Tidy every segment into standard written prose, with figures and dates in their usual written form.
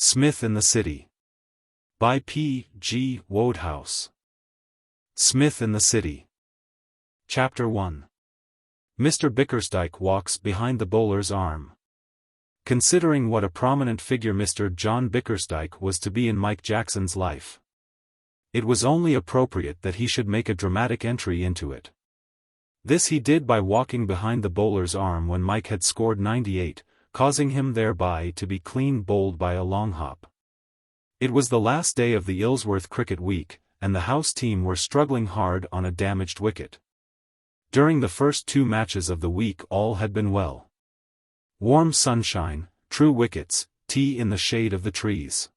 Smith in the City. By P. G. Wodehouse. Smith in the City. Chapter 1. Mr. Bickersdyke walks behind the bowler's arm. Considering what a prominent figure Mr. John Bickersdyke was to be in Mike Jackson's life, it was only appropriate that he should make a dramatic entry into it. This he did by walking behind the bowler's arm when Mike had scored 98, causing him thereby to be clean bowled by a long hop. It was the last day of the Ilsworth cricket week, and the house team were struggling hard on a damaged wicket. During the first two matches of the week all had been well. Warm sunshine, true wickets, tea in the shade of the trees.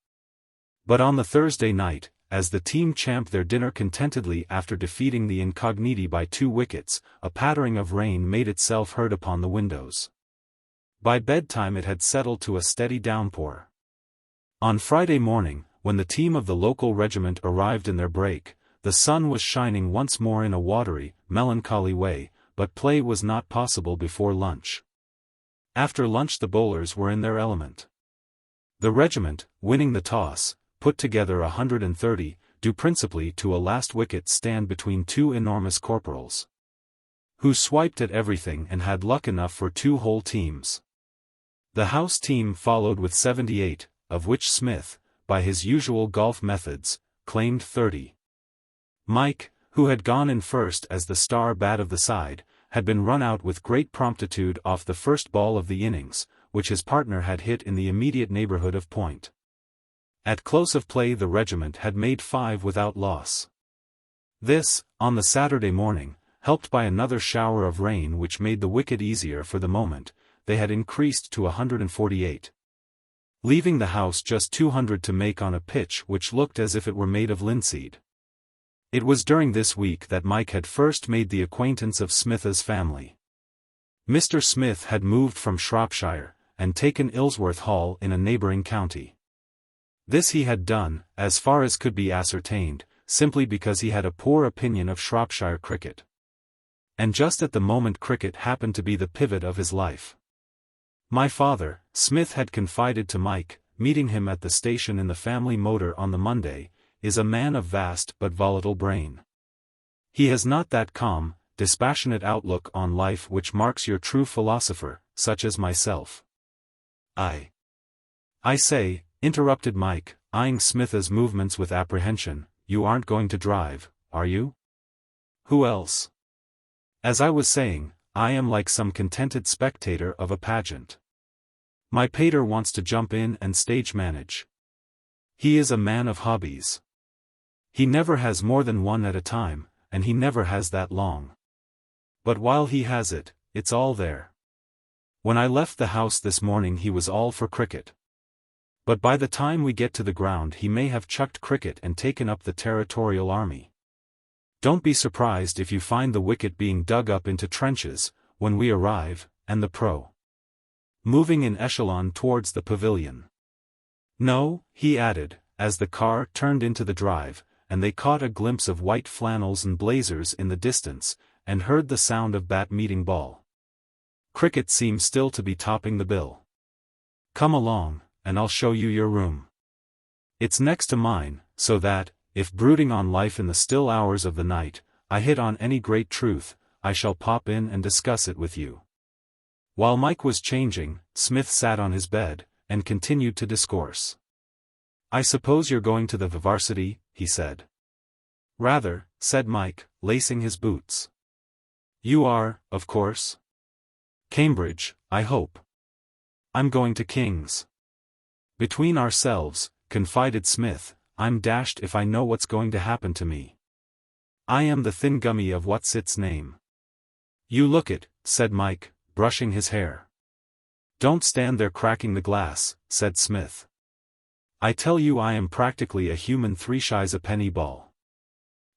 But on the Thursday night, as the team champed their dinner contentedly after defeating the Incogniti by 2 wickets, a pattering of rain made itself heard upon the windows. By bedtime it had settled to a steady downpour. On Friday morning, when the team of the local regiment arrived in their break, the sun was shining once more in a watery, melancholy way, but play was not possible before lunch. After lunch the bowlers were in their element. The regiment, winning the toss, put together 130, due principally to a last wicket stand between 2 enormous corporals, who swiped at everything and had luck enough for 2 whole teams. The house team followed with 78, of which Smith, by his usual golf methods, claimed 30. Mike, who had gone in first as the star bat of the side, had been run out with great promptitude off the first ball of the innings, which his partner had hit in the immediate neighborhood of point. At close of play the regiment had made 5 without loss. This, on the Saturday morning, helped by another shower of rain which made the wicket easier for the moment, they had increased to 148. Leaving the house just 200 to make on a pitch which looked as if it were made of linseed. It was during this week that Mike had first made the acquaintance of Smith's family. Mr. Smith had moved from Shropshire, and taken Ilsworth Hall in a neighbouring county. This he had done, as far as could be ascertained, simply because he had a poor opinion of Shropshire cricket. And just at the moment cricket happened to be the pivot of his life. My father, Smith had confided to Mike, meeting him at the station in the family motor on the Monday, is a man of vast but volatile brain. He has not that calm, dispassionate outlook on life which marks your true philosopher, such as myself. I say, interrupted Mike, eyeing Smith's movements with apprehension, you aren't going to drive, are you? Who else? As I was saying, I am like some contented spectator of a pageant. My pater wants to jump in and stage manage. He is a man of hobbies. He never has more than one at a time, and he never has that long. But while he has it, it's all there. When I left the house this morning he was all for cricket. But by the time we get to the ground he may have chucked cricket and taken up the Territorial Army. Don't be surprised if you find the wicket being dug up into trenches, when we arrive, and the pro. moving in echelon towards the pavilion. No, he added, as the car turned into the drive, and they caught a glimpse of white flannels and blazers in the distance, and heard the sound of bat meeting ball. Cricket seems still to be topping the bill. Come along, and I'll show you your room. It's next to mine, so that, if brooding on life in the still hours of the night, I hit on any great truth, I shall pop in and discuss it with you. While Mike was changing, Smith sat on his bed, and continued to discourse. I suppose you're going to the varsity, he said. Rather, said Mike, lacing his boots. You are, of course. Cambridge, I hope. I'm going to King's. Between ourselves, confided Smith, I'm dashed if I know what's going to happen to me. I am the thin gummy of what's its name. You look it, said Mike, brushing his hair. Don't stand there cracking the glass, said Smith. I tell you I am practically a human 3 shies a penny ball.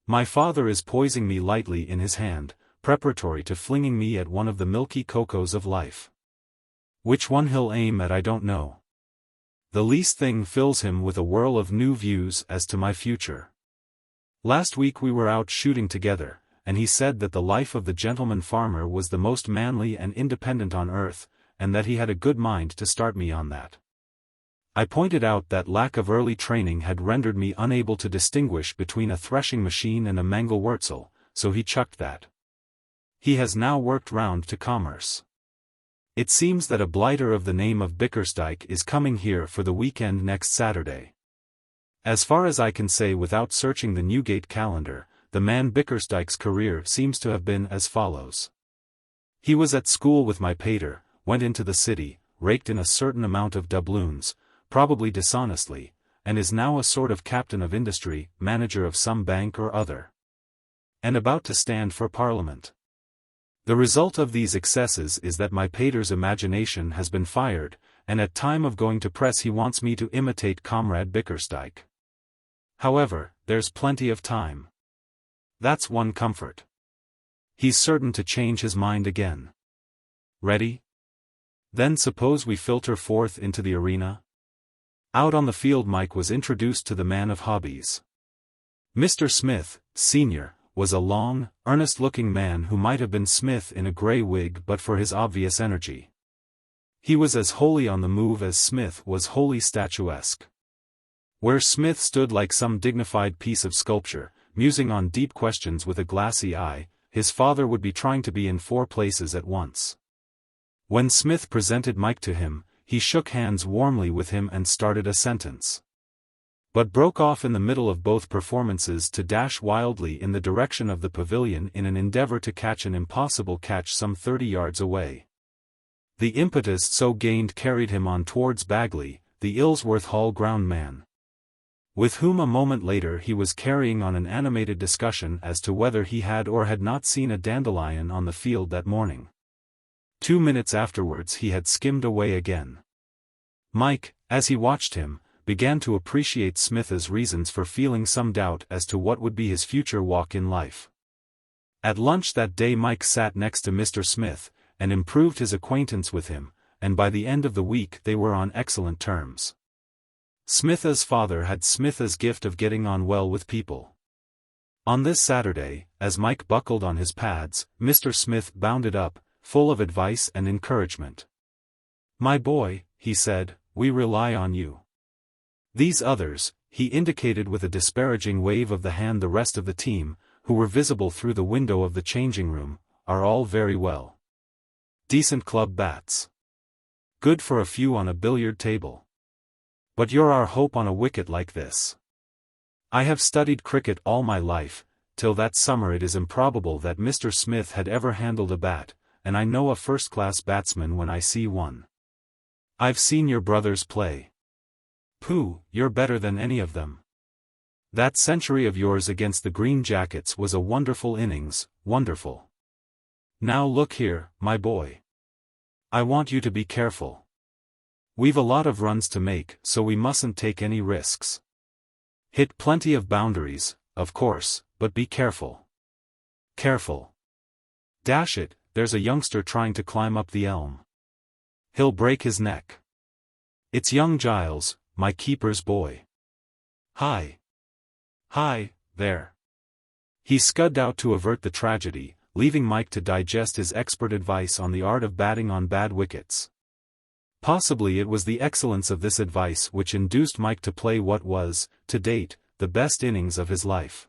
My father is poising me lightly in his hand, preparatory to flinging me at one of the milky cocos of life. Which one he'll aim at I don't know. The least thing fills him with a whirl of new views as to my future. Last week we were out shooting together, and he said that the life of the gentleman farmer was the most manly and independent on earth, and that he had a good mind to start me on that. I pointed out that lack of early training had rendered me unable to distinguish between a threshing machine and a Mangelwurzel, so he chucked that. He has now worked round to commerce. It seems that a blighter of the name of Bickersdyke is coming here for the weekend next Saturday. As far as I can say without searching the Newgate calendar, the man Bickersdyke's career seems to have been as follows. He was at school with my pater, went into the city, raked in a certain amount of doubloons, probably dishonestly, and is now a sort of captain of industry, manager of some bank or other. And about to stand for Parliament. The result of these excesses is that my pater's imagination has been fired, and at time of going to press he wants me to imitate Comrade Bickersdyke. However, there's plenty of time. That's one comfort. He's certain to change his mind again. Ready? Then suppose we filter forth into the arena? Out on the field Mike was introduced to the man of hobbies. Mr. Smith, Sr., was a long, earnest-looking man who might have been Smith in a grey wig but for his obvious energy. He was as wholly on the move as Smith was wholly statuesque. Where Smith stood like some dignified piece of sculpture, musing on deep questions with a glassy eye, his father would be trying to be in 4 places at once. When Smith presented Mike to him, he shook hands warmly with him and started a sentence. But broke off in the middle of both performances to dash wildly in the direction of the pavilion in an endeavor to catch an impossible catch some 30 yards away. The impetus so gained carried him on towards Bagley, the Ilsworth Hall ground man, with whom a moment later he was carrying on an animated discussion as to whether he had or had not seen a dandelion on the field that morning. 2 minutes afterwards he had skimmed away again. Mike, as he watched him, began to appreciate Smith's reasons for feeling some doubt as to what would be his future walk in life. At lunch that day Mike sat next to Mr. Smith, and improved his acquaintance with him, and by the end of the week they were on excellent terms. Smith's father had Smith's gift of getting on well with people. On this Saturday, as Mike buckled on his pads, Mr. Smith bounded up, full of advice and encouragement. "My boy," he said, "we rely on you. These others," he indicated with a disparaging wave of the hand the rest of the team, who were visible through the window of the changing room, "are all very well. Decent club bats. Good for a few on a billiard table. But you're our hope on a wicket like this. I have studied cricket all my life, till that summer it is improbable that Mr. Smith had ever handled a bat, and I know a first-class batsman when I see one. I've seen your brothers play. Pooh, you're better than any of them. That century of yours against the Green Jackets was a wonderful innings, wonderful. Now look here, my boy. I want you to be careful. We've a lot of runs to make, so we mustn't take any risks. Hit plenty of boundaries, of course, but be careful. Careful. Dash it, there's a youngster trying to climb up the elm. He'll break his neck. It's young Giles, my keeper's boy. Hi. Hi, there." He scudded out to avert the tragedy, leaving Mike to digest his expert advice on the art of batting on bad wickets. Possibly it was the excellence of this advice which induced Mike to play what was, to date, the best innings of his life.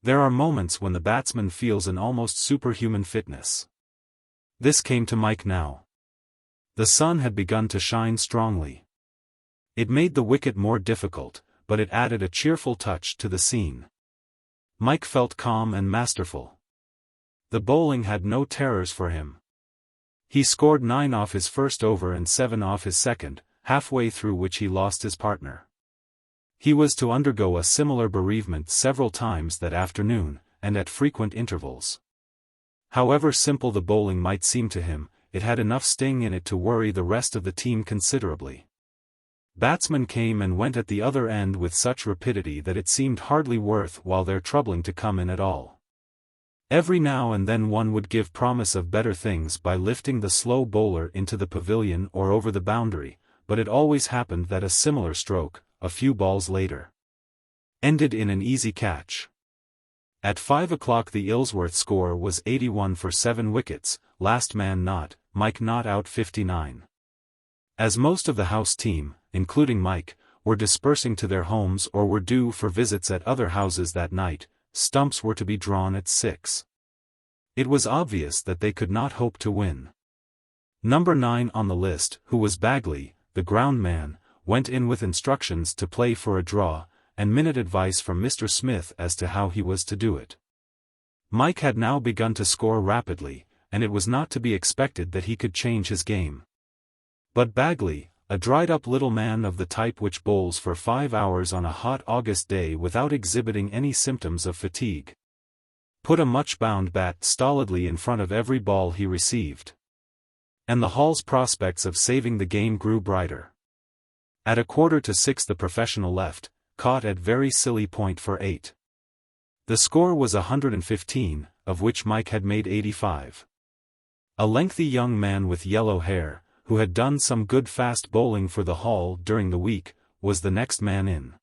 There are moments when the batsman feels an almost superhuman fitness. This came to Mike now. The sun had begun to shine strongly. It made the wicket more difficult, but it added a cheerful touch to the scene. Mike felt calm and masterful. The bowling had no terrors for him. He scored 9 off his first over and 7 off his second, halfway through which he lost his partner. He was to undergo a similar bereavement several times that afternoon, and at frequent intervals. However simple the bowling might seem to him, it had enough sting in it to worry the rest of the team considerably. Batsmen came and went at the other end with such rapidity that it seemed hardly worth while their troubling to come in at all. Every now and then one would give promise of better things by lifting the slow bowler into the pavilion or over the boundary, but it always happened that a similar stroke, a few balls later, ended in an easy catch. At 5 o'clock the Ilsworth score was 81 for 7 wickets, last man not, Mike not out 59. As most of the house team, including Mike, were dispersing to their homes or were due for visits at other houses that night, stumps were to be drawn at 6. It was obvious that they could not hope to win. Number 9 on the list, who was Bagley, the ground man, went in with instructions to play for a draw, and minute advice from Mr. Smith as to how he was to do it. Mike had now begun to score rapidly, and it was not to be expected that he could change his game. But Bagley, a dried-up little man of the type which bowls for 5 hours on a hot August day without exhibiting any symptoms of fatigue, put a much-bound bat stolidly in front of every ball he received. And the Hall's prospects of saving the game grew brighter. At 5:45 the professional left, caught at very silly point for 8. The score was 115, of which Mike had made 85. A lengthy young man with yellow hair, who had done some good fast bowling for the Hall during the week, was the next man in.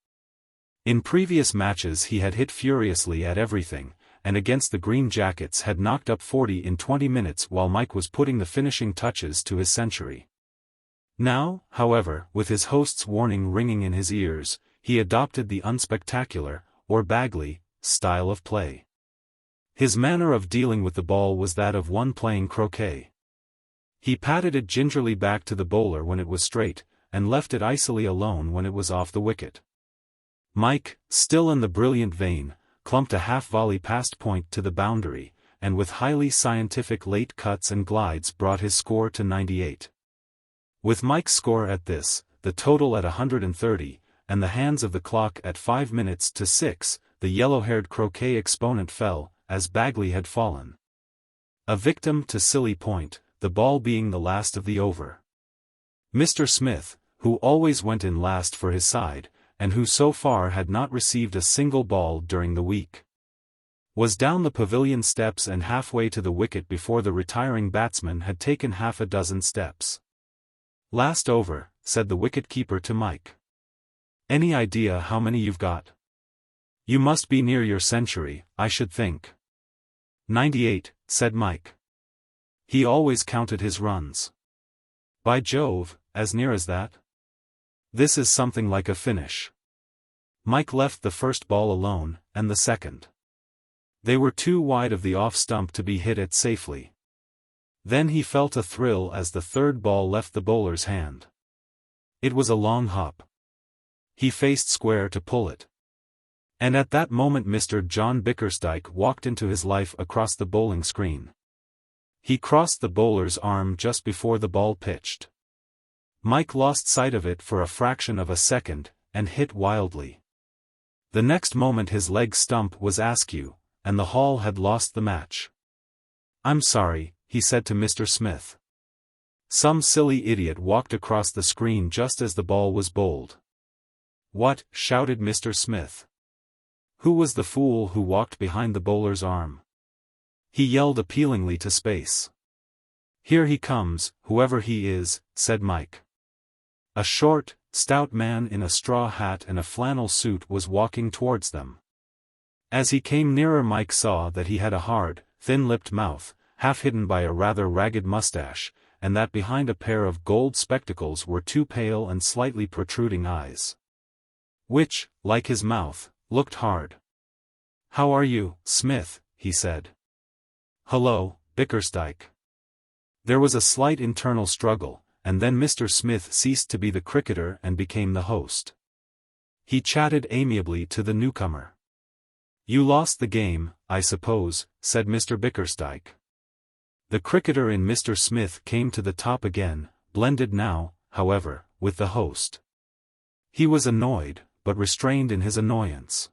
In previous matches he had hit furiously at everything, and against the Green Jackets had knocked up 40 in 20 minutes while Mike was putting the finishing touches to his century. Now, however, with his host's warning ringing in his ears, he adopted the unspectacular, or Bagley, style of play. His manner of dealing with the ball was that of one playing croquet. He patted it gingerly back to the bowler when it was straight, and left it icily alone when it was off the wicket. Mike, still in the brilliant vein, clumped a half-volley past point to the boundary, and with highly scientific late cuts and glides brought his score to 98. With Mike's score at this, the total at 130, and the hands of the clock at 5 minutes to 6, the yellow-haired croquet exponent fell, as Bagley had fallen. A victim to silly point, the ball being the last of the over. Mr. Smith, who always went in last for his side, and who so far had not received a single ball during the week, was down the pavilion steps and halfway to the wicket before the retiring batsman had taken half a dozen steps. "Last over," said the wicket-keeper to Mike. "Any idea how many you've got? You must be near your century, I should think." 98, said Mike. He always counted his runs. "By Jove, as near as that? This is something like a finish." Mike left the first ball alone, and the second. They were too wide of the off stump to be hit at safely. Then he felt a thrill as the third ball left the bowler's hand. It was a long hop. He faced square to pull it. And at that moment Mr. John Bickersdyke walked into his life across the bowling screen. He crossed the bowler's arm just before the ball pitched. Mike lost sight of it for a fraction of a second, and hit wildly. The next moment his leg stump was askew, and the Hall had lost the match. "I'm sorry," he said to Mr. Smith. Some silly idiot walked across the screen just as the ball was bowled. "What?" shouted Mr. Smith. "Who was the fool who walked behind the bowler's arm?" He yelled appealingly to space. "Here he comes, whoever he is," said Mike. A short, stout man in a straw hat and a flannel suit was walking towards them. As he came nearer Mike saw that he had a hard, thin-lipped mouth, half hidden by a rather ragged mustache, and that behind a pair of gold spectacles were two pale and slightly protruding eyes, which, like his mouth, looked hard. "How are you, Smith?" he said. "Hello, Bickersdyke." There was a slight internal struggle, and then Mr. Smith ceased to be the cricketer and became the host. He chatted amiably to the newcomer. "You lost the game, I suppose," said Mr. Bickersdyke. The cricketer in Mr. Smith came to the top again, blended now, however, with the host. He was annoyed, but restrained in his annoyance.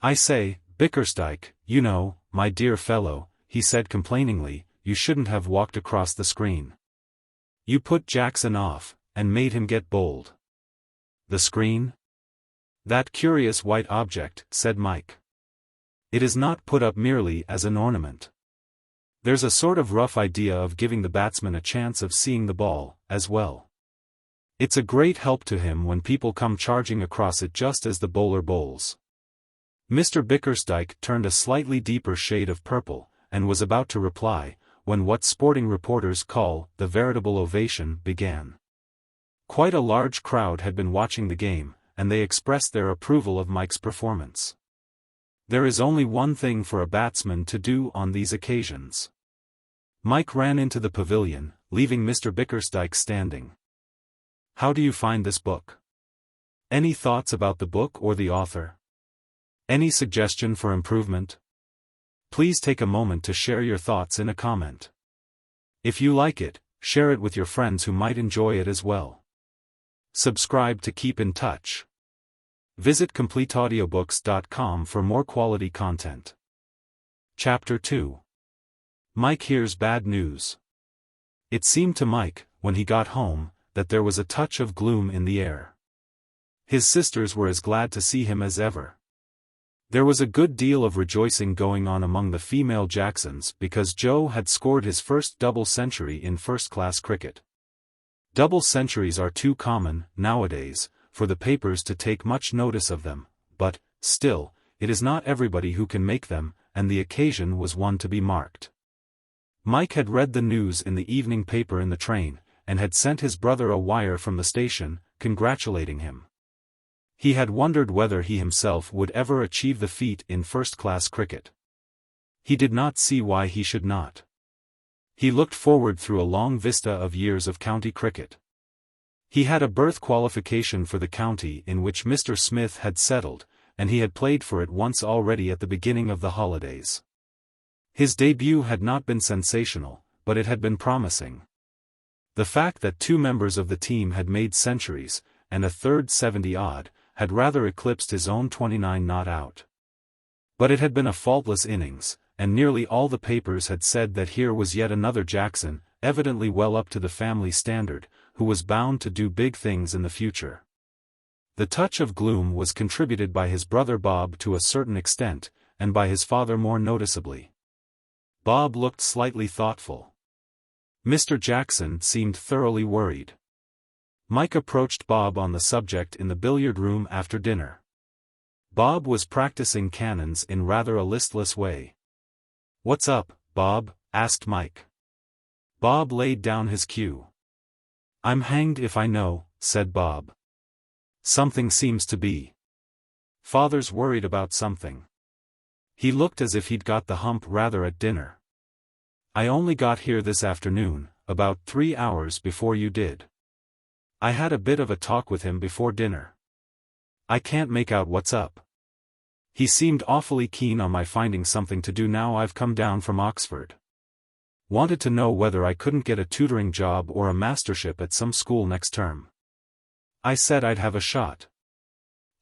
"I say, Bickersdyke, you know, my dear fellow," he said complainingly, "you shouldn't have walked across the screen. You put Jackson off, and made him get bowled." "The screen? That curious white object," said Mike. "It is not put up merely as an ornament. There's a sort of rough idea of giving the batsman a chance of seeing the ball, as well. It's a great help to him when people come charging across it just as the bowler bowls." Mr. Bickersdyke turned a slightly deeper shade of purple, and was about to reply, when what sporting reporters call the veritable ovation began. Quite a large crowd had been watching the game, and they expressed their approval of Mike's performance. There is only one thing for a batsman to do on these occasions. Mike ran into the pavilion, leaving Mr. Bickersdyke standing. How do you find this book? Any thoughts about the book or the author? Any suggestion for improvement? Please take a moment to share your thoughts in a comment. If you like it, share it with your friends who might enjoy it as well. Subscribe to keep in touch. Visit CompleteAudiobooks.com for more quality content. Chapter 2. Mike hears bad news. It seemed to Mike, when he got home, that there was a touch of gloom in the air. His sisters were as glad to see him as ever. There was a good deal of rejoicing going on among the female Jacksons because Joe had scored his first double century in first-class cricket. Double centuries are too common, nowadays, for the papers to take much notice of them, but, still, it is not everybody who can make them, and the occasion was one to be marked. Mike had read the news in the evening paper in the train, and had sent his brother a wire from the station, congratulating him. He had wondered whether he himself would ever achieve the feat in first-class cricket. He did not see why he should not. He looked forward through a long vista of years of county cricket. He had a berth qualification for the county in which Mr. Smith had settled, and he had played for it once already at the beginning of the holidays. His debut had not been sensational, but it had been promising. The fact that 2 members of the team had made centuries, and a third 70-odd, had rather eclipsed his own 29 not out. But it had been a faultless innings, and nearly all the papers had said that here was yet another Jackson, evidently well up to the family standard, who was bound to do big things in the future. The touch of gloom was contributed by his brother Bob to a certain extent, and by his father more noticeably. Bob looked slightly thoughtful. Mr. Jackson seemed thoroughly worried. Mike approached Bob on the subject in the billiard room after dinner. Bob was practicing cannons in rather a listless way. "What's up, Bob?" asked Mike. Bob laid down his cue. "I'm hanged if I know," said Bob. "Something seems to be. Father's worried about something. He looked as if he'd got the hump rather at dinner. I only got here this afternoon, about 3 hours before you did. I had a bit of a talk with him before dinner. I can't make out what's up. He seemed awfully keen on my finding something to do now I've come down from Oxford. Wanted to know whether I couldn't get a tutoring job or a mastership at some school next term. I said I'd have a shot.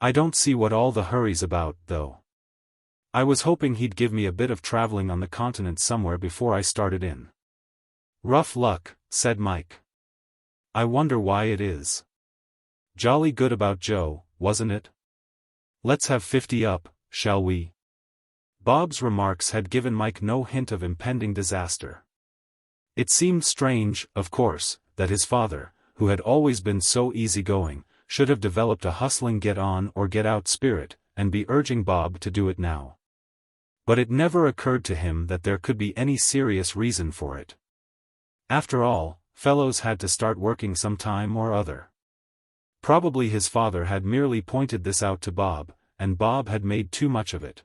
I don't see what all the hurry's about, though. I was hoping he'd give me a bit of traveling on the continent somewhere before I started in." "Rough luck," said Mike. "I wonder why it is. Jolly good about Joe, wasn't it? Let's have 50 up, shall we?" Bob's remarks had given Mike no hint of impending disaster. It seemed strange, of course, that his father, who had always been so easygoing, should have developed a hustling get-on or get-out spirit, and be urging Bob to do it now. But it never occurred to him that there could be any serious reason for it. After all, fellows had to start working some time or other. Probably his father had merely pointed this out to Bob, and Bob had made too much of it.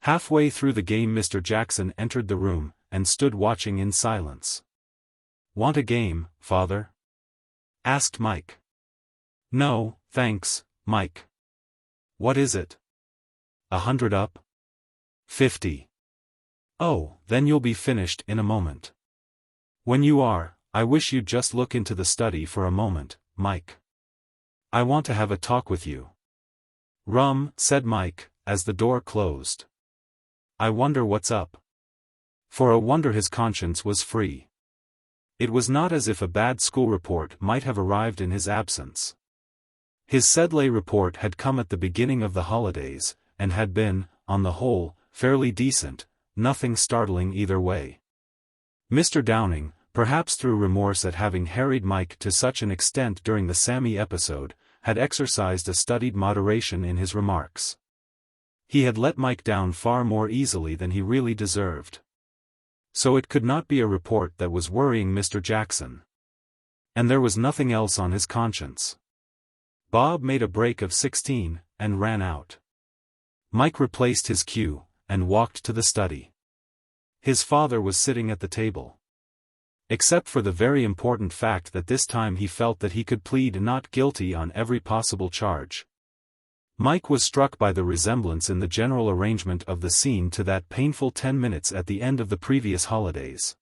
Halfway through the game Mr. Jackson entered the room, and stood watching in silence. "Want a game, father?" asked Mike. "No, thanks, Mike." "What is it? 100 up? 50? Oh, then you'll be finished in a moment. When you are, I wish you'd just look into the study for a moment, Mike. I want to have a talk with you." "Rum," said Mike, as the door closed. "I wonder what's up." For a wonder his conscience was free. It was not as if a bad school report might have arrived in his absence. His Sedleigh report had come at the beginning of the holidays, and had been, on the whole, fairly decent, nothing startling either way. Mr. Downing, perhaps through remorse at having harried Mike to such an extent during the Sammy episode, had exercised a studied moderation in his remarks. He had let Mike down far more easily than he really deserved. So it could not be a report that was worrying Mr. Jackson. And there was nothing else on his conscience. Bob made a break of 16, and ran out. Mike replaced his cue, and walked to the study. His father was sitting at the table. Except for the very important fact that this time he felt that he could plead not guilty on every possible charge. Mike was struck by the resemblance in the general arrangement of the scene to that painful 10 minutes at the end of the previous holidays,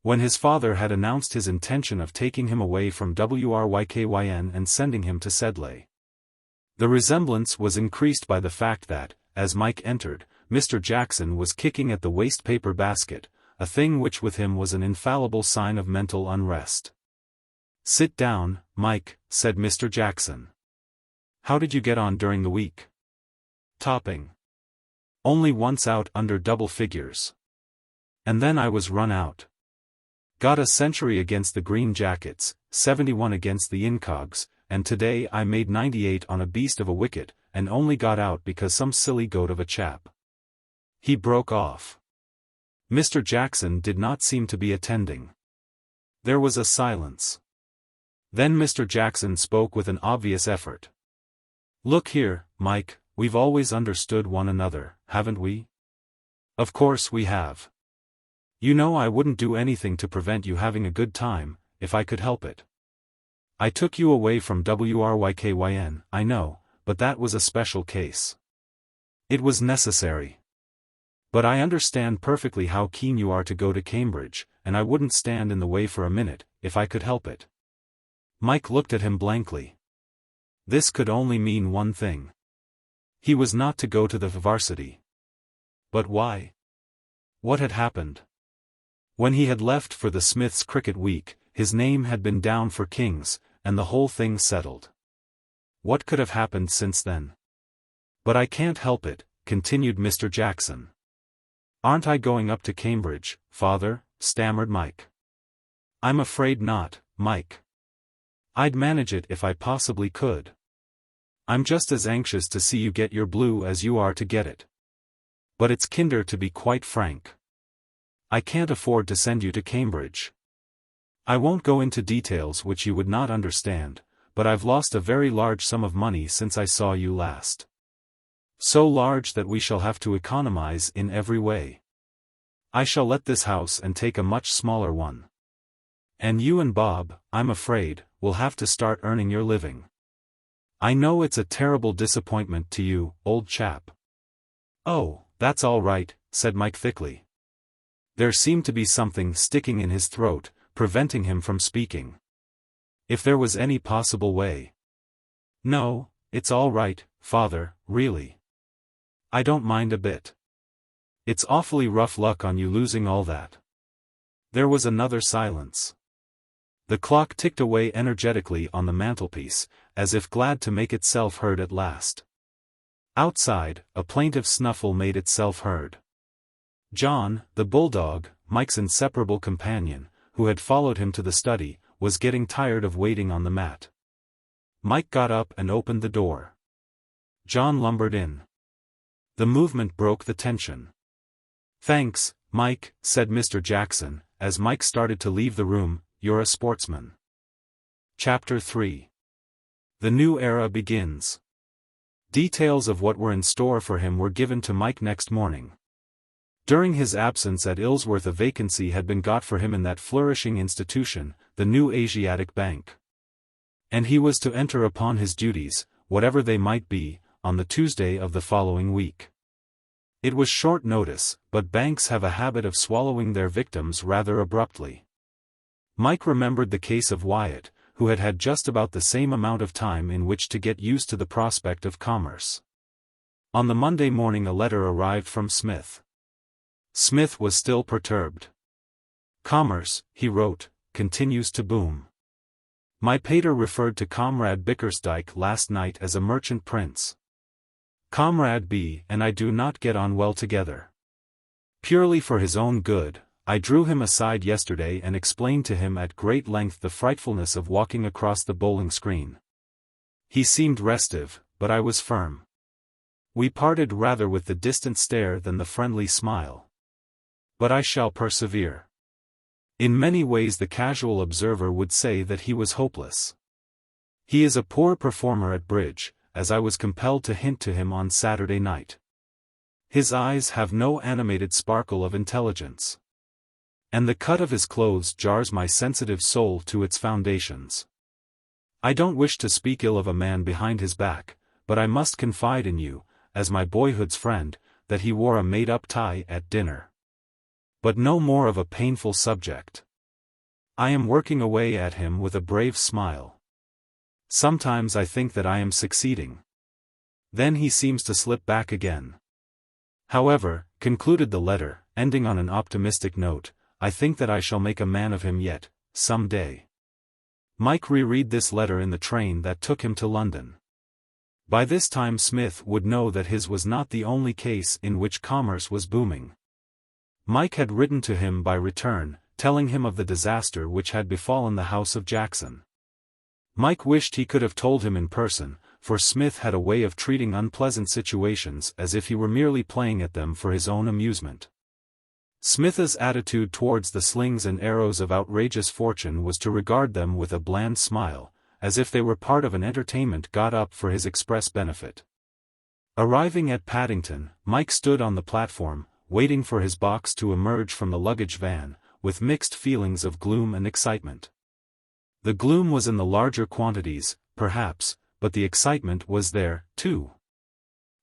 when his father had announced his intention of taking him away from WRYKYN and sending him to Sedleigh. The resemblance was increased by the fact that, as Mike entered, Mr. Jackson was kicking at the waste paper basket, a thing which with him was an infallible sign of mental unrest. "Sit down, Mike," said Mr. Jackson. "How did you get on during the week?" "Topping. Only once out under double figures. And then I was run out. Got a century against the Green Jackets, 71 against the Incogs, and today I made 98 on a beast of a wicket, and only got out because some silly goat of a chap." He broke off. Mr. Jackson did not seem to be attending. There was a silence. Then Mr. Jackson spoke with an obvious effort. "Look here, Mike, we've always understood one another, haven't we?" "Of course we have. You know I wouldn't do anything to prevent you having a good time, if I could help it. I took you away from WRYKYN, I know, but that was a special case. It was necessary. But I understand perfectly how keen you are to go to Cambridge, and I wouldn't stand in the way for a minute, if I could help it." Mike looked at him blankly. This could only mean one thing. He was not to go to the varsity. But why? What had happened? When he had left for the Smiths' cricket week, his name had been down for King's, and the whole thing settled. What could have happened since then? "But I can't help it," continued Mr. Jackson. "Aren't I going up to Cambridge, father?" stammered Mike. "I'm afraid not, Mike. I'd manage it if I possibly could. I'm just as anxious to see you get your blue as you are to get it. But it's kinder to be quite frank. I can't afford to send you to Cambridge. I won't go into details which you would not understand, but I've lost a very large sum of money since I saw you last. So large that we shall have to economize in every way. I shall let this house and take a much smaller one. And you and Bob, I'm afraid, will have to start earning your living. I know it's a terrible disappointment to you, old chap." "Oh, that's all right," said Mike thickly. There seemed to be something sticking in his throat, preventing him from speaking. If there was any possible way. "No, it's all right, father, really. I don't mind a bit. It's awfully rough luck on you losing all that." There was another silence. The clock ticked away energetically on the mantelpiece, as if glad to make itself heard at last. Outside, a plaintive snuffle made itself heard. John, the bulldog, Mike's inseparable companion, who had followed him to the study, was getting tired of waiting on the mat. Mike got up and opened the door. John lumbered in. The movement broke the tension. "Thanks, Mike," said Mr. Jackson, as Mike started to leave the room. "You're a sportsman." Chapter 3. The new era begins. Details of what were in store for him were given to Mike next morning. During his absence at Ilsworth a vacancy had been got for him in that flourishing institution, the new Asiatic Bank. And he was to enter upon his duties, whatever they might be, on the Tuesday of the following week. It was short notice, but banks have a habit of swallowing their victims rather abruptly. Mike remembered the case of Wyatt, who had had just about the same amount of time in which to get used to the prospect of commerce. On the Monday morning a letter arrived from Smith. Smith was still perturbed. "Commerce," he wrote, "continues to boom. My pater referred to Comrade Bickersdyke last night as a merchant prince. Comrade B and I do not get on well together. Purely for his own good, I drew him aside yesterday and explained to him at great length the frightfulness of walking across the bowling screen. He seemed restive, but I was firm. We parted rather with the distant stare than the friendly smile. But I shall persevere. In many ways the casual observer would say that he was hopeless. He is a poor performer at bridge, as I was compelled to hint to him on Saturday night. His eyes have no animated sparkle of intelligence. And the cut of his clothes jars my sensitive soul to its foundations. I don't wish to speak ill of a man behind his back, but I must confide in you, as my boyhood's friend, that he wore a made-up tie at dinner. But no more of a painful subject. I am working away at him with a brave smile. Sometimes I think that I am succeeding. Then he seems to slip back again. However, concluded the letter, ending on an optimistic note, I think that I shall make a man of him yet, some day. Mike reread this letter in the train that took him to London. By this time Smith would know that his was not the only case in which commerce was booming. Mike had written to him by return, telling him of the disaster which had befallen the house of Jackson. Mike wished he could have told him in person, for Smith had a way of treating unpleasant situations as if he were merely playing at them for his own amusement. Smith's attitude towards the slings and arrows of outrageous fortune was to regard them with a bland smile, as if they were part of an entertainment got up for his express benefit. Arriving at Paddington, Mike stood on the platform, waiting for his box to emerge from the luggage van, with mixed feelings of gloom and excitement. The gloom was in the larger quantities, perhaps, but the excitement was there, too.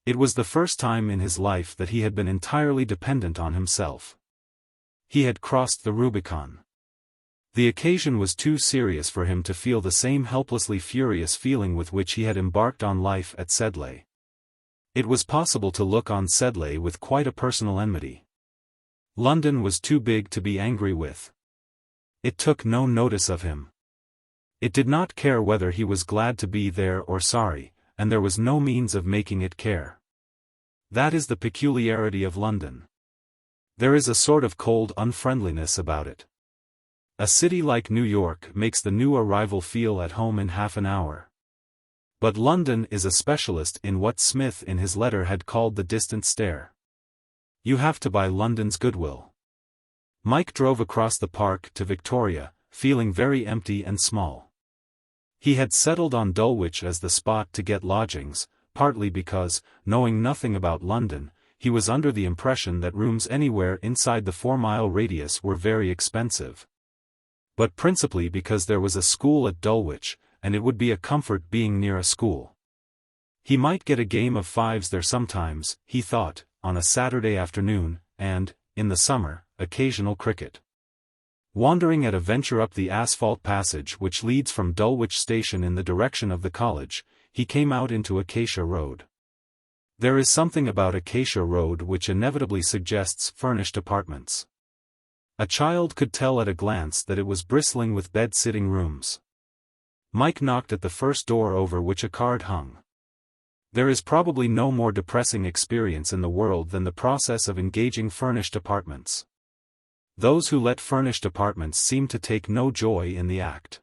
It was the first time in his life that he had been entirely dependent on himself. He had crossed the Rubicon. The occasion was too serious for him to feel the same helplessly furious feeling with which he had embarked on life at Sedleigh. It was possible to look on Sedleigh with quite a personal enmity. London was too big to be angry with. It took no notice of him. It did not care whether he was glad to be there or sorry, and there was no means of making it care. That is the peculiarity of London. There is a sort of cold unfriendliness about it. A city like New York makes the new arrival feel at home in half an hour. But London is a specialist in what Smith in his letter had called the distant stare. You have to buy London's goodwill. Mike drove across the park to Victoria, feeling very empty and small. He had settled on Dulwich as the spot to get lodgings, partly because, knowing nothing about London, he was under the impression that rooms anywhere inside the 4-mile radius were very expensive. But principally because there was a school at Dulwich, and it would be a comfort being near a school. He might get a game of fives there sometimes, he thought, on a Saturday afternoon, and, in the summer, occasional cricket. Wandering at a venture up the asphalt passage which leads from Dulwich Station in the direction of the college, he came out into Acacia Road. There is something about Acacia Road which inevitably suggests furnished apartments. A child could tell at a glance that it was bristling with bed-sitting rooms. Mike knocked at the first door over which a card hung. There is probably no more depressing experience in the world than the process of engaging furnished apartments. Those who let furnished apartments seem to take no joy in the act.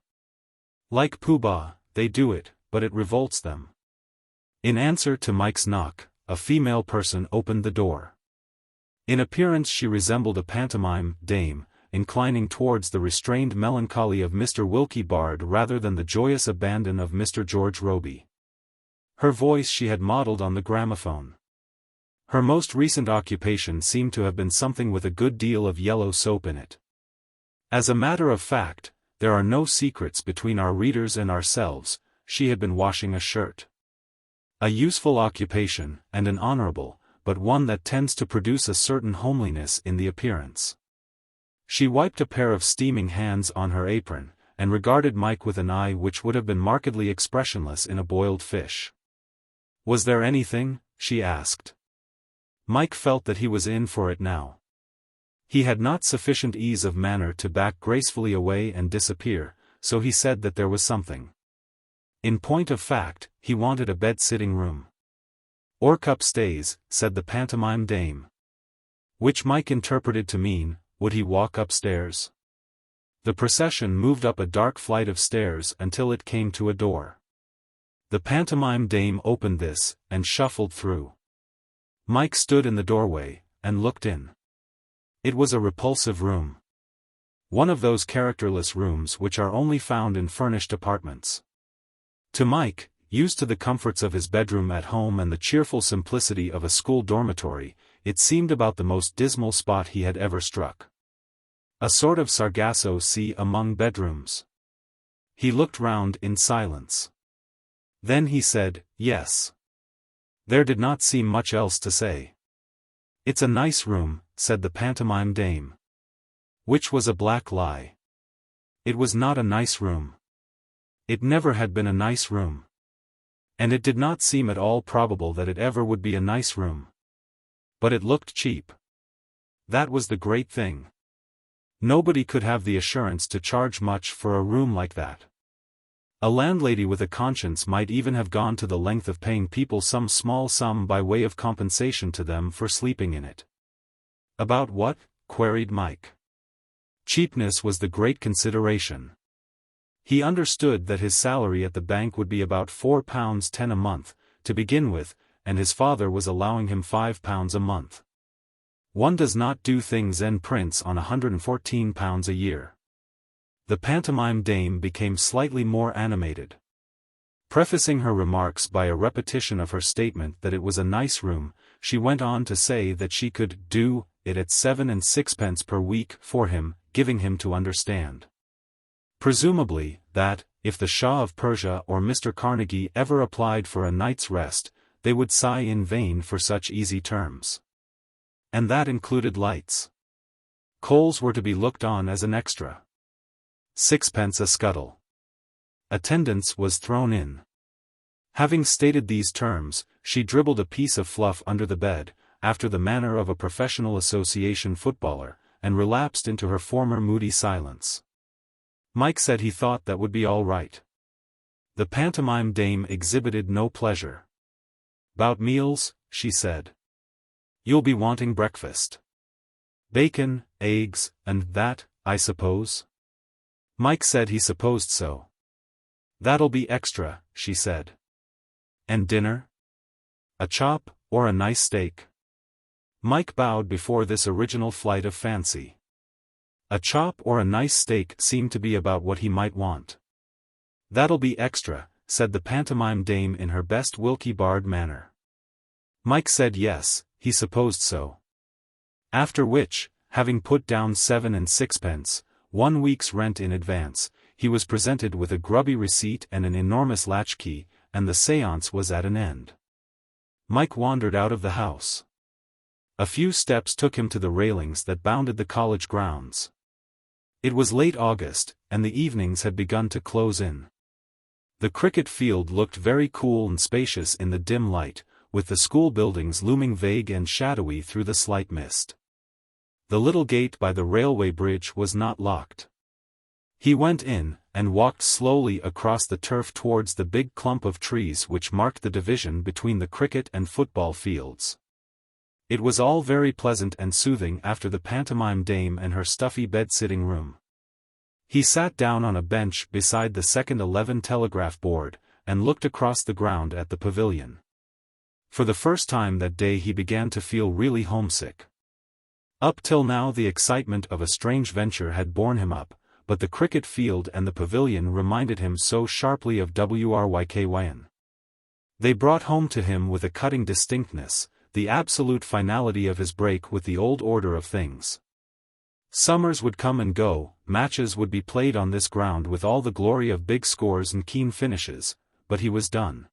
Like Pooh Bah, they do it, but it revolts them. In answer to Mike's knock, a female person opened the door. In appearance she resembled a pantomime dame, inclining towards the restrained melancholy of Mr. Wilkie Bard rather than the joyous abandon of Mr. George Robey. Her voice she had modelled on the gramophone. Her most recent occupation seemed to have been something with a good deal of yellow soap in it. As a matter of fact, there are no secrets between our readers and ourselves, she had been washing a shirt. A useful occupation, and an honorable, but one that tends to produce a certain homeliness in the appearance. She wiped a pair of steaming hands on her apron, and regarded Mike with an eye which would have been markedly expressionless in a boiled fish. Was there anything? She asked. Mike felt that he was in for it now. He had not sufficient ease of manner to back gracefully away and disappear, so he said that there was something. In point of fact, he wanted a bed-sitting room. "Orcup stays," said the pantomime dame. Which Mike interpreted to mean, would he walk upstairs? The procession moved up a dark flight of stairs until it came to a door. The pantomime dame opened this, and shuffled through. Mike stood in the doorway, and looked in. It was a repulsive room. One of those characterless rooms which are only found in furnished apartments. To Mike, used to the comforts of his bedroom at home and the cheerful simplicity of a school dormitory, it seemed about the most dismal spot he had ever struck. A sort of Sargasso Sea among bedrooms. He looked round in silence. Then he said, "Yes." There did not seem much else to say. "It's a nice room," said the pantomime dame. Which was a black lie. It was not a nice room. It never had been a nice room. And it did not seem at all probable that it ever would be a nice room. But it looked cheap. That was the great thing. Nobody could have the assurance to charge much for a room like that. A landlady with a conscience might even have gone to the length of paying people some small sum by way of compensation to them for sleeping in it. About what? Queried Mike. Cheapness was the great consideration. He understood that his salary at the bank would be about £4.10 a month, to begin with, and his father was allowing him £5 a month. One does not do things en prince on £114 a year. The pantomime dame became slightly more animated. Prefacing her remarks by a repetition of her statement that it was a nice room, she went on to say that she could do it at 7 and 6 per week for him, giving him to understand. Presumably, that, if the Shah of Persia or Mr. Carnegie ever applied for a night's rest, they would sigh in vain for such easy terms. And that included lights. Coals were to be looked on as an extra. 6 a scuttle. Attendance was thrown in. Having stated these terms, she dribbled a piece of fluff under the bed, after the manner of a professional association footballer, and relapsed into her former moody silence. Mike said he thought that would be all right. The pantomime dame exhibited no pleasure. "'Bout meals," she said. "You'll be wanting breakfast. Bacon, eggs, and that, I suppose?" Mike said he supposed so. "That'll be extra," she said. "And dinner? A chop, or a nice steak?" Mike bowed before this original flight of fancy. A chop or a nice steak seemed to be about what he might want. "That'll be extra," said the pantomime dame in her best Wilkie Bard manner. Mike said yes, he supposed so. After which, having put down 7 and 6, 1 week's rent in advance, he was presented with a grubby receipt and an enormous latchkey, and the séance was at an end. Mike wandered out of the house. A few steps took him to the railings that bounded the college grounds. It was late August, and the evenings had begun to close in. The cricket field looked very cool and spacious in the dim light, with the school buildings looming vague and shadowy through the slight mist. The little gate by the railway bridge was not locked. He went in, and walked slowly across the turf towards the big clump of trees which marked the division between the cricket and football fields. It was all very pleasant and soothing after the pantomime dame and her stuffy bed-sitting room. He sat down on a bench beside the second 11 telegraph board, and looked across the ground at the pavilion. For the first time that day he began to feel really homesick. Up till now the excitement of a strange venture had borne him up, but the cricket field and the pavilion reminded him so sharply of XXIX. They brought home to him with a cutting distinctness the absolute finality of his break with the old order of things. Summers would come and go, matches would be played on this ground with all the glory of big scores and keen finishes, but he was done.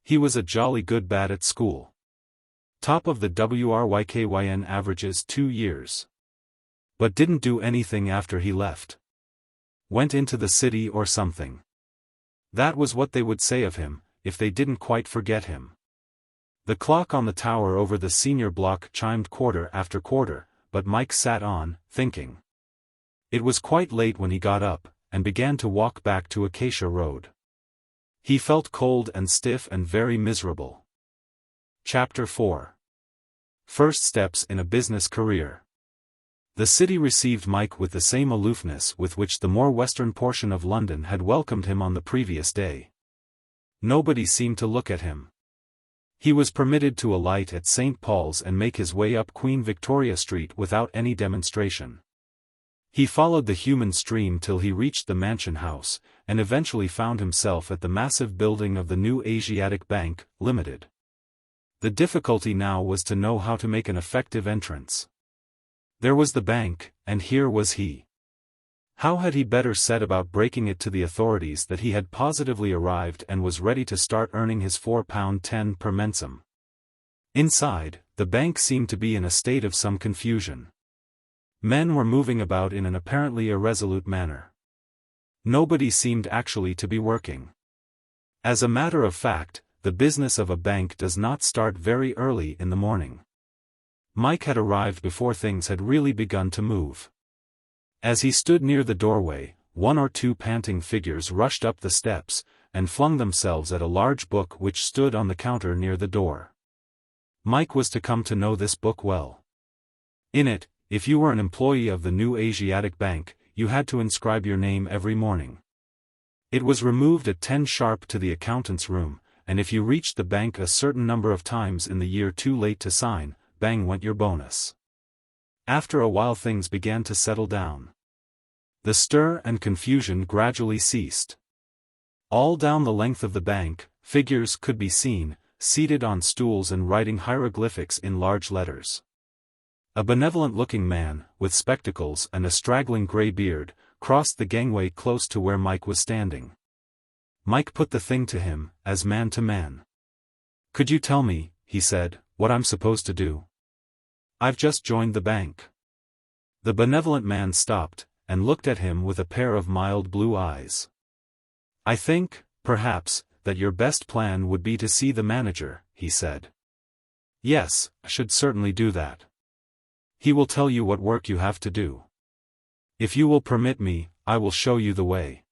He was a jolly good bat at school. Top of the XXIX averages 2 years. But didn't do anything after he left. Went into the city or something. That was what they would say of him, if they didn't quite forget him. The clock on the tower over the senior block chimed quarter after quarter, but Mike sat on, thinking. It was quite late when he got up, and began to walk back to Acacia Road. He felt cold and stiff and very miserable. Chapter 4. First Steps in a Business Career. The city received Mike with the same aloofness with which the more western portion of London had welcomed him on the previous day. Nobody seemed to look at him. He was permitted to alight at St. Paul's and make his way up Queen Victoria Street without any demonstration. He followed the human stream till he reached the mansion house, and eventually found himself at the massive building of the new Asiatic Bank, Limited. The difficulty now was to know how to make an effective entrance. There was the bank, and here was he. How had he better set about breaking it to the authorities that he had positively arrived and was ready to start earning his £4.10 per mensem? Inside, the bank seemed to be in a state of some confusion. Men were moving about in an apparently irresolute manner. Nobody seemed actually to be working. As a matter of fact, the business of a bank does not start very early in the morning. Mike had arrived before things had really begun to move. As he stood near the doorway, one or two panting figures rushed up the steps, and flung themselves at a large book which stood on the counter near the door. Mike was to come to know this book well. In it, if you were an employee of the new Asiatic Bank, you had to inscribe your name every morning. It was removed at 10 sharp to the accountant's room, and if you reached the bank a certain number of times in the year too late to sign, bang went your bonus. After a while things began to settle down. The stir and confusion gradually ceased. All down the length of the bank, figures could be seen, seated on stools and writing hieroglyphics in large letters. A benevolent-looking man, with spectacles and a straggling grey beard, crossed the gangway close to where Mike was standing. Mike put the thing to him, as man to man. "Could you tell me," he said, "what I'm supposed to do? I've just joined the bank." The benevolent man stopped, and looked at him with a pair of mild blue eyes. "I think, perhaps, that your best plan would be to see the manager," he said. "Yes, I should certainly do that. He will tell you what work you have to do. If you will permit me, I will show you the way."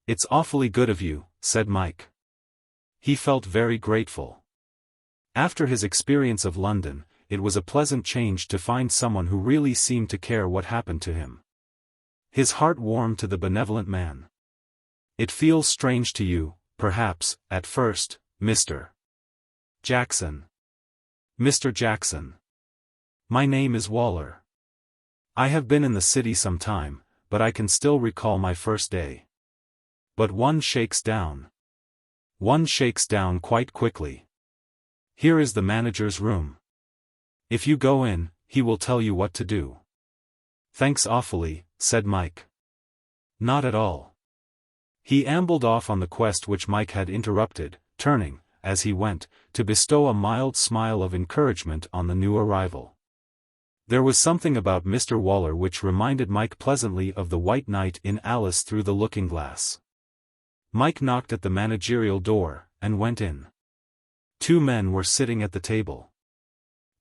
"It's awfully good of you," said Mike. He felt very grateful. After his experience of London, it was a pleasant change to find someone who really seemed to care what happened to him. His heart warmed to the benevolent man. "It feels strange to you, perhaps, at first, Mr. Jackson." "Mr. Jackson. My name is Waller. I have been in the city some time, but I can still recall my first day. But one shakes down. One shakes down quite quickly. Here is the manager's room. If you go in, he will tell you what to do." "Thanks awfully," said Mike. "Not at all." He ambled off on the quest which Mike had interrupted, turning, as he went, to bestow a mild smile of encouragement on the new arrival. There was something about Mr. Waller which reminded Mike pleasantly of the White Knight in Alice Through the Looking-Glass. Mike knocked at the managerial door, and went in. Two men were sitting at the table.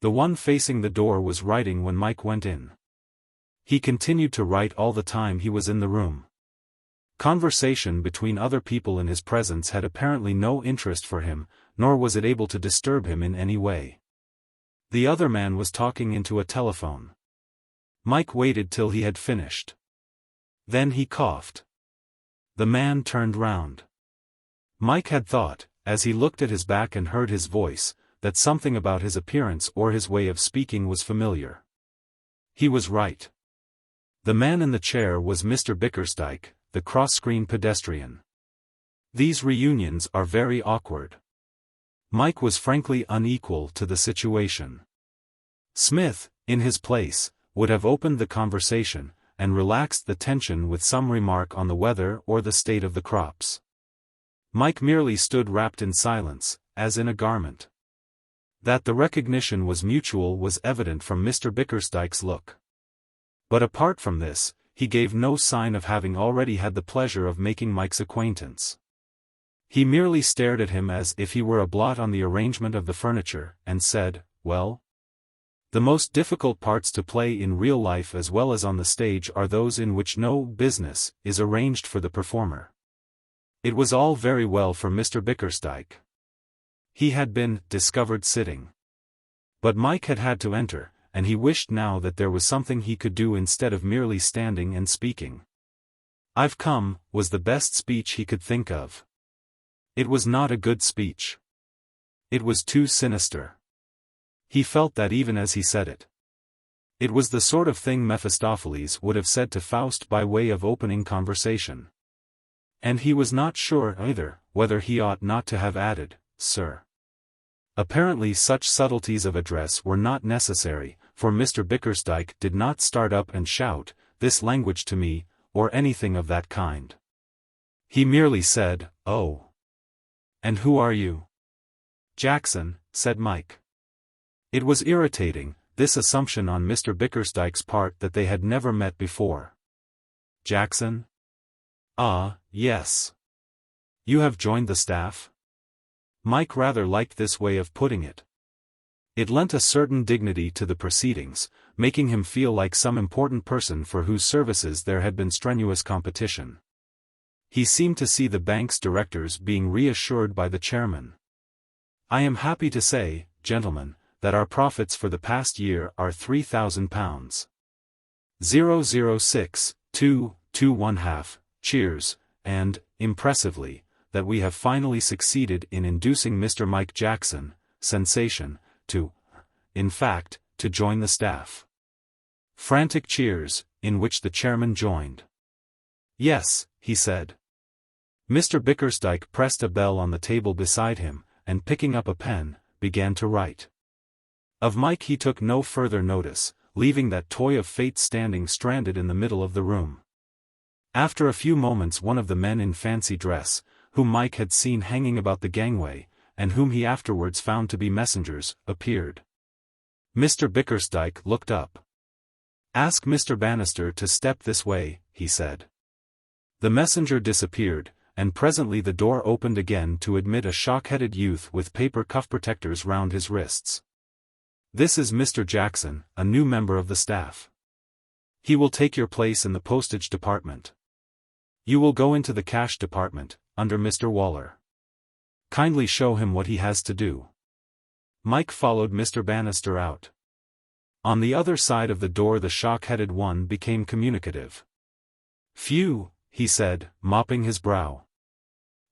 The one facing the door was writing when Mike went in. He continued to write all the time he was in the room. Conversation between other people in his presence had apparently no interest for him, nor was it able to disturb him in any way. The other man was talking into a telephone. Mike waited till he had finished. Then he coughed. The man turned round. Mike had thought, as he looked at his back and heard his voice, that something about his appearance or his way of speaking was familiar. He was right. The man in the chair was Mr. Bickersdyke, the cross-screen pedestrian. These reunions are very awkward. Mike was frankly unequal to the situation. Smith, in his place, would have opened the conversation, and relaxed the tension with some remark on the weather or the state of the crops. Mike merely stood wrapped in silence, as in a garment. That the recognition was mutual was evident from Mr. Bickersdyke's look. But apart from this, he gave no sign of having already had the pleasure of making Mike's acquaintance. He merely stared at him as if he were a blot on the arrangement of the furniture, and said, "Well?" The most difficult parts to play in real life as well as on the stage are those in which no business is arranged for the performer. It was all very well for Mr. Bickersdyke. He had been discovered sitting. But Mike had had to enter, and he wished now that there was something he could do instead of merely standing and speaking. "I've come," was the best speech he could think of. It was not a good speech. It was too sinister. He felt that even as he said it. It was the sort of thing Mephistopheles would have said to Faust by way of opening conversation. And he was not sure, either, whether he ought not to have added, "Sir." Apparently such subtleties of address were not necessary, for Mr. Bickersdyke did not start up and shout, "This language to me," or anything of that kind. He merely said, "Oh. And who are you?" "Jackson," said Mike. It was irritating, this assumption on Mr. Bickersdyke's part that they had never met before. "Jackson? Ah, yes. You have joined the staff?" Mike rather liked this way of putting it. It lent a certain dignity to the proceedings, making him feel like some important person for whose services there had been strenuous competition. He seemed to see the bank's directors being reassured by the chairman. "I am happy to say, gentlemen, that our profits for the past year are £3,000. 006,221 cheers, and, impressively, that we have finally succeeded in inducing Mr. Mike Jackson, sensation, in fact, to join the staff." Frantic cheers, in which the chairman joined. "Yes," he said. Mr. Bickersdyke pressed a bell on the table beside him, and picking up a pen, began to write. Of Mike he took no further notice, leaving that toy of fate standing stranded in the middle of the room. After a few moments one of the men in fancy dress, whom Mike had seen hanging about the gangway, and whom he afterwards found to be messengers, appeared. Mr. Bickersdyke looked up. "Ask Mr. Bannister to step this way," he said. The messenger disappeared, and presently the door opened again to admit a shock-headed youth with paper cuff protectors round his wrists. "This is Mr. Jackson, a new member of the staff. He will take your place in the postage department. You will go into the cash department, under Mr. Waller. Kindly show him what he has to do." Mike followed Mr. Bannister out. On the other side of the door the shock-headed one became communicative. "Phew," he said, mopping his brow.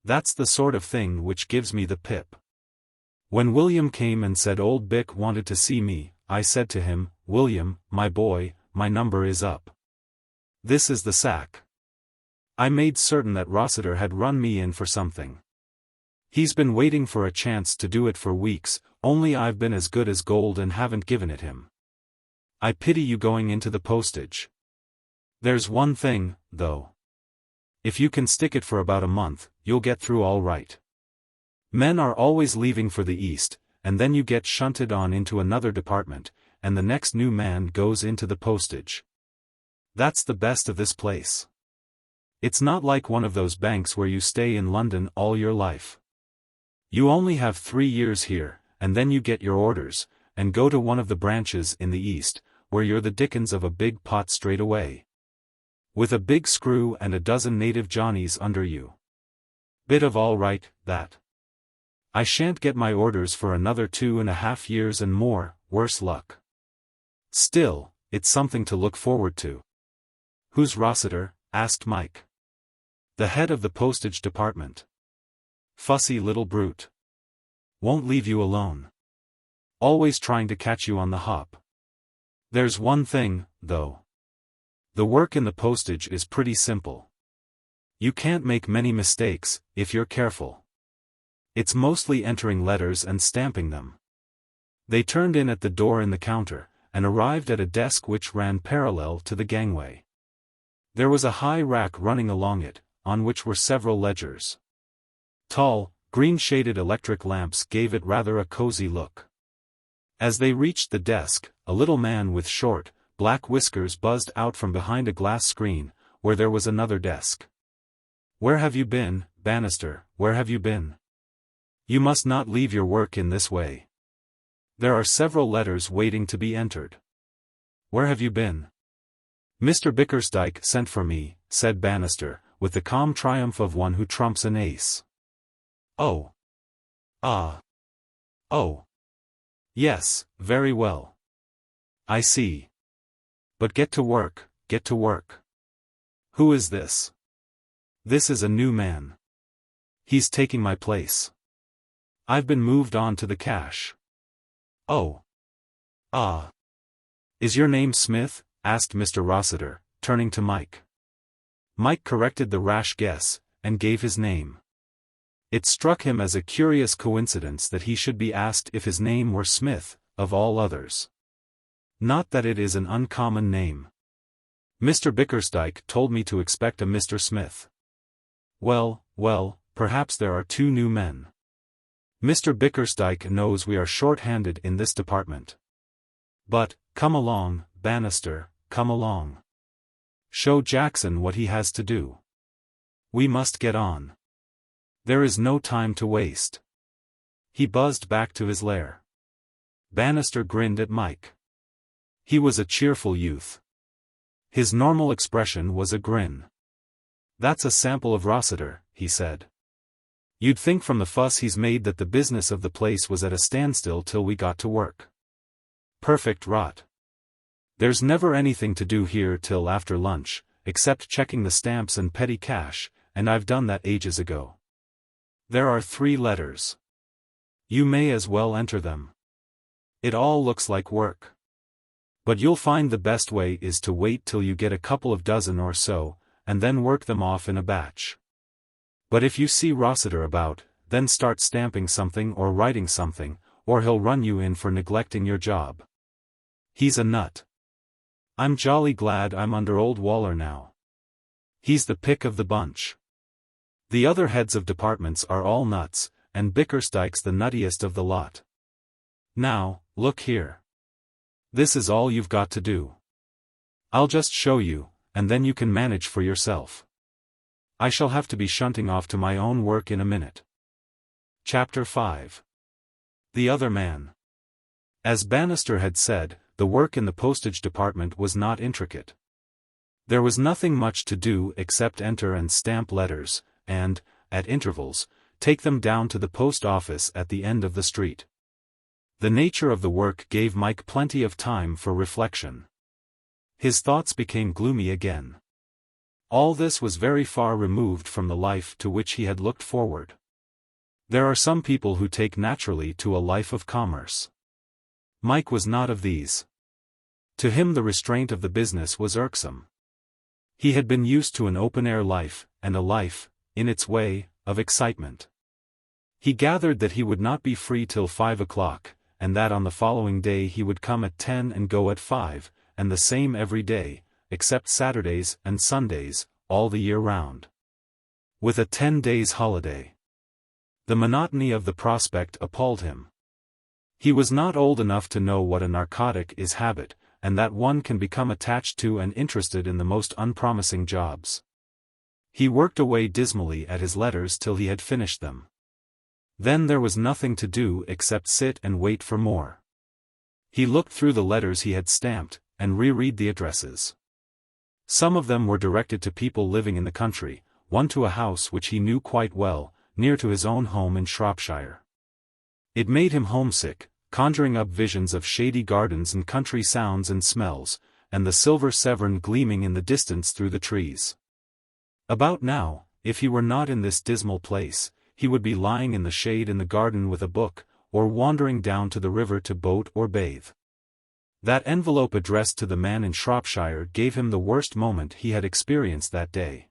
"That's the sort of thing which gives me the pip. When William came and said old Bick wanted to see me, I said to him, 'William, my boy, my number is up. This is the sack.' I made certain that Rossiter had run me in for something. He's been waiting for a chance to do it for weeks, only I've been as good as gold and haven't given it him. I pity you going into the postage. There's one thing, though. If you can stick it for about a month, you'll get through all right. Men are always leaving for the East, and then you get shunted on into another department, and the next new man goes into the postage. That's the best of this place. It's not like one of those banks where you stay in London all your life. You only have 3 years here, and then you get your orders, and go to one of the branches in the East, where you're the dickens of a big pot straight away. With a big screw and a dozen native Johnnies under you. Bit of all right, that. I shan't get my orders for another 2.5 years and more, worse luck. Still, it's something to look forward to." "Who's Rossiter?" asked Mike. "The head of the postage department. Fussy little brute. Won't leave you alone. Always trying to catch you on the hop. There's one thing, though. The work in the postage is pretty simple. You can't make many mistakes, if you're careful. It's mostly entering letters and stamping them." They turned in at the door in the counter, and arrived at a desk which ran parallel to the gangway. There was a high rack running along it, on which were several ledgers. Tall, green-shaded electric lamps gave it rather a cozy look. As they reached the desk, a little man with short, black whiskers buzzed out from behind a glass screen, where there was another desk. "Where have you been, Bannister, where have you been? You must not leave your work in this way. There are several letters waiting to be entered. Where have you been?" "Mr. Bickersdyke sent for me," said Bannister, with the calm triumph of one who trumps an ace. "Oh. Ah. Oh. Yes, very well. I see. But get to work, get to work. Who is this?" "This is a new man. He's taking my place. I've been moved on to the cash." "Oh. Ah. "Is your name Smith?" asked Mr. Rossiter, turning to Mike. Mike corrected the rash guess, and gave his name. It struck him as a curious coincidence that he should be asked if his name were Smith, of all others. Not that it is an uncommon name. "Mr. Bickersdyke told me to expect a Mr. Smith." Well, perhaps there are two new men. Mr. Bickersdyke knows we are short-handed in this department. But, come along, Bannister, come along. Show Jackson what he has to do. We must get on. There is no time to waste. He buzzed back to his lair. Bannister grinned at Mike. He was a cheerful youth. His normal expression was a grin. "That's a sample of Rossiter," he said. "You'd think from the fuss he's made that the business of the place was at a standstill till we got to work. Perfect rot. There's never anything to do here till after lunch, except checking the stamps and petty cash, and I've done that ages ago. There are 3 letters. You may as well enter them. It all looks like work. But you'll find the best way is to wait till you get a couple of dozen or so, and then work them off in a batch. But if you see Rossiter about, then start stamping something or writing something, or he'll run you in for neglecting your job. He's a nut. I'm jolly glad I'm under old Waller now. He's the pick of the bunch. The other heads of departments are all nuts, and Bickersdyke's the nuttiest of the lot. Now, look here. This is all you've got to do. I'll just show you, and then you can manage for yourself. I shall have to be shunting off to my own work in a minute." Chapter 5. The Other Man. As Bannister had said, the work in the postage department was not intricate. There was nothing much to do except enter and stamp letters, and, at intervals, take them down to the post office at the end of the street. The nature of the work gave Mike plenty of time for reflection. His thoughts became gloomy again. All this was very far removed from the life to which he had looked forward. There are some people who take naturally to a life of commerce. Mike was not of these. To him the restraint of the business was irksome. He had been used to an open-air life, and a life, in its way, of excitement. He gathered that he would not be free till 5 o'clock, and that on the following day he would come at 10 and go at 5, and the same every day, except Saturdays and Sundays, all the year round. With a 10 days holiday. The monotony of the prospect appalled him. He was not old enough to know what a narcotic is habit, and that one can become attached to and interested in the most unpromising jobs. He worked away dismally at his letters till he had finished them. Then there was nothing to do except sit and wait for more. He looked through the letters he had stamped, and reread the addresses. Some of them were directed to people living in the country, one to a house which he knew quite well, near to his own home in Shropshire. It made him homesick, conjuring up visions of shady gardens and country sounds and smells, and the silver Severn gleaming in the distance through the trees. About now, if he were not in this dismal place, he would be lying in the shade in the garden with a book, or wandering down to the river to boat or bathe. That envelope addressed to the man in Shropshire gave him the worst moment he had experienced that day.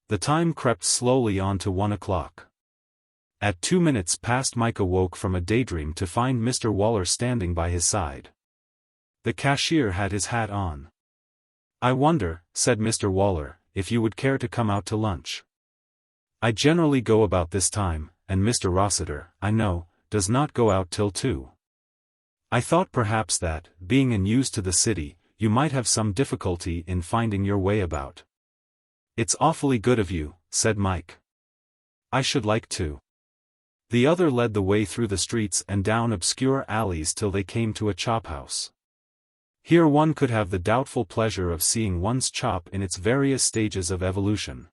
The time crept slowly on to 1 o'clock. At 2 minutes past Mike awoke from a daydream to find Mr. Waller standing by his side. The cashier had his hat on. "I wonder," said Mr. Waller, "if you would care to come out to lunch. I generally go about this time, and Mr. Rossiter, I know, does not go out till 2. I thought perhaps that, being unused to the city, you might have some difficulty in finding your way about." "It's awfully good of you," said Mike. "I should like to." The other led the way through the streets and down obscure alleys till they came to a chophouse. Here one could have the doubtful pleasure of seeing one's chop in its various stages of evolution.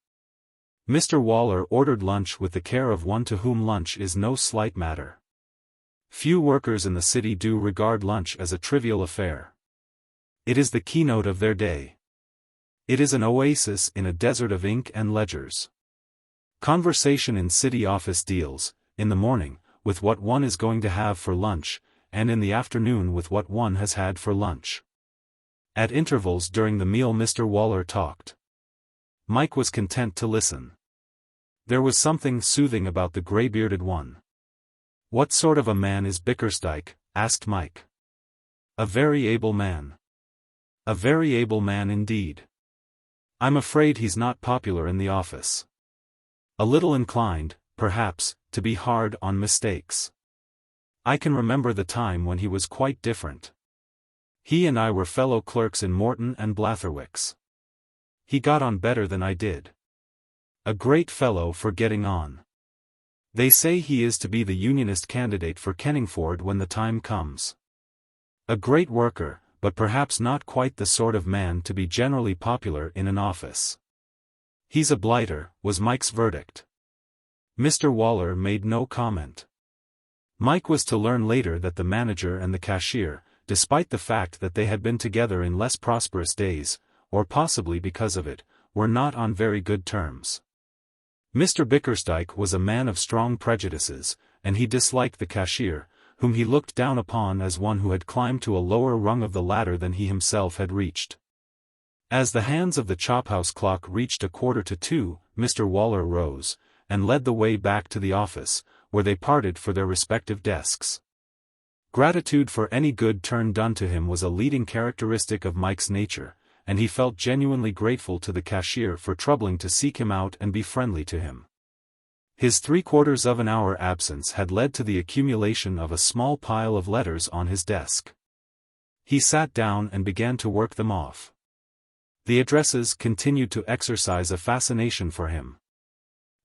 Mr. Waller ordered lunch with the care of one to whom lunch is no slight matter. Few workers in the city do regard lunch as a trivial affair. It is the keynote of their day. It is an oasis in a desert of ink and ledgers. Conversation in city office deals, in the morning, with what one is going to have for lunch, and in the afternoon with what one has had for lunch. At intervals during the meal Mr. Waller talked. Mike was content to listen. There was something soothing about the gray-bearded one. "What sort of a man is Bickersdyke?" asked Mike. "A very able man." "A very able man indeed. I'm afraid he's not popular in the office. A little inclined, perhaps, to be hard on mistakes. I can remember the time when he was quite different. He and I were fellow clerks in Morton and Blatherwick's. He got on better than I did. A great fellow for getting on. They say he is to be the Unionist candidate for Kenningford when the time comes. A great worker, but perhaps not quite the sort of man to be generally popular in an office." "He's a blighter," was Mike's verdict. Mr. Waller made no comment. Mike was to learn later that the manager and the cashier, despite the fact that they had been together in less prosperous days, or possibly because of it, were not on very good terms. Mr. Bickersdyke was a man of strong prejudices, and he disliked the cashier, whom he looked down upon as one who had climbed to a lower rung of the ladder than he himself had reached. As the hands of the chophouse clock reached 1:45, Mr. Waller rose, and led the way back to the office, where they parted for their respective desks. Gratitude for any good turn done to him was a leading characteristic of Mike's nature, and he felt genuinely grateful to the cashier for troubling to seek him out and be friendly to him. His 3/4 of an hour absence had led to the accumulation of a small pile of letters on his desk. He sat down and began to work them off. The addresses continued to exercise a fascination for him.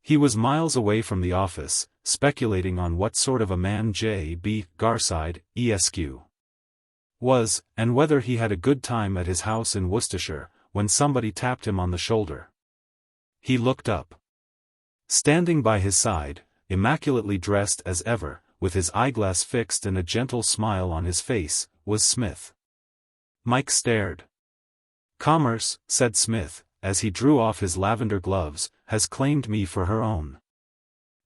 He was miles away from the office, speculating on what sort of a man J. B. Garside, Esq. was, and whether he had a good time at his house in Worcestershire, when somebody tapped him on the shoulder. He looked up. Standing by his side, immaculately dressed as ever, with his eyeglass fixed and a gentle smile on his face, was Smith. Mike stared. "Commerce," said Smith, as he drew off his lavender gloves, "has claimed me for her own.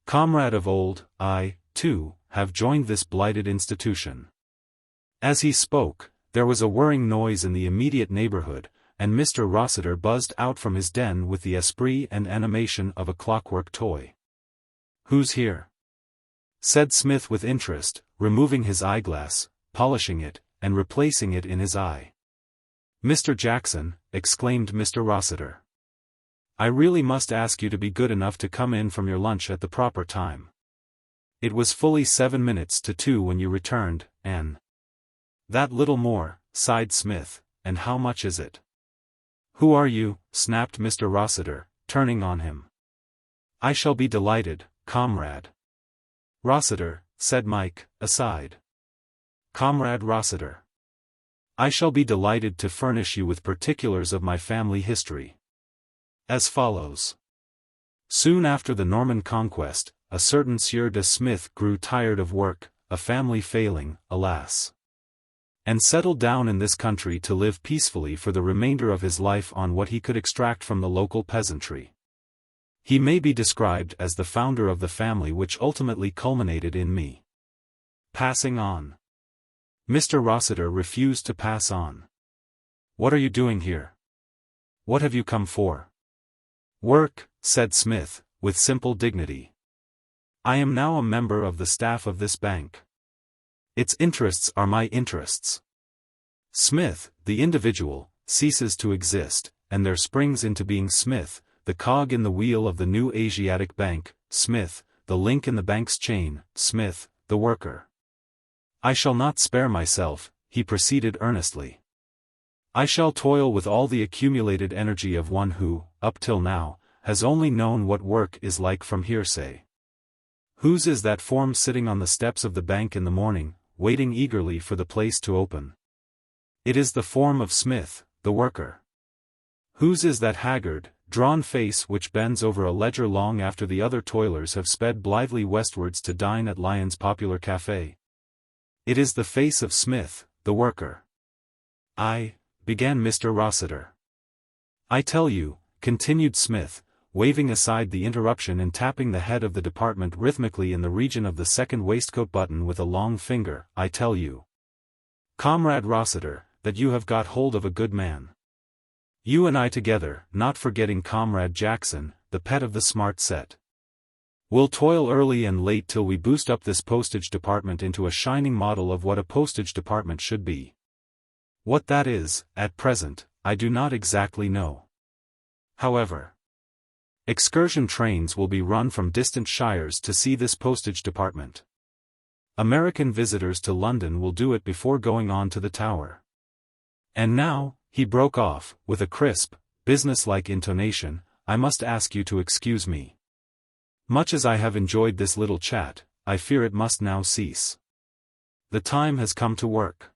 Comrade of old, I, too, have joined this blighted institution." As he spoke, there was a whirring noise in the immediate neighborhood, and Mr. Rossiter buzzed out from his den with the esprit and animation of a clockwork toy. "Who's here?" said Smith with interest, removing his eyeglass, polishing it, and replacing it in his eye. "Mr. Jackson," exclaimed Mr. Rossiter. "I really must ask you to be good enough to come in from your lunch at the proper time. It was fully 7 minutes to 2 when you returned, and—" "That little more," sighed Smith, "and how much is it?" "Who are you?" snapped Mr. Rossiter, turning on him. "I shall be delighted, comrade." "Rossiter," said Mike, aside. "Comrade Rossiter. I shall be delighted to furnish you with particulars of my family history. As follows. Soon after the Norman conquest, a certain Sieur de Smith grew tired of work, a family failing, alas, and settled down in this country to live peacefully for the remainder of his life on what he could extract from the local peasantry. He may be described as the founder of the family which ultimately culminated in me passing on. Mr. Rossiter refused to pass on. "What are you doing here? What have you come for?" "Work," said Smith, with simple dignity. "I am now a member of the staff of this bank. Its interests are my interests." Smith, the individual, ceases to exist, and there springs into being Smith, the cog in the wheel of the new Asiatic Bank, Smith, the link in the bank's chain, Smith, the worker. "I shall not spare myself," he proceeded earnestly. "I shall toil with all the accumulated energy of one who, up till now, has only known what work is like from hearsay. Whose is that form sitting on the steps of the bank in the morning, waiting eagerly for the place to open? It is the form of Smith, the worker. Whose is that haggard, drawn face which bends over a ledger long after the other toilers have sped blithely westwards to dine at Lyon's popular café? It is the face of Smith, the worker." Began Mr. Rossiter. "I tell you," continued Smith, waving aside the interruption and tapping the head of the department rhythmically in the region of the second waistcoat button with a long finger, "I tell you, Comrade Rossiter, that you have got hold of a good man. You and I together, not forgetting Comrade Jackson, the pet of the smart set. We'll toil early and late till we boost up this postage department into a shining model of what a postage department should be. What that is, at present, I do not exactly know. However, excursion trains will be run from distant shires to see this postage department. American visitors to London will do it before going on to the Tower. And now, he broke off, with a crisp, business-like intonation, I must ask you to excuse me. Much as I have enjoyed this little chat, I fear it must now cease. The time has come to work.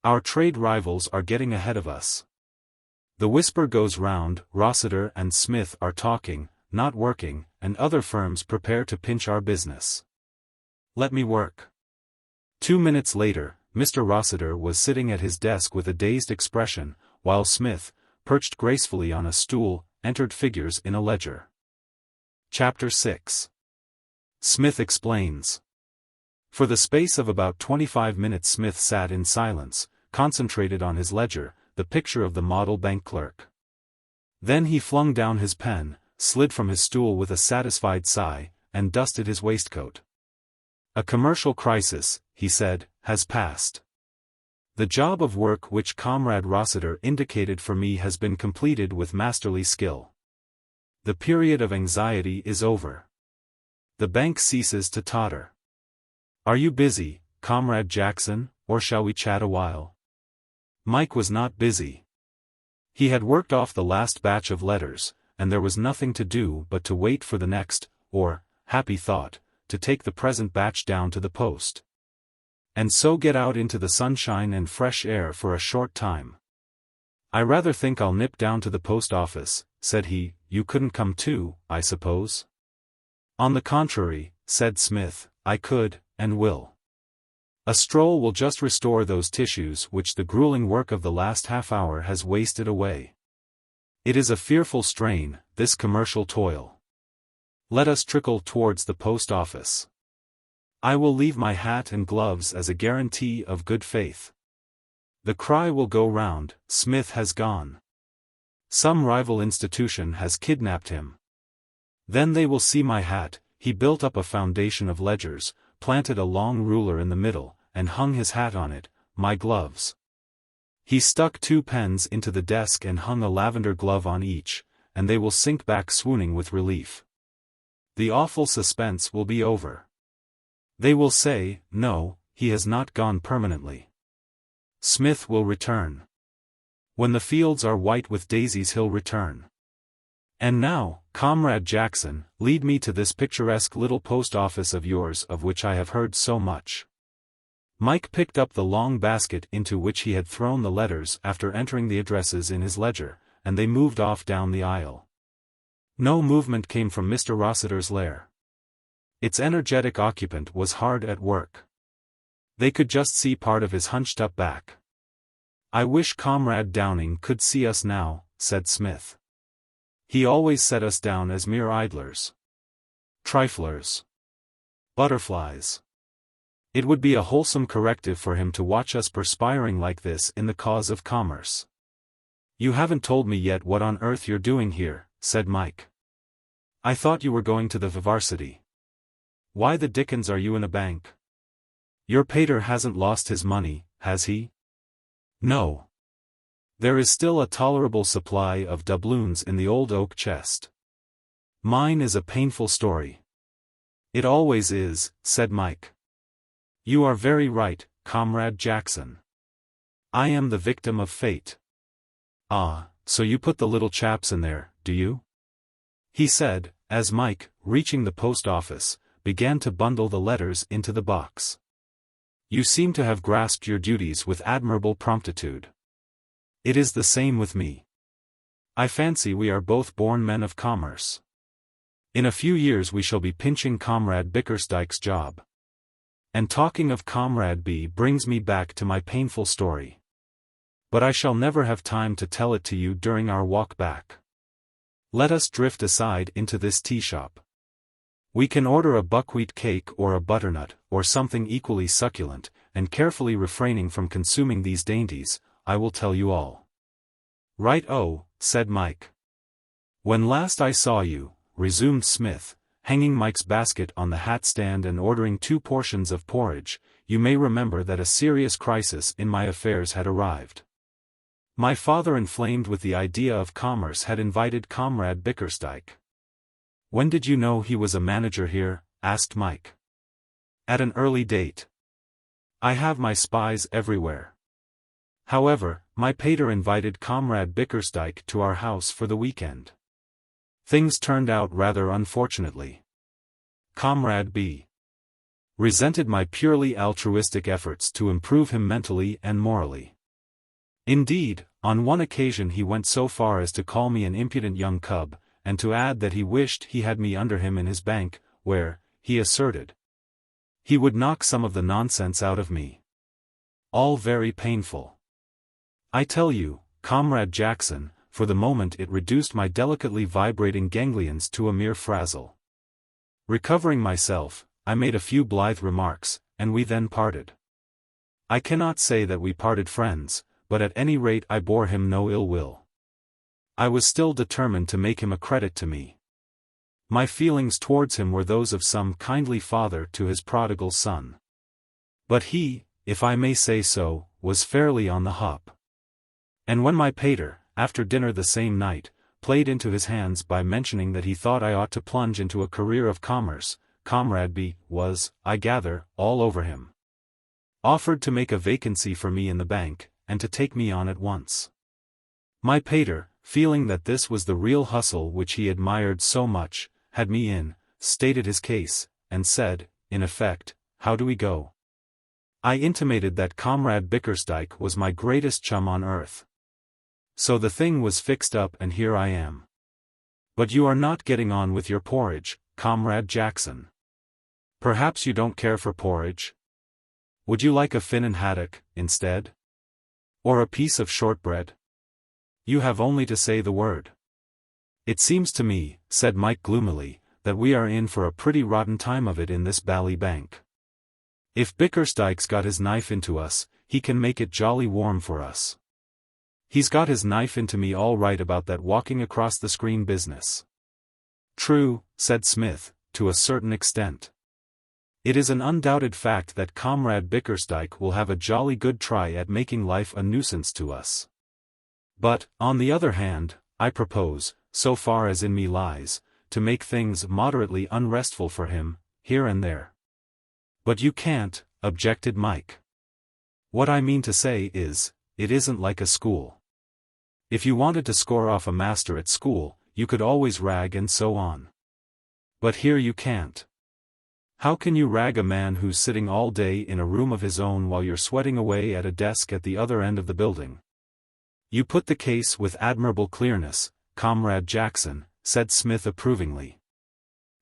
Our trade rivals are getting ahead of us. The whisper goes round, Rossiter and Smith are talking, not working, and other firms prepare to pinch our business. Let me work. 2 minutes later, Mr. Rossiter was sitting at his desk with a dazed expression, while Smith, perched gracefully on a stool, entered figures in a ledger. Chapter 6. Psmith Explains. For the space of about 25 minutes Smith sat in silence, concentrated on his ledger, the picture of the model bank clerk. Then he flung down his pen, slid from his stool with a satisfied sigh, and dusted his waistcoat. A commercial crisis, he said, has passed. The job of work which Comrade Rossiter indicated for me has been completed with masterly skill. The period of anxiety is over. The bank ceases to totter. Are you busy, Comrade Jackson, or shall we chat a while? Mike was not busy. He had worked off the last batch of letters, and there was nothing to do but to wait for the next, or, happy thought, to take the present batch down to the post. And so get out into the sunshine and fresh air for a short time. I rather think I'll nip down to the post office, said he. You couldn't come too, I suppose? On the contrary, said Smith, I could, and will. A stroll will just restore those tissues which the grueling work of the last half-hour has wasted away. It is a fearful strain, this commercial toil. Let us trickle towards the post office. I will leave my hat and gloves as a guarantee of good faith. The cry will go round, Smith has gone. Some rival institution has kidnapped him. Then they will see my hat. He built up a foundation of ledgers, planted a long ruler in the middle, and hung his hat on it, my gloves. He stuck 2 pens into the desk and hung a lavender glove on each, and they will sink back swooning with relief. The awful suspense will be over. They will say, no, he has not gone permanently. Smith will return. When the fields are white with daisies he'll return. And now, Comrade Jackson, lead me to this picturesque little post office of yours of which I have heard so much. Mike picked up the long basket into which he had thrown the letters after entering the addresses in his ledger, and they moved off down the aisle. No movement came from Mr. Rossiter's lair. Its energetic occupant was hard at work. They could just see part of his hunched-up back. I wish Comrade Downing could see us now, said Smith. He always set us down as mere idlers. Triflers. Butterflies. It would be a wholesome corrective for him to watch us perspiring like this in the cause of commerce. You haven't told me yet what on earth you're doing here, said Mike. I thought you were going to the Varsity. Why the dickens are you in a bank? Your pater hasn't lost his money, has he? No. There is still a tolerable supply of doubloons in the old oak chest. Mine is a painful story. It always is, said Mike. You are very right, Comrade Jackson. I am the victim of fate. Ah, so you put the little chaps in there, do you? He said, as Mike, reaching the post office, began to bundle the letters into the box. You seem to have grasped your duties with admirable promptitude. It is the same with me. I fancy we are both born men of commerce. In a few years we shall be pinching Comrade Bickersdyke's job. And talking of Comrade B brings me back to my painful story. But I shall never have time to tell it to you during our walk back. Let us drift aside into this tea shop. We can order a buckwheat cake or a butternut, or something equally succulent, and carefully refraining from consuming these dainties, I will tell you all. Right-o, said Mike. When last I saw you, resumed Smith, hanging Mike's basket on the hat stand and ordering 2 portions of porridge, you may remember that a serious crisis in my affairs had arrived. My father, inflamed with the idea of commerce, had invited Comrade Bickersdyke. When did you know he was a manager here? Asked Mike. At an early date. I have my spies everywhere. However, my pater invited Comrade Bickersdyke to our house for the weekend. Things turned out rather unfortunately. Comrade B. resented my purely altruistic efforts to improve him mentally and morally. Indeed, on one occasion he went so far as to call me an impudent young cub, and to add that he wished he had me under him in his bank, where, he asserted, he would knock some of the nonsense out of me. All very painful. I tell you, Comrade Jackson, for the moment it reduced my delicately vibrating ganglions to a mere frazzle. Recovering myself, I made a few blithe remarks, and we then parted. I cannot say that we parted friends, but at any rate I bore him no ill will. I was still determined to make him a credit to me. My feelings towards him were those of some kindly father to his prodigal son. But he, if I may say so, was fairly on the hop. And when my pater, after dinner the same night, played into his hands by mentioning that he thought I ought to plunge into a career of commerce, Comrade B. was, I gather, all over him. Offered to make a vacancy for me in the bank, and to take me on at once. My pater, feeling that this was the real hustle which he admired so much, had me in, stated his case, and said, in effect, how do we go? I intimated that Comrade Bickersdyke was my greatest chum on earth. So the thing was fixed up and here I am. But you are not getting on with your porridge, Comrade Jackson. Perhaps you don't care for porridge? Would you like a Finnan haddock, instead? Or a piece of shortbread? You have only to say the word. It seems to me, said Mike gloomily, that we are in for a pretty rotten time of it in this bally bank. If Bickersdyke's got his knife into us, he can make it jolly warm for us. He's got his knife into me all right about that walking across the screen business. True, said Smith, to a certain extent. It is an undoubted fact that Comrade Bickersdyke will have a jolly good try at making life a nuisance to us. But, on the other hand, I propose, so far as in me lies, to make things moderately unrestful for him, here and there. But you can't, objected Mike. What I mean to say is, it isn't like a school. If you wanted to score off a master at school, you could always rag and so on. But here you can't. How can you rag a man who's sitting all day in a room of his own while you're sweating away at a desk at the other end of the building? You put the case with admirable clearness, Comrade Jackson, said Smith approvingly.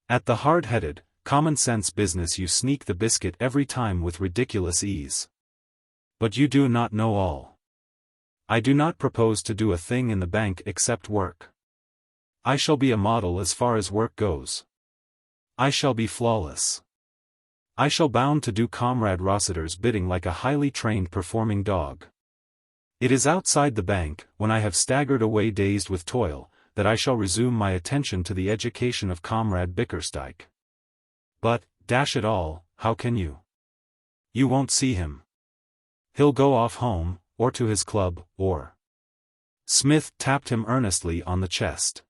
At the hard-headed, common-sense business you sneak the biscuit every time with ridiculous ease. But you do not know all. I do not propose to do a thing in the bank except work. I shall be a model as far as work goes. I shall be flawless. I shall bound to do Comrade Rossiter's bidding like a highly trained performing dog. It is outside the bank, when I have staggered away dazed with toil, that I shall resume my attention to the education of Comrade Bickersdyke. But, dash it all, how can you? You won't see him. He'll go off home, or to his club, or... Smith tapped him earnestly on the chest.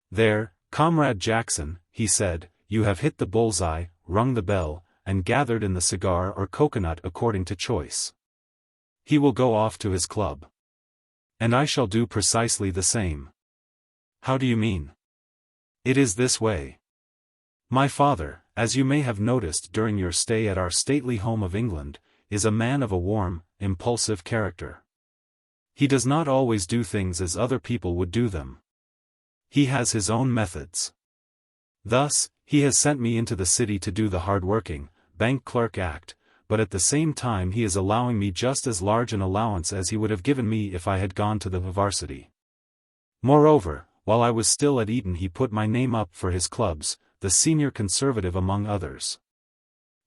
There, Comrade Jackson, he said, you have hit the bullseye, rung the bell, and gathered in the cigar or coconut according to choice. He will go off to his club. And I shall do precisely the same. How do you mean? It is this way. My father, as you may have noticed during your stay at our stately home of England, is a man of a warm, impulsive character. He does not always do things as other people would do them. He has his own methods. Thus, he has sent me into the city to do the hard-working, bank clerk act, but at the same time he is allowing me just as large an allowance as he would have given me if I had gone to the varsity. Moreover, while I was still at Eton he put my name up for his clubs, the Senior Conservative among others.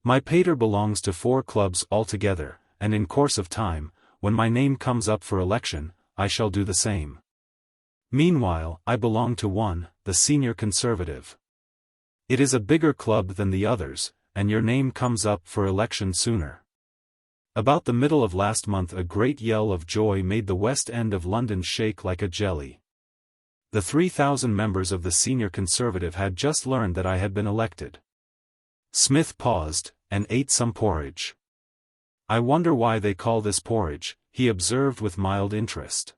My pater belongs to 4 clubs altogether, and in course of time, when my name comes up for election, I shall do the same. Meanwhile, I belong to one, the Senior Conservative. It is a bigger club than the others, and your name comes up for election sooner. About the middle of last month a great yell of joy made the West End of London shake like a jelly. The 3,000 members of the Senior Conservative had just learned that I had been elected. Smith paused, and ate some porridge. I wonder why they call this porridge, he observed with mild interest.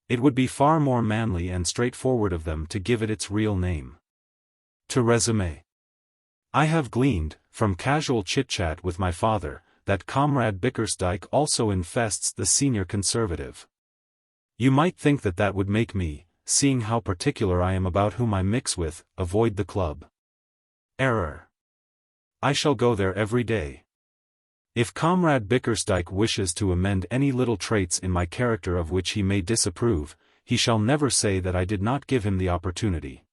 It would be far more manly and straightforward of them to give it its real name. To resume. I have gleaned, from casual chit-chat with my father, that Comrade Bickersdyke also infests the Senior Conservative. You might think that that would make me, seeing how particular I am about whom I mix with, avoid the club. Error. I shall go there every day. If Comrade Bickersdyke wishes to amend any little traits in my character of which he may disapprove, he shall never say that I did not give him the opportunity.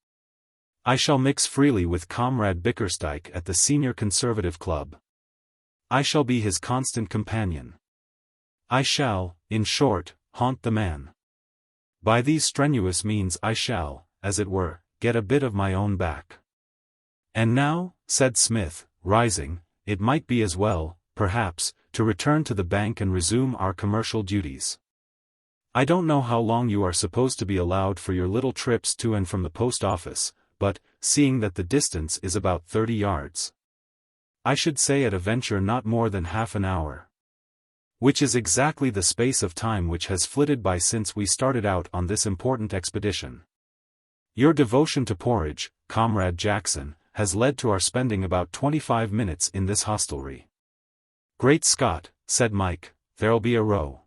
I shall mix freely with Comrade Bickersdyke at the Senior Conservative Club. I shall be his constant companion. I shall, in short, haunt the man. By these strenuous means I shall, as it were, get a bit of my own back. And now, said Smith, rising, it might be as well, perhaps, to return to the bank and resume our commercial duties. I don't know how long you are supposed to be allowed for your little trips to and from the post office, but, seeing that the distance is about 30 yards. I should say at a venture not more than half an hour. Which is exactly the space of time which has flitted by since we started out on this important expedition. Your devotion to porridge, Comrade Jackson, has led to our spending about 25 minutes in this hostelry. Great Scott, said Mike, there'll be a row.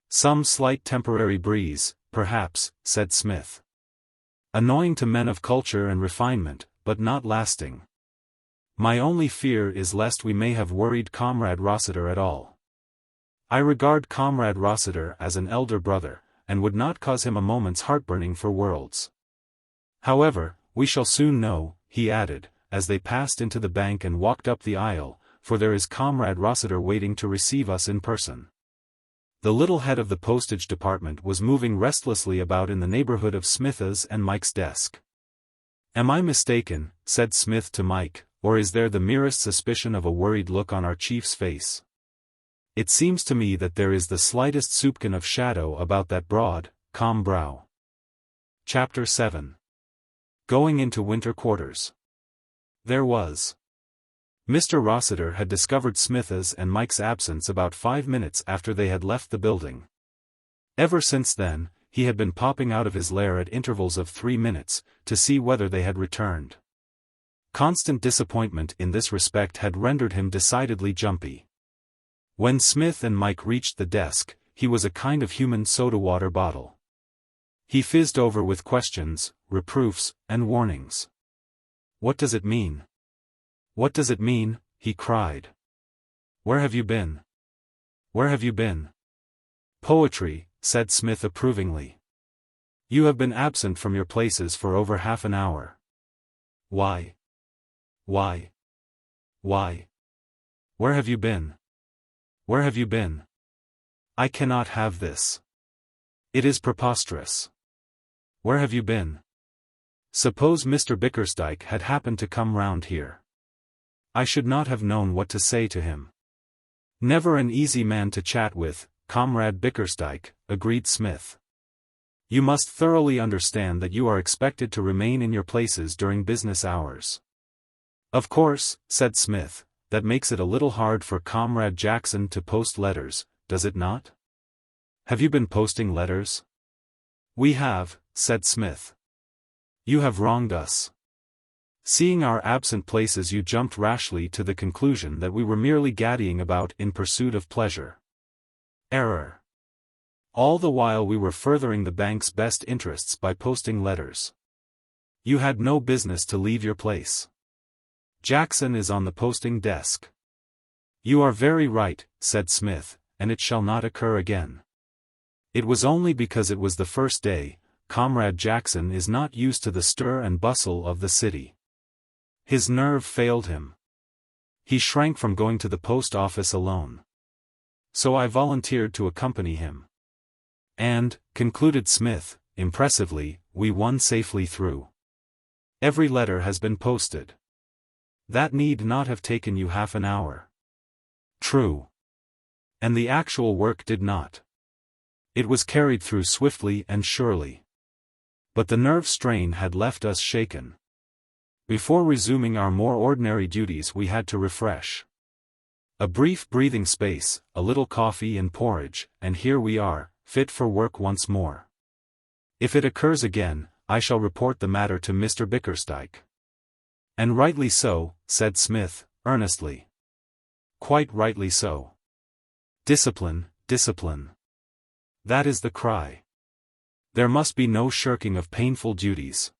Some slight temporary breeze, perhaps, said Smith. Annoying to men of culture and refinement, but not lasting. My only fear is lest we may have worried Comrade Rossiter at all. I regard Comrade Rossiter as an elder brother, and would not cause him a moment's heartburning for worlds. However, we shall soon know, he added, as they passed into the bank and walked up the aisle, for there is Comrade Rossiter waiting to receive us in person. The little head of the postage department was moving restlessly about in the neighborhood of Smith's and Mike's desk. Am I mistaken, said Smith to Mike, or is there the merest suspicion of a worried look on our chief's face? It seems to me that there is the slightest soupçon of shadow about that broad, calm brow. Chapter 7. Going into winter quarters. There was. Mr. Rossiter had discovered Smith's and Mike's absence about 5 minutes after they had left the building. Ever since then, he had been popping out of his lair at intervals of 3 minutes, to see whether they had returned. Constant disappointment in this respect had rendered him decidedly jumpy. When Smith and Mike reached the desk, he was a kind of human soda-water bottle. He fizzed over with questions, reproofs, and warnings. What does it mean? What does it mean? He cried. Where have you been? Where have you been? Poetry, said Smith approvingly. You have been absent from your places for over half an hour. Why? Why? Why? Where have you been? Where have you been? I cannot have this. It is preposterous. Where have you been? Suppose Mr. Bickersdyke had happened to come round here. I should not have known what to say to him. Never an easy man to chat with, Comrade Bickersdyke, agreed Smith. You must thoroughly understand that you are expected to remain in your places during business hours. Of course, said Smith, that makes it a little hard for Comrade Jackson to post letters, does it not? Have you been posting letters? We have, said Smith. You have wronged us. Seeing our absent places you jumped rashly to the conclusion that we were merely gaddying about in pursuit of pleasure. Error. All the while we were furthering the bank's best interests by posting letters. You had no business to leave your place. Jackson is on the posting desk. You are very right, said Smith, and it shall not occur again. It was only because it was the first day. Comrade Jackson is not used to the stir and bustle of the city. His nerve failed him. He shrank from going to the post office alone. so I volunteered to accompany him. And, concluded Smith, impressively, we won safely through. Every letter has been posted. That need not have taken you half an hour. True. And the actual work did not. It was carried through swiftly and surely. But the nerve strain had left us shaken. Before resuming our more ordinary duties we had to refresh. A brief breathing space, a little coffee and porridge, and here we are, fit for work once more. If it occurs again, I shall report the matter to Mr. Bickersdyke. And rightly so, said Smith, earnestly. Quite rightly so. Discipline, discipline. That is the cry. There must be no shirking of painful duties.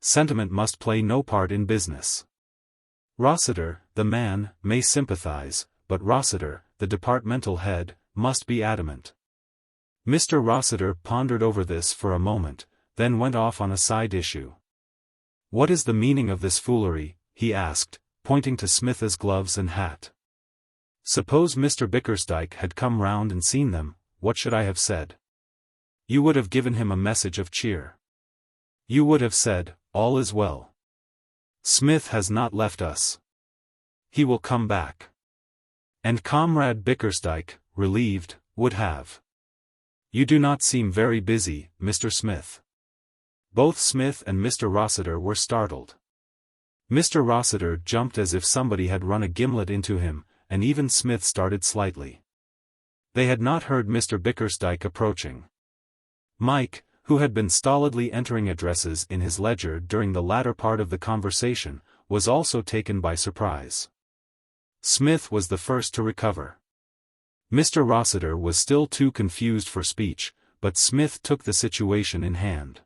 Sentiment must play no part in business. Rossiter, the man, may sympathize, but Rossiter, the departmental head, must be adamant. Mr. Rossiter pondered over this for a moment, then went off on a side issue. What is the meaning of this foolery? He asked, pointing to Smith's gloves and hat. Suppose Mr. Bickersdyke had come round and seen them, what should I have said? You would have given him a message of cheer. You would have said, all is well. Smith has not left us. He will come back. And Comrade Bickersdyke, relieved, would have. You do not seem very busy, Mr. Smith. Both Smith and Mr. Rossiter were startled. Mr. Rossiter jumped as if somebody had run a gimlet into him, and even Smith started slightly. They had not heard Mr. Bickersdyke approaching. Mike, who had been stolidly entering addresses in his ledger during the latter part of the conversation, was also taken by surprise. Smith was the first to recover. Mr. Rossiter was still too confused for speech, but Smith took the situation in hand.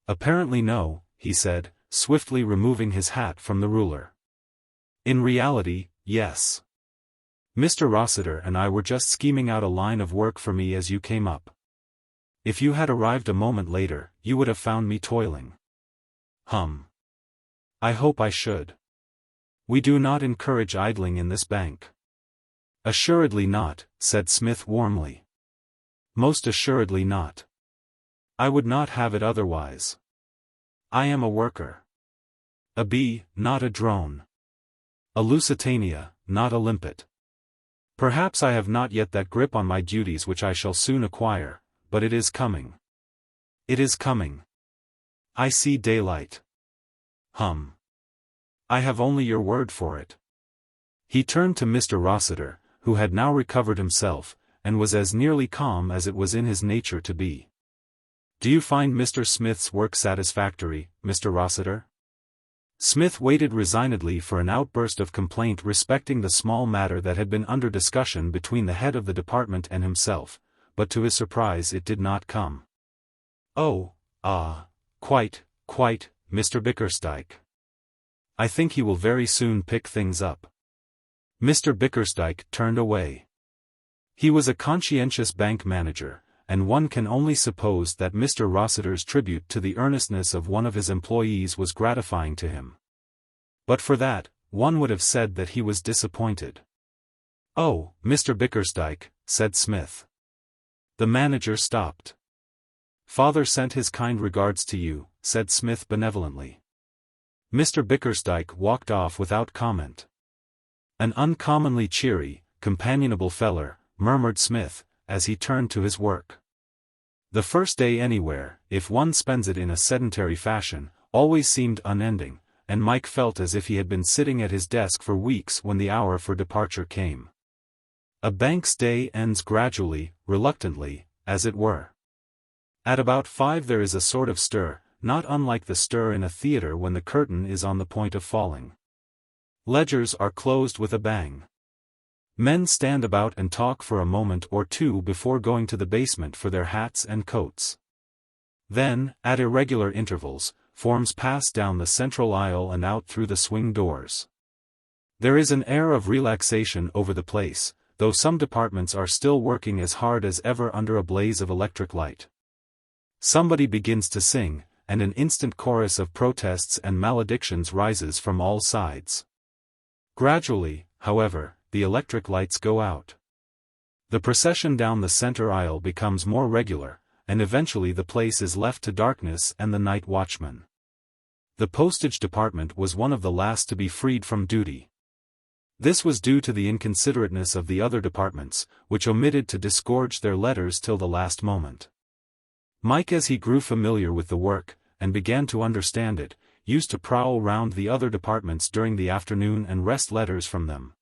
Apparently no, he said, swiftly removing his hat from the ruler. In reality, yes. Mr. Rossiter and I were just scheming out a line of work for me as you came up. If you had arrived a moment later, you would have found me toiling. I hope I should. We do not encourage idling in this bank. Assuredly not, said Smith warmly. Most assuredly not. I would not have it otherwise. I am a worker. A bee, not a drone. A Lusitania, not a limpet. Perhaps I have not yet that grip on my duties which I shall soon acquire, but it is coming. It is coming. I see daylight. I have only your word for it. He turned to Mr. Rossiter, who had now recovered himself, and was as nearly calm as it was in his nature to be. Do you find Mr. Smith's work satisfactory, Mr. Rossiter? Smith waited resignedly for an outburst of complaint respecting the small matter that had been under discussion between the head of the department and himself, but to his surprise it did not come. Quite, Mr. Bickersdyke. I think he will very soon pick things up. Mr. Bickersdyke turned away. He was a conscientious bank manager, and one can only suppose that Mr. Rossiter's tribute to the earnestness of one of his employees was gratifying to him. But for that, one would have said that he was disappointed. Oh, Mr. Bickersdyke, said Smith. The manager stopped. Father sent his kind regards to you, said Smith benevolently. Mr. Bickersdyke walked off without comment. An uncommonly cheery, companionable feller, murmured Smith, as he turned to his work. The first day anywhere, if one spends it in a sedentary fashion, always seemed unending, and Mike felt as if he had been sitting at his desk for weeks when the hour for departure came. A bank's day ends gradually, reluctantly, as it were. At about 5 there is a sort of stir, not unlike the stir in a theater when the curtain is on the point of falling. Ledgers are closed with a bang. Men stand about and talk for a moment or two before going to the basement for their hats and coats. Then, at irregular intervals, forms pass down the central aisle and out through the swing doors. There is an air of relaxation over the place, though some departments are still working as hard as ever under a blaze of electric light. Somebody begins to sing, and an instant chorus of protests and maledictions rises from all sides. Gradually, however, the electric lights go out. The procession down the center aisle becomes more regular, and eventually the place is left to darkness and the night watchman. The postage department was one of the last to be freed from duty. This was due to the inconsiderateness of the other departments, which omitted to disgorge their letters till the last moment. Mike, as he grew familiar with the work, and began to understand it, used to prowl round the other departments during the afternoon and wrest letters from them,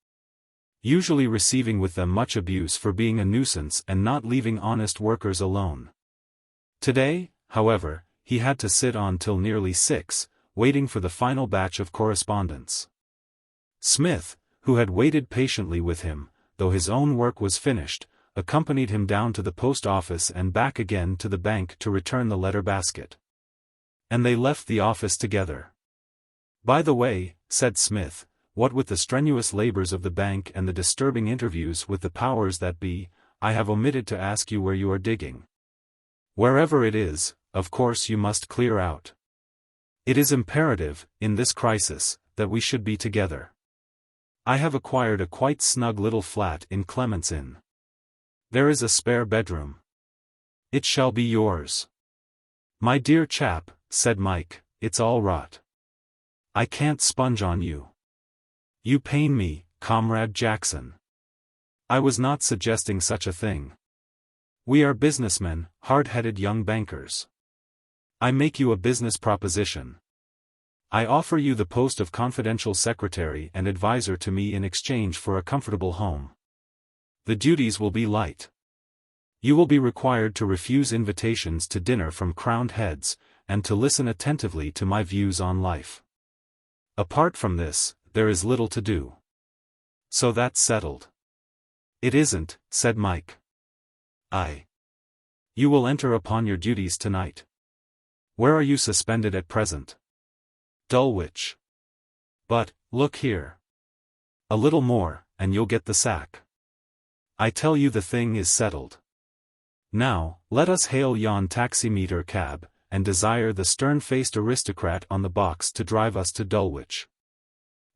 usually receiving with them much abuse for being a nuisance and not leaving honest workers alone. Today, however, he had to sit on till nearly 6, waiting for the final batch of correspondence. Smith, who had waited patiently with him, though his own work was finished, accompanied him down to the post office and back again to the bank to return the letter basket. And they left the office together. "By the way," said Smith, "what with the strenuous labors of the bank and the disturbing interviews with the powers that be, I have omitted to ask you where you are digging. Wherever it is, of course you must clear out. It is imperative, in this crisis, that we should be together. I have acquired a quite snug little flat in Clement's Inn. There is a spare bedroom. It shall be yours." "My dear chap," said Mike, "it's all rot. I can't sponge on you. You pain me, Comrade Jackson. I was not suggesting such a thing. We are businessmen, hard-headed young bankers. I make you a business proposition. I offer you the post of confidential secretary and advisor to me in exchange for a comfortable home. The duties will be light. You will be required to refuse invitations to dinner from crowned heads, and to listen attentively to my views on life. Apart from this, there is little to do. So that's settled." "It isn't," said Mike. You will enter upon your duties tonight. Where are you suspended at present?" "Dulwich." "But, look here. A little more, and you'll get the sack. I tell you the thing is settled. Now, let us hail yon taximeter cab, and desire the stern-faced aristocrat on the box to drive us to Dulwich.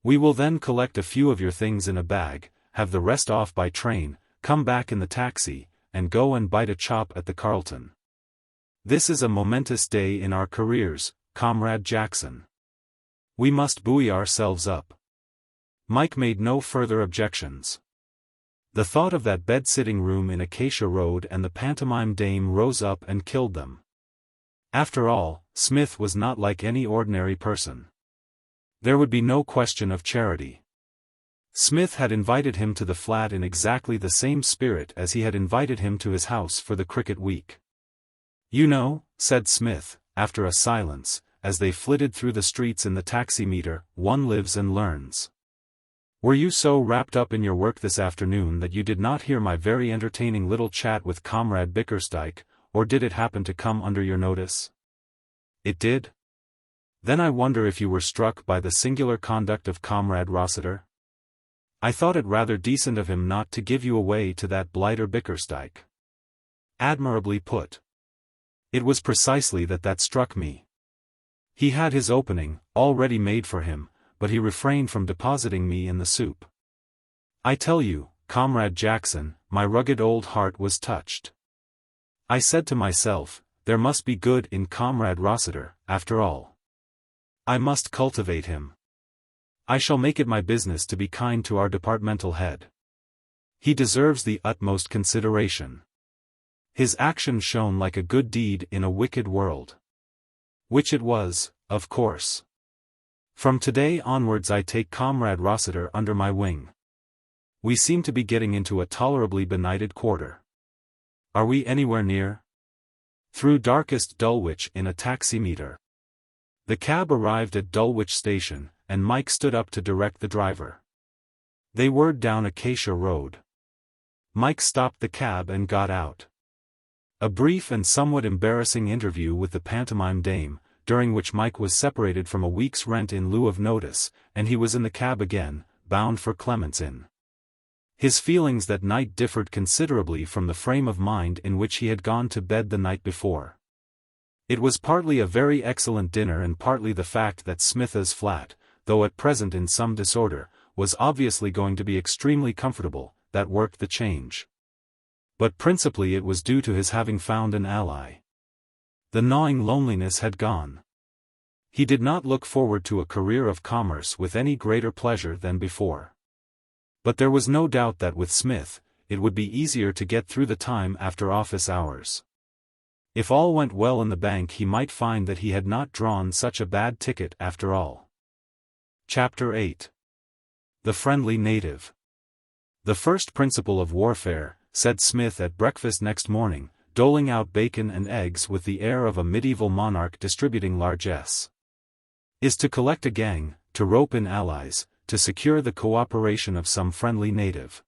We will then collect a few of your things in a bag, have the rest off by train, come back in the taxi, and go and bite a chop at the Carlton. This is a momentous day in our careers, Comrade Jackson. We must buoy ourselves up." Mike made no further objections. The thought of that bed-sitting room in Acacia Road and the pantomime dame rose up and killed them. After all, Smith was not like any ordinary person. There would be no question of charity. Smith had invited him to the flat in exactly the same spirit as he had invited him to his house for the cricket week. "You know," said Smith, after a silence, as they flitted through the streets in the taximeter, "one lives and learns. Were you so wrapped up in your work this afternoon that you did not hear my very entertaining little chat with Comrade Bickersdyke, or did it happen to come under your notice?" "It did." "Then I wonder if you were struck by the singular conduct of Comrade Rossiter? I thought it rather decent of him not to give you away to that blighter Bickersdyke." "Admirably put. It was precisely that struck me. He had his opening, already made for him, but he refrained from depositing me in the soup. I tell you, Comrade Jackson, my rugged old heart was touched. I said to myself, there must be good in Comrade Rossiter, after all. I must cultivate him. I shall make it my business to be kind to our departmental head. He deserves the utmost consideration. His action shone like a good deed in a wicked world. Which it was, of course. From today onwards I take Comrade Rossiter under my wing. We seem to be getting into a tolerably benighted quarter. Are we anywhere near? Through darkest Dulwich in a taximeter." The cab arrived at Dulwich Station, and Mike stood up to direct the driver. They whirred down Acacia Road. Mike stopped the cab and got out. A brief and somewhat embarrassing interview with the pantomime dame, during which Mike was separated from a week's rent in lieu of notice, and he was in the cab again, bound for Clement's Inn. His feelings that night differed considerably from the frame of mind in which he had gone to bed the night before. It was partly a very excellent dinner and partly the fact that Smith's flat, though at present in some disorder, was obviously going to be extremely comfortable, that worked the change. But principally it was due to his having found an ally. The gnawing loneliness had gone. He did not look forward to a career of commerce with any greater pleasure than before. But there was no doubt that with Smith, it would be easier to get through the time after office hours. If all went well in the bank, he might find that he had not drawn such a bad ticket after all. Chapter 8. The Friendly Native. "The first principle of warfare," said Smith at breakfast next morning, doling out bacon and eggs with the air of a medieval monarch distributing largesse, "is to collect a gang, to rope in allies, to secure the cooperation of some friendly native."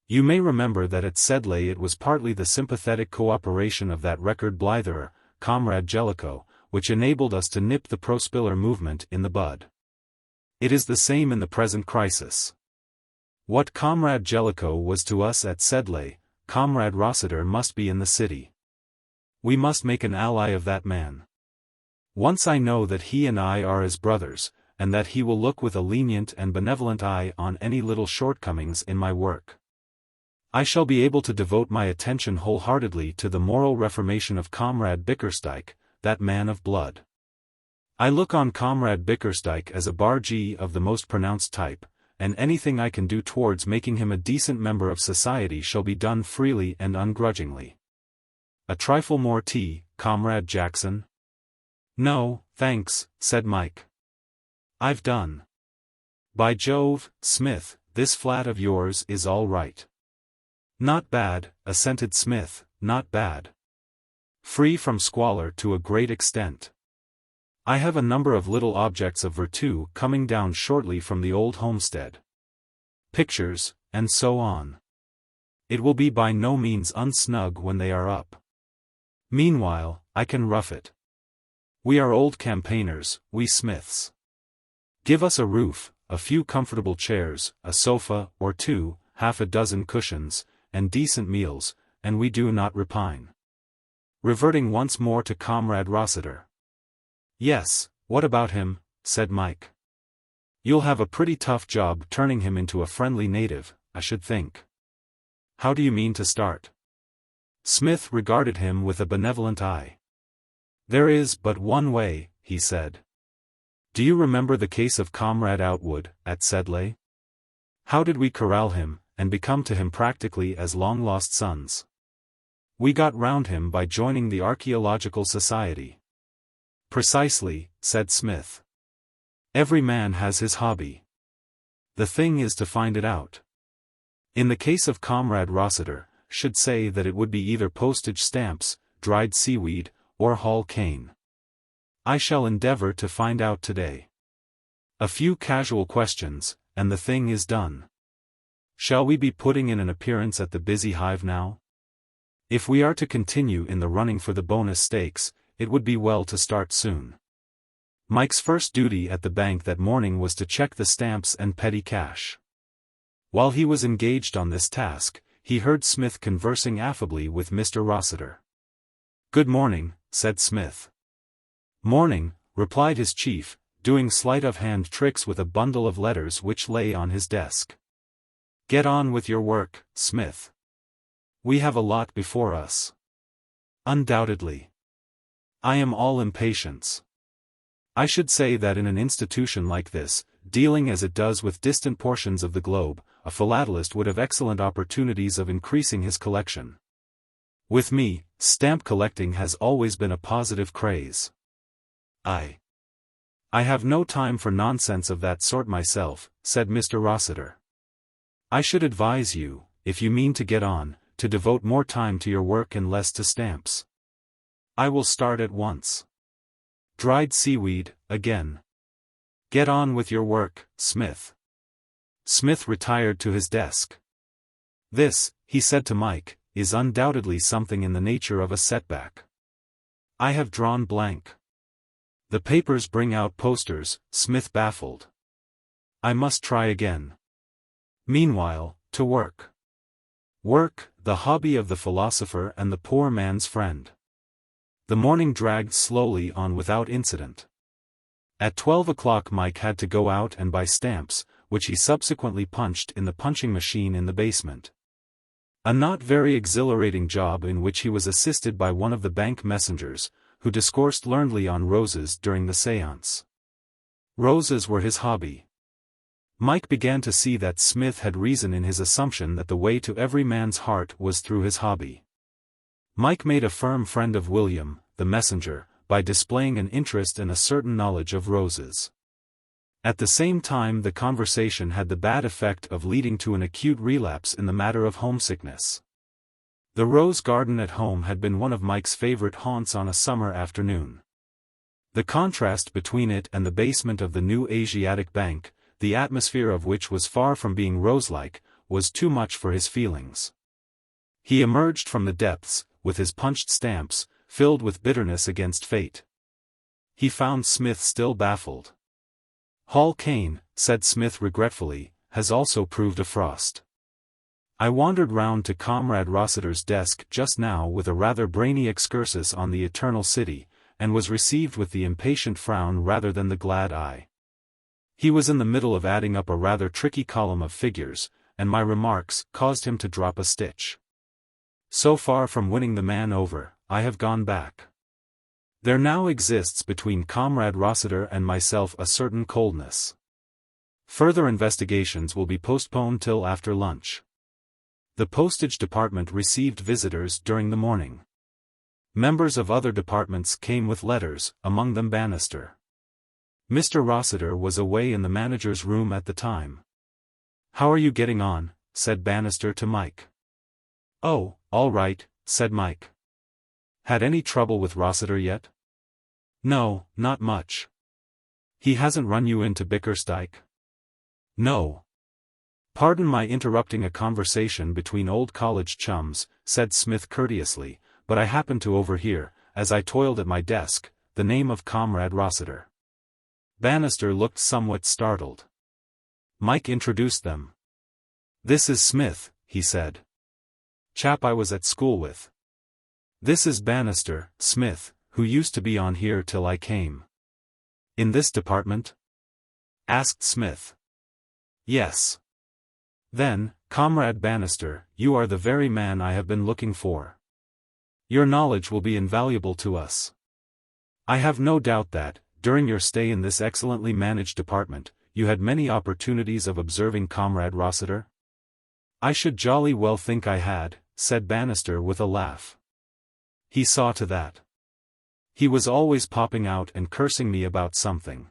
You may remember that at XVIII it was partly the sympathetic cooperation of that record blitherer, Comrade Jellicoe, which enabled us to nip the pro-Spiller movement in the bud. It is the same in the present crisis. What Comrade Jellicoe was to us at XVIII, Comrade Rossiter must be in the city. We must make an ally of that man. Once I know that he and I are as brothers, and that he will look with a lenient and benevolent eye on any little shortcomings in my work, I shall be able to devote my attention wholeheartedly to the moral reformation of Comrade Bickersdyke, that man of blood. I look on Comrade Bickersdyke as a bargee of the most pronounced type, and anything I can do towards making him a decent member of society shall be done freely and ungrudgingly. A trifle more tea, Comrade Jackson? "No, thanks," said Mike. "I've done." "By Jove, Smith, this flat of yours is all right." "Not bad," assented Smith, "not bad. Free from squalor to a great extent. I have a number of little objects of virtu coming down shortly from the old homestead. Pictures, and so on. It will be by no means unsnug when they are up. Meanwhile, I can rough it. We are old campaigners, we Smiths. Give us a roof, a few comfortable chairs, a sofa or two, half a dozen cushions, and decent meals, and we do not repine." Reverting once more to Comrade Rossiter. "Yes, what about him?" said Mike. "You'll have a pretty tough job turning him into a friendly native, I should think. How do you mean to start?" Smith regarded him with a benevolent eye. "There is but one way," he said. "Do you remember the case of Comrade Outwood, at XVIII? How did we corral him, and become to him practically as long-lost sons? We got round him by joining the Archaeological Society." "Precisely," said Smith. "Every man has his hobby. The thing is to find it out. In the case of Comrade Rossiter, should say that it would be either postage stamps, dried seaweed, or Hall cane. I shall endeavor to find out today. A few casual questions, and the thing is done. Shall we be putting in an appearance at the busy hive now? If we are to continue in the running for the bonus stakes, it would be well to start soon." Mike's first duty at the bank that morning was to check the stamps and petty cash. While he was engaged on this task, he heard Smith conversing affably with Mr. Rossiter. "Good morning," said Smith. "Morning," replied his chief, doing sleight-of-hand tricks with a bundle of letters which lay on his desk. "Get on with your work, Smith. We have a lot before us." "Undoubtedly. I am all impatience. I should say that in an institution like this, dealing as it does with distant portions of the globe, a philatelist would have excellent opportunities of increasing his collection. With me, stamp collecting has always been a positive craze. I have no time for nonsense of that sort myself," said Mr. Rossiter. "I should advise you, if you mean to get on, to devote more time to your work and less to stamps. I will start at once. Dried seaweed, again. Get on with your work, Smith." Smith retired to his desk. "This," he said to Mike, "is undoubtedly something in the nature of a setback. I have drawn blank. The papers bring out posters," Smith baffled. "I must try again. Meanwhile, to work. Work, the hobby of the philosopher and the poor man's friend." The morning dragged slowly on without incident. At 12 o'clock Mike had to go out and buy stamps, which he subsequently punched in the punching machine in the basement. A not very exhilarating job in which he was assisted by one of the bank messengers, who discoursed learnedly on roses during the séance. Roses were his hobby. Mike began to see that Smith had reason in his assumption that the way to every man's heart was through his hobby. Mike made a firm friend of William, the messenger, by displaying an interest and a certain knowledge of roses. At the same time, the conversation had the bad effect of leading to an acute relapse in the matter of homesickness. The rose garden at home had been one of Mike's favorite haunts on a summer afternoon. The contrast between it and the basement of the new Asiatic Bank, the atmosphere of which was far from being rose-like, was too much for his feelings. He emerged from the depths, with his punched stamps, filled with bitterness against fate. He found Smith still baffled. "Hall Caine," said Smith regretfully, "has also proved a frost. I wandered round to Comrade Rossiter's desk just now with a rather brainy excursus on the Eternal City, and was received with the impatient frown rather than the glad eye. He was in the middle of adding up a rather tricky column of figures, and my remarks caused him to drop a stitch. So far from winning the man over, I have gone back. There now exists between Comrade Rossiter and myself a certain coldness. Further investigations will be postponed till after lunch." The postage department received visitors during the morning. Members of other departments came with letters, among them Bannister. Mr. Rossiter was away in the manager's room at the time. "How are you getting on?" said Bannister to Mike. "Oh, all right," said Mike. "Had any trouble with Rossiter yet?" "No, not much." "He hasn't run you into Bickersdyke?" "No." "Pardon my interrupting a conversation between old college chums," said Smith courteously, "but I happened to overhear, as I toiled at my desk, the name of Comrade Rossiter." Bannister looked somewhat startled. Mike introduced them. "This is Smith," he said. "Chap I was at school with. This is Bannister, Smith, who used to be on here till I came." "In this department?" asked Smith. "Yes." "Then, Comrade Bannister, you are the very man I have been looking for. Your knowledge will be invaluable to us. I have no doubt that, during your stay in this excellently managed department, you had many opportunities of observing Comrade Rossiter?" "I should jolly well think I had," said Bannister with a laugh. "He saw to that. He was always popping out and cursing me about something."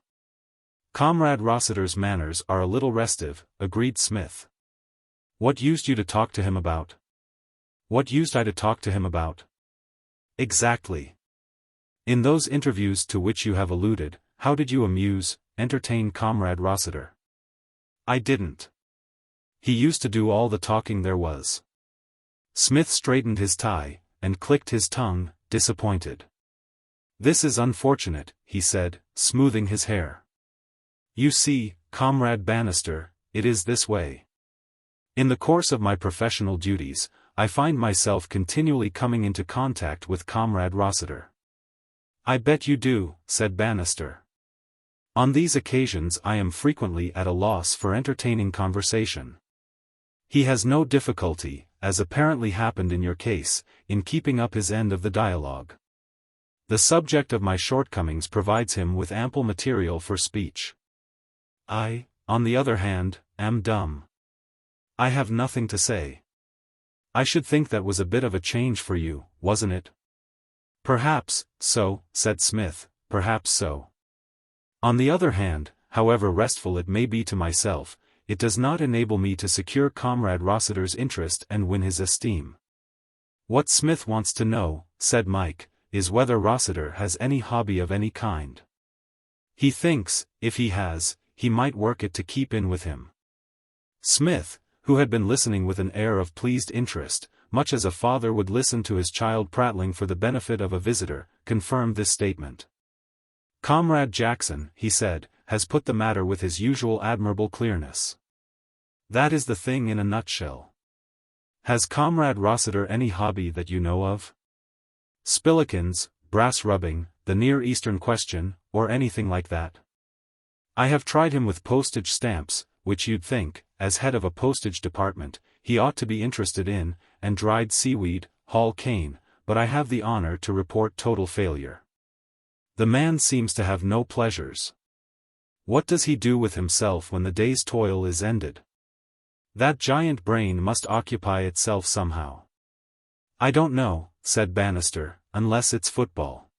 "Comrade Rossiter's manners are a little restive," agreed Smith. "What used you to talk to him about?" "What used I to talk to him about?" "Exactly. In those interviews to which you have alluded, how did you entertain Comrade Rossiter?" "I didn't. He used to do all the talking there was." Smith straightened his tie, and clicked his tongue, disappointed. "This is unfortunate," he said, smoothing his hair. "You see, Comrade Bannister, it is this way. In the course of my professional duties, I find myself continually coming into contact with Comrade Rossiter." "I bet you do," said Bannister. "On these occasions I am frequently at a loss for entertaining conversation. He has no difficulty, as apparently happened in your case, in keeping up his end of the dialogue. The subject of my shortcomings provides him with ample material for speech. I, on the other hand, am dumb. I have nothing to say." "I should think that was a bit of a change for you, wasn't it?" "Perhaps so," said Smith, "perhaps so. On the other hand, however restful it may be to myself, it does not enable me to secure Comrade Rossiter's interest and win his esteem." "What Smith wants to know," said Mike, "is whether Rossiter has any hobby of any kind. He thinks, if he has, he might work it to keep in with him." Smith, who had been listening with an air of pleased interest, much as a father would listen to his child prattling for the benefit of a visitor, confirmed this statement. "Comrade Jackson," he said, "has put the matter with his usual admirable clearness. That is the thing in a nutshell. Has Comrade Rossiter any hobby that you know of? Spillikins, brass rubbing, the Near Eastern question, or anything like that? I have tried him with postage stamps, which you'd think, as head of a postage department, he ought to be interested in, and dried seaweed, Hall Caine, but I have the honor to report total failure. The man seems to have no pleasures. What does he do with himself when the day's toil is ended? That giant brain must occupy itself somehow. I don't know, said Bannister, unless it's football.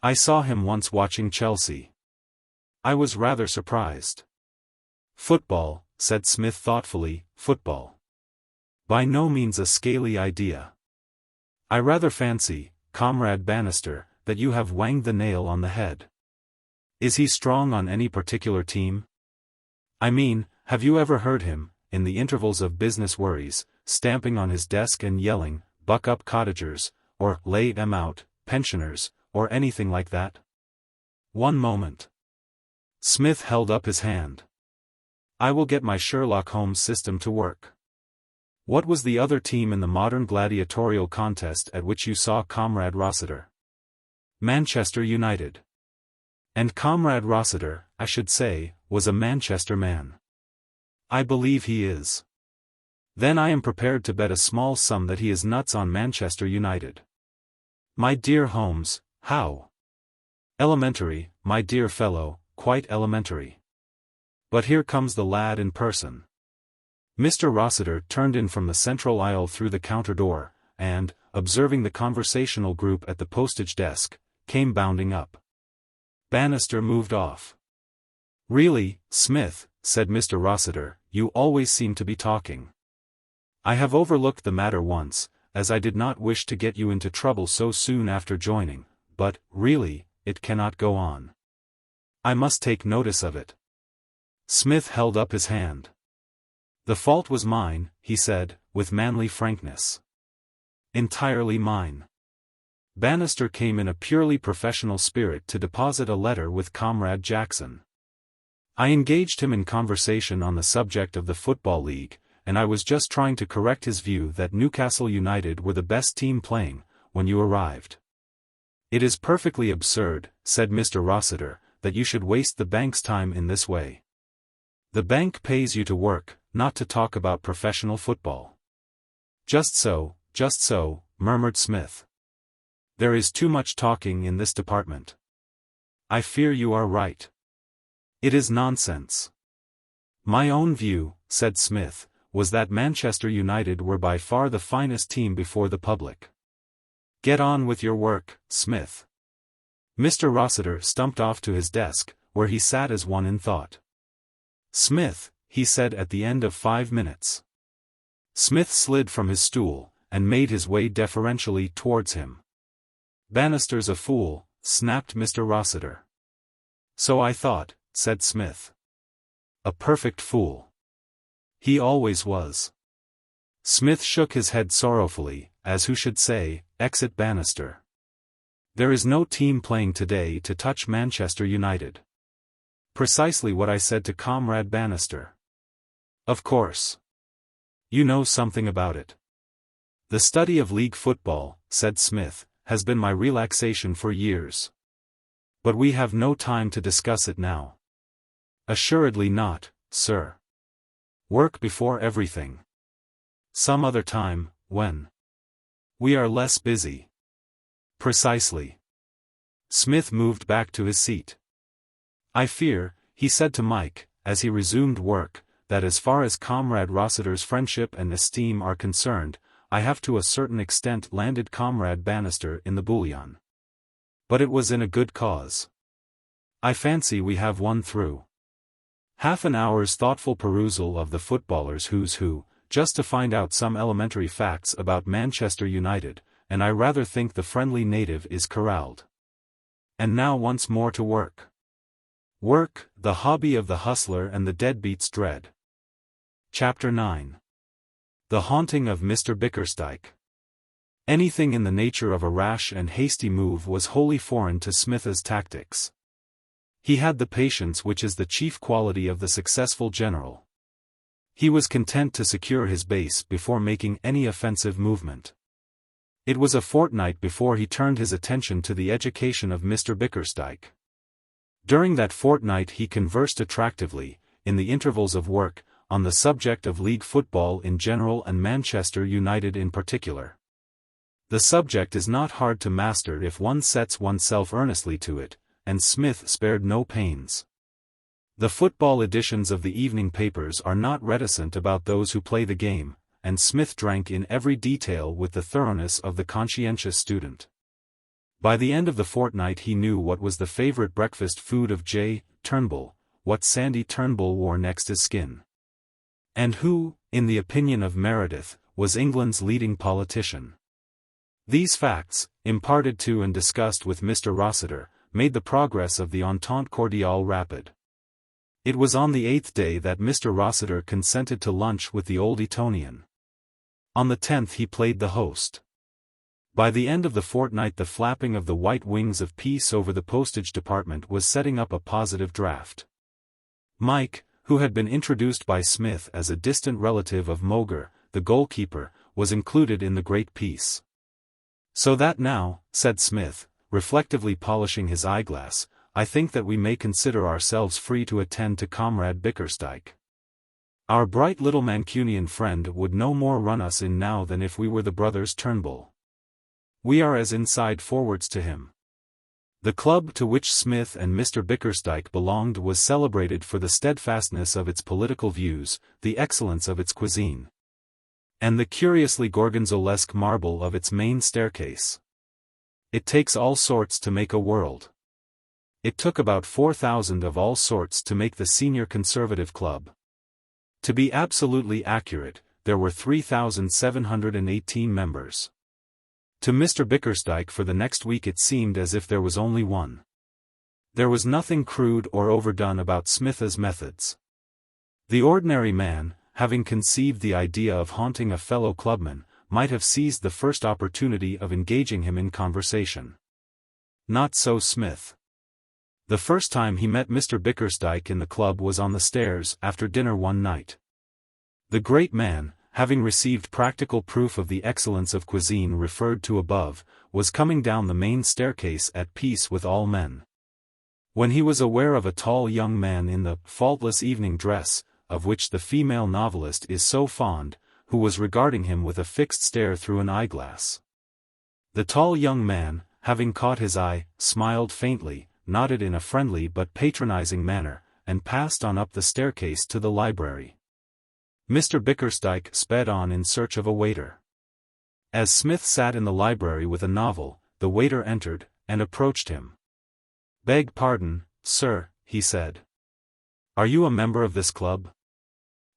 I saw him once watching Chelsea. I was rather surprised. Football, said Smith thoughtfully, football. By no means a scaly idea. I rather fancy, Comrade Bannister, that you have wanged the nail on the head. Is he strong on any particular team? I mean, have you ever heard him, in the intervals of business worries, stamping on his desk and yelling, "Buck up cottagers," or "Lay 'em out, pensioners," or anything like that? One moment. Smith held up his hand. I will get my Sherlock Holmes system to work. What was the other team in the modern gladiatorial contest at which you saw Comrade Rossiter? Manchester United. And Comrade Rossiter, I should say, was a Manchester man. I believe he is. Then I am prepared to bet a small sum that he is nuts on Manchester United. My dear Holmes, how? Elementary, my dear fellow, quite elementary. But here comes the lad in person. Mr. Rossiter turned in from the central aisle through the counter door, and, observing the conversational group at the postage desk, came bounding up. Bannister moved off. Really, Smith, said Mr. Rossiter, you always seem to be talking. I have overlooked the matter once, as I did not wish to get you into trouble so soon after joining, but, really, it cannot go on. I must take notice of it. Smith held up his hand. The fault was mine, he said, with manly frankness. Entirely mine. Bannister came in a purely professional spirit to deposit a letter with Comrade Jackson. I engaged him in conversation on the subject of the Football League, and I was just trying to correct his view that Newcastle United were the best team playing, when you arrived. It is perfectly absurd, said Mr. Rossiter, that you should waste the bank's time in this way. The bank pays you to work, not to talk about professional football. Just so, murmured Smith. There is too much talking in this department. I fear you are right. It is nonsense. My own view, said Smith, was that Manchester United were by far the finest team before the public. Get on with your work, Smith. Mr. Rossiter stumped off to his desk, where he sat as one in thought. Smith, he said at the end of 5 minutes. Smith slid from his stool, and made his way deferentially towards him. Bannister's a fool, snapped Mr. Rossiter. So I thought, said Smith. A perfect fool. He always was. Smith shook his head sorrowfully, as who should say, exit Bannister. There is no team playing today to touch Manchester United. Precisely what I said to Comrade Bannister. Of course. You know something about it. The study of league football, said Smith, has been my relaxation for years. But we have no time to discuss it now. Assuredly not, sir. Work before everything. Some other time, when we are less busy. Precisely. Smith moved back to his seat. I fear, he said to Mike, as he resumed work, that as far as Comrade Rossiter's friendship and esteem are concerned, I have to a certain extent landed Comrade Bannister in the bouillon. But it was in a good cause. I fancy we have won through. Half an hour's thoughtful perusal of the footballers' who's who, just to find out some elementary facts about Manchester United, and I rather think the friendly native is corralled. And now once more to work. Work, the hobby of the hustler and the deadbeat's dread. Chapter 9. The haunting of Mr. Bickersdyke. Anything in the nature of a rash and hasty move was wholly foreign to Smith's tactics. He had the patience which is the chief quality of the successful general. He was content to secure his base before making any offensive movement. It was a fortnight before he turned his attention to the education of Mr. Bickersdyke. During that fortnight he conversed attractively, in the intervals of work, on the subject of league football in general and Manchester United in particular. The subject is not hard to master if one sets oneself earnestly to it, and Psmith spared no pains. The football editions of the evening papers are not reticent about those who play the game, and Psmith drank in every detail with the thoroughness of the conscientious student. By the end of the fortnight he knew what was the favourite breakfast food of J. Turnbull, what Sandy Turnbull wore next his skin, and who, in the opinion of Meredith, was England's leading politician. These facts, imparted to and discussed with Mr. Rossiter, made the progress of the Entente Cordiale rapid. It was on the 8th day that Mr. Rossiter consented to lunch with the Old Etonian. On the 10th he played the host. By the end of the fortnight the flapping of the white wings of peace over the postage department was setting up a positive draft. Mike, who had been introduced by Psmith as a distant relative of Moger, the goalkeeper, was included in the great peace. So that now, said Psmith, reflectively polishing his eyeglass, I think that we may consider ourselves free to attend to Comrade Bickersdyke. Our bright little Mancunian friend would no more run us in now than if we were the brothers Turnbull. We are as inside forwards to him. The club to which Psmith and Mr. Bickersdyke belonged was celebrated for the steadfastness of its political views, the excellence of its cuisine, and the curiously gorgonzolesque marble of its main staircase. It takes all sorts to make a world. It took about 4,000 of all sorts to make the Senior Conservative Club. To be absolutely accurate, there were 3,718 members. To Mr. Bickersdyke for the next week it seemed as if there was only one. There was nothing crude or overdone about Smith's methods. The ordinary man, having conceived the idea of haunting a fellow clubman, might have seized the first opportunity of engaging him in conversation. Not so Psmith. The first time he met Mr. Bickersdyke in the club was on the stairs after dinner one night. The great man, having received practical proof of the excellence of cuisine referred to above, was coming down the main staircase at peace with all men, when he was aware of a tall young man in the faultless evening dress, of which the female novelist is so fond, who was regarding him with a fixed stare through an eyeglass. The tall young man, having caught his eye, smiled faintly, nodded in a friendly but patronizing manner, and passed on up the staircase to the library. Mr. Bickersdyke sped on in search of a waiter. As Psmith sat in the library with a novel, the waiter entered, and approached him. "Beg pardon, sir," he said. "Are you a member of this club?"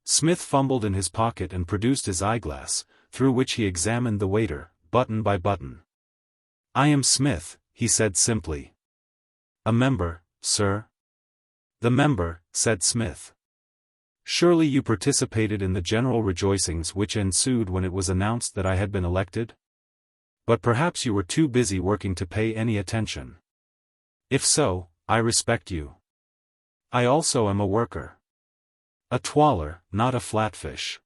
Psmith fumbled in his pocket and produced his eyeglass, through which he examined the waiter, button by button. "I am Psmith," he said simply. "A member, sir?" "The member," said Psmith. "Surely you participated in the general rejoicings which ensued when it was announced that I had been elected? But perhaps you were too busy working to pay any attention. If so, I respect you. I also am a worker. A twaller, not a flatfish.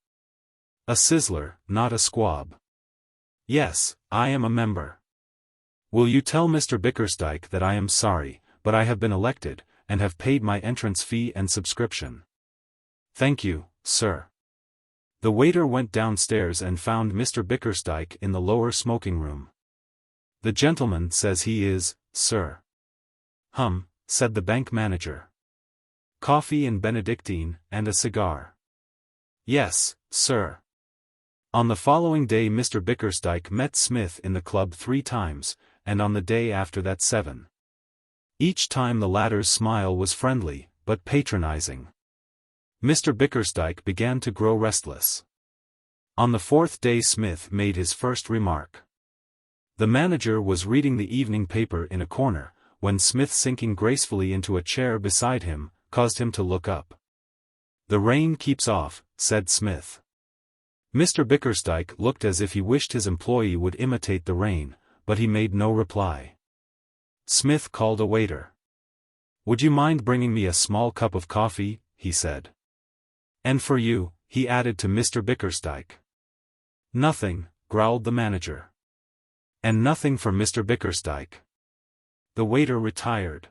A sizzler, not a squab. Yes, I am a member. Will you tell Mr. Bickersdyke that I am sorry, but I have been elected, and have paid my entrance fee and subscription. Thank you, sir." The waiter went downstairs and found Mr. Bickersdyke in the lower smoking room. "The gentleman says he is, sir." Said the bank manager. "Coffee and Benedictine, and a cigar." "Yes, sir." On the following day Mr. Bickersdyke met Psmith in the club 3 times, and on the day after that 7. Each time the latter's smile was friendly, but patronizing. Mr. Bickersdyke began to grow restless. On the 4th day Psmith made his first remark. The manager was reading the evening paper in a corner, when Psmith, sinking gracefully into a chair beside him, caused him to look up. "The rain keeps off," said Psmith. Mr. Bickersdyke looked as if he wished his employee would imitate the rain, but he made no reply. Psmith called a waiter. "Would you mind bringing me a small cup of coffee?" he said. "And for you," he added to Mr. Bickersdyke. "Nothing," growled the manager. "And nothing for Mr. Bickersdyke." The waiter retired.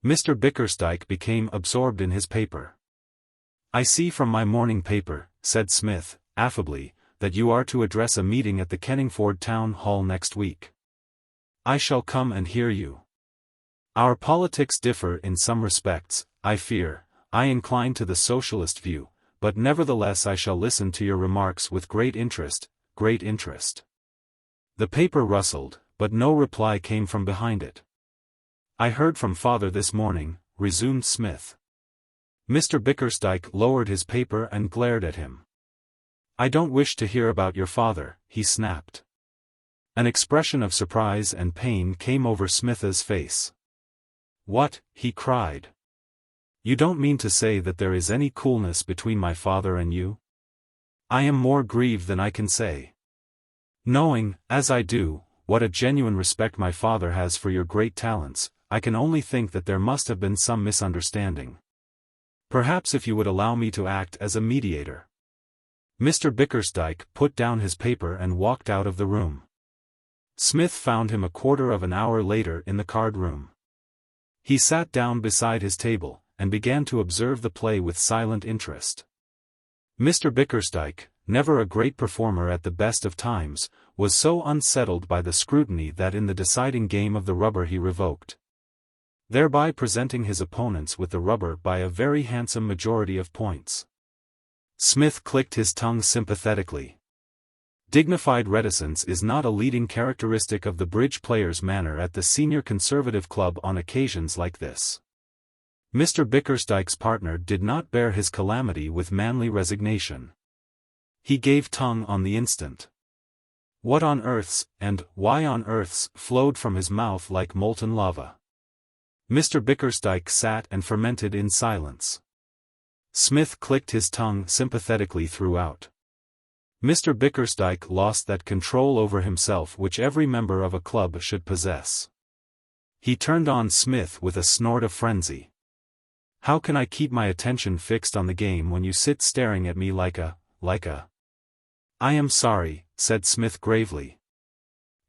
Mr. Bickersdyke became absorbed in his paper. "I see from my morning paper," said Smith, affably, "that you are to address a meeting at the Kenningford Town Hall next week. I shall come and hear you. Our politics differ in some respects, I fear. I incline to the socialist view, but nevertheless I shall listen to your remarks with great interest, great interest." The paper rustled, but no reply came from behind it. "I heard from father this morning," resumed Smith. Mr. Bickersdyke lowered his paper and glared at him. "I don't wish to hear about your father," he snapped. An expression of surprise and pain came over Smith's face. "What?" he cried. "You don't mean to say that there is any coolness between my father and you?" "I am more grieved than I can say. Knowing, as I do, what a genuine respect my father has for your great talents, I can only think that there must have been some misunderstanding. Perhaps if you would allow me to act as a mediator." Mr. Bickersdyke put down his paper and walked out of the room. Smith found him a quarter of an hour later in the card room. He sat down beside his table, and began to observe the play with silent interest. Mr. Bickersdyke, never a great performer at the best of times, was so unsettled by the scrutiny that in the deciding game of the rubber he revoked, thereby presenting his opponents with the rubber by a very handsome majority of points. Smith clicked his tongue sympathetically. Dignified reticence is not a leading characteristic of the bridge player's manner at the Senior Conservative Club on occasions like this. Mr. Bickersdyke's partner did not bear his calamity with manly resignation. He gave tongue on the instant. What on earth's, and why on earth's, flowed from his mouth like molten lava. Mr. Bickersdyke sat and fermented in silence. Smith clicked his tongue sympathetically throughout. Mr. Bickersdyke lost that control over himself which every member of a club should possess. He turned on Smith with a snort of frenzy. "How can I keep my attention fixed on the game when you sit staring at me like a... "I am sorry," said Smith gravely,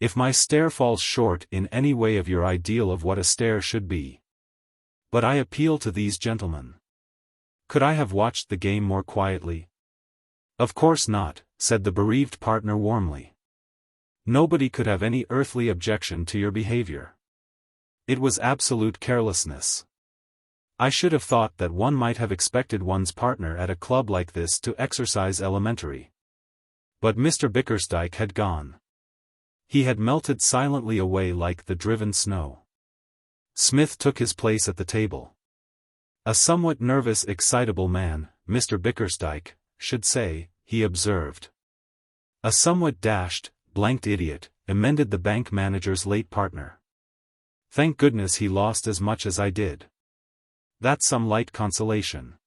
"if my stare falls short in any way of your ideal of what a stare should be. But I appeal to these gentlemen. Could I have watched the game more quietly?" "Of course not," said the bereaved partner warmly. "Nobody could have any earthly objection to your behavior. It was absolute carelessness. I should have thought that one might have expected one's partner at a club like this to exercise elementary." But Mr. Bickersdyke had gone. He had melted silently away like the driven snow. Smith took his place at the table. "A somewhat nervous, excitable man, Mr. Bickersdyke, should say," he observed. "A somewhat dashed, blanked idiot," amended the bank manager's late partner. "Thank goodness he lost as much as I did. That's some light consolation."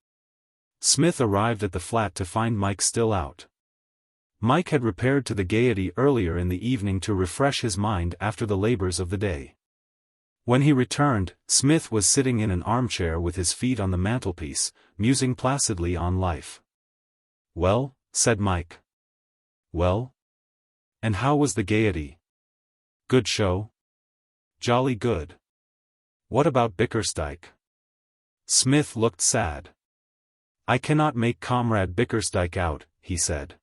Smith arrived at the flat to find Mike still out. Mike had repaired to the Gaiety earlier in the evening to refresh his mind after the labors of the day. When he returned, Smith was sitting in an armchair with his feet on the mantelpiece, musing placidly on life. "Well," said Mike. "Well? And how was the Gaiety?" "Good show." "Jolly good." "What about Bickersdyke?" Smith looked sad. "I cannot make Comrade Bickersdyke out," he said.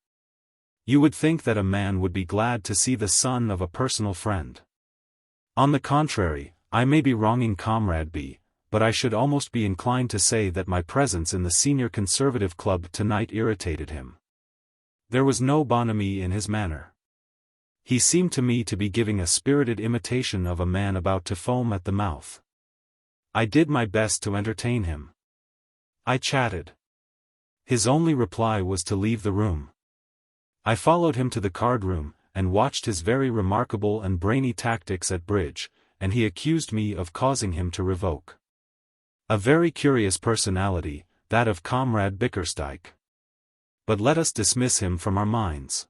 "You would think that a man would be glad to see the son of a personal friend. On the contrary, I may be wronging Comrade B, but I should almost be inclined to say that my presence in the Senior Conservative Club tonight irritated him. There was no bonhomie in his manner. He seemed to me to be giving a spirited imitation of a man about to foam at the mouth. I did my best to entertain him. I chatted. His only reply was to leave the room. I followed him to the card room, and watched his very remarkable and brainy tactics at bridge, and he accused me of causing him to revoke. A very curious personality, that of Comrade Bickersdyke. But let us dismiss him from our minds.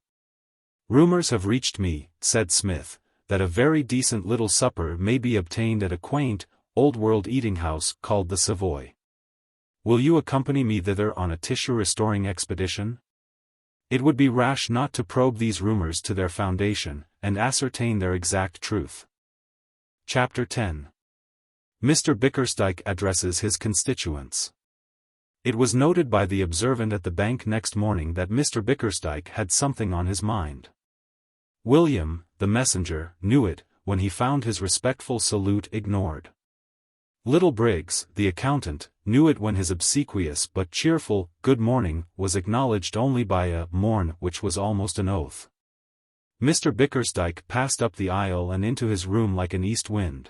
"Rumors have reached me," said Smith, "that a very decent little supper may be obtained at a quaint, old-world eating-house called the Savoy. Will you accompany me thither on a tissue-restoring expedition? It would be rash not to probe these rumors to their foundation, and ascertain their exact truth." Chapter 10. Mr. Bickersdyke addresses his constituents. It was noted by the observant at the bank next morning that Mr. Bickersdyke had something on his mind. William, the messenger, knew it, when he found his respectful salute ignored. Little Briggs, the accountant, knew it when his obsequious but cheerful "good morning" was acknowledged only by a "morn" which was almost an oath. Mr. Bickersdyke passed up the aisle and into his room like an east wind.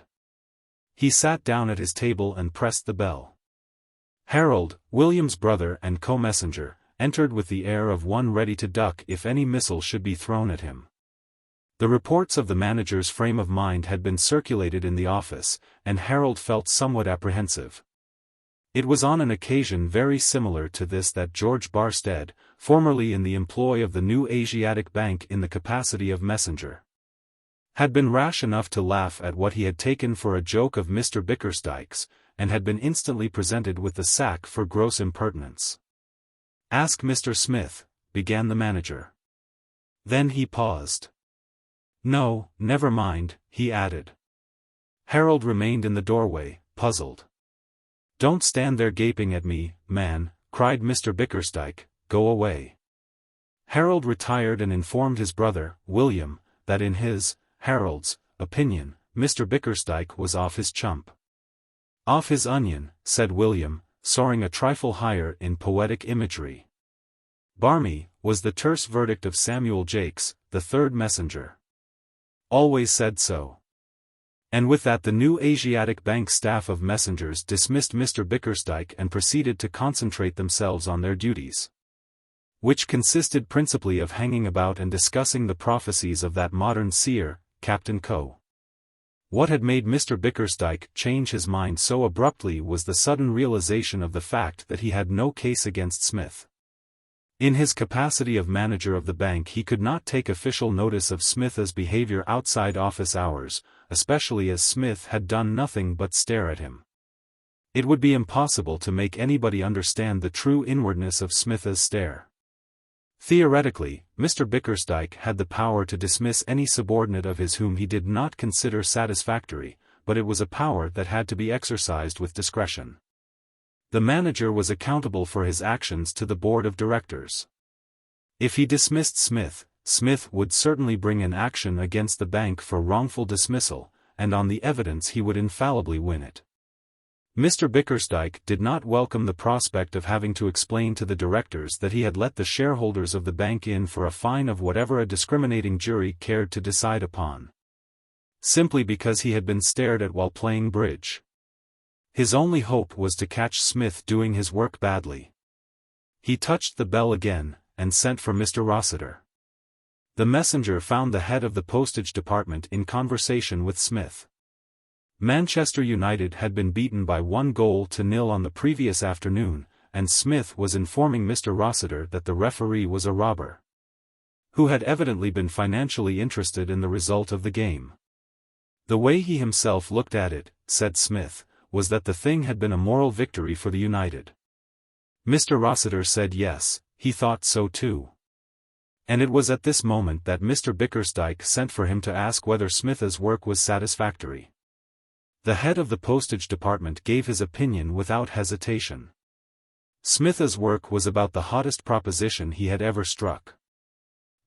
He sat down at his table and pressed the bell. Harold, William's brother and co-messenger, entered with the air of one ready to duck if any missile should be thrown at him. The reports of the manager's frame of mind had been circulated in the office, and Harold felt somewhat apprehensive. It was on an occasion very similar to this that George Barstead, formerly in the employ of the new Asiatic Bank in the capacity of messenger, had been rash enough to laugh at what he had taken for a joke of Mr. Bickersdyke's, and had been instantly presented with the sack for gross impertinence. "Ask Mr. Smith," began the manager. Then he paused. "No, never mind," he added. Harold remained in the doorway, puzzled. "Don't stand there gaping at me, man," cried Mr. Bickersdyke, "go away." Harold retired and informed his brother, William, that in his, Harold's, opinion, Mr. Bickersdyke was off his chump. "Off his onion," said William, soaring a trifle higher in poetic imagery. "Barmy," was the terse verdict of Samuel Jakes, the third messenger. "Always said so." And with that the new Asiatic Bank staff of messengers dismissed Mr. Bickersdyke and proceeded to concentrate themselves on their duties, which consisted principally of hanging about and discussing the prophecies of that modern seer, Captain Coe. What had made Mr. Bickersdyke change his mind so abruptly was the sudden realization of the fact that he had no case against Smith. In his capacity of manager of the bank he could not take official notice of Smith's behavior outside office hours, especially as Smith had done nothing but stare at him. It would be impossible to make anybody understand the true inwardness of Smith's stare. Theoretically, Mr. Bickersdyke had the power to dismiss any subordinate of his whom he did not consider satisfactory, but it was a power that had to be exercised with discretion. The manager was accountable for his actions to the board of directors. If he dismissed Smith, Smith would certainly bring an action against the bank for wrongful dismissal, and on the evidence he would infallibly win it. Mr. Bickersdyke did not welcome the prospect of having to explain to the directors that he had let the shareholders of the bank in for a fine of whatever a discriminating jury cared to decide upon, simply because he had been stared at while playing bridge. His only hope was to catch Smith doing his work badly. He touched the bell again, and sent for Mr. Rossiter. The messenger found the head of the postage department in conversation with Smith. Manchester United had been beaten by 1-0 on the previous afternoon, and Smith was informing Mr. Rossiter that the referee was a robber, who had evidently been financially interested in the result of the game. The way he himself looked at it, said Smith, was that the thing had been a moral victory for the United. Mr. Rossiter said yes, he thought so too. And it was at this moment that Mr. Bickersdyke sent for him to ask whether Smith's work was satisfactory. The head of the postage department gave his opinion without hesitation. Smith's work was about the hottest proposition he had ever struck.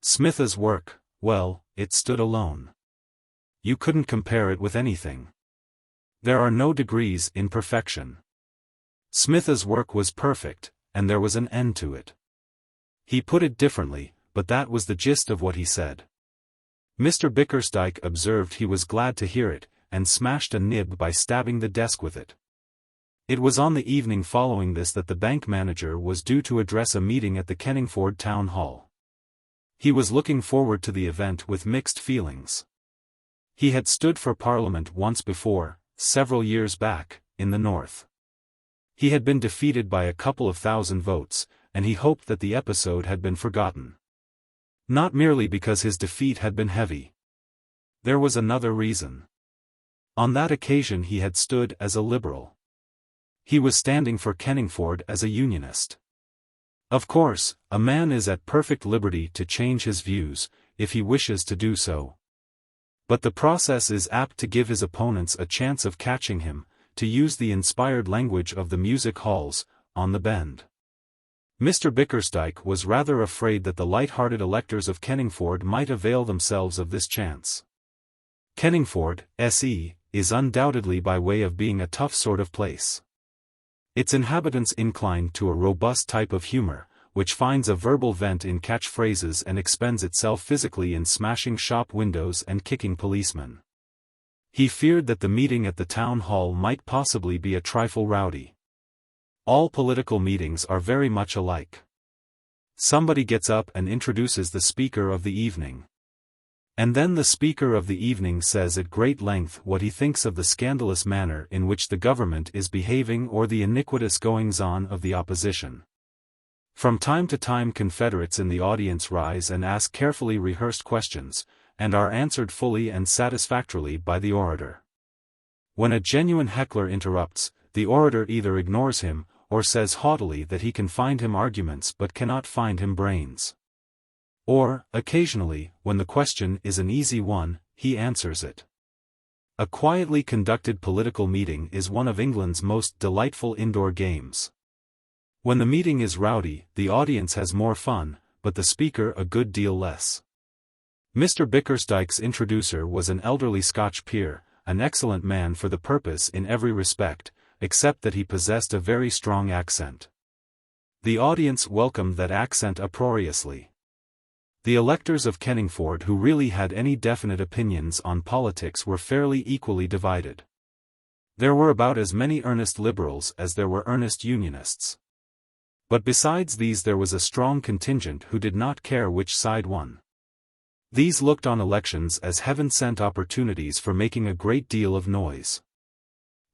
Smith's work, well, it stood alone. You couldn't compare it with anything. There are no degrees in perfection. Smith's work was perfect, and there was an end to it. He put it differently, but that was the gist of what he said. Mr. Bickersdyke observed he was glad to hear it, and smashed a nib by stabbing the desk with it. It was on the evening following this that the bank manager was due to address a meeting at the Kenningford Town Hall. He was looking forward to the event with mixed feelings. He had stood for Parliament once before, several years back, in the north. He had been defeated by a couple of thousand votes, and he hoped that the episode had been forgotten. Not merely because his defeat had been heavy. There was another reason. On that occasion he had stood as a Liberal. He was standing for Kenningford as a Unionist. Of course, a man is at perfect liberty to change his views, if he wishes to do so. But the process is apt to give his opponents a chance of catching him, to use the inspired language of the music halls, on the bend. Mr. Bickersdyke was rather afraid that the light-hearted electors of Kenningford might avail themselves of this chance. Kenningford, SE, is undoubtedly by way of being a tough sort of place. Its inhabitants incline to a robust type of humor, which finds a verbal vent in catchphrases and expends itself physically in smashing shop windows and kicking policemen. He feared that the meeting at the town hall might possibly be a trifle rowdy. All political meetings are very much alike. Somebody gets up and introduces the speaker of the evening. And then the speaker of the evening says at great length what he thinks of the scandalous manner in which the government is behaving or the iniquitous goings-on of the opposition. From time to time Confederates in the audience rise and ask carefully rehearsed questions, and are answered fully and satisfactorily by the orator. When a genuine heckler interrupts, the orator either ignores him, or says haughtily that he can find him arguments but cannot find him brains. Or, occasionally, when the question is an easy one, he answers it. A quietly conducted political meeting is one of England's most delightful indoor games. When the meeting is rowdy, the audience has more fun, but the speaker a good deal less. Mr. Bickersdyke's introducer was an elderly Scotch peer, an excellent man for the purpose in every respect, except that he possessed a very strong accent. The audience welcomed that accent uproariously. The electors of Kenningford who really had any definite opinions on politics were fairly equally divided. There were about as many earnest liberals as there were earnest unionists. But besides these there was a strong contingent who did not care which side won. These looked on elections as heaven-sent opportunities for making a great deal of noise.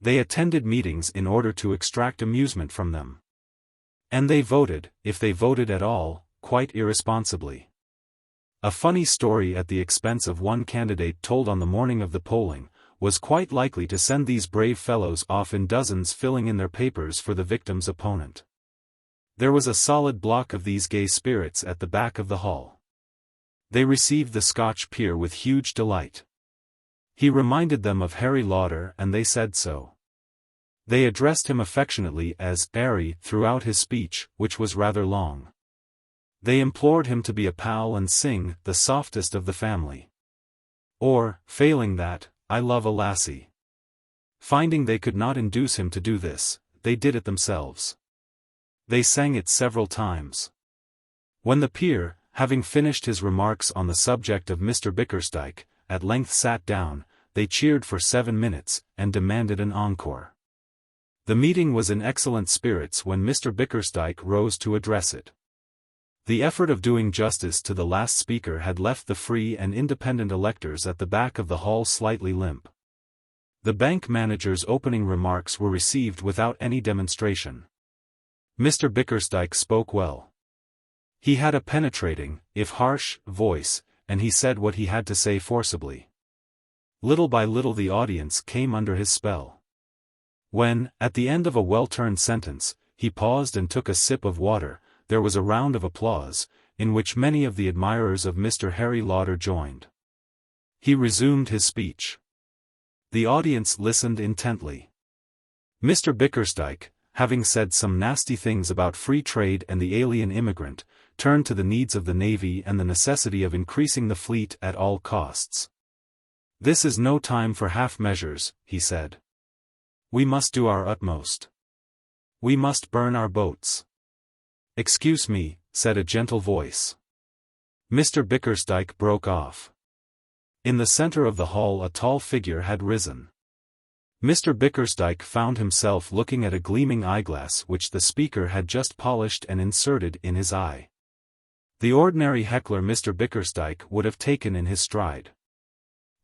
They attended meetings in order to extract amusement from them. And they voted, if they voted at all, quite irresponsibly. A funny story at the expense of one candidate told on the morning of the polling, was quite likely to send these brave fellows off in dozens filling in their papers for the victim's opponent. There was a solid block of these gay spirits at the back of the hall. They received the Scotch peer with huge delight. He reminded them of Harry Lauder and they said so. They addressed him affectionately as Harry throughout his speech, which was rather long. They implored him to be a pal and sing the softest of the family. Or, failing that, I love a lassie. Finding they could not induce him to do this, they did it themselves. They sang it several times. When the peer, having finished his remarks on the subject of Mr. Bickersdyke, at length sat down, they cheered for 7 minutes, and demanded an encore. The meeting was in excellent spirits when Mr. Bickersdyke rose to address it. The effort of doing justice to the last speaker had left the free and independent electors at the back of the hall slightly limp. The bank manager's opening remarks were received without any demonstration. Mr. Bickersdyke spoke well. He had a penetrating, if harsh, voice, and he said what he had to say forcibly. Little by little the audience came under his spell. When, at the end of a well-turned sentence, he paused and took a sip of water, there was a round of applause, in which many of the admirers of Mr. Harry Lauder joined. He resumed his speech. The audience listened intently. Mr. Bickersdyke, having said some nasty things about free trade and the alien immigrant, turned to the needs of the Navy and the necessity of increasing the fleet at all costs. This is no time for half measures, he said. We must do our utmost. We must burn our boats. Excuse me, said a gentle voice. Mr. Bickersdyke broke off. In the center of the hall a tall figure had risen. Mr. Bickersdyke found himself looking at a gleaming eyeglass which the speaker had just polished and inserted in his eye. The ordinary heckler Mr. Bickersdyke would have taken in his stride.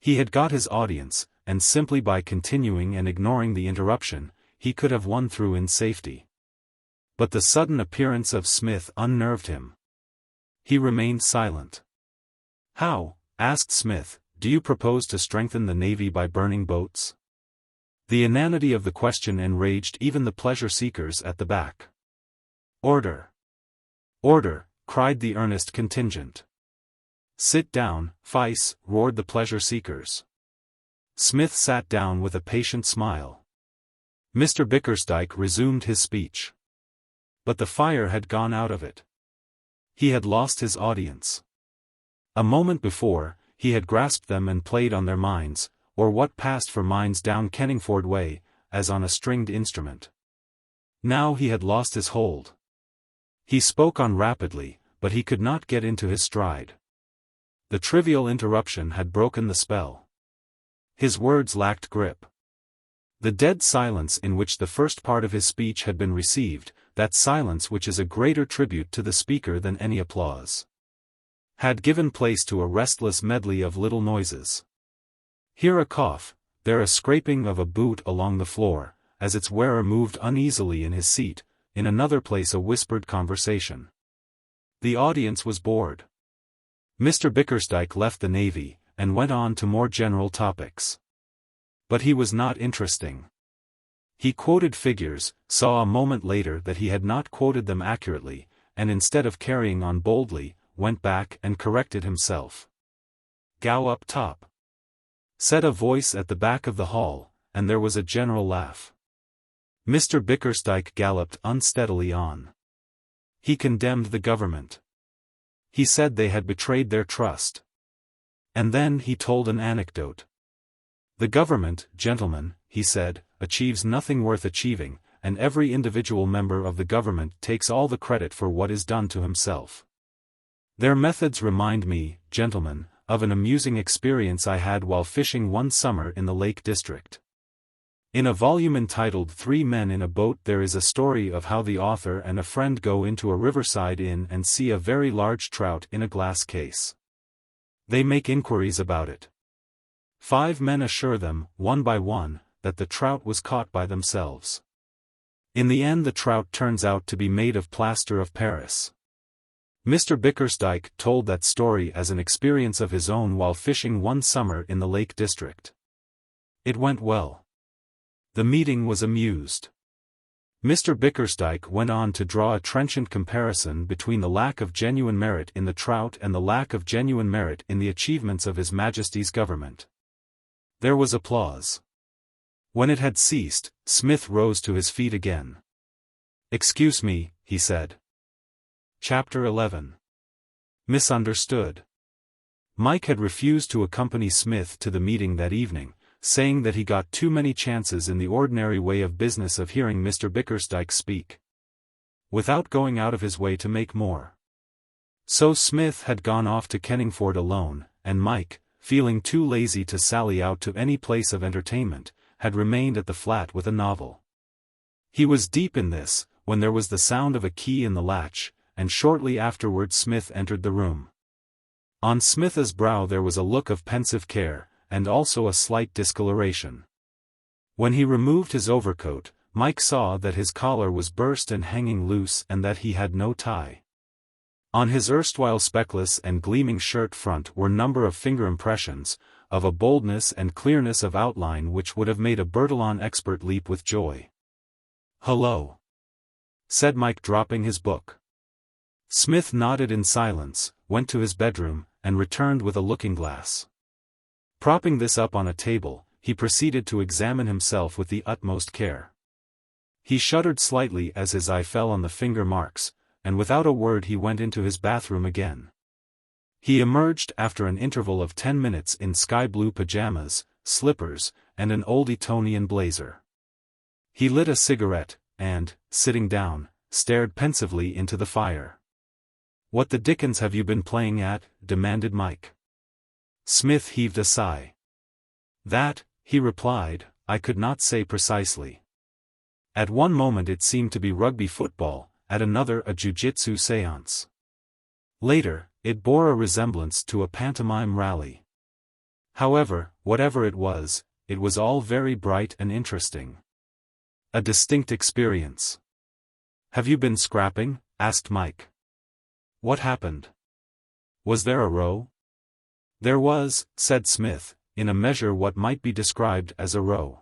He had got his audience, and simply by continuing and ignoring the interruption, he could have won through in safety. But the sudden appearance of Smith unnerved him. He remained silent. How, asked Smith, do you propose to strengthen the Navy by burning boats? The inanity of the question enraged even the pleasure-seekers at the back. Order! Order! Cried the earnest contingent. Sit down, Vice, roared the pleasure-seekers. Smith sat down with a patient smile. Mr. Bickersdyke resumed his speech. But the fire had gone out of it. He had lost his audience. A moment before, he had grasped them and played on their minds, or what passed for minds down Kenningford Way, as on a stringed instrument. Now he had lost his hold. He spoke on rapidly, but he could not get into his stride. The trivial interruption had broken the spell. His words lacked grip. The dead silence in which the first part of his speech had been received, that silence which is a greater tribute to the speaker than any applause, had given place to a restless medley of little noises. Here a cough, there a scraping of a boot along the floor, as its wearer moved uneasily in his seat, in another place a whispered conversation. The audience was bored. Mr. Bickersdyke left the Navy, and went on to more general topics. But he was not interesting. He quoted figures, saw a moment later that he had not quoted them accurately, and instead of carrying on boldly, went back and corrected himself. "Go up top," said a voice at the back of the hall, and there was a general laugh. Mr. Bickersdyke galloped unsteadily on. He condemned the government. He said they had betrayed their trust. And then he told an anecdote. "The government, gentlemen," he said, "achieves nothing worth achieving, and every individual member of the government takes all the credit for what is done to himself. Their methods remind me, gentlemen, of an amusing experience I had while fishing one summer in the Lake District." In a volume entitled 3 Men in a Boat there is a story of how the author and a friend go into a riverside inn and see a very large trout in a glass case. They make inquiries about it. 5 men assure them, one by one, that the trout was caught by themselves. In the end the trout turns out to be made of plaster of Paris. Mr. Bickersdyke told that story as an experience of his own while fishing one summer in the Lake District. It went well. The meeting was amused. Mr. Bickersdyke went on to draw a trenchant comparison between the lack of genuine merit in the trout and the lack of genuine merit in the achievements of His Majesty's government. There was applause. When it had ceased, Smith rose to his feet again. "Excuse me," he said. Chapter 11. Misunderstood. Mike had refused to accompany Smith to the meeting that evening, saying that he got too many chances in the ordinary way of business of hearing Mr. Bickersdyke speak, without going out of his way to make more. So Smith had gone off to Kenningford alone, and Mike, feeling too lazy to sally out to any place of entertainment, had remained at the flat with a novel. He was deep in this, when there was the sound of a key in the latch, and shortly afterward Smith entered the room. On Smith's brow there was a look of pensive care, and also a slight discoloration. When he removed his overcoat, Mike saw that his collar was burst and hanging loose and that he had no tie. On his erstwhile speckless and gleaming shirt front were number of finger impressions, of a boldness and clearness of outline which would have made a Bertillon expert leap with joy. "Hello," said Mike, dropping his book. Smith nodded in silence, went to his bedroom, and returned with a looking-glass. Propping this up on a table, he proceeded to examine himself with the utmost care. He shuddered slightly as his eye fell on the finger marks, and without a word he went into his bathroom again. He emerged after an interval of 10 minutes in sky-blue pajamas, slippers, and an old Etonian blazer. He lit a cigarette, and, sitting down, stared pensively into the fire. "What the dickens have you been playing at?" demanded Mike. Smith heaved a sigh. "That," he replied, "I could not say precisely. At one moment it seemed to be rugby football, at another a jiu-jitsu séance. Later, it bore a resemblance to a pantomime rally. However, whatever it was all very bright and interesting. A distinct experience." "Have you been scrapping?" asked Mike. "What happened? Was there a row?" "There was," said Smith, "in a measure what might be described as a row.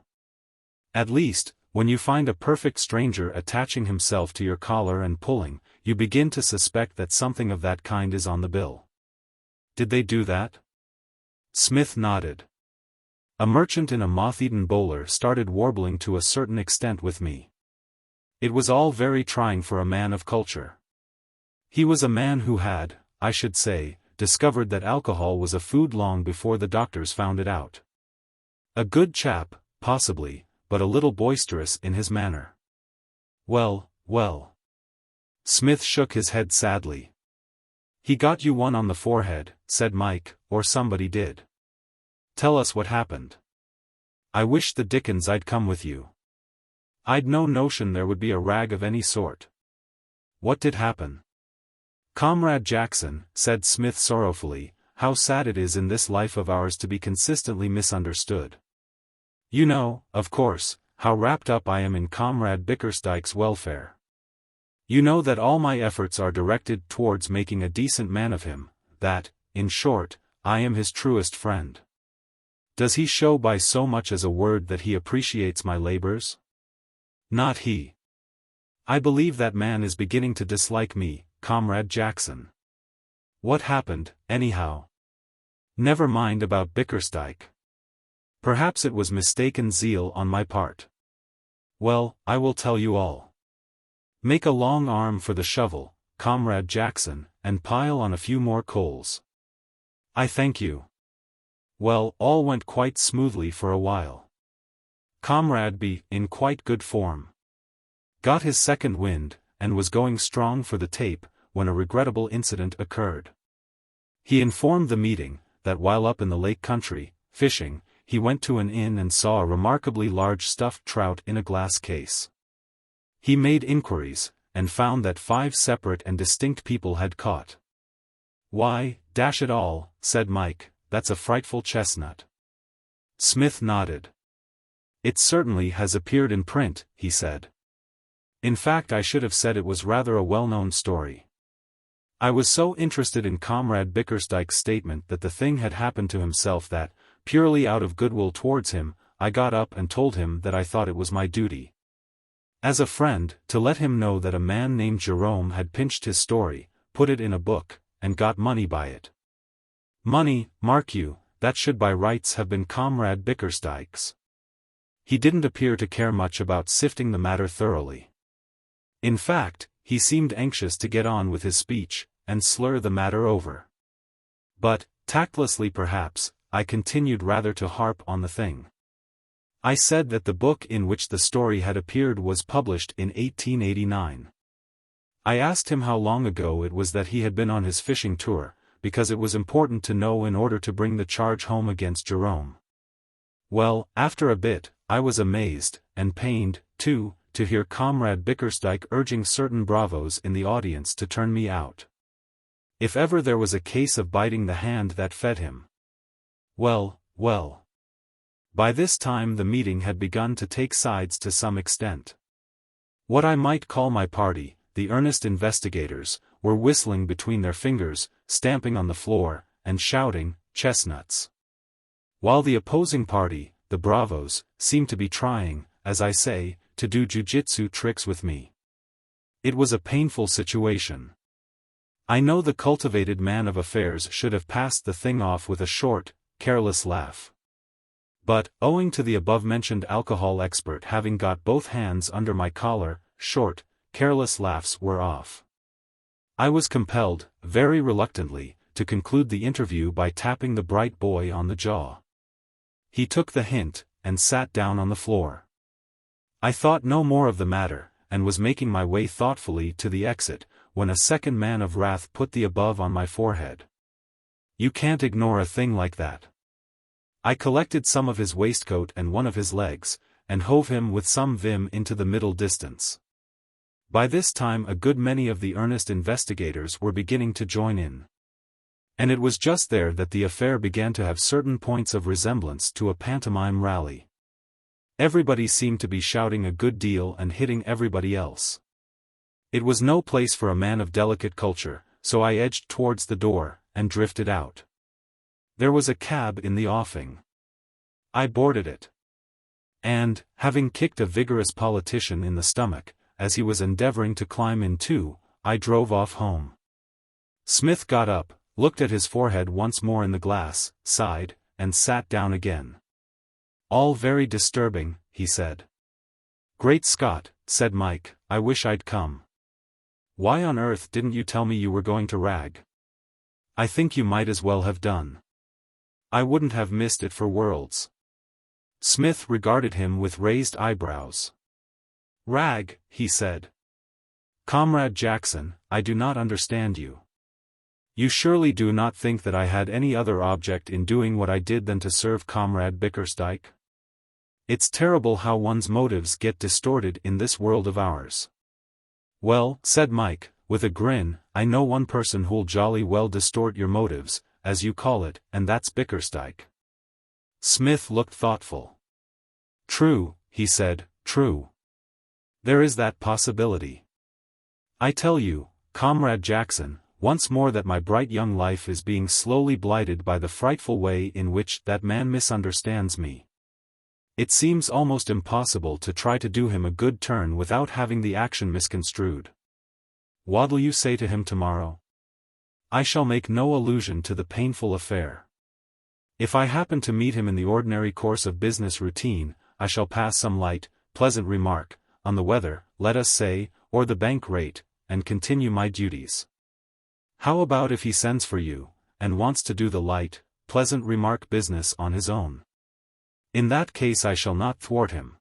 At least, when you find a perfect stranger attaching himself to your collar and pulling, you begin to suspect that something of that kind is on the bill." "Did they do that?" Smith nodded. "A merchant in a moth-eaten bowler started warbling to a certain extent with me. It was all very trying for a man of culture. He was a man who had, I should say, discovered that alcohol was a food long before the doctors found it out. A good chap, possibly, but a little boisterous in his manner. Well, well. Smith shook his head sadly. He got you one on the forehead, said Mike, or somebody did. Tell us what happened. I wish the dickens I'd come with you. I'd no notion there would be a rag of any sort. What did happen? Comrade Jackson, said Smith sorrowfully, how sad it is in this life of ours to be consistently misunderstood. You know, of course, how wrapped up I am in Comrade Bickersdyke's welfare. You know that all my efforts are directed towards making a decent man of him, that, in short, I am his truest friend. Does he show by so much as a word that he appreciates my labors? Not he. I believe that man is beginning to dislike me, Comrade Jackson. What happened, anyhow? Never mind about Bickersdyke. Perhaps it was mistaken zeal on my part. Well, I will tell you all. Make a long arm for the shovel, Comrade Jackson, and pile on a few more coals. I thank you. Well, all went quite smoothly for a while. Comrade B, in quite good form. Got his second wind, and was going strong for the tape, when a regrettable incident occurred. He informed the meeting, that while up in the lake country, fishing, he went to an inn and saw a remarkably large stuffed trout in a glass case. He made inquiries, and found that 5 separate and distinct people had caught. Why, dash it all, said Mike, that's a frightful chestnut. Smith nodded. It certainly has appeared in print, he said. In fact, I should have said it was rather a well-known story. I was so interested in Comrade Bickersdyke's statement that the thing had happened to himself that, purely out of goodwill towards him, I got up and told him that I thought it was my duty, as a friend, to let him know that a man named Jerome had pinched his story, put it in a book, and got money by it. Money, mark you, that should by rights have been Comrade Bickersdyke's. He didn't appear to care much about sifting the matter thoroughly. In fact, he seemed anxious to get on with his speech, and slur the matter over. But, tactlessly perhaps, I continued rather to harp on the thing. I said that the book in which the story had appeared was published in 1889. I asked him how long ago it was that he had been on his fishing tour, because it was important to know in order to bring the charge home against Jerome. Well, after a bit, I was amazed, and pained, too, to hear Comrade Bickersdyke urging certain bravos in the audience to turn me out. If ever there was a case of biting the hand that fed him. Well, well. By this time the meeting had begun to take sides to some extent. What I might call my party, the earnest investigators, were whistling between their fingers, stamping on the floor, and shouting, "Chestnuts." While the opposing party, the bravos, seemed to be trying, as I say, to do jujitsu tricks with me. It was a painful situation. I know the cultivated man of affairs should have passed the thing off with a short, careless laugh. But, owing to the above-mentioned alcohol expert having got both hands under my collar, short, careless laughs were off. I was compelled, very reluctantly, to conclude the interview by tapping the bright boy on the jaw. He took the hint, and sat down on the floor. I thought no more of the matter, and was making my way thoughtfully to the exit, when a second man of wrath put the above on my forehead. You can't ignore a thing like that. I collected some of his waistcoat and one of his legs, and hove him with some vim into the middle distance. By this time a good many of the earnest investigators were beginning to join in. And it was just there that the affair began to have certain points of resemblance to a pantomime rally. Everybody seemed to be shouting a good deal and hitting everybody else. It was no place for a man of delicate culture, so I edged towards the door, and drifted out. There was a cab in the offing. I boarded it. And, having kicked a vigorous politician in the stomach, as he was endeavoring to climb in too, I drove off home. Smith got up, looked at his forehead once more in the glass, sighed, and sat down again. All very disturbing, he said. Great Scott, said Mike, I wish I'd come. Why on earth didn't you tell me you were going to Rag? I think you might as well have done. I wouldn't have missed it for worlds. Smith regarded him with raised eyebrows. Rag, he said. Comrade Jackson, I do not understand you. You surely do not think that I had any other object in doing what I did than to serve Comrade Bickersdyke? It's terrible how one's motives get distorted in this world of ours. Well, said Mike, with a grin, I know one person who'll jolly well distort your motives, as you call it, and that's Bickersdyke. Smith looked thoughtful. True, he said, true. There is that possibility. I tell you, Comrade Jackson, once more that my bright young life is being slowly blighted by the frightful way in which that man misunderstands me. It seems almost impossible to try to do him a good turn without having the action misconstrued. What'll you say to him tomorrow? I shall make no allusion to the painful affair. If I happen to meet him in the ordinary course of business routine, I shall pass some light, pleasant remark, on the weather, let us say, or the bank rate, and continue my duties. How about if he sends for you, and wants to do the light, pleasant remark business on his own? In that case I shall not thwart him.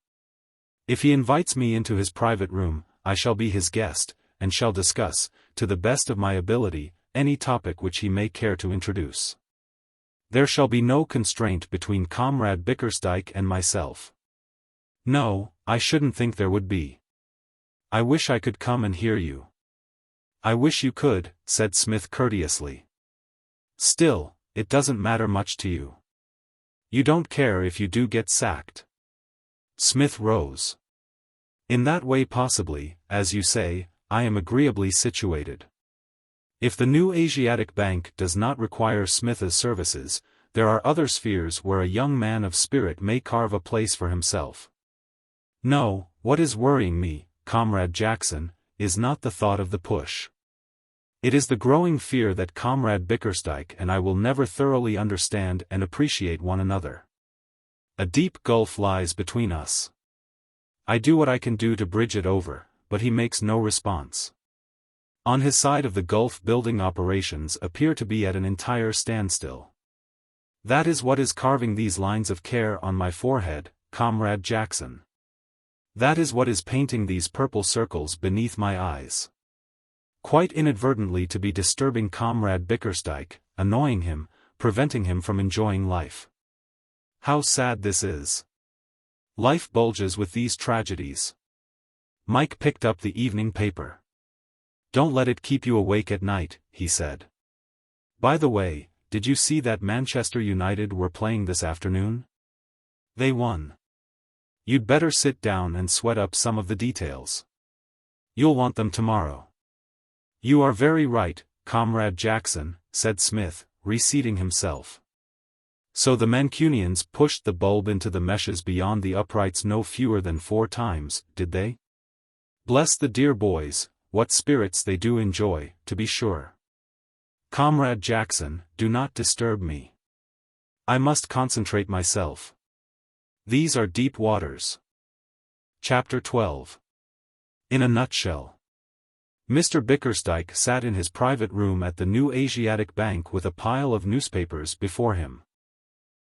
If he invites me into his private room, I shall be his guest, and shall discuss, to the best of my ability, any topic which he may care to introduce. There shall be no constraint between Comrade Bickersdyke and myself. No, I shouldn't think there would be. I wish I could come and hear you. I wish you could, said Smith courteously. Still, it doesn't matter much to you. You don't care if you do get sacked. Smith rose. In that way possibly, as you say, I am agreeably situated. If the new Asiatic Bank does not require Smith's services, there are other spheres where a young man of spirit may carve a place for himself. No, what is worrying me, Comrade Jackson, is not the thought of the push. It is the growing fear that Comrade Bickersdyke and I will never thoroughly understand and appreciate one another. A deep gulf lies between us. I do what I can do to bridge it over, but he makes no response. On his side of the gulf building operations appear to be at an entire standstill. That is what is carving these lines of care on my forehead, Comrade Jackson. That is what is painting these purple circles beneath my eyes. Quite inadvertently to be disturbing Comrade Bickersdyke, annoying him, preventing him from enjoying life. How sad this is. Life bulges with these tragedies. Mike picked up the evening paper. Don't let it keep you awake at night, he said. By the way, did you see that Manchester United were playing this afternoon? They won. You'd better sit down and sweat up some of the details. You'll want them tomorrow. You are very right, Comrade Jackson, said Smith, reseating himself. So the Mancunians pushed the bulb into the meshes beyond the uprights no fewer than 4 times, did they? Bless the dear boys, what spirits they do enjoy, to be sure. Comrade Jackson, do not disturb me. I must concentrate myself. These are deep waters. Chapter 12. In a nutshell. Mr. Bickersdyke sat in his private room at the new Asiatic Bank with a pile of newspapers before him.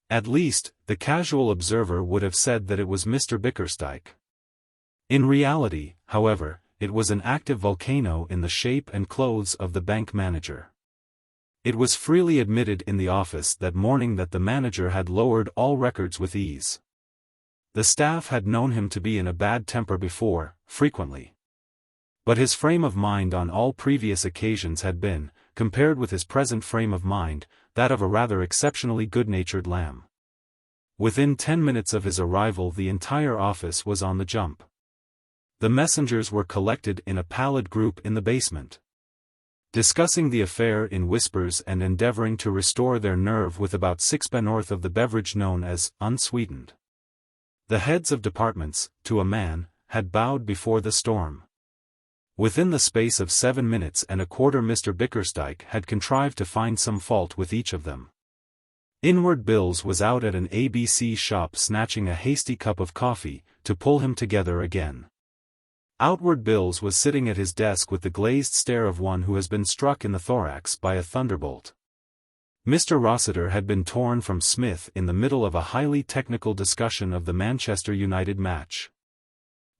At least, the casual observer would have said that it was Mr. Bickersdyke. In reality, however, it was an active volcano in the shape and clothes of the bank manager. It was freely admitted in the office that morning that the manager had lowered all records with ease. The staff had known him to be in a bad temper before, frequently. But his frame of mind on all previous occasions had been, compared with his present frame of mind, that of a rather exceptionally good-natured lamb. Within 10 minutes of his arrival the entire office was on the jump. The messengers were collected in a pallid group in the basement, discussing the affair in whispers and endeavoring to restore their nerve with about 6 north of the beverage known as unsweetened. The heads of departments, to a man, had bowed before the storm. Within the space of 7 minutes and a quarter Mr. Bickersdyke had contrived to find some fault with each of them. Inward Bills was out at an ABC shop snatching a hasty cup of coffee, to pull him together again. Outward Bills was sitting at his desk with the glazed stare of one who has been struck in the thorax by a thunderbolt. Mr. Rossiter had been torn from Smith in the middle of a highly technical discussion of the Manchester United match.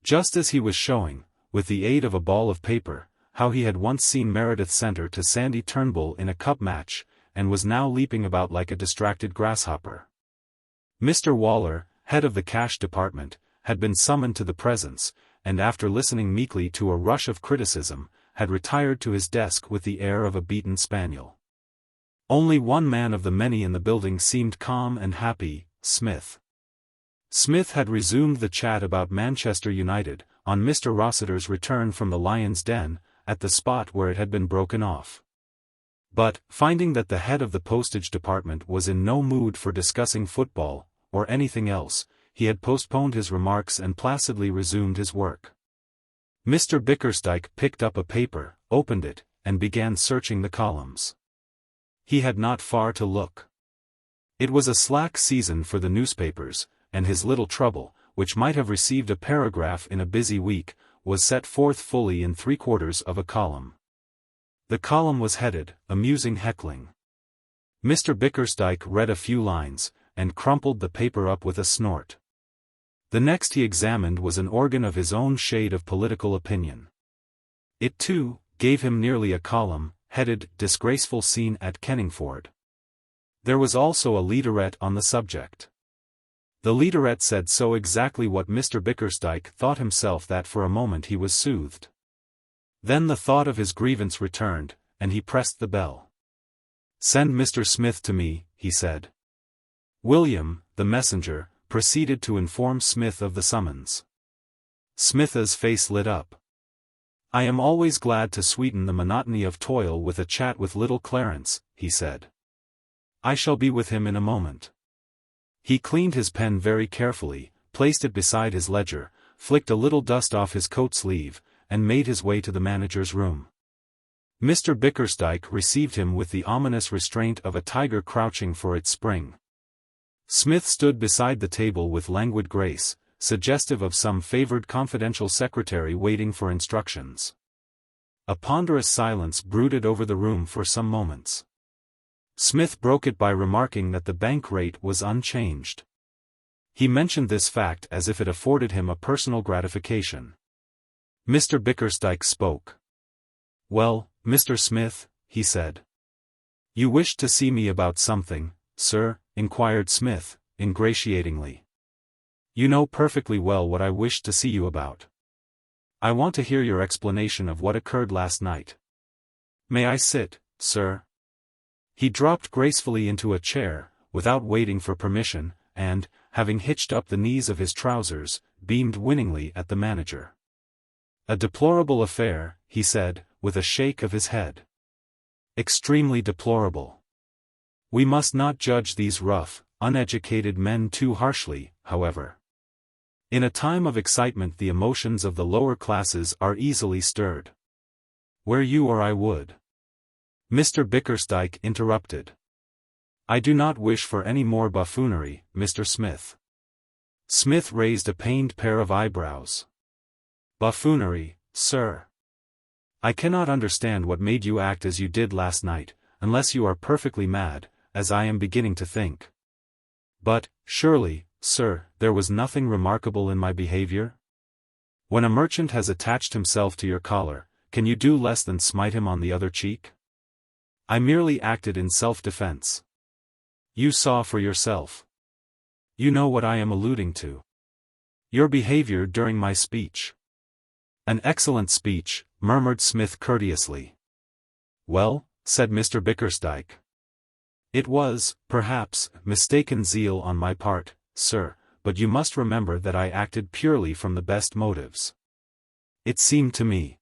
Just as he was showing, with the aid of a ball of paper, how he had once seen Meredith Centre to Sandy Turnbull in a cup match, and was now leaping about like a distracted grasshopper. Mr. Waller, head of the cash department, had been summoned to the presence, and after listening meekly to a rush of criticism, had retired to his desk with the air of a beaten spaniel. Only one man of the many in the building seemed calm and happy, Smith. Smith had resumed the chat about Manchester United, on Mr. Rossiter's return from the Lion's Den, at the spot where it had been broken off. But, finding that the head of the postage department was in no mood for discussing football, or anything else, he had postponed his remarks and placidly resumed his work. Mr. Bickersdyke picked up a paper, opened it, and began searching the columns. He had not far to look. It was a slack season for the newspapers, and his little trouble, which might have received a paragraph in a busy week, was set forth fully in 3/4 of a column. The column was headed, "Amusing Heckling." Mr. Bickersdyke read a few lines, and crumpled the paper up with a snort. The next he examined was an organ of his own shade of political opinion. It, too, gave him nearly a column, headed, "Disgraceful Scene at Kenningford." There was also a leaderette on the subject. The leaderette said so exactly what Mr. Bickersdyke thought himself that for a moment he was soothed. Then the thought of his grievance returned, and he pressed the bell. "Send Mr. Smith to me," he said. William, the messenger, proceeded to inform Smith of the summons. Smith's face lit up. "I am always glad to sweeten the monotony of toil with a chat with little Clarence," he said. "I shall be with him in a moment." He cleaned his pen very carefully, placed it beside his ledger, flicked a little dust off his coat sleeve, and made his way to the manager's room. Mr. Bickersdyke received him with the ominous restraint of a tiger crouching for its spring. Smith stood beside the table with languid grace, suggestive of some favored confidential secretary waiting for instructions. A ponderous silence brooded over the room for some moments. Smith broke it by remarking that the bank rate was unchanged. He mentioned this fact as if it afforded him a personal gratification. Mr. Bickersdyke spoke. "Well, Mr. Smith," he said. "You wished to see me about something, sir?" inquired Smith, ingratiatingly. "You know perfectly well what I wished to see you about. I want to hear your explanation of what occurred last night. May I sit, sir?" He dropped gracefully into a chair, without waiting for permission, and, having hitched up the knees of his trousers, beamed winningly at the manager. "A deplorable affair," he said, with a shake of his head. "Extremely deplorable. We must not judge these rough, uneducated men too harshly, however. In a time of excitement the emotions of the lower classes are easily stirred. Were you or I would." Mr. Bickersdyke interrupted. "I do not wish for any more buffoonery, Mr. Smith." Smith raised a pained pair of eyebrows. "Buffoonery, sir? I cannot understand what made you act as you did last night, unless you are perfectly mad, as I am beginning to think. But, surely, sir, there was nothing remarkable in my behavior? When a merchant has attached himself to your collar, can you do less than smite him on the other cheek? I merely acted in self-defense. You saw for yourself. You know what I am alluding to. Your behavior during my speech." "An excellent speech," murmured Smith courteously. "Well," said Mr. Bickersdyke. "It was, perhaps, mistaken zeal on my part, sir, but you must remember that I acted purely from the best motives. It seemed to me.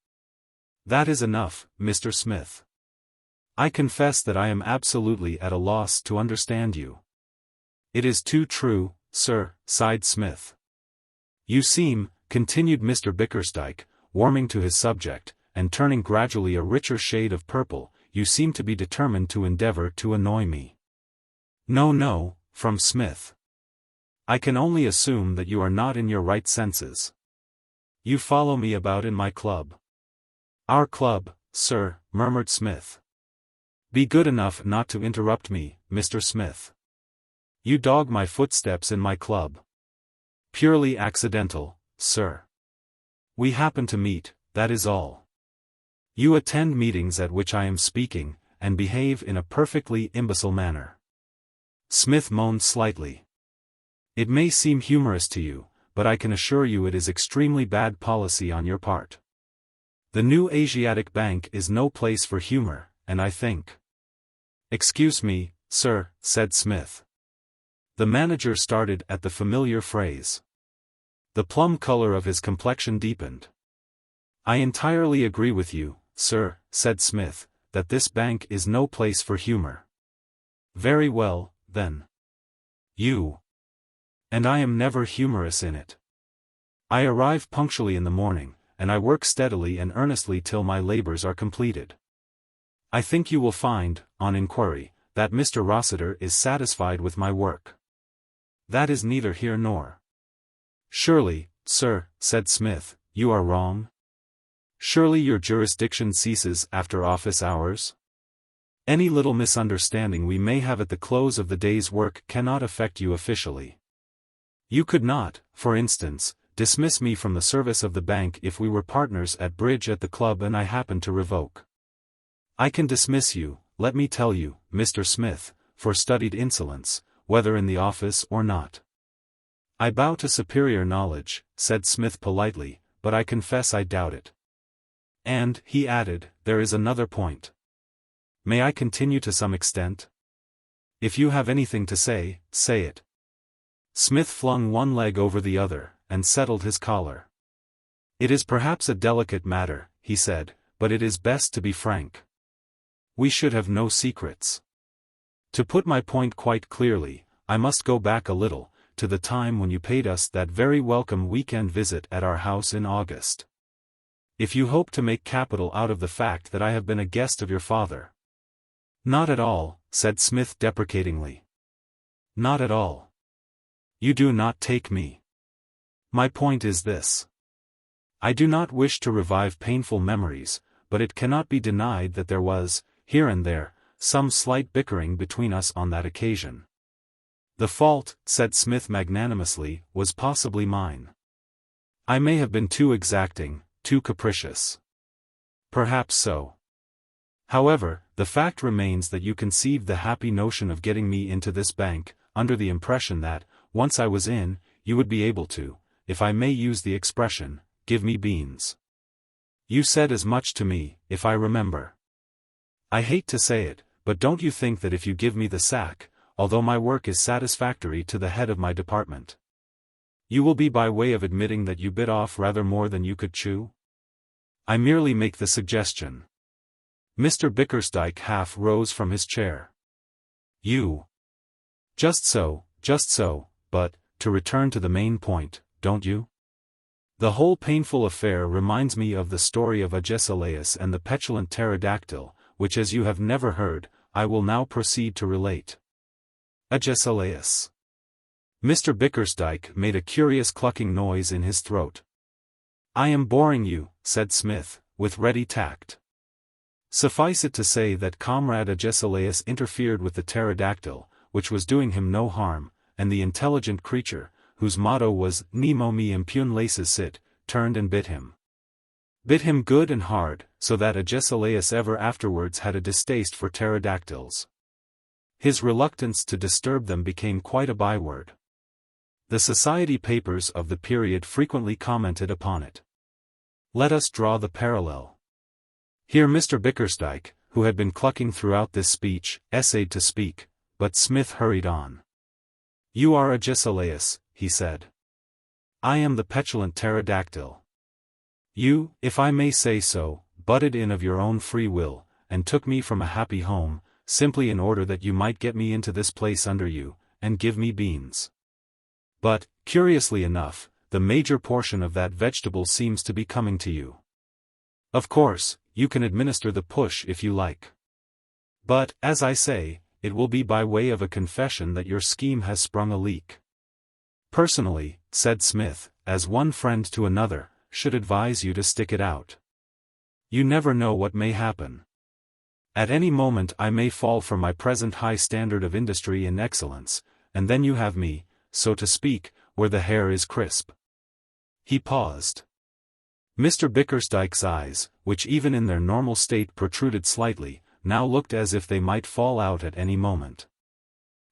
That is enough, Mr. Smith. I confess that I am absolutely at a loss to understand you." "It is too true, sir," sighed Smith. "You seem," continued Mr. Bickersdyke, warming to his subject, and turning gradually a richer shade of purple, "you seem to be determined to endeavor to annoy me. No, no, from Smith. I can only assume that you are not in your right senses. You follow me about in my club. Our club, sir, murmured Smith. Be good enough not to interrupt me, Mr. Smith. You dog my footsteps in my club. Purely accidental, sir. We happen to meet, that is all. You attend meetings at which I am speaking, and behave in a perfectly imbecile manner. Smith moaned slightly. It may seem humorous to you, but I can assure you it is extremely bad policy on your part. The new Asiatic Bank is no place for humor, and I think. Excuse me, sir, said Smith. The manager started at the familiar phrase. The plum color of his complexion deepened. I entirely agree with you, sir, said Smith, that this bank is no place for humor. Very well, then. You. And I am never humorous in it. I arrive punctually in the morning, and I work steadily and earnestly till my labors are completed. I think you will find, on inquiry, that Mr. Rossiter is satisfied with my work. That is neither here nor. Surely, sir, said Smith, you are wrong? Surely your jurisdiction ceases after office hours? Any little misunderstanding we may have at the close of the day's work cannot affect you officially. You could not, for instance, dismiss me from the service of the bank if we were partners at bridge at the club and I happened to revoke. I can dismiss you, let me tell you, Mr. Smith, for studied insolence, whether in the office or not. I bow to superior knowledge, said Smith politely, but I confess I doubt it. And, he added, there is another point. May I continue to some extent? If you have anything to say, say it. Smith flung one leg over the other, and settled his collar. It is perhaps a delicate matter, he said, but it is best to be frank. We should have no secrets. To put my point quite clearly, I must go back a little, to the time when you paid us that very welcome weekend visit at our house in August. If you hope to make capital out of the fact that I have been a guest of your father. Not at all, said Smith deprecatingly. Not at all. You do not take me. My point is this. I do not wish to revive painful memories, but it cannot be denied that there was, here and there, some slight bickering between us on that occasion. The fault, said Smith magnanimously, was possibly mine. I may have been too exacting, too capricious. Perhaps so. However, the fact remains that you conceived the happy notion of getting me into this bank, under the impression that, once I was in, you would be able to, if I may use the expression, give me beans. You said as much to me, if I remember. I hate to say it, but don't you think that if you give me the sack, although my work is satisfactory to the head of my department, you will be by way of admitting that you bit off rather more than you could chew? I merely make the suggestion. Mr. Bickersdyke half rose from his chair. You. Just so, but, to return to the main point, don't you? The whole painful affair reminds me of the story of Agesilaus and the petulant pterodactyl, which as you have never heard, I will now proceed to relate. Agesilaus. Mr. Bickersdyke made a curious clucking noise in his throat. I am boring you, said Smith, with ready tact. Suffice it to say that Comrade Agesilaus interfered with the pterodactyl, which was doing him no harm, and the intelligent creature, whose motto was Nemo me impune laces sit, turned and bit him. Bit him good and hard, so that Agesilaus ever afterwards had a distaste for pterodactyls. His reluctance to disturb them became quite a byword. The society papers of the period frequently commented upon it. Let us draw the parallel. Here Mr. Bickersdyke, who had been clucking throughout this speech, essayed to speak, but Smith hurried on. You are Agesilaus, he said. I am the petulant pterodactyl. You, if I may say so, butted in of your own free will, and took me from a happy home, simply in order that you might get me into this place under you, and give me beans. But, curiously enough, the major portion of that vegetable seems to be coming to you. Of course, you can administer the push if you like. But, as I say, it will be by way of a confession that your scheme has sprung a leak. Personally, said Smith, as one friend to another, should advise you to stick it out. You never know what may happen. At any moment I may fall from my present high standard of industry and excellence, and then you have me, so to speak, where the hair is crisp. He paused. Mr. Bickersdyke's eyes, which even in their normal state protruded slightly, now looked as if they might fall out at any moment.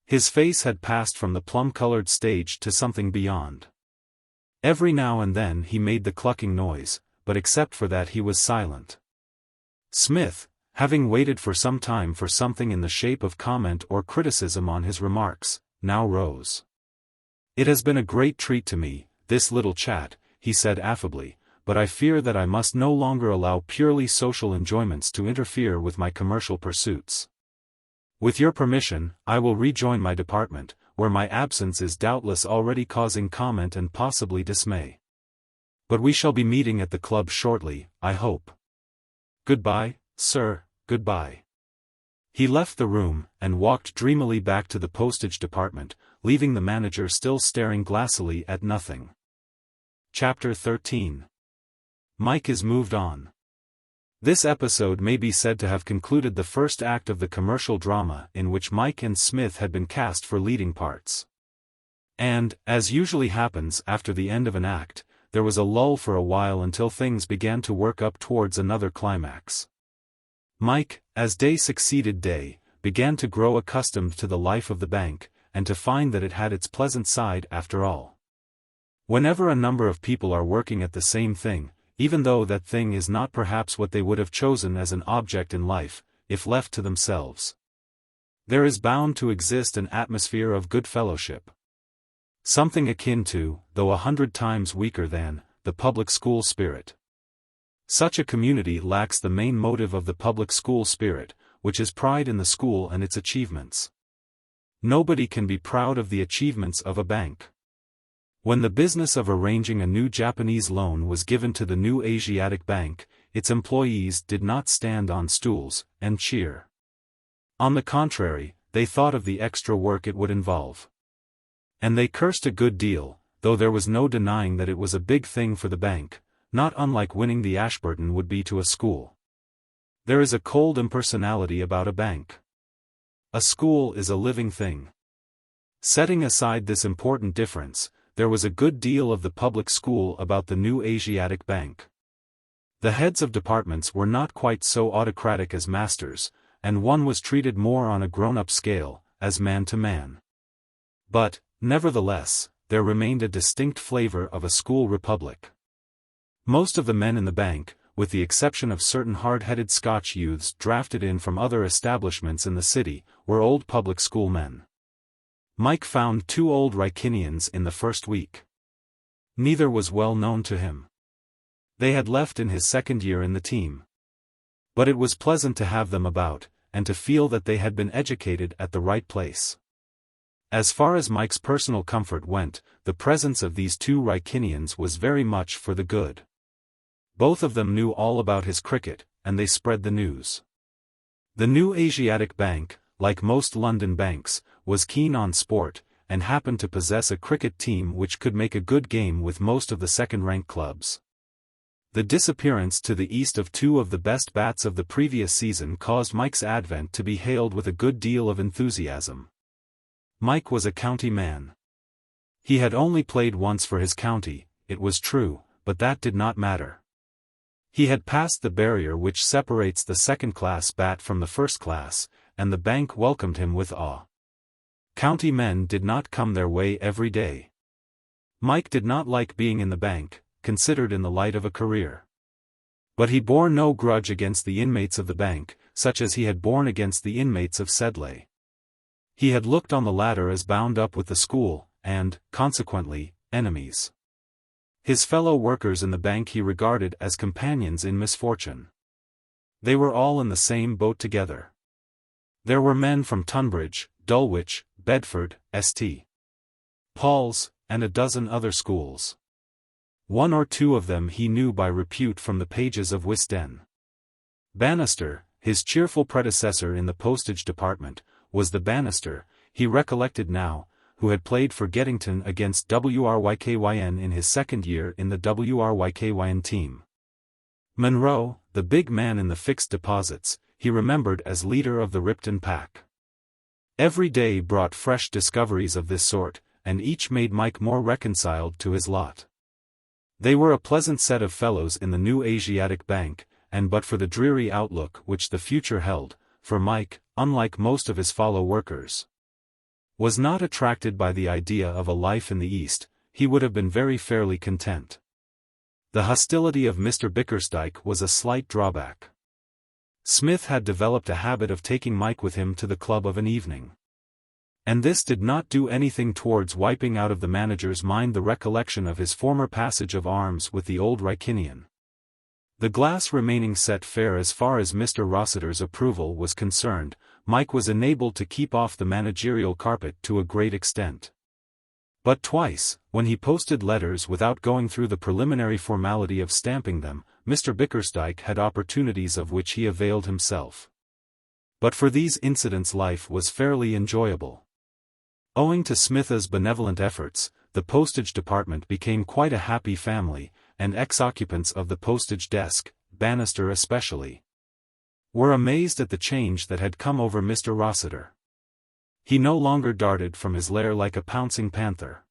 His face had passed from the plum-colored stage to something beyond. Every now and then he made the clucking noise, but except for that he was silent. Smith, having waited for some time for something in the shape of comment or criticism on his remarks, now rose. "It has been a great treat to me, this little chat," he said affably, "but I fear that I must no longer allow purely social enjoyments to interfere with my commercial pursuits. With your permission, I will rejoin my department, where my absence is doubtless already causing comment and possibly dismay. But we shall be meeting at the club shortly, I hope. Goodbye, sir, goodbye." He left the room, and walked dreamily back to the postage department, leaving the manager still staring glassily at nothing. Chapter 13. Mike is moved on. This episode may be said to have concluded the first act of the commercial drama in which Mike and Smith had been cast for leading parts. And, as usually happens after the end of an act, there was a lull for a while until things began to work up towards another climax. Mike, as day succeeded day, began to grow accustomed to the life of the bank, and to find that it had its pleasant side after all. Whenever a number of people are working at the same thing, even though that thing is not perhaps what they would have chosen as an object in life, if left to themselves, there is bound to exist an atmosphere of good fellowship. Something akin to, though 100 times weaker than, the public school spirit. Such a community lacks the main motive of the public school spirit, which is pride in the school and its achievements. Nobody can be proud of the achievements of a bank. When the business of arranging a new Japanese loan was given to the new Asiatic Bank, its employees did not stand on stools and cheer. On the contrary, they thought of the extra work it would involve. And they cursed a good deal, though there was no denying that it was a big thing for the bank, not unlike winning the Ashburton would be to a school. There is a cold impersonality about a bank. A school is a living thing. Setting aside this important difference, there was a good deal of the public school about the new Asiatic Bank. The heads of departments were not quite so autocratic as masters, and one was treated more on a grown-up scale, as man to man. But, nevertheless, there remained a distinct flavor of a school republic. Most of the men in the bank, with the exception of certain hard-headed Scotch youths drafted in from other establishments in the city, were old public school men. Mike found 2 old Rykinians in the first week. Neither was well known to him. They had left in his second year in the team. But it was pleasant to have them about, and to feel that they had been educated at the right place. As far as Mike's personal comfort went, the presence of these 2 Rykinians was very much for the good. Both of them knew all about his cricket, and they spread the news. The new Asiatic Bank, like most London banks, was keen on sport, and happened to possess a cricket team which could make a good game with most of the second-rank clubs. The disappearance to the east of 2 of the best bats of the previous season caused Mike's advent to be hailed with a good deal of enthusiasm. Mike was a county man. He had only played once for his county, it was true, but that did not matter. He had passed the barrier which separates the second-class bat from the first-class, and the bank welcomed him with awe. County men did not come their way every day. Mike did not like being in the bank, considered in the light of a career. But he bore no grudge against the inmates of the bank, such as he had borne against the inmates of XVIII. He had looked on the latter as bound up with the school, and, consequently, enemies. His fellow workers in the bank he regarded as companions in misfortune. They were all in the same boat together. There were men from Tunbridge, Dulwich, Bedford, St. Paul's, and a dozen other schools. 1 or 2 of them he knew by repute from the pages of Wisden. Bannister, his cheerful predecessor in the postage department, was the Bannister, he recollected now, who had played for Geddington against WRYKYN in his second year in the WRYKYN team. Monroe, the big man in the fixed deposits, he remembered as leader of the Ripton pack. Every day brought fresh discoveries of this sort, and each made Mike more reconciled to his lot. They were a pleasant set of fellows in the new Asiatic Bank, and but for the dreary outlook which the future held, for Mike, unlike most of his fellow workers, was not attracted by the idea of a life in the East, he would have been very fairly content. The hostility of Mr. Bickersdyke was a slight drawback. Smith had developed a habit of taking Mike with him to the club of an evening. And this did not do anything towards wiping out of the manager's mind the recollection of his former passage of arms with the old Wrykinian. The glass remaining set fair as far as Mr. Rossiter's approval was concerned, Mike was enabled to keep off the managerial carpet to a great extent. But twice, when he posted letters without going through the preliminary formality of stamping them, Mr. Bickersdyke had opportunities of which he availed himself. But for these incidents life was fairly enjoyable. Owing to Smith's benevolent efforts, the postage department became quite a happy family, and ex-occupants of the postage desk, Bannister especially, were amazed at the change that had come over Mr. Rossiter. He no longer darted from his lair like a pouncing panther.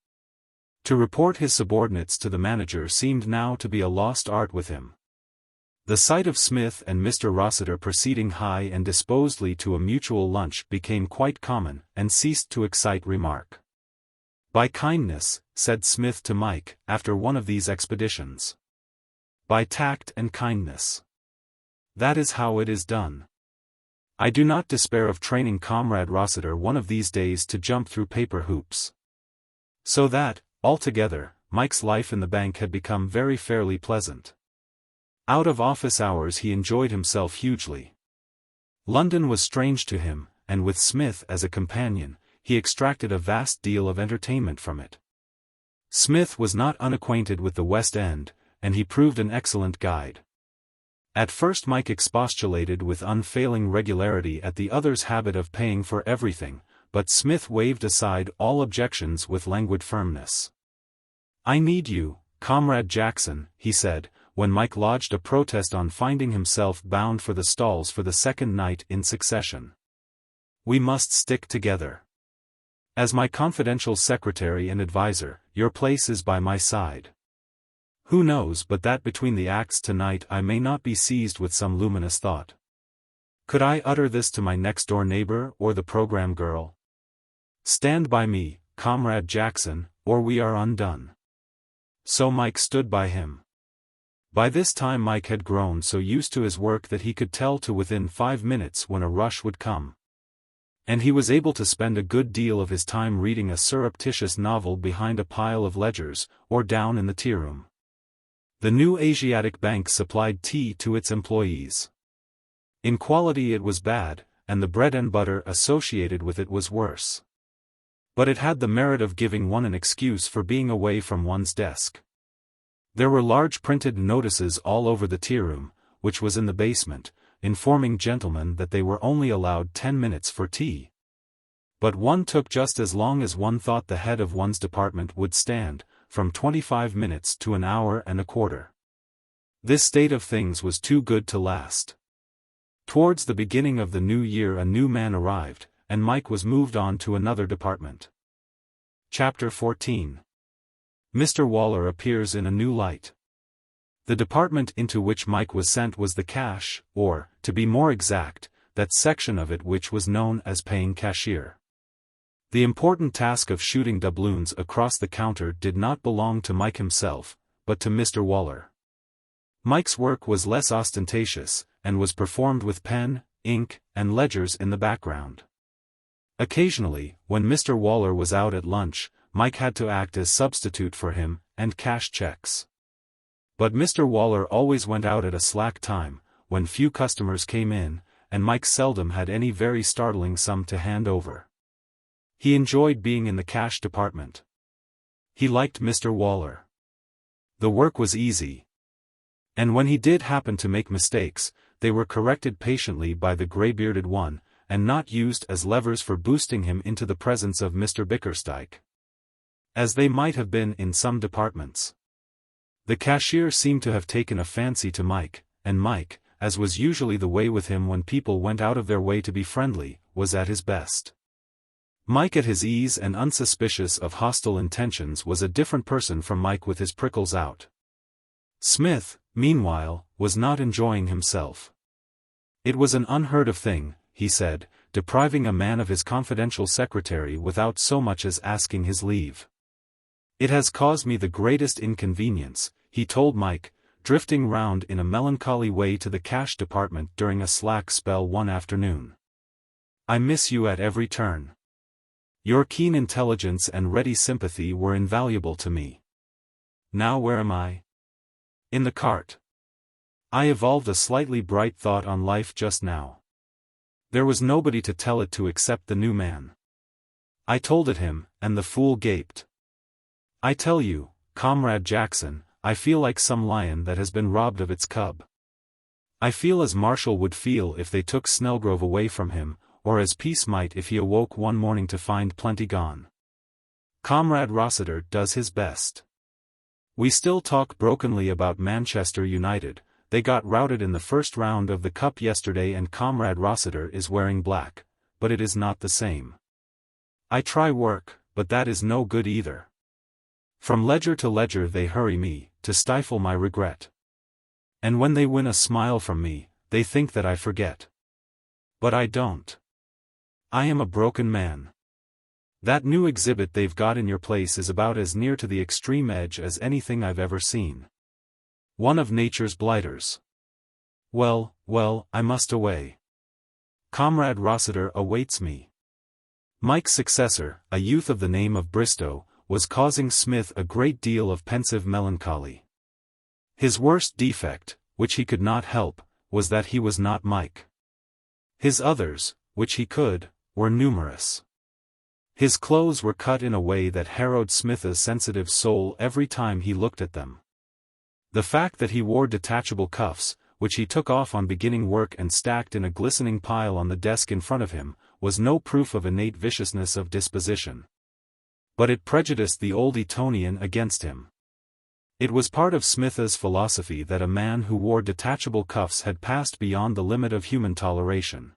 To report his subordinates to the manager seemed now to be a lost art with him. The sight of Smith and Mr. Rossiter proceeding high and disposedly to a mutual lunch became quite common, and ceased to excite remark. "By kindness," said Smith to Mike, after one of these expeditions. "By tact and kindness. That is how it is done. I do not despair of training Comrade Rossiter one of these days to jump through paper hoops." So that, altogether, Mike's life in the bank had become very fairly pleasant. Out of office hours he enjoyed himself hugely. London was strange to him, and with Smith as a companion, he extracted a vast deal of entertainment from it. Smith was not unacquainted with the West End, and he proved an excellent guide. At first Mike expostulated with unfailing regularity at the other's habit of paying for everything, but Smith waved aside all objections with languid firmness. "I need you, Comrade Jackson," he said, when Mike lodged a protest on finding himself bound for the stalls for the second night in succession. "We must stick together. As my confidential secretary and adviser, your place is by my side. Who knows but that between the acts tonight I may not be seized with some luminous thought. Could I utter this to my next-door neighbor or the program girl? Stand by me, Comrade Jackson, or we are undone." So Mike stood by him. By this time Mike had grown so used to his work that he could tell to within 5 minutes when a rush would come. And he was able to spend a good deal of his time reading a surreptitious novel behind a pile of ledgers, or down in the tea-room. The new Asiatic Bank supplied tea to its employees. In quality it was bad, and the bread and butter associated with it was worse. But it had the merit of giving one an excuse for being away from one's desk. There were large printed notices all over the tea-room, which was in the basement, informing gentlemen that they were only allowed 10 minutes for tea. But one took just as long as one thought the head of one's department would stand, from 25 minutes to an hour and a quarter. This state of things was too good to last. Towards the beginning of the new year a new man arrived, and Mike was moved on to another department. Chapter 14. Mr. Waller appears in a new light. The department into which Mike was sent was the cash, or, to be more exact, that section of it which was known as paying cashier. The important task of shooting doubloons across the counter did not belong to Mike himself, but to Mr. Waller. Mike's work was less ostentatious, and was performed with pen, ink, and ledgers in the background. Occasionally, when Mr. Waller was out at lunch, Mike had to act as substitute for him, and cash checks. But Mr. Waller always went out at a slack time, when few customers came in, and Mike seldom had any very startling sum to hand over. He enjoyed being in the cash department. He liked Mr. Waller. The work was easy. And when he did happen to make mistakes, they were corrected patiently by the gray-bearded one, and not used as levers for boosting him into the presence of Mr. Bickersdyke, as they might have been in some departments. The cashier seemed to have taken a fancy to Mike, and Mike, as was usually the way with him when people went out of their way to be friendly, was at his best. Mike at his ease and unsuspicious of hostile intentions was a different person from Mike with his prickles out. Smith, meanwhile, was not enjoying himself. It was an unheard of thing, he said, depriving a man of his confidential secretary without so much as asking his leave. It has caused me the greatest inconvenience, he told Mike, drifting round in a melancholy way to the cash department during a slack spell one afternoon. I miss you at every turn. Your keen intelligence and ready sympathy were invaluable to me. Now where am I? In the cart. I evolved a slightly bright thought on life just now. There was nobody to tell it to except the new man. I told it him, and the fool gaped. I tell you, Comrade Jackson, I feel like some lion that has been robbed of its cub. I feel as Marshall would feel if they took Snellgrove away from him, or as Peace might if he awoke one morning to find plenty gone. Comrade Rossiter does his best. We still talk brokenly about Manchester United. They got routed in the first round of the cup yesterday and Comrade Rossiter is wearing black, but it is not the same. I try work, but that is no good either. From ledger to ledger they hurry me, to stifle my regret. And when they win a smile from me, they think that I forget. But I don't. I am a broken man. That new exhibit they've got in your place is about as near to the extreme edge as anything I've ever seen. One of nature's blighters. Well, I must away. Comrade Rossiter awaits me. Mike's successor, a youth of the name of Bristow, was causing Smith a great deal of pensive melancholy. His worst defect, which he could not help, was that he was not Mike. His others, which he could, were numerous. His clothes were cut in a way that harrowed Smith's sensitive soul every time he looked at them. The fact that he wore detachable cuffs, which he took off on beginning work and stacked in a glistening pile on the desk in front of him, was no proof of innate viciousness of disposition. But it prejudiced the old Etonian against him. It was part of Smith's philosophy that a man who wore detachable cuffs had passed beyond the limit of human toleration.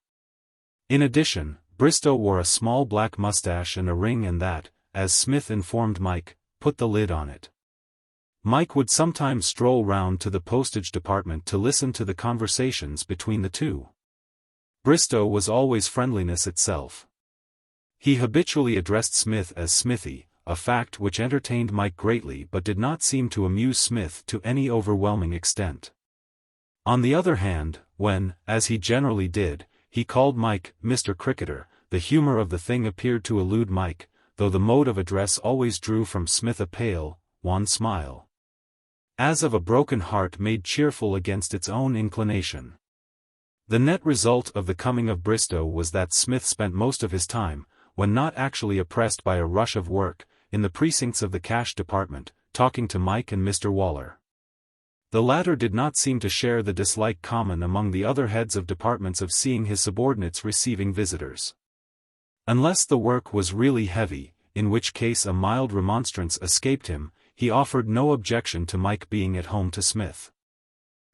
In addition, Bristow wore a small black mustache and a ring and that, as Smith informed Mike, put the lid on it. Mike would sometimes stroll round to the postage department to listen to the conversations between the two. Bristow was always friendliness itself. He habitually addressed Smith as Smithy, a fact which entertained Mike greatly but did not seem to amuse Smith to any overwhelming extent. On the other hand, when, as he generally did, he called Mike Mr. Cricketer, the humor of the thing appeared to elude Mike, though the mode of address always drew from Smith a pale, wan smile, as of a broken heart made cheerful against its own inclination. The net result of the coming of Bristow was that Smith spent most of his time, when not actually oppressed by a rush of work, in the precincts of the cash department, talking to Mike and Mr. Waller. The latter did not seem to share the dislike common among the other heads of departments of seeing his subordinates receiving visitors. Unless the work was really heavy, in which case a mild remonstrance escaped him, he offered no objection to Mike being at home to Smith.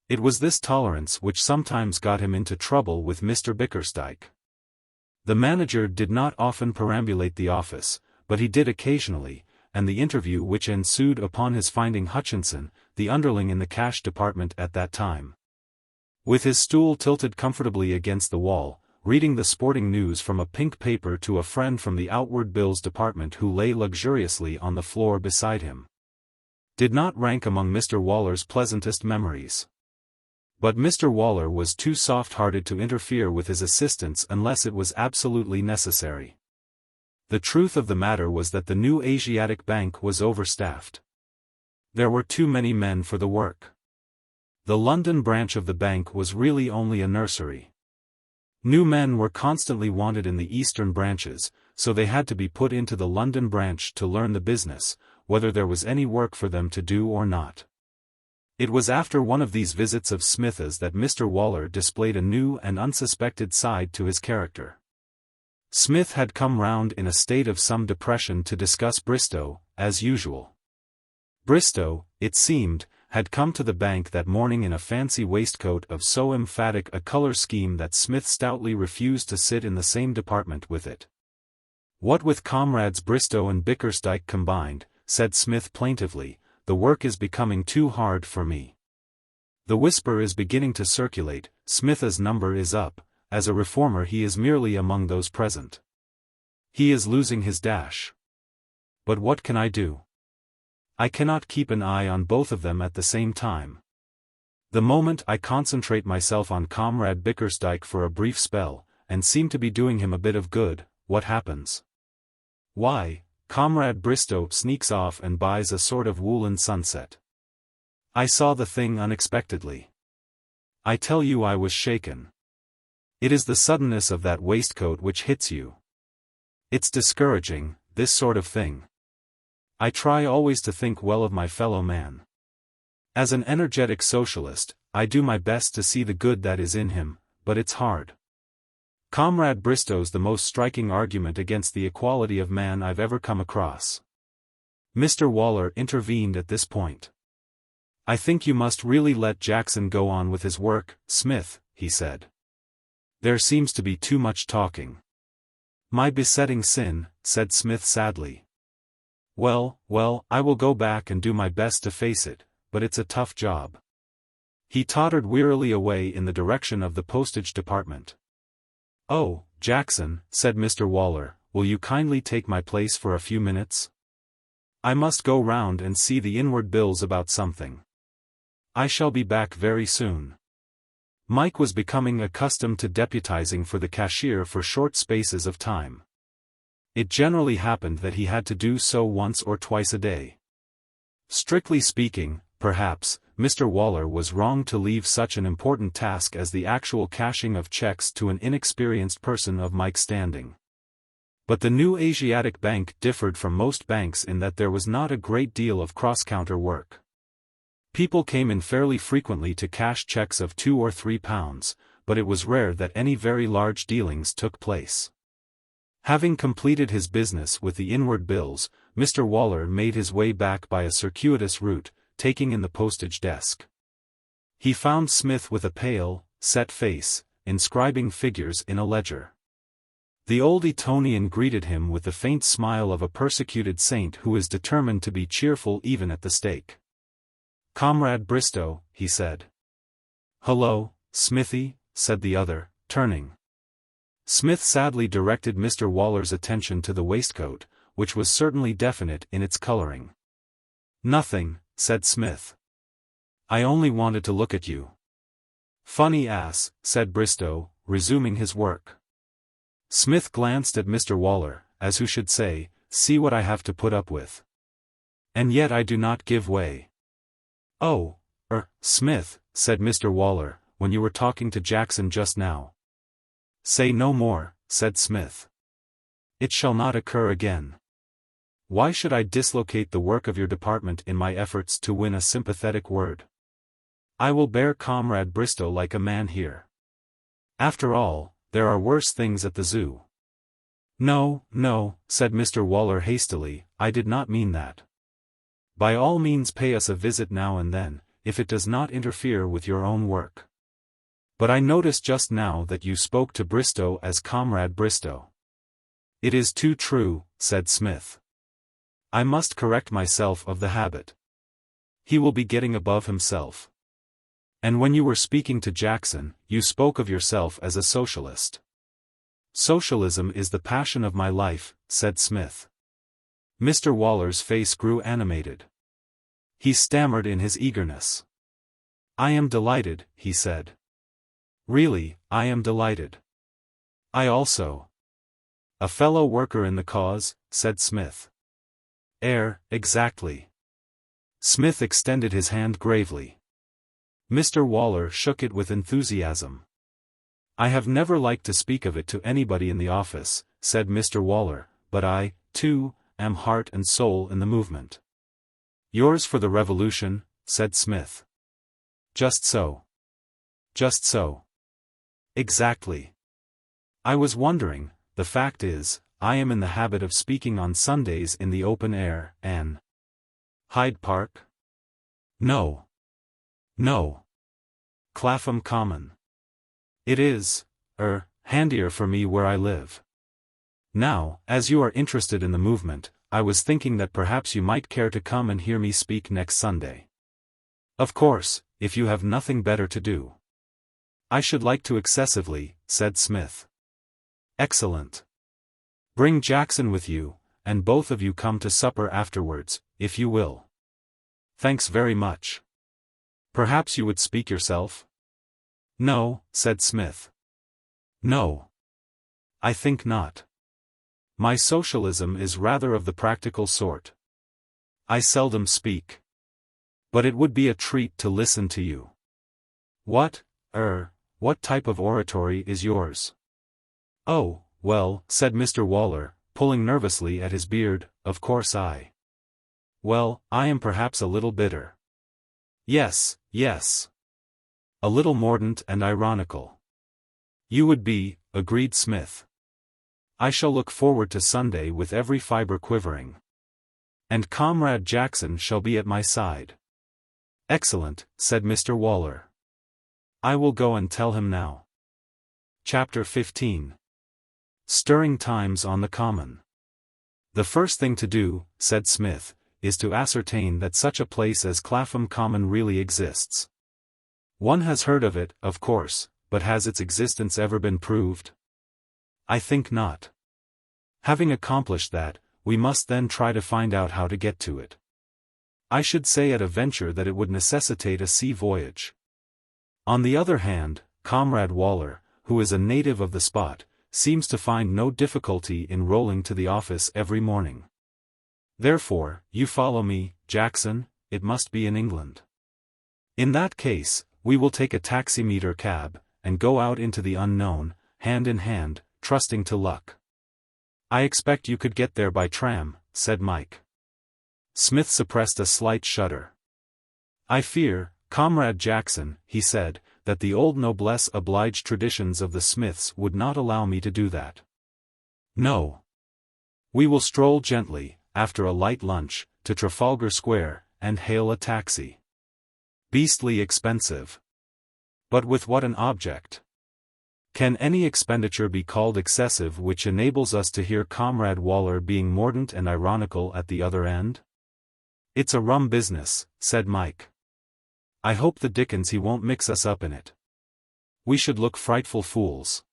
It was this tolerance which sometimes got him into trouble with Mr. Bickersdyke. The manager did not often perambulate the office, but he did occasionally, and the interview which ensued upon his finding Hutchinson, the underling in the cash department at that time, with his stool tilted comfortably against the wall, reading the sporting news from a pink paper to a friend from the outward bills department who lay luxuriously on the floor beside him, did not rank among Mr. Waller's pleasantest memories. But Mr. Waller was too soft-hearted to interfere with his assistants unless it was absolutely necessary. The truth of the matter was that the new Asiatic Bank was overstaffed. There were too many men for the work. The London branch of the bank was really only a nursery. New men were constantly wanted in the eastern branches, so they had to be put into the London branch to learn the business, whether there was any work for them to do or not. It was after one of these visits of Smith's that Mr. Waller displayed a new and unsuspected side to his character. Smith had come round in a state of some depression to discuss Bristow, as usual. Bristow, it seemed, had come to the bank that morning in a fancy waistcoat of so emphatic a color scheme that Smith stoutly refused to sit in the same department with it. "What with comrades Bristow and Bickersdyke combined," said Smith plaintively, "the work is becoming too hard for me. The whisper is beginning to circulate, Smith's number is up, as a reformer he is merely among those present. He is losing his dash. But what can I do? I cannot keep an eye on both of them at the same time. The moment I concentrate myself on Comrade Bickersdyke for a brief spell, and seem to be doing him a bit of good, what happens? Why, Comrade Bristow sneaks off and buys a sort of woolen sunset. I saw the thing unexpectedly. I tell you I was shaken. It is the suddenness of that waistcoat which hits you. It's discouraging, this sort of thing. I try always to think well of my fellow man. As an energetic socialist, I do my best to see the good that is in him, but it's hard. Comrade Bristow's the most striking argument against the equality of man I've ever come across." Mr. Waller intervened at this point. "I think you must really let Jackson go on with his work, Smith," he said. "There seems to be too much talking." "My besetting sin," said Smith sadly. Well, I will go back and do my best to face it, but it's a tough job." He tottered wearily away in the direction of the postage department. "Oh, Jackson," said Mr. Waller, "will you kindly take my place for a few minutes? I must go round and see the inward bills about something. I shall be back very soon." Mike was becoming accustomed to deputizing for the cashier for short spaces of time. It generally happened that he had to do so once or twice a day. Strictly speaking, perhaps, Mr. Waller was wrong to leave such an important task as the actual cashing of checks to an inexperienced person of Mike's standing. But the new Asiatic Bank differed from most banks in that there was not a great deal of cross-counter work. People came in fairly frequently to cash checks of £2 or £3, but it was rare that any very large dealings took place. Having completed his business with the inward bills, Mr. Waller made his way back by a circuitous route, taking in the postage desk. He found Smith with a pale, set face, inscribing figures in a ledger. The old Etonian greeted him with the faint smile of a persecuted saint who is determined to be cheerful even at the stake. "Comrade Bristow," he said. "Hullo, Smithy," said the other, turning. Smith sadly directed Mr. Waller's attention to the waistcoat, which was certainly definite in its coloring. "Nothing," said Smith. "I only wanted to look at you." "Funny ass," said Bristow, resuming his work. Smith glanced at Mr. Waller, as who should say, "See what I have to put up with. And yet I do not give way." "Oh, Smith," said Mr. Waller, "when you were talking to Jackson just now." "Say no more," said Smith. "It shall not occur again. Why should I dislocate the work of your department in my efforts to win a sympathetic word? I will bear Comrade Bristow like a man here. After all, there are worse things at the zoo." No, said Mr. Waller hastily, "I did not mean that. By all means pay us a visit now and then, if it does not interfere with your own work. But I noticed just now that you spoke to Bristow as Comrade Bristow." "It is too true," said Smith. "I must correct myself of the habit. He will be getting above himself. And when you were speaking to Jackson, you spoke of yourself as a socialist." "Socialism is the passion of my life," said Smith. Mr. Waller's face grew animated. He stammered in his eagerness. "I am delighted," he said. "Really, I am delighted. I also." "A fellow worker in the cause," said Smith. Exactly." Smith extended his hand gravely. Mr. Waller shook it with enthusiasm. "I have never liked to speak of it to anybody in the office," said Mr. Waller, "but I, too, am heart and soul in the movement." "Yours for the revolution," said Smith. "Just so. Just so. Exactly. I was wondering, the fact is, I am in the habit of speaking on Sundays in the open air, Hyde Park? No. No. Clapham Common. It is, handier for me where I live. Now, as you are interested in the movement, I was thinking that perhaps you might care to come and hear me speak next Sunday. Of course, if you have nothing better to do. I should like to excessively, said Smith. Excellent. Bring Jackson with you, and both of you come to supper afterwards, if you will. Thanks very much. Perhaps you would speak yourself? No, said Smith. No. I think not. My socialism is rather of the practical sort. I seldom speak. But it would be a treat to listen to you. What type of oratory is yours? Oh, well, said Mr. Waller, pulling nervously at his beard, of course I am perhaps a little bitter. Yes. A little mordant and ironical. You would be, agreed Smith. I shall look forward to Sunday with every fiber quivering. And Comrade Jackson shall be at my side. Excellent, said Mr. Waller. I will go and tell him now. Chapter 15. Stirring Times on the Common. The first thing to do, said Smith, is to ascertain that such a place as Clapham Common really exists. One has heard of it, of course, but has its existence ever been proved? I think not. Having accomplished that, we must then try to find out how to get to it. I should say at a venture that it would necessitate a sea voyage. On the other hand, Comrade Waller, who is a native of the spot, seems to find no difficulty in rolling to the office every morning. Therefore, you follow me, Jackson, it must be in England. In that case, we will take a taximeter cab, and go out into the unknown, hand in hand, trusting to luck. I expect you could get there by tram, said Mike. Smith suppressed a slight shudder. I fear, Comrade Jackson, he said, that the old noblesse oblige traditions of the Smiths would not allow me to do that. No. We will stroll gently, after a light lunch, to Trafalgar Square, and hail a taxi. Beastly expensive. But with what an object? Can any expenditure be called excessive which enables us to hear Comrade Waller being mordant and ironical at the other end? It's a rum business, said Mike. I hope the dickens he won't mix us up in it. We should look frightful fools.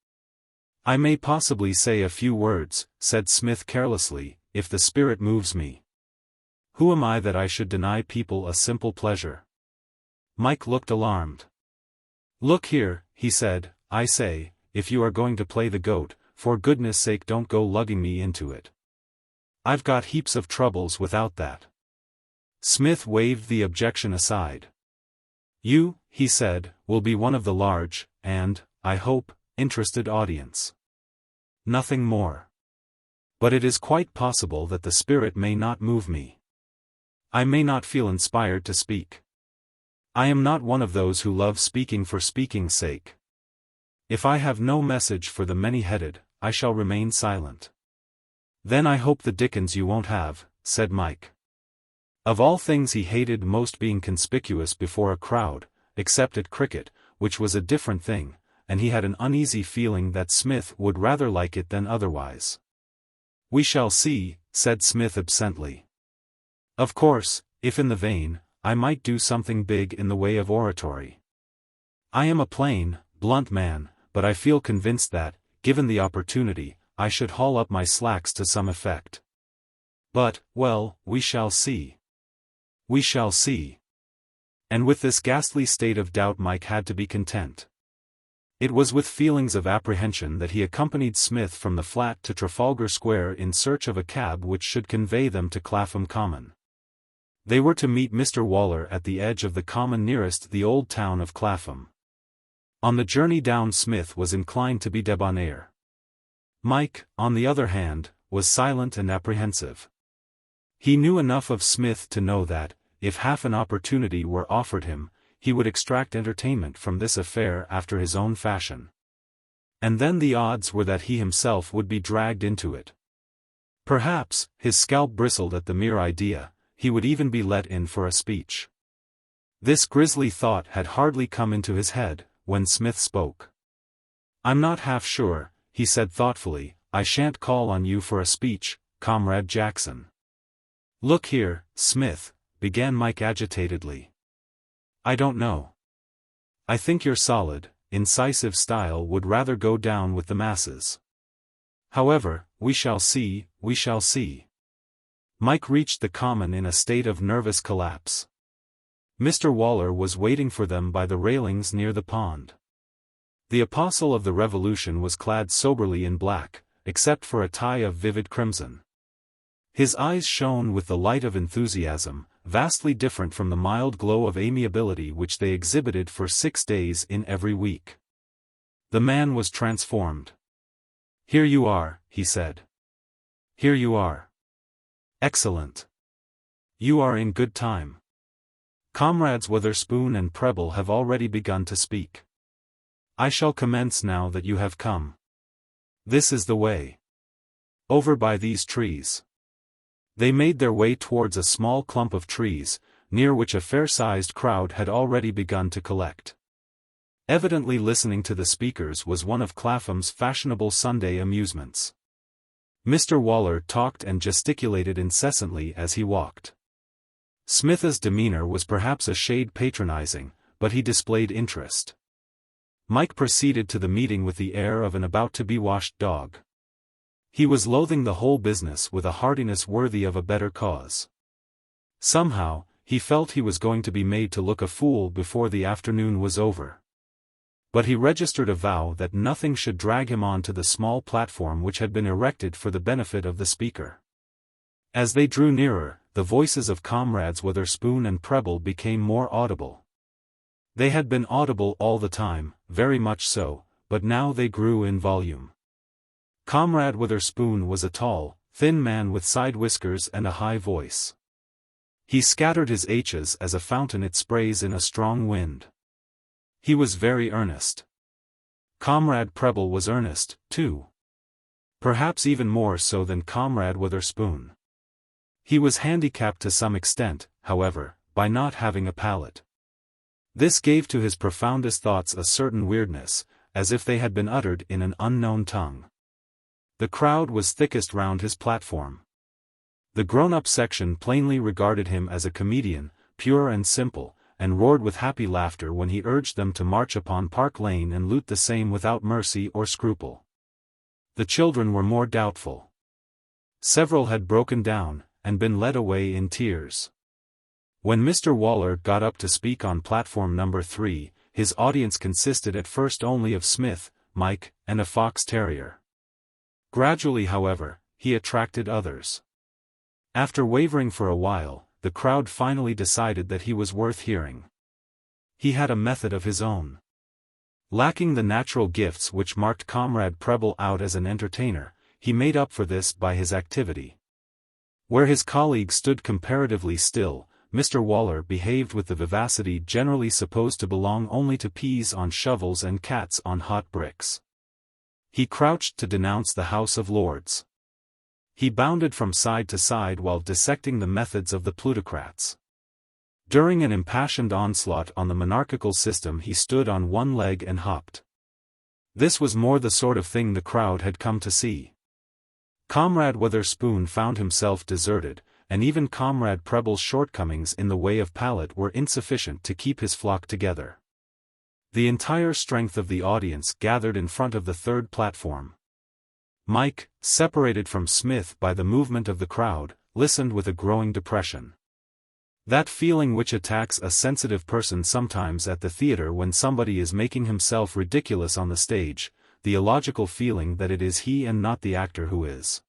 I may possibly say a few words, said Smith carelessly, if the spirit moves me. Who am I that I should deny people a simple pleasure? Mike looked alarmed. Look here, he said, I say, if you are going to play the goat, for goodness sake don't go lugging me into it. I've got heaps of troubles without that. Smith waved the objection aside. You, he said, will be one of the large, and, I hope, interested audience. Nothing more. But it is quite possible that the spirit may not move me. I may not feel inspired to speak. I am not one of those who love speaking for speaking's sake. If I have no message for the many-headed, I shall remain silent. Then I hope the dickens you won't have, said Mike. Of all things he hated most being conspicuous before a crowd, except at cricket, which was a different thing, and he had an uneasy feeling that Smith would rather like it than otherwise. We shall see, said Smith absently. Of course, if in the vein, I might do something big in the way of oratory. I am a plain, blunt man, but I feel convinced that, given the opportunity, I should haul up my slacks to some effect. But, well, we shall see. We shall see. And with this ghastly state of doubt Mike had to be content. It was with feelings of apprehension that he accompanied Smith from the flat to Trafalgar Square in search of a cab which should convey them to Clapham Common. They were to meet Mr. Waller at the edge of the common nearest the old town of Clapham. On the journey down Smith was inclined to be debonair. Mike, on the other hand, was silent and apprehensive. He knew enough of Smith to know that, if half an opportunity were offered him, he would extract entertainment from this affair after his own fashion. And then the odds were that he himself would be dragged into it. Perhaps, his scalp bristled at the mere idea, he would even be let in for a speech. This grisly thought had hardly come into his head, when Smith spoke. "I'm not half sure," he said thoughtfully, "I shan't call on you for a speech, Comrade Jackson." "Look here, Smith," began Mike agitatedly. "I don't know. I think your solid, incisive style would rather go down with the masses. However, we shall see, we shall see." Mike reached the common in a state of nervous collapse. Mr. Waller was waiting for them by the railings near the pond. The apostle of the revolution was clad soberly in black, except for a tie of vivid crimson. His eyes shone with the light of enthusiasm, vastly different from the mild glow of amiability which they exhibited for 6 days in every week. The man was transformed. "Here you are," he said. "Here you are. Excellent. You are in good time. Comrades Witherspoon and Preble have already begun to speak. I shall commence now that you have come. This is the way. Over by these trees." They made their way towards a small clump of trees, near which a fair-sized crowd had already begun to collect. Evidently listening to the speakers was one of Clapham's fashionable Sunday amusements. Mr. Waller talked and gesticulated incessantly as he walked. Smith's demeanor was perhaps a shade patronizing, but he displayed interest. Mike proceeded to the meeting with the air of an about-to-be-washed dog. He was loathing the whole business with a heartiness worthy of a better cause. Somehow, he felt he was going to be made to look a fool before the afternoon was over. But he registered a vow that nothing should drag him on to the small platform which had been erected for the benefit of the speaker. As they drew nearer, the voices of comrades Witherspoon and Preble became more audible. They had been audible all the time, very much so, but now they grew in volume. Comrade Witherspoon was a tall, thin man with side whiskers and a high voice. He scattered his H's as a fountain it sprays in a strong wind. He was very earnest. Comrade Preble was earnest, too. Perhaps even more so than Comrade Witherspoon. He was handicapped to some extent, however, by not having a palate. This gave to his profoundest thoughts a certain weirdness, as if they had been uttered in an unknown tongue. The crowd was thickest round his platform. The grown-up section plainly regarded him as a comedian, pure and simple, and roared with happy laughter when he urged them to march upon Park Lane and loot the same without mercy or scruple. The children were more doubtful. Several had broken down, and been led away in tears. When Mr. Waller got up to speak on platform number 3, his audience consisted at first only of Smith, Mike, and a fox terrier. Gradually, however, he attracted others. After wavering for a while, the crowd finally decided that he was worth hearing. He had a method of his own. Lacking the natural gifts which marked Comrade Preble out as an entertainer, he made up for this by his activity. Where his colleague stood comparatively still, Mr. Waller behaved with the vivacity generally supposed to belong only to peas on shovels and cats on hot bricks. He crouched to denounce the House of Lords. He bounded from side to side while dissecting the methods of the plutocrats. During an impassioned onslaught on the monarchical system he stood on one leg and hopped. This was more the sort of thing the crowd had come to see. Comrade Witherspoon found himself deserted, and even Comrade Preble's shortcomings in the way of palate were insufficient to keep his flock together. The entire strength of the audience gathered in front of the third platform. Mike, separated from Smith by the movement of the crowd, listened with a growing depression. That feeling which attacks a sensitive person sometimes at the theater when somebody is making himself ridiculous on the stage, the illogical feeling that it is he and not the actor who is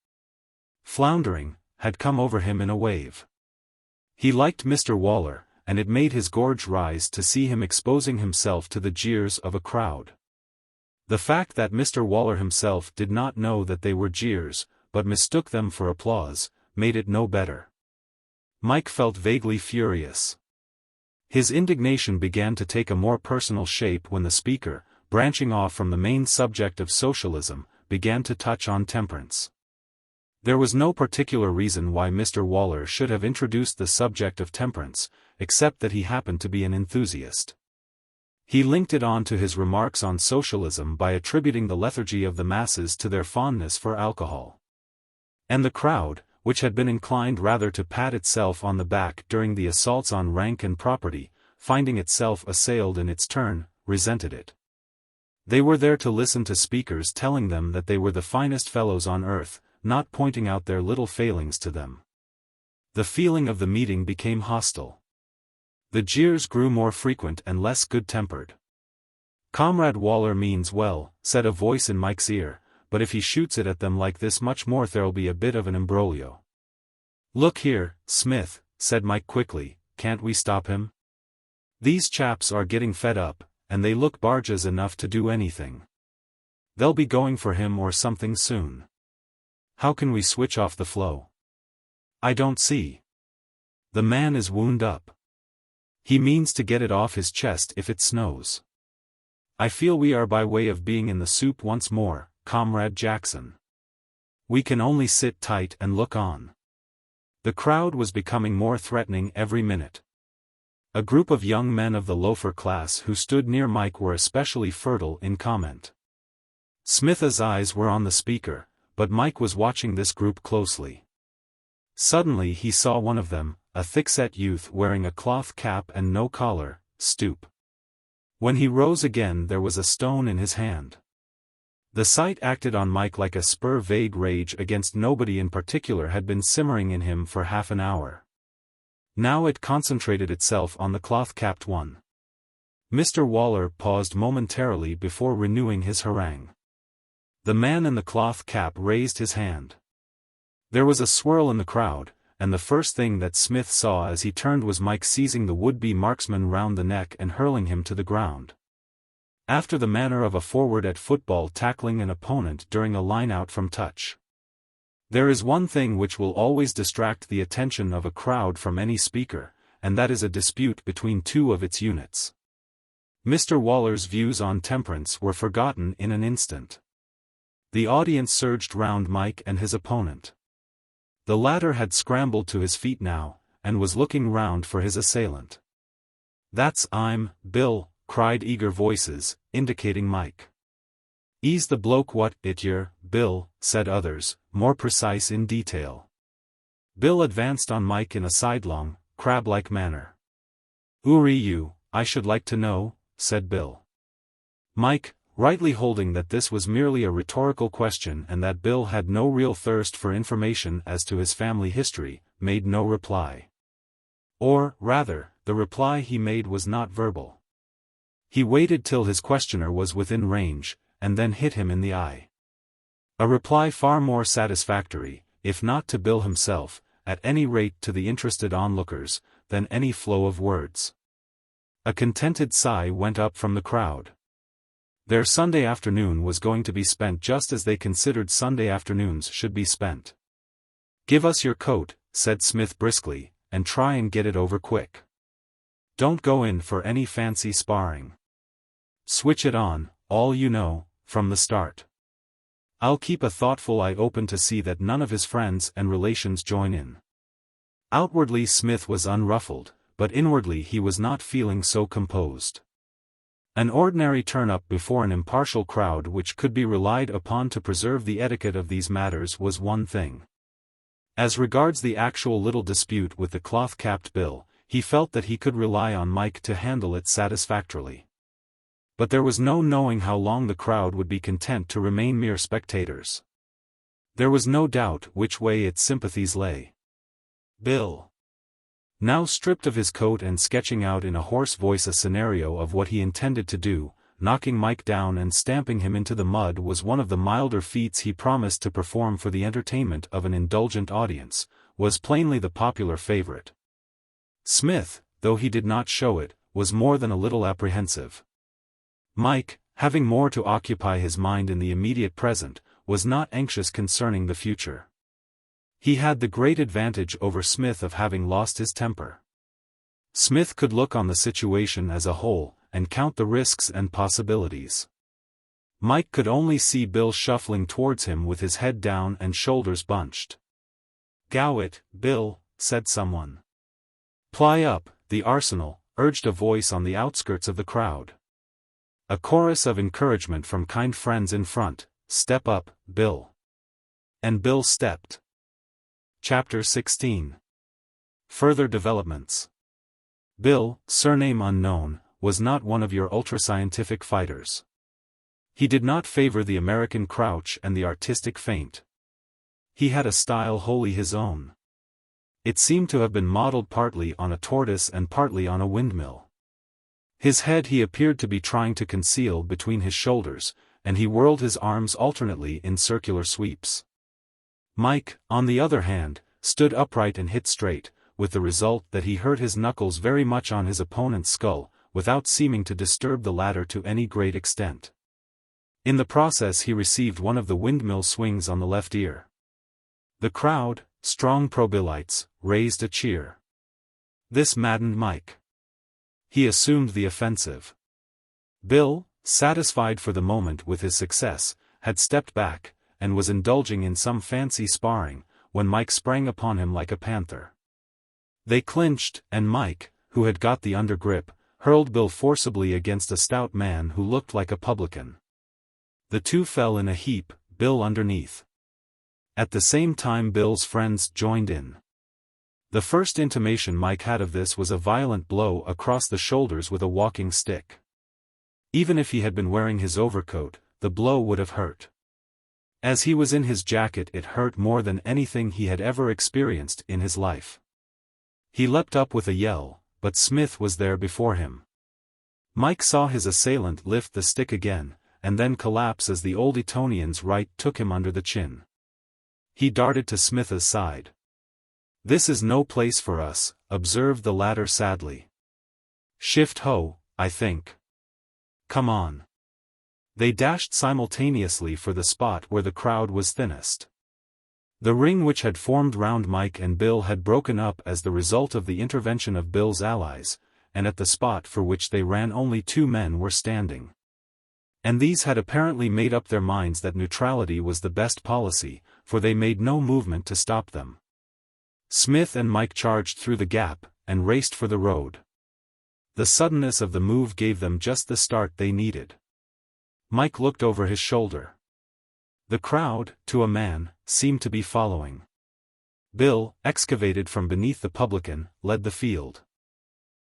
floundering, had come over him in a wave. He liked Mr. Waller, and it made his gorge rise to see him exposing himself to the jeers of a crowd. The fact that Mr. Waller himself did not know that they were jeers, but mistook them for applause, made it no better. Mike felt vaguely furious. His indignation began to take a more personal shape when the speaker, branching off from the main subject of socialism, began to touch on temperance. There was no particular reason why Mr. Waller should have introduced the subject of temperance, except that he happened to be an enthusiast. He linked it on to his remarks on socialism by attributing the lethargy of the masses to their fondness for alcohol. And the crowd, which had been inclined rather to pat itself on the back during the assaults on rank and property, finding itself assailed in its turn, resented it. They were there to listen to speakers telling them that they were the finest fellows on earth, not pointing out their little failings to them. The feeling of the meeting became hostile. The jeers grew more frequent and less good-tempered. "Comrade Waller means well," said a voice in Mike's ear, "but if he shoots it at them like this much more there'll be a bit of an imbroglio." "Look here, Smith," said Mike quickly, "can't we stop him? These chaps are getting fed up, and they look barges enough to do anything. They'll be going for him or something soon. How can we switch off the flow? I don't see. The man is wound up. He means to get it off his chest if it snows. I feel we are by way of being in the soup once more, Comrade Jackson. We can only sit tight and look on." The crowd was becoming more threatening every minute. A group of young men of the loafer class who stood near Mike were especially fertile in comment. Smith's eyes were on the speaker, but Mike was watching this group closely. Suddenly he saw one of them, a thick-set youth wearing a cloth cap and no collar, stoop. When he rose again there was a stone in his hand. The sight acted on Mike like a spur. Vague rage against nobody in particular had been simmering in him for half an hour. Now it concentrated itself on the cloth-capped one. Mr. Waller paused momentarily before renewing his harangue. The man in the cloth cap raised his hand. There was a swirl in the crowd, and the first thing that Smith saw as he turned was Mike seizing the would-be marksman round the neck and hurling him to the ground. After the manner of a forward at football tackling an opponent during a line-out from touch. There is one thing which will always distract the attention of a crowd from any speaker, and that is a dispute between two of its units. Mr. Waller's views on temperance were forgotten in an instant. The audience surged round Mike and his opponent. The latter had scrambled to his feet now, and was looking round for his assailant. "That's Bill," cried eager voices, indicating Mike. "'E's the bloke what it yer, Bill," said others, more precise in detail. Bill advanced on Mike in a sidelong, crab-like manner. "'Oo're you, I should like to know," said Bill. Mike, rightly holding that this was merely a rhetorical question and that Bill had no real thirst for information as to his family history, made no reply. Or, rather, the reply he made was not verbal. He waited till his questioner was within range, and then hit him in the eye. A reply far more satisfactory, if not to Bill himself, at any rate to the interested onlookers, than any flow of words. A contented sigh went up from the crowd. Their Sunday afternoon was going to be spent just as they considered Sunday afternoons should be spent. "Give us your coat," said Smith briskly, "and try and get it over quick. Don't go in for any fancy sparring. Switch it on, all you know, from the start. I'll keep a thoughtful eye open to see that none of his friends and relations join in." Outwardly Smith was unruffled, but inwardly he was not feeling so composed. An ordinary turn-up before an impartial crowd which could be relied upon to preserve the etiquette of these matters was one thing. As regards the actual little dispute with the cloth-capped Bill, he felt that he could rely on Mike to handle it satisfactorily. But there was no knowing how long the crowd would be content to remain mere spectators. There was no doubt which way its sympathies lay. Bill, now stripped of his coat and sketching out in a hoarse voice a scenario of what he intended to do, knocking Mike down and stamping him into the mud was one of the milder feats he promised to perform for the entertainment of an indulgent audience, was plainly the popular favorite. Smith, though he did not show it, was more than a little apprehensive. Mike, having more to occupy his mind in the immediate present, was not anxious concerning the future. He had the great advantage over Smith of having lost his temper. Smith could look on the situation as a whole, and count the risks and possibilities. Mike could only see Bill shuffling towards him with his head down and shoulders bunched. "Gow it, Bill," said someone. "Ply up, the arsenal," urged a voice on the outskirts of the crowd. A chorus of encouragement from kind friends in front. "Step up, Bill." And Bill stepped. Chapter 16. Further developments. Bill, surname unknown, was not one of your ultra-scientific fighters. He did not favor the American crouch and the artistic feint. He had a style wholly his own. It seemed to have been modeled partly on a tortoise and partly on a windmill. His head he appeared to be trying to conceal between his shoulders, and he whirled his arms alternately in circular sweeps. Mike, on the other hand, stood upright and hit straight, with the result that he hurt his knuckles very much on his opponent's skull, without seeming to disturb the latter to any great extent. In the process he received one of the windmill swings on the left ear. The crowd, strong Probyllites, raised a cheer. This maddened Mike. He assumed the offensive. Bill, satisfied for the moment with his success, had stepped back, and was indulging in some fancy sparring, when Mike sprang upon him like a panther. They clinched, and Mike, who had got the undergrip, hurled Bill forcibly against a stout man who looked like a publican. The two fell in a heap, Bill underneath. At the same time Bill's friends joined in. The first intimation Mike had of this was a violent blow across the shoulders with a walking stick. Even if he had been wearing his overcoat, the blow would have hurt. As he was in his jacket it hurt more than anything he had ever experienced in his life. He leapt up with a yell, but Smith was there before him. Mike saw his assailant lift the stick again, and then collapse as the Old Etonian's right took him under the chin. He darted to Smith's side. "This is no place for us," observed the latter sadly. "Shift ho, I think. Come on." They dashed simultaneously for the spot where the crowd was thinnest. The ring which had formed round Mike and Bill had broken up as the result of the intervention of Bill's allies, and at the spot for which they ran only two men were standing. And these had apparently made up their minds that neutrality was the best policy, for they made no movement to stop them. Smith and Mike charged through the gap, and raced for the road. The suddenness of the move gave them just the start they needed. Mike looked over his shoulder. The crowd, to a man, seemed to be following. Bill, excavated from beneath the publican, led the field.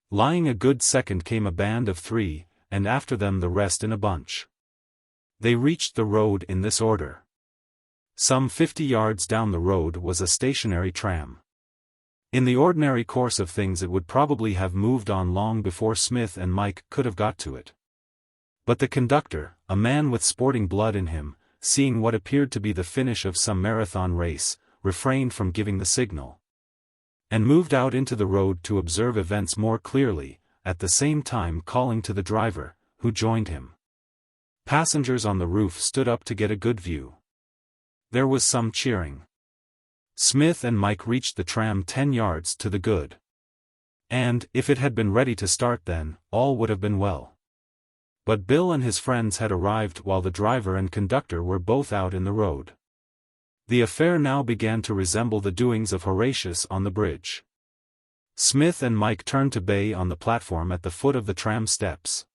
Lying a good second came a band of three, and after them the rest in a bunch. They reached the road in this order. Some 50 yards down the road was a stationary tram. In the ordinary course of things it would probably have moved on long before Smith and Mike could have got to it. But the conductor, a man with sporting blood in him, seeing what appeared to be the finish of some marathon race, refrained from giving the signal, and moved out into the road to observe events more clearly, at the same time calling to the driver, who joined him. Passengers on the roof stood up to get a good view. There was some cheering. Smith and Mike reached the tram 10 yards to the good. And, if it had been ready to start then, all would have been well. But Bill and his friends had arrived while the driver and conductor were both out in the road. The affair now began to resemble the doings of Horatius on the bridge. Smith and Mike turned to bay on the platform at the foot of the tram steps.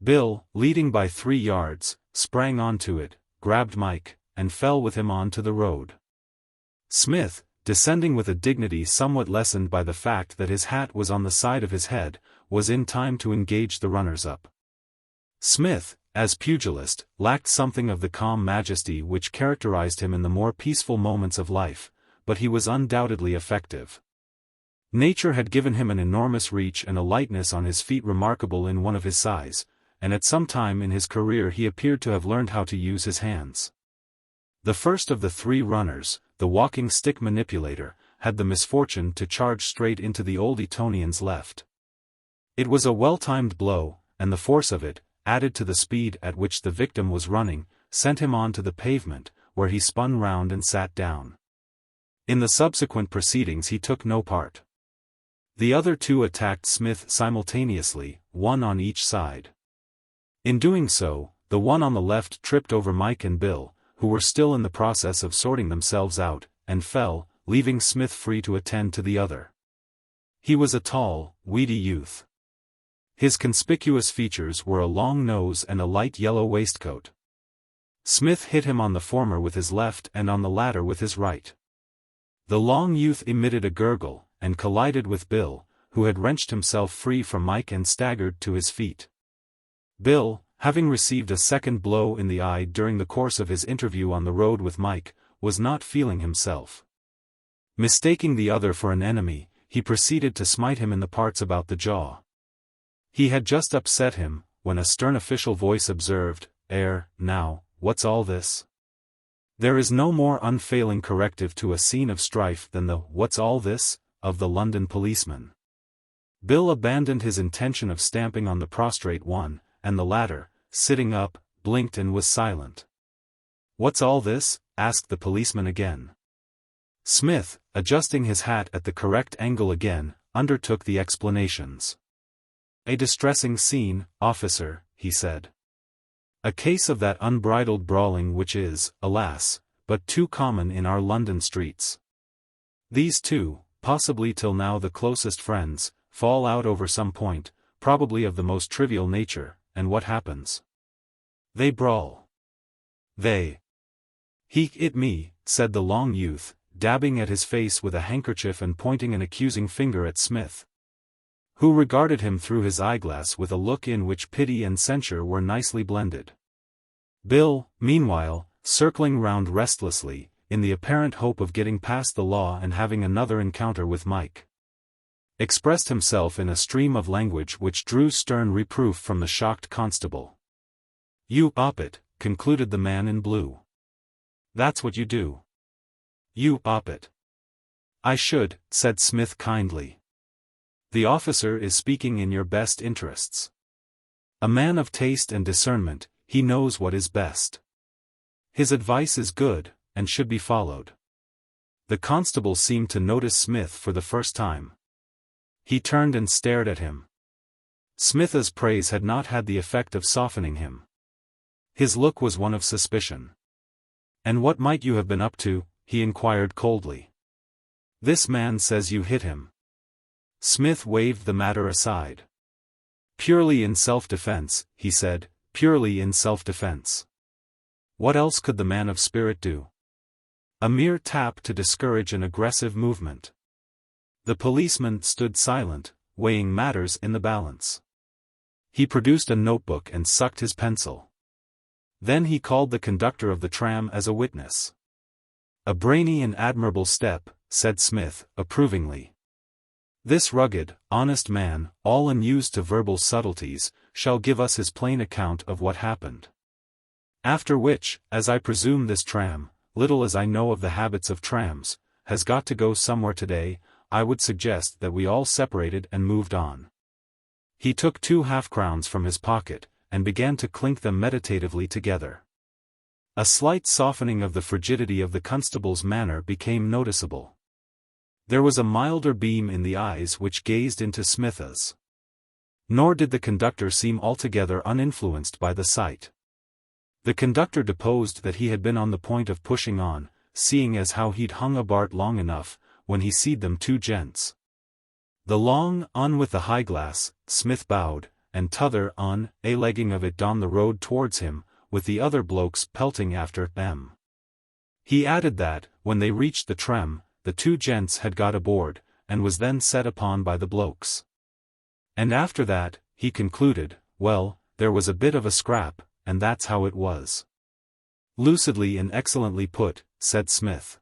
Bill, leading by 3 yards, sprang onto it, grabbed Mike, and fell with him onto the road. Smith, descending with a dignity somewhat lessened by the fact that his hat was on the side of his head, was in time to engage the runners-up. Smith, as pugilist, lacked something of the calm majesty which characterized him in the more peaceful moments of life, but he was undoubtedly effective. Nature had given him an enormous reach and a lightness on his feet remarkable in one of his size, and at some time in his career he appeared to have learned how to use his hands. The first of the 3 runners, the walking stick manipulator, had the misfortune to charge straight into the Old Etonian's left. It was a well-timed blow, and the force of it, added to the speed at which the victim was running, sent him on to the pavement, where he spun round and sat down. In the subsequent proceedings he took no part. The other 2 attacked Smith simultaneously, one on each side. In doing so, the one on the left tripped over Mike and Bill, who were still in the process of sorting themselves out, and fell, leaving Smith free to attend to the other. He was a tall, weedy youth. His conspicuous features were a long nose and a light yellow waistcoat. Smith hit him on the former with his left and on the latter with his right. The long youth emitted a gurgle, and collided with Bill, who had wrenched himself free from Mike and staggered to his feet. Bill, having received a second blow in the eye during the course of his interview on the road with Mike, was not feeling himself. Mistaking the other for an enemy, he proceeded to smite him in the parts about the jaw. He had just upset him, when a stern official voice observed, "Now, what's all this?" There is no more unfailing corrective to a scene of strife than the "what's all this?" of the London policeman. Bill abandoned his intention of stamping on the prostrate one, and the latter, sitting up, blinked and was silent. "What's all this?" asked the policeman again. Smith, adjusting his hat at the correct angle again, undertook the explanations. "A distressing scene, officer," he said. "A case of that unbridled brawling which is, alas, but too common in our London streets. These two, possibly till now the closest friends, fall out over some point, probably of the most trivial nature, and what happens? They brawl. They. It me," said the long youth, dabbing at his face with a handkerchief and pointing an accusing finger at Smith, who regarded him through his eyeglass with a look in which pity and censure were nicely blended. Bill, meanwhile, circling round restlessly, in the apparent hope of getting past the law and having another encounter with Mike, expressed himself in a stream of language which drew stern reproof from the shocked constable. "You op it," concluded the man in blue. "That's what you do. You op it." "I should," said Smith kindly. "The officer is speaking in your best interests. A man of taste and discernment, he knows what is best. His advice is good, and should be followed." The constable seemed to notice Smith for the first time. He turned and stared at him. Smith's praise had not had the effect of softening him. His look was one of suspicion. "And what might you have been up to?" he inquired coldly. "This man says you hit him." Smith waved the matter aside. "Purely in self-defense," he said, "purely in self-defense. What else could the man of spirit do? A mere tap to discourage an aggressive movement." The policeman stood silent, weighing matters in the balance. He produced a notebook and sucked his pencil. Then he called the conductor of the tram as a witness. "A brainy and admirable step," said Smith, approvingly. "This rugged, honest man, all unused to verbal subtleties, shall give us his plain account of what happened. After which, as I presume this tram, little as I know of the habits of trams, has got to go somewhere today, I would suggest that we all separated and moved on." He took 2 half-crowns from his pocket, and began to clink them meditatively together. A slight softening of the frigidity of the constable's manner became noticeable. There was a milder beam in the eyes which gazed into Smith's. Nor did the conductor seem altogether uninfluenced by the sight. The conductor deposed that he had been on the point of pushing on, seeing as how he'd hung about long enough, when he seed them 2 gents. The long un with the high glass, Smith bowed, and t'other un, a legging of it down the road towards him, with the other blokes pelting after them. He added that, when they reached the tram, the 2 gents had got aboard, and was then set upon by the blokes. And after that, he concluded, well, there was a bit of a scrap, and that's how it was. "Lucidly and excellently put," said Smith.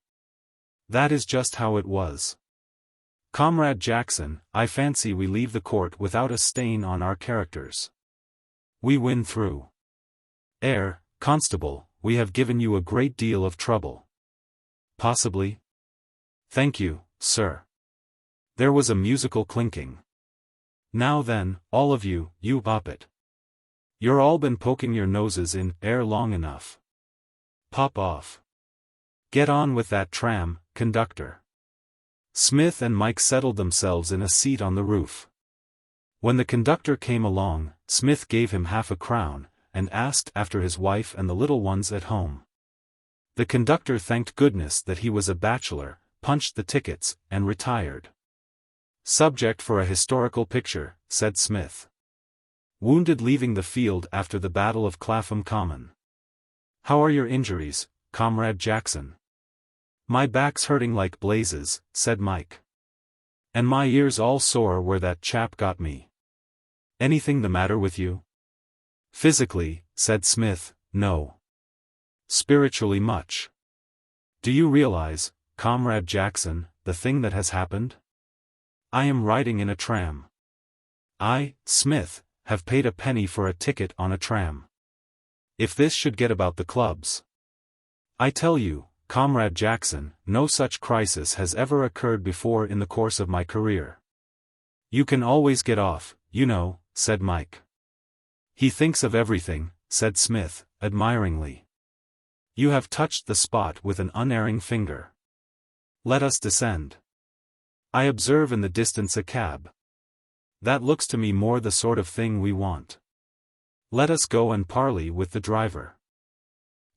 "That is just how it was. Comrade Jackson, I fancy we leave the court without a stain on our characters. We win through. Constable, we have given you a great deal of trouble." "Possibly." "Thank you, sir." There was a musical clinking. "Now then, all of you, you op it. You're all been poking your noses in air long enough. Pop off. Get on with that tram, conductor." Smith and Mike settled themselves in a seat on the roof. When the conductor came along, Smith gave him half a crown, and asked after his wife and the little ones at home. The conductor thanked goodness that he was a bachelor, punched the tickets, and retired. "Subject for a historical picture," said Smith. "Wounded leaving the field after the Battle of Clapham Common. How are your injuries, Comrade Jackson?" "My back's hurting like blazes," said Mike. "And my ears all sore where that chap got me." "Anything the matter with you?" "Physically," said Smith, "no. Spiritually much. Do you realize, Comrade Jackson, the thing that has happened? I am riding in a tram. I, Smith, have paid a penny for a ticket on a tram. If this should get about the clubs. I tell you, Comrade Jackson, no such crisis has ever occurred before in the course of my career. You can always get off, you know," said Mike. "He thinks of everything," said Smith, admiringly. "You have touched the spot with an unerring finger. Let us descend. I observe in the distance a cab. That looks to me more the sort of thing we want. Let us go and parley with the driver."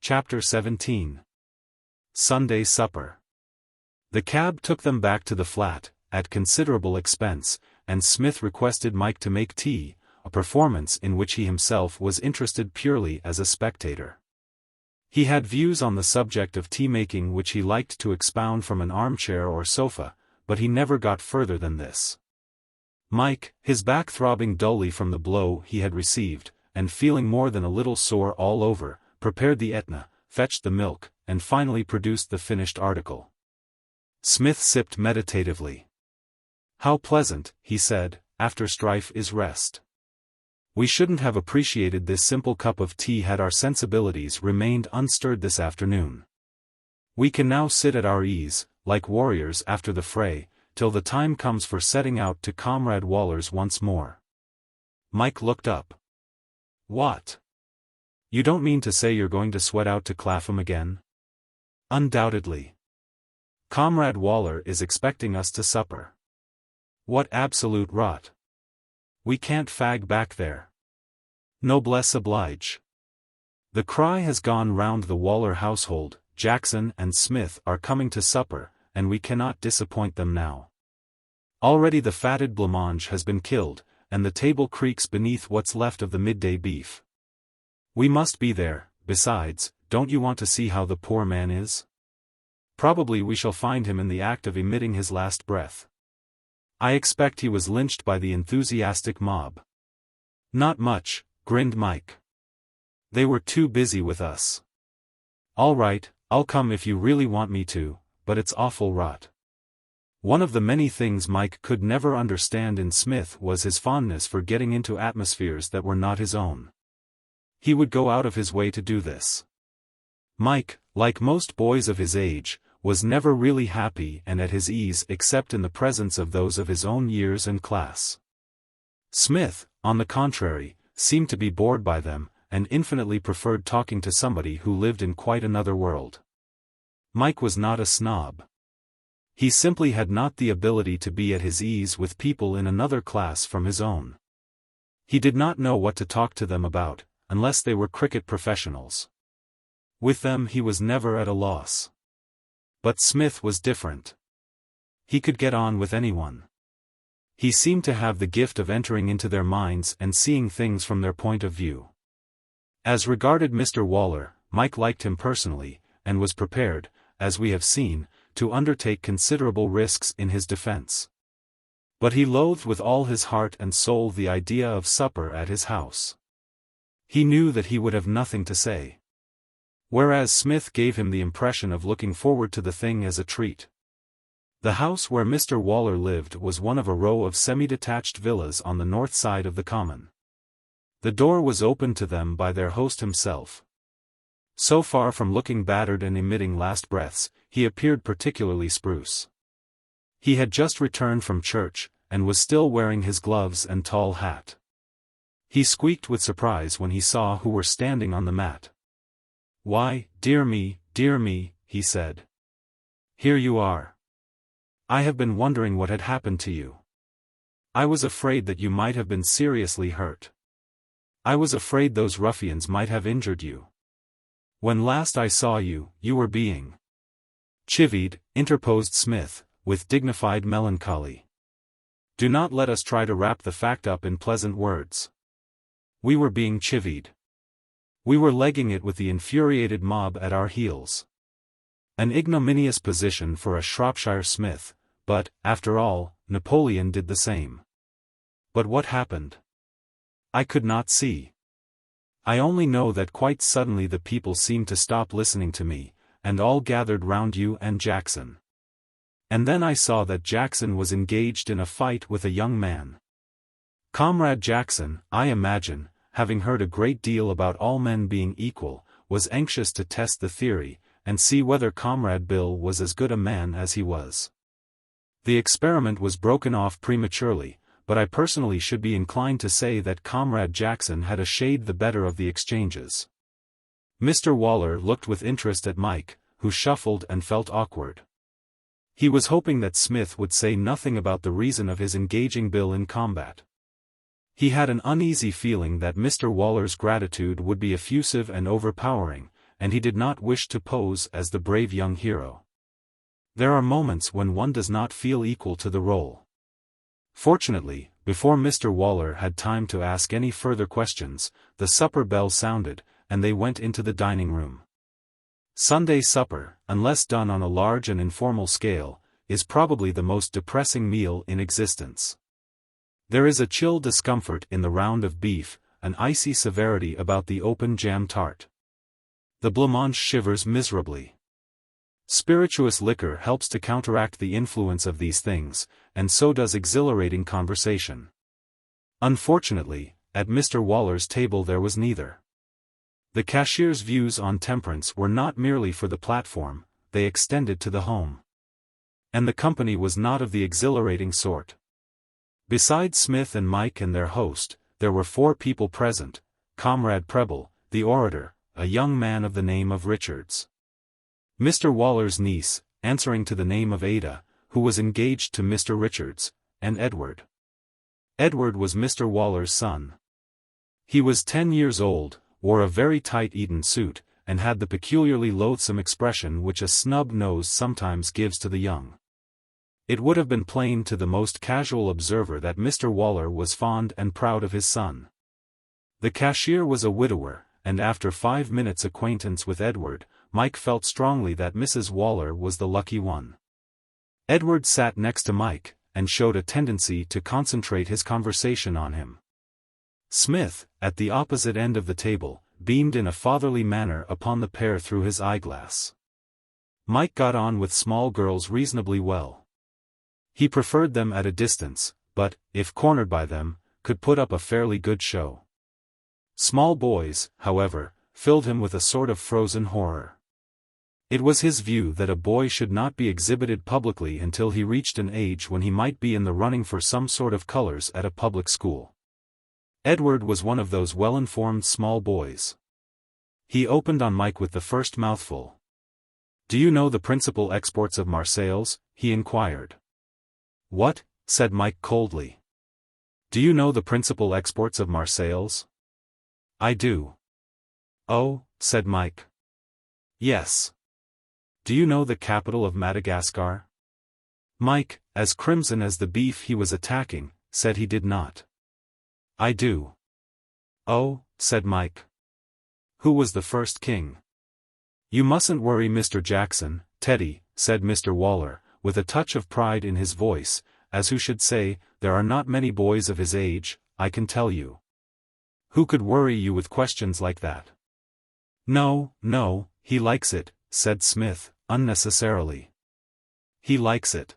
Chapter 17. Sunday Supper. The cab took them back to the flat, at considerable expense, and Smith requested Mike to make tea, a performance in which he himself was interested purely as a spectator. He had views on the subject of tea-making which he liked to expound from an armchair or sofa, but he never got further than this. Mike, his back throbbing dully from the blow he had received, and feeling more than a little sore all over, prepared the Etna, fetched the milk, and finally produced the finished article. Smith sipped meditatively. "How pleasant," he said, "after strife is rest. We shouldn't have appreciated this simple cup of tea had our sensibilities remained unstirred this afternoon. We can now sit at our ease, like warriors after the fray, till the time comes for setting out to Comrade Waller's once more." Mike looked up. "What? You don't mean to say you're going to sweat out to Clapham again?" "Undoubtedly. Comrade Waller is expecting us to supper." "What absolute rot. We can't fag back there." "Noblesse oblige. The cry has gone round the Waller household, Jackson and Smith are coming to supper, and we cannot disappoint them now. Already the fatted blancmange has been killed, and the table creaks beneath what's left of the midday beef. We must be there. Besides, don't you want to see how the poor man is? Probably we shall find him in the act of emitting his last breath. I expect he was lynched by the enthusiastic mob." "Not much," grinned Mike. "They were too busy with us." "All right, I'll come if you really want me to, but it's awful rot." One of the many things Mike could never understand in Smith was his fondness for getting into atmospheres that were not his own. He would go out of his way to do this. Mike, like most boys of his age, was never really happy and at his ease except in the presence of those of his own years and class. Smith, on the contrary, seemed to be bored by them, and infinitely preferred talking to somebody who lived in quite another world. Mike was not a snob. He simply had not the ability to be at his ease with people in another class from his own. He did not know what to talk to them about, unless they were cricket professionals. With them he was never at a loss. But Smith was different. He could get on with anyone. He seemed to have the gift of entering into their minds and seeing things from their point of view. As regarded Mr. Waller, Mike liked him personally, and was prepared, as we have seen, to undertake considerable risks in his defense. But he loathed with all his heart and soul the idea of supper at his house. He knew that he would have nothing to say. Whereas Smith gave him the impression of looking forward to the thing as a treat. The house where Mr. Waller lived was one of a row of semi-detached villas on the north side of the common. The door was opened to them by their host himself. So far from looking battered and emitting last breaths, he appeared particularly spruce. He had just returned from church, and was still wearing his gloves and tall hat. He squeaked with surprise when he saw who were standing on the mat. "Why, dear me," he said. "Here you are. I have been wondering what had happened to you. I was afraid that you might have been seriously hurt." I was afraid those ruffians might have injured you. When last I saw you, you were being chivied, interposed Smith, with dignified melancholy. Do not let us try to wrap the fact up in pleasant words. We were being chivied. We were legging it with the infuriated mob at our heels. An ignominious position for a Shropshire Smith, but, after all, Napoleon did the same. But what happened? I could not see. I only know that quite suddenly the people seemed to stop listening to me, and all gathered round you and Jackson. And then I saw that Jackson was engaged in a fight with a young man. Comrade Jackson, I imagine, having heard a great deal about all men being equal, was anxious to test the theory, and see whether Comrade Bill was as good a man as he was. The experiment was broken off prematurely, but I personally should be inclined to say that Comrade Jackson had a shade the better of the exchanges. Mr. Waller looked with interest at Mike, who shuffled and felt awkward. He was hoping that Smith would say nothing about the reason of his engaging Bill in combat. He had an uneasy feeling that Mr. Waller's gratitude would be effusive and overpowering, and he did not wish to pose as the brave young hero. There are moments when one does not feel equal to the role. Fortunately, before Mr. Waller had time to ask any further questions, the supper bell sounded, and they went into the dining room. Sunday supper, unless done on a large and informal scale, is probably the most depressing meal in existence. There is a chill discomfort in the round of beef, an icy severity about the open jam tart. The blancmange shivers miserably. Spirituous liquor helps to counteract the influence of these things, and so does exhilarating conversation. Unfortunately, at Mr. Waller's table there was neither. The cashier's views on temperance were not merely for the platform, they extended to the home. And the company was not of the exhilarating sort. Besides Smith and Mike and their host, there were 4 people present: Comrade Preble, the orator, a young man of the name of Richards, Mr. Waller's niece, answering to the name of Ada, who was engaged to Mr. Richards, and Edward. Edward was Mr. Waller's son. He was 10 years old, wore a very tight Eton suit, and had the peculiarly loathsome expression which a snub nose sometimes gives to the young. It would have been plain to the most casual observer that Mr. Waller was fond and proud of his son. The cashier was a widower, and after 5 minutes' acquaintance with Edward, Mike felt strongly that Mrs. Waller was the lucky one. Edward sat next to Mike, and showed a tendency to concentrate his conversation on him. Smith, at the opposite end of the table, beamed in a fatherly manner upon the pair through his eyeglass. Mike got on with small girls reasonably well. He preferred them at a distance, but, if cornered by them, could put up a fairly good show. Small boys, however, filled him with a sort of frozen horror. It was his view that a boy should not be exhibited publicly until he reached an age when he might be in the running for some sort of colors at a public school. Edward was one of those well-informed small boys. He opened on Mike with the first mouthful. "Do you know the principal exports of Marseilles?" he inquired. "What?" said Mike coldly. "Do you know the principal exports of Marseilles?" "I do." "Oh," said Mike. "Yes." "Do you know the capital of Madagascar?" Mike, as crimson as the beef he was attacking, said he did not. "I do." "Oh," said Mike. "Who was the first king?" "You mustn't worry Mr. Jackson, Teddy," said Mr. Waller, with a touch of pride in his voice, as who should say, "There are not many boys of his age, I can tell you. Who could worry you with questions like that?" "No, no, he likes it," said Smith, unnecessarily. "He likes it.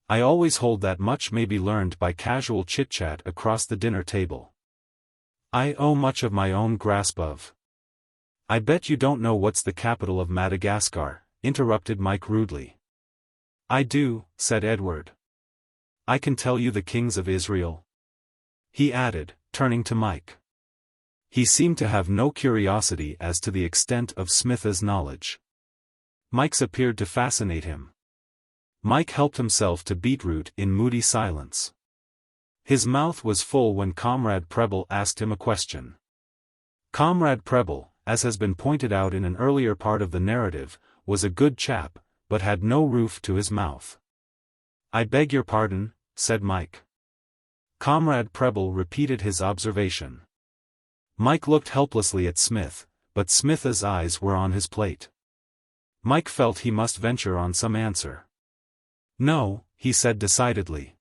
I always hold that much may be learned by casual chit-chat across the dinner table. I owe much of my own grasp of—" "I bet you don't know what's the capital of Madagascar," interrupted Mike rudely. "I do," said Edward. "I can tell you the kings of Israel," he added, turning to Mike. He seemed to have no curiosity as to the extent of Smith's knowledge. Mike's appeared to fascinate him. Mike helped himself to beetroot in moody silence. His mouth was full when Comrade Preble asked him a question. Comrade Preble, as has been pointed out in an earlier part of the narrative, was a good chap, but had no roof to his mouth. "I beg your pardon," said Mike. Comrade Preble repeated his observation. Mike looked helplessly at Smith, but Smith's eyes were on his plate. Mike felt he must venture on some answer. "No," he said decidedly.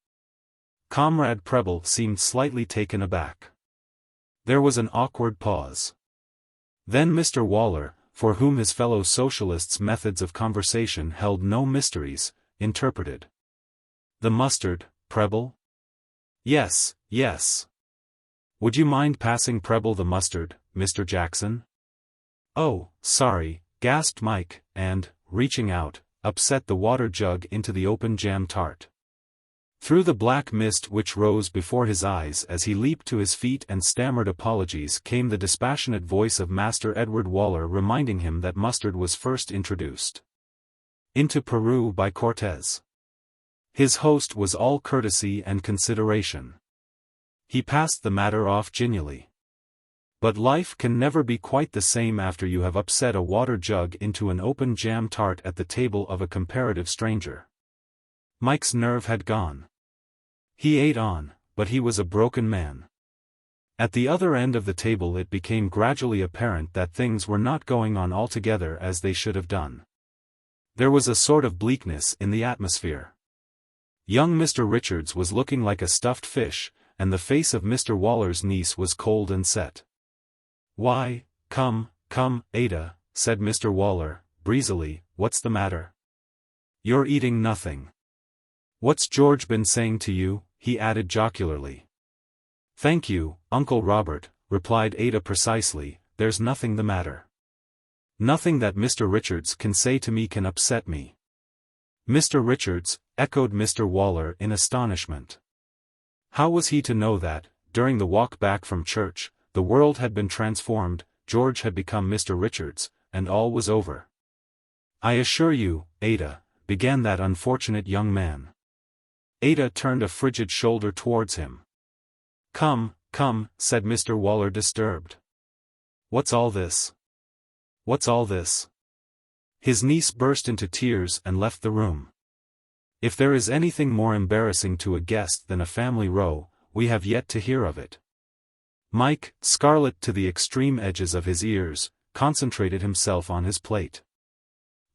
Comrade Preble seemed slightly taken aback. There was an awkward pause. Then Mr. Waller, for whom his fellow socialists' methods of conversation held no mysteries, interpreted. "The mustard, Preble?" "Yes, yes." "Would you mind passing Preble the mustard, Mr. Jackson?" "Oh, sorry," gasped Mike, and, reaching out, upset the water jug into the open jam tart. Through the black mist which rose before his eyes as he leaped to his feet and stammered apologies came the dispassionate voice of Master Edward Waller reminding him that mustard was first introduced into Peru by Cortez. His host was all courtesy and consideration. He passed the matter off genially. But life can never be quite the same after you have upset a water jug into an open jam tart at the table of a comparative stranger. Mike's nerve had gone. He ate on, but he was a broken man. At the other end of the table it became gradually apparent that things were not going on altogether as they should have done. There was a sort of bleakness in the atmosphere. Young Mr. Richards was looking like a stuffed fish, and the face of Mr. Waller's niece was cold and set. "Why, come, Ada," said Mr. Waller, breezily, "what's the matter? You're eating nothing. What's George been saying to you?" he added jocularly. "Thank you, Uncle Robert," replied Ada precisely, "there's nothing the matter. Nothing that Mr. Richards can say to me can upset me." "Mr. Richards," echoed Mr. Waller in astonishment. How was he to know that, during the walk back from church, the world had been transformed, George had become Mr. Richards, and all was over? "I assure you, Ada," began that unfortunate young man. Ada turned a frigid shoulder towards him. Come, said Mr. Waller disturbed. "What's all this? What's all this?" His niece burst into tears and left the room. If there is anything more embarrassing to a guest than a family row, we have yet to hear of it. Mike, scarlet to the extreme edges of his ears, concentrated himself on his plate.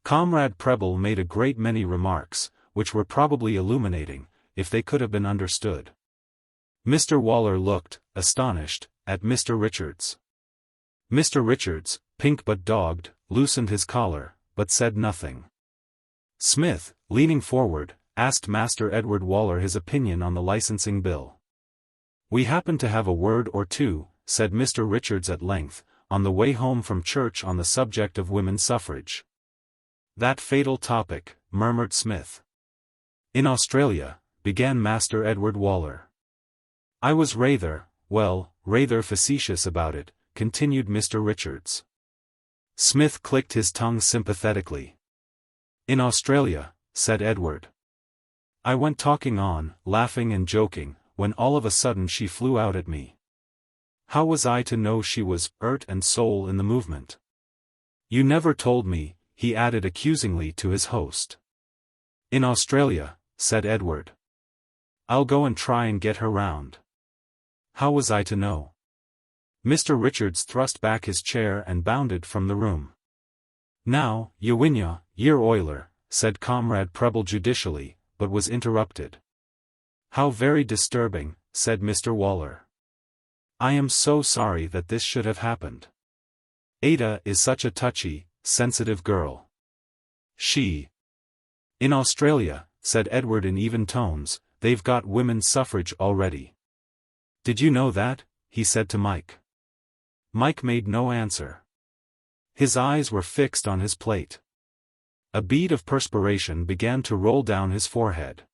Comrade Preble made a great many remarks, which were probably illuminating, if they could have been understood. Mr. Waller looked, astonished, at Mr. Richards. Mr. Richards, pink but dogged, loosened his collar, but said nothing. Smith, leaning forward, asked Master Edward Waller his opinion on the licensing bill. "We happen to have a word or two," said Mr. Richards at length, on the way home from church on the subject of women's suffrage. "That fatal topic," murmured Smith. "In Australia," began Master Edward Waller. "I was rather facetious about it," continued Mr. Richards. Smith clicked his tongue sympathetically. "In Australia," said Edward. "I went talking on, laughing and joking, when all of a sudden she flew out at me. How was I to know she was heart and soul in the movement? You never told me," he added accusingly to his host. "In Australia," said Edward. "I'll go and try and get her round." "How was I to know?" Mr. Richards thrust back his chair and bounded from the room. "Now, Yewinya, ye're oiler," said Comrade Preble judicially, but was interrupted. "How very disturbing," said Mr. Waller. "I am so sorry that this should have happened. Ada is such a touchy, sensitive girl. In Australia," said Edward in even tones, "they've got women's suffrage already. Did you know that?" he said to Mike. Mike made no answer. His eyes were fixed on his plate. A bead of perspiration began to roll down his forehead.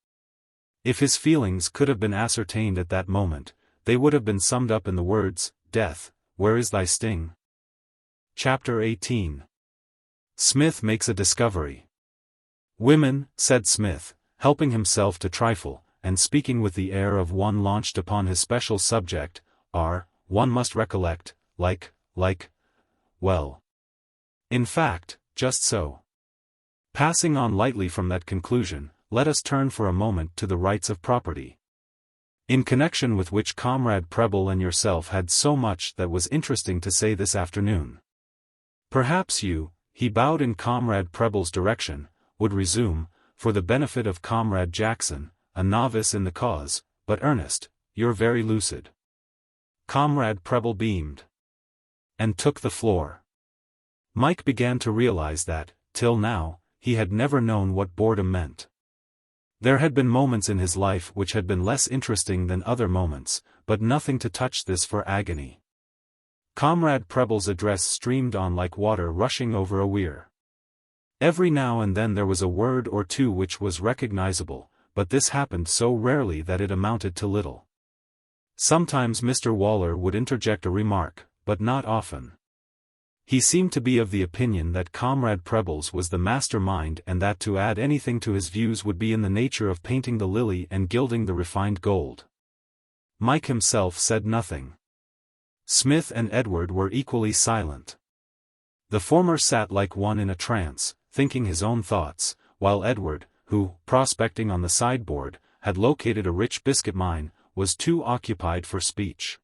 If his feelings could have been ascertained at that moment, they would have been summed up in the words, "Death, where is thy sting?" Chapter 18. Smith makes a discovery. "Women," said Smith, helping himself to trifle, and speaking with the air of one launched upon his special subject, one must recollect, well. In fact, just so. Passing on lightly from that conclusion, let us turn for a moment to the rights of property. In connection with which Comrade Preble and yourself had so much that was interesting to say this afternoon. Perhaps you, he bowed in Comrade Preble's direction, would resume, for the benefit of Comrade Jackson, a novice in the cause, but earnest, you're very lucid. Comrade Preble beamed. And took the floor. Mike began to realize that, till now, he had never known what boredom meant. There had been moments in his life which had been less interesting than other moments, but nothing to touch this for agony. Comrade Preble's address streamed on like water rushing over a weir. Every now and then there was a word or two which was recognizable, but this happened so rarely that it amounted to little. Sometimes Mr. Waller would interject a remark, but not often. He seemed to be of the opinion that Comrade Preble's was the mastermind and that to add anything to his views would be in the nature of painting the lily and gilding the refined gold. Mike himself said nothing. Smith and Edward were equally silent. The former sat like one in a trance, thinking his own thoughts, while Edward, who, prospecting on the sideboard, had located a rich biscuit mine, was too occupied for speech.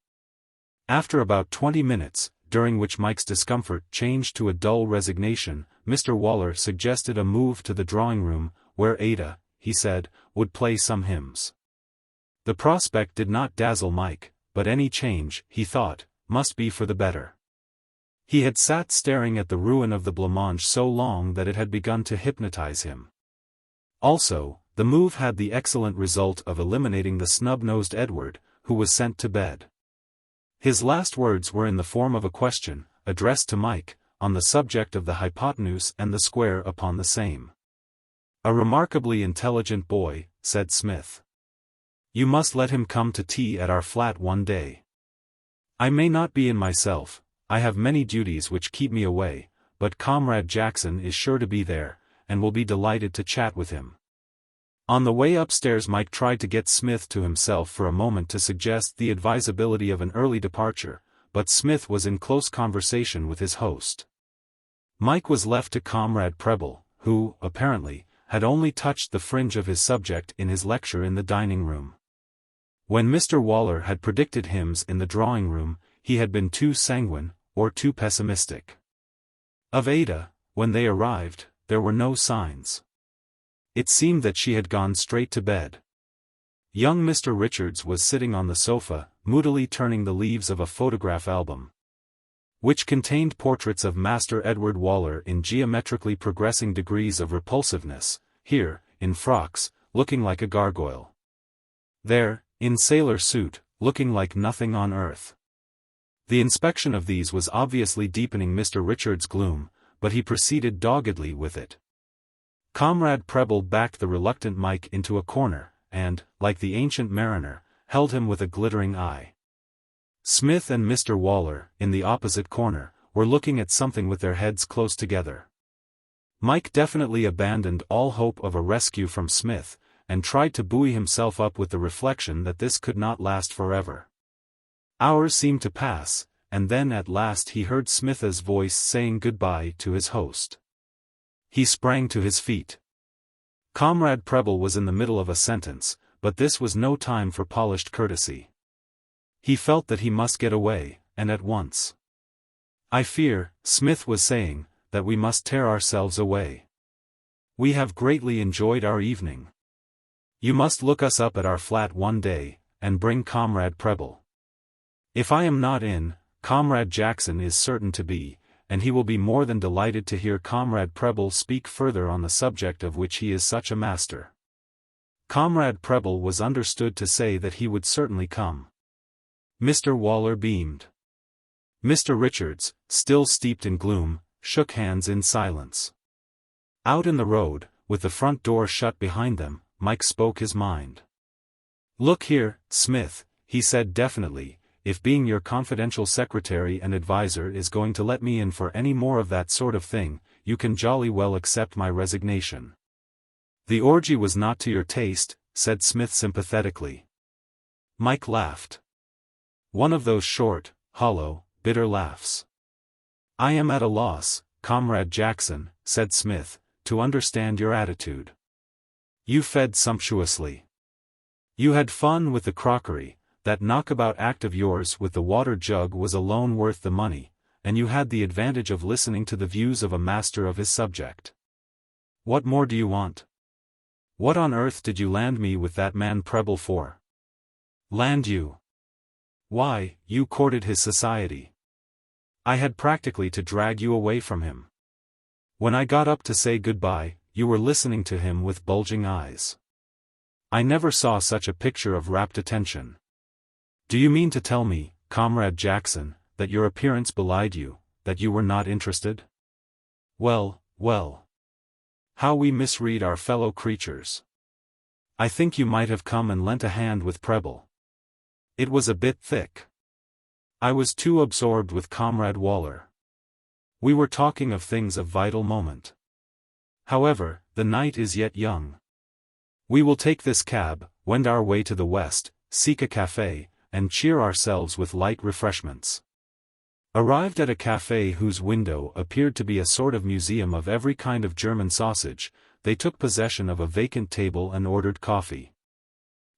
After about 20 minutes, during which Mike's discomfort changed to a dull resignation, Mr. Waller suggested a move to the drawing-room, where Ada, he said, would play some hymns. The prospect did not dazzle Mike, but any change, he thought, must be for the better. He had sat staring at the ruin of the blancmange so long that it had begun to hypnotize him. Also, the move had the excellent result of eliminating the snub-nosed Edward, who was sent to bed. His last words were in the form of a question, addressed to Mike, on the subject of the hypotenuse and the square upon the same. A remarkably intelligent boy, said Smith. You must let him come to tea at our flat one day. I may not be in myself, I have many duties which keep me away, but Comrade Jackson is sure to be there, and will be delighted to chat with him. On the way upstairs Mike tried to get Smith to himself for a moment to suggest the advisability of an early departure, but Smith was in close conversation with his host. Mike was left to Comrade Preble, who, apparently, had only touched the fringe of his subject in his lecture in the dining-room. When Mr. Waller had predicted hymns in the drawing-room, he had been too sanguine, or too pessimistic. Of Ada, when they arrived, there were no signs. It seemed that she had gone straight to bed. Young Mr. Richards was sitting on the sofa, moodily turning the leaves of a photograph album, which contained portraits of Master Edward Waller in geometrically progressing degrees of repulsiveness, here, in frocks, looking like a gargoyle. There, in sailor suit, looking like nothing on earth. The inspection of these was obviously deepening Mr. Richards' gloom, but he proceeded doggedly with it. Comrade Preble backed the reluctant Mike into a corner, and, like the ancient mariner, held him with a glittering eye. Smith and Mr. Waller, in the opposite corner, were looking at something with their heads close together. Mike definitely abandoned all hope of a rescue from Smith, and tried to buoy himself up with the reflection that this could not last forever. Hours seemed to pass, and then at last he heard Smith's voice saying goodbye to his host. He sprang to his feet. Comrade Preble was in the middle of a sentence, but this was no time for polished courtesy. He felt that he must get away, and at once. I fear, Smith was saying, that we must tear ourselves away. We have greatly enjoyed our evening. You must look us up at our flat one day, and bring Comrade Preble. If I am not in, Comrade Jackson is certain to be, and he will be more than delighted to hear Comrade Preble speak further on the subject of which he is such a master. Comrade Preble was understood to say that he would certainly come. Mr. Waller beamed. Mr. Richards, still steeped in gloom, shook hands in silence. Out in the road, with the front door shut behind them, Mike spoke his mind. Look here, Smith, he said definitely, if being your confidential secretary and advisor is going to let me in for any more of that sort of thing, you can jolly well accept my resignation. The orgy was not to your taste, said Smith sympathetically. Mike laughed. One of those short, hollow, bitter laughs. I am at a loss, Comrade Jackson, said Smith, to understand your attitude. You fed sumptuously. You had fun with the crockery, that knockabout act of yours with the water jug was alone worth the money, and you had the advantage of listening to the views of a master of his subject. What more do you want? What on earth did you land me with that man Preble for? Land you? Why, you courted his society. I had practically to drag you away from him. When I got up to say goodbye, you were listening to him with bulging eyes. I never saw such a picture of rapt attention. Do you mean to tell me, Comrade Jackson, that your appearance belied you, that you were not interested? Well, well. How we misread our fellow creatures. I think you might have come and lent a hand with Preble. It was a bit thick. I was too absorbed with Comrade Waller. We were talking of things of vital moment. However, the night is yet young. We will take this cab, wend our way to the west, seek a café, and cheer ourselves with light refreshments. Arrived at a café whose window appeared to be a sort of museum of every kind of German sausage, they took possession of a vacant table and ordered coffee.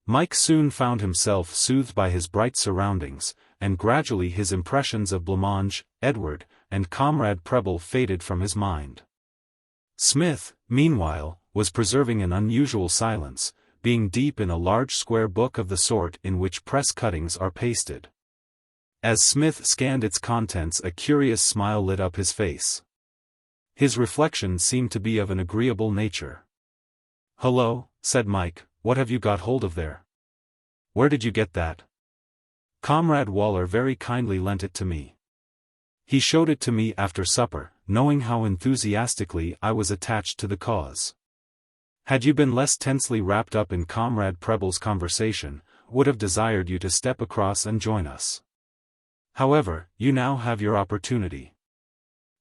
Mike soon found himself soothed by his bright surroundings, and gradually his impressions of blancmange, Edward, and Comrade Preble faded from his mind. Smith, meanwhile, was preserving an unusual silence, being deep in a large square book of the sort in which press cuttings are pasted. As Smith scanned its contents, a curious smile lit up his face. His reflection seemed to be of an agreeable nature. "Hullo," said Mike, "what have you got hold of there? Where did you get that?" "Comrade Waller very kindly lent it to me. He showed it to me after supper, knowing how enthusiastically I was attached to the cause. Had you been less tensely wrapped up in Comrade Preble's conversation, would have desired you to step across and join us. However, you now have your opportunity."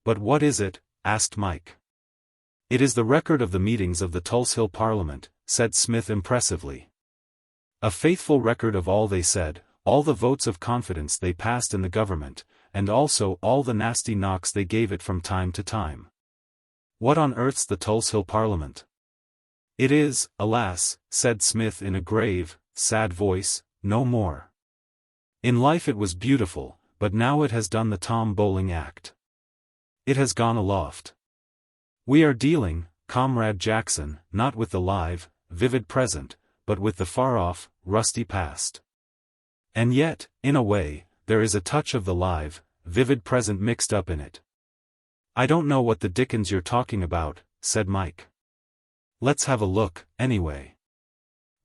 "But what is it?" asked Mike. "It is the record of the meetings of the Tulse Hill Parliament," said Smith impressively. "A faithful record of all they said, all the votes of confidence they passed in the government, and also all the nasty knocks they gave it from time to time." "What on earth's the Tulse Hill Parliament?" "It is, alas," said Smith in a grave, sad voice, "no more. In life it was beautiful, but now it has done the Tom Bowling act. It has gone aloft. We are dealing, Comrade Jackson, not with the live, vivid present, but with the far-off, rusty past. And yet, in a way, there is a touch of the live, vivid present mixed up in it." "I don't know what the dickens you're talking about," said Mike. "Let's have a look, anyway."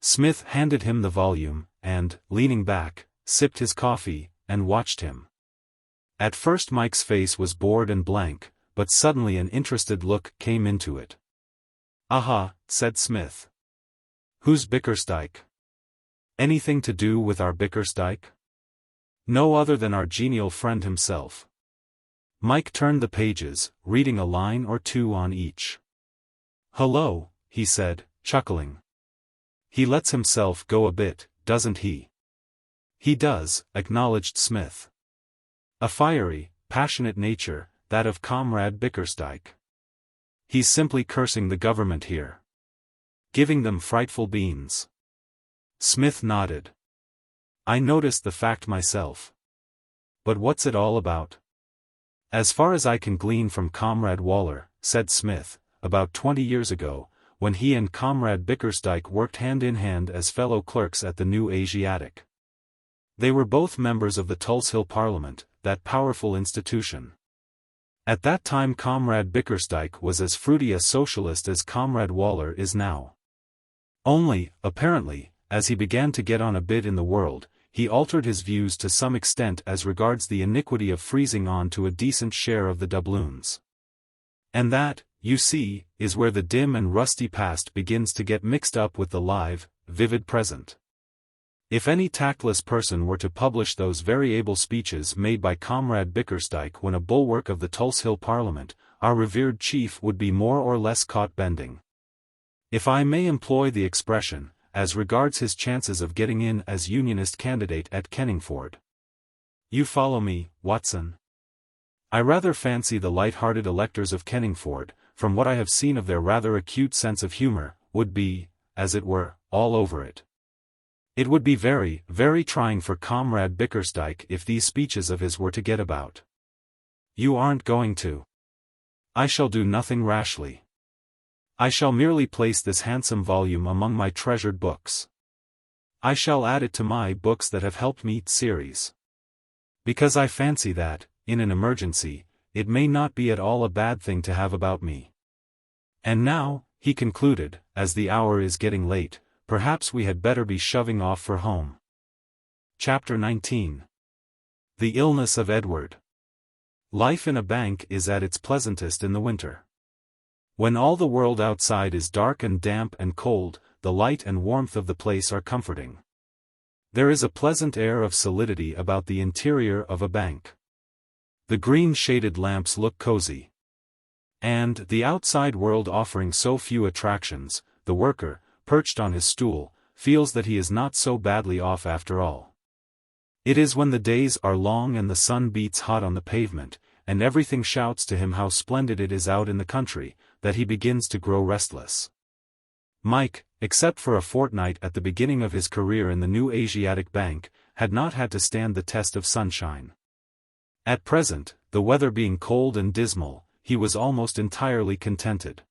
Smith handed him the volume, and, leaning back, sipped his coffee, and watched him. At first Mike's face was bored and blank, but suddenly an interested look came into it. "Aha," said Smith. "Who's Bickersdyke? Anything to do with our Bickersdyke?" "No other than our genial friend himself." Mike turned the pages, reading a line or two on each. "Hullo," he said, chuckling. "He lets himself go a bit, doesn't he?" "He does," acknowledged Smith. "A fiery, passionate nature, that of Comrade Bickersdyke. He's simply cursing the government here. Giving them frightful beans." Smith nodded. "I noticed the fact myself. But what's it all about?" "As far as I can glean from Comrade Waller," said Smith, "about 20 years ago, when he and Comrade Bickersdyke worked hand in hand as fellow clerks at the new Asiatic. They were both members of the Tulse Hill Parliament, that powerful institution. At that time Comrade Bickersdyke was as fruity a socialist as Comrade Waller is now. Only, apparently, as he began to get on a bit in the world, he altered his views to some extent as regards the iniquity of freezing on to a decent share of the doubloons. And that, you see, is where the dim and rusty past begins to get mixed up with the live, vivid present. If any tactless person were to publish those very able speeches made by Comrade Bickersdyke when a bulwark of the Tulse Hill Parliament, our revered chief would be more or less caught bending. If I may employ the expression, as regards his chances of getting in as Unionist candidate at Kenningford. You follow me, Watson? I rather fancy the light-hearted electors of Kenningford, from what I have seen of their rather acute sense of humour, would be, as it were, all over it. It would be very, very trying for Comrade Bickersdyke if these speeches of his were to get about. You aren't going to. I shall do nothing rashly. I shall merely place this handsome volume among my treasured books. I shall add it to my books that have helped me series. Because I fancy that, in an emergency, it may not be at all a bad thing to have about me. And now, he concluded, as the hour is getting late, perhaps we had better be shoving off for home. Chapter 19. The Illness of Edward. Life in a bank is at its pleasantest in the winter. When all the world outside is dark and damp and cold, the light and warmth of the place are comforting. There is a pleasant air of solidity about the interior of a bank. The green-shaded lamps look cozy. And, the outside world offering so few attractions, the worker, perched on his stool, feels that he is not so badly off after all. It is when the days are long and the sun beats hot on the pavement, and everything shouts to him how splendid it is out in the country, that he begins to grow restless. Mike, except for a fortnight at the beginning of his career in the new Asiatic Bank, had not had to stand the test of sunshine. At present, the weather being cold and dismal, he was almost entirely contented.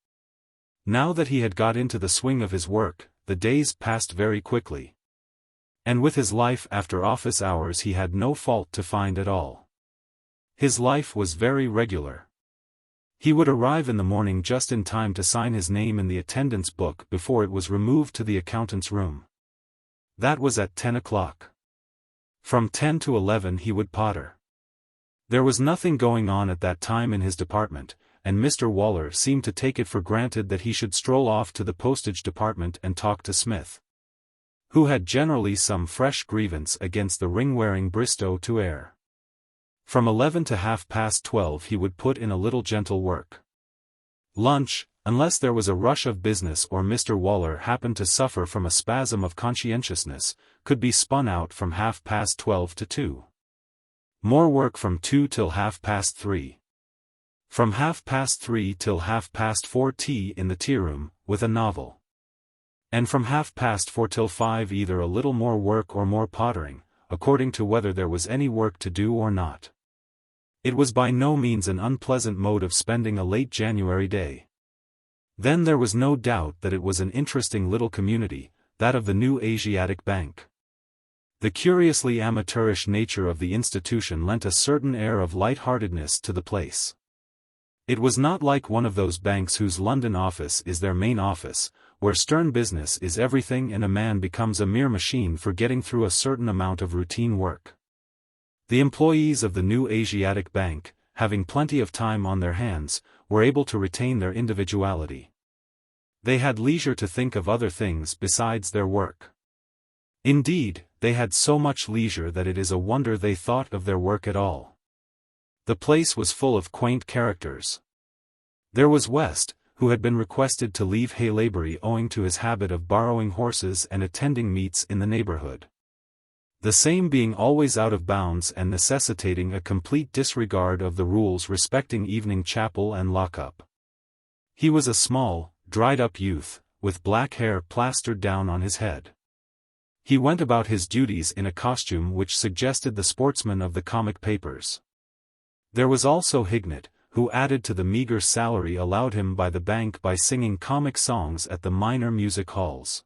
Now that he had got into the swing of his work, the days passed very quickly. And with his life after office hours he had no fault to find at all. His life was very regular. He would arrive in the morning just in time to sign his name in the attendance book before it was removed to the accountant's room. That was at 10 o'clock. From 10 to 11 he would potter. There was nothing going on at that time in his department, and Mr. Waller seemed to take it for granted that he should stroll off to the postage department and talk to Smith, who had generally some fresh grievance against the ring-wearing Bristow to air. From 11 to 12:30 he would put in a little gentle work. Lunch, unless there was a rush of business or Mr. Waller happened to suffer from a spasm of conscientiousness, could be spun out from 12:30 to 2. More work from 2 till 3:30. From 3:30 till 4:30 tea in the tea-room, with a novel. And from 4:30 till 5 either a little more work or more pottering, according to whether there was any work to do or not. It was by no means an unpleasant mode of spending a late January day. Then there was no doubt that it was an interesting little community, that of the new Asiatic Bank. The curiously amateurish nature of the institution lent a certain air of light-heartedness to the place. It was not like one of those banks whose London office is their main office, where stern business is everything and a man becomes a mere machine for getting through a certain amount of routine work. The employees of the new Asiatic Bank, having plenty of time on their hands, were able to retain their individuality. They had leisure to think of other things besides their work. Indeed, they had so much leisure that it is a wonder they thought of their work at all. The place was full of quaint characters. There was West, who had been requested to leave Haylabury owing to his habit of borrowing horses and attending meets in the neighborhood. The same being always out of bounds and necessitating a complete disregard of the rules respecting evening chapel and lock-up. He was a small, dried-up youth, with black hair plastered down on his head. He went about his duties in a costume which suggested the sportsman of the comic papers. There was also Hignett, who added to the meager salary allowed him by the bank by singing comic songs at the minor music halls.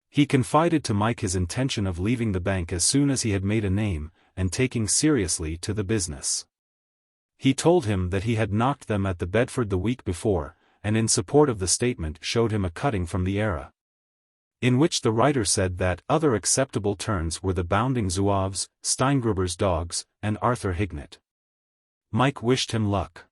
He confided to Mike his intention of leaving the bank as soon as he had made a name, and taking seriously to the business. He told him that he had knocked them at the Bedford the week before, and in support of the statement showed him a cutting from the Era, in which the writer said that other acceptable turns were the Bounding Zouaves, Steingruber's dogs, and Arthur Hignett. Mike wished him luck.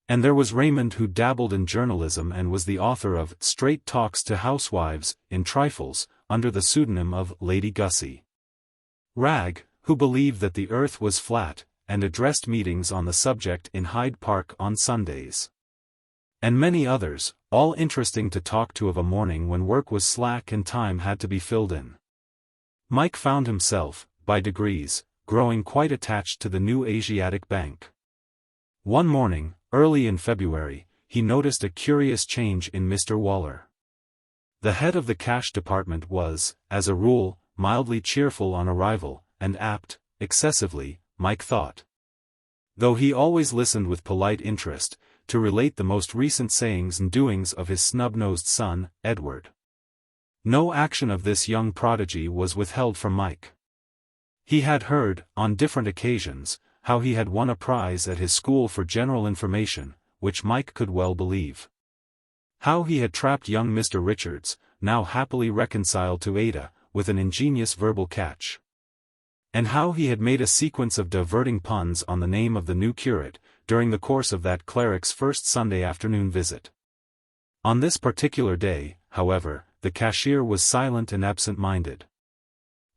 And there was Raymond, who dabbled in journalism and was the author of Straight Talks to Housewives, in Trifles, under the pseudonym of Lady Gussie. Ragg, who believed that the earth was flat, and addressed meetings on the subject in Hyde Park on Sundays. And many others, all interesting to talk to of a morning when work was slack and time had to be filled in. Mike found himself, by degrees, growing quite attached to the new Asiatic Bank. One morning, early in February, he noticed a curious change in Mr. Waller. The head of the cash department was, as a rule, mildly cheerful on arrival, and apt, excessively, Mike thought. Though he always listened with polite interest, to relate the most recent sayings and doings of his snub-nosed son, Edward. No action of this young prodigy was withheld from Mike. He had heard, on different occasions, how he had won a prize at his school for general information, which Mike could well believe. How he had trapped young Mr. Richards, now happily reconciled to Ada, with an ingenious verbal catch. And how he had made a sequence of diverting puns on the name of the new curate, during the course of that cleric's first Sunday afternoon visit. On this particular day, however, the cashier was silent and absent-minded.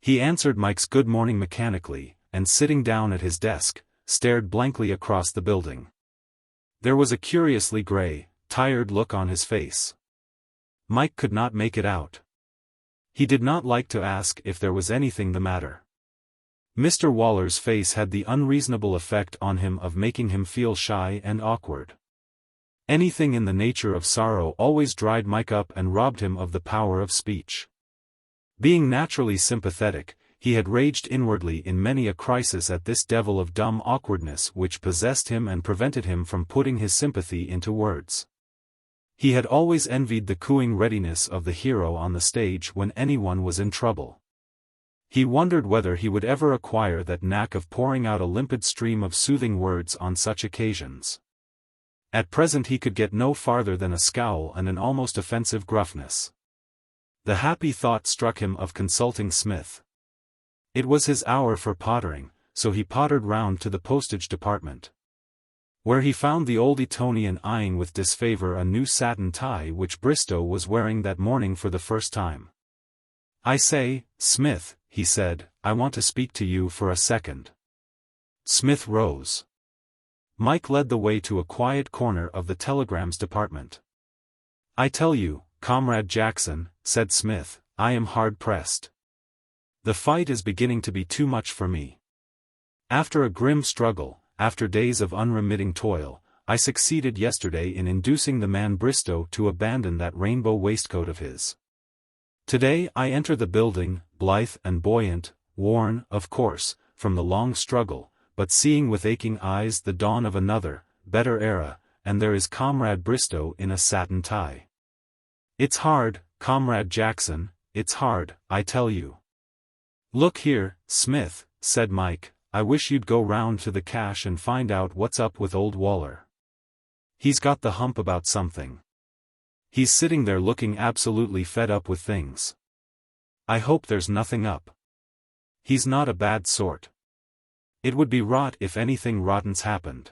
He answered Mike's good morning mechanically, and sitting down at his desk, stared blankly across the building. There was a curiously gray, tired look on his face. Mike could not make it out. He did not like to ask if there was anything the matter. Mr. Waller's face had the unreasonable effect on him of making him feel shy and awkward. Anything in the nature of sorrow always dried Mike up and robbed him of the power of speech. Being naturally sympathetic, he had raged inwardly in many a crisis at this devil of dumb awkwardness which possessed him and prevented him from putting his sympathy into words. He had always envied the cooing readiness of the hero on the stage when anyone was in trouble. He wondered whether he would ever acquire that knack of pouring out a limpid stream of soothing words on such occasions. At present he could get no farther than a scowl and an almost offensive gruffness. The happy thought struck him of consulting Smith. It was his hour for pottering, so he pottered round to the postage department, where he found the old Etonian eyeing with disfavor a new satin tie which Bristow was wearing that morning for the first time. "I say, Smith," he said, "I want to speak to you for a second." Smith rose. Mike led the way to a quiet corner of the telegrams department. "I tell you, Comrade Jackson," said Smith, "I am hard-pressed. The fight is beginning to be too much for me. After a grim struggle, after days of unremitting toil, I succeeded yesterday in inducing the man Bristow to abandon that rainbow waistcoat of his. Today I enter the building, blithe and buoyant, worn, of course, from the long struggle, but seeing with aching eyes the dawn of another, better era, and there is Comrade Bristow in a satin tie. It's hard, Comrade Jackson, it's hard, I tell you." "Look here, Smith," said Mike, "I wish you'd go round to the cash and find out what's up with old Waller. He's got the hump about something. He's sitting there looking absolutely fed up with things. I hope there's nothing up. He's not a bad sort. It would be rot if anything rotten's happened."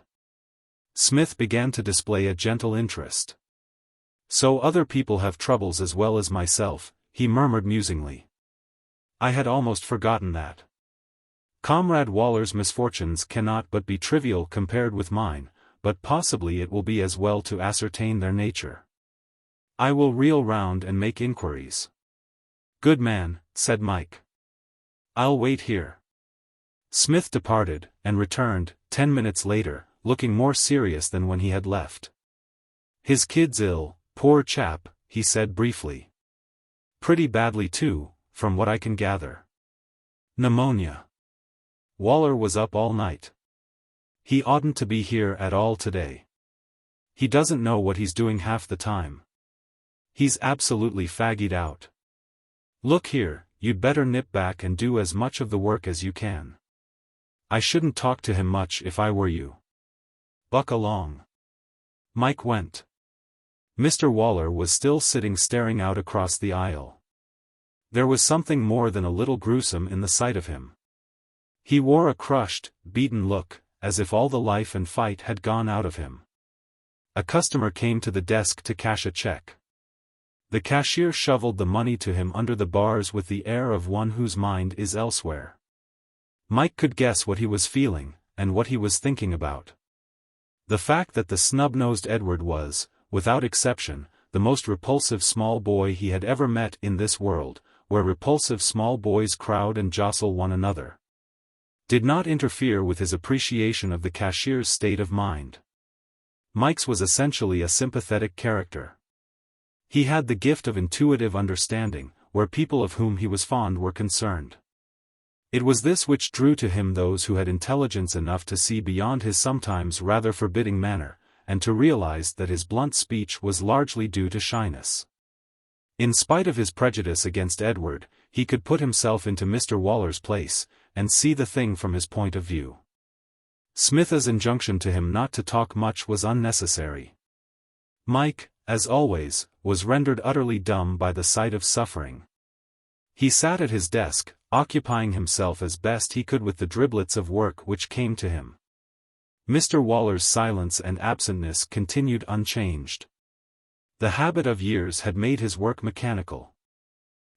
Smith began to display a gentle interest. "So other people have troubles as well as myself," he murmured musingly. "I had almost forgotten that. Comrade Waller's misfortunes cannot but be trivial compared with mine, but possibly it will be as well to ascertain their nature. I will reel round and make inquiries." "Good man," said Mike. "I'll wait here." Smith departed, and returned, 10 minutes later, looking more serious than when he had left. "His kid's ill, poor chap," he said briefly. "Pretty badly too, from what I can gather. Pneumonia. Waller was up all night. He oughtn't to be here at all today. He doesn't know what he's doing half the time. He's absolutely faggied out. Look here, you'd better nip back and do as much of the work as you can. I shouldn't talk to him much if I were you. Buck along." Mike went. Mr. Waller was still sitting staring out across the aisle. There was something more than a little gruesome in the sight of him. He wore a crushed, beaten look, as if all the life and fight had gone out of him. A customer came to the desk to cash a check. The cashier shoveled the money to him under the bars with the air of one whose mind is elsewhere. Mike could guess what he was feeling, and what he was thinking about. The fact that the snub-nosed Edward was, without exception, the most repulsive small boy he had ever met in this world, where repulsive small boys crowd and jostle one another. Did not interfere with his appreciation of the cashier's state of mind. Mike's was essentially a sympathetic character. He had the gift of intuitive understanding, where people of whom he was fond were concerned. It was this which drew to him those who had intelligence enough to see beyond his sometimes rather forbidding manner, and to realize that his blunt speech was largely due to shyness. In spite of his prejudice against Edward, he could put himself into Mr. Waller's place, and see the thing from his point of view. Smith's injunction to him not to talk much was unnecessary. Mike, as always, was rendered utterly dumb by the sight of suffering. He sat at his desk, occupying himself as best he could with the driblets of work which came to him. Mr. Waller's silence and absentness continued unchanged. The habit of years had made his work mechanical.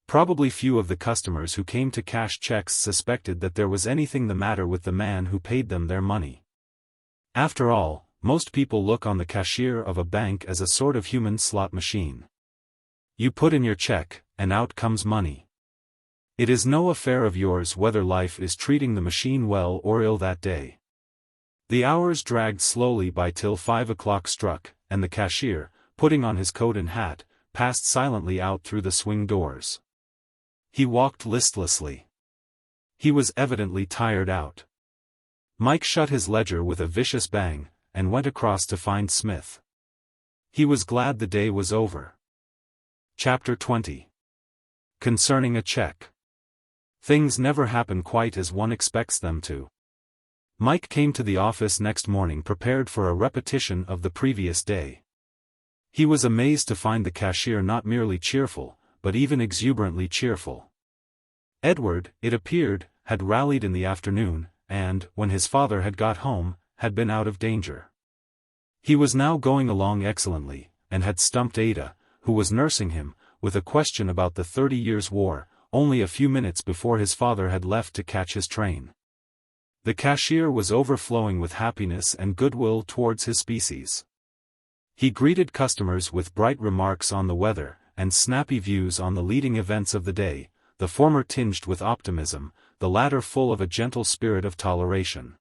Probably few of the customers who came to cash checks suspected that there was anything the matter with the man who paid them their money. After all, most people look on the cashier of a bank as a sort of human slot machine. You put in your check, and out comes money. It is no affair of yours whether life is treating the machine well or ill that day. The hours dragged slowly by till 5 o'clock struck, and the cashier, putting on his coat and hat, passed silently out through the swing doors. He walked listlessly. He was evidently tired out. Mike shut his ledger with a vicious bang, and went across to find Smith. He was glad the day was over. Chapter 20. Concerning a check. Things never happen quite as one expects them to. Mike came to the office next morning prepared for a repetition of the previous day. He was amazed to find the cashier not merely cheerful, but even exuberantly cheerful. Edward, it appeared, had rallied in the afternoon, and, when his father had got home, had been out of danger. He was now going along excellently, and had stumped Ada, who was nursing him, with a question about the 30 Years' War, only a few minutes before his father had left to catch his train. The cashier was overflowing with happiness and goodwill towards his species. He greeted customers with bright remarks on the weather, and snappy views on the leading events of the day, the former tinged with optimism, the latter full of a gentle spirit of toleration.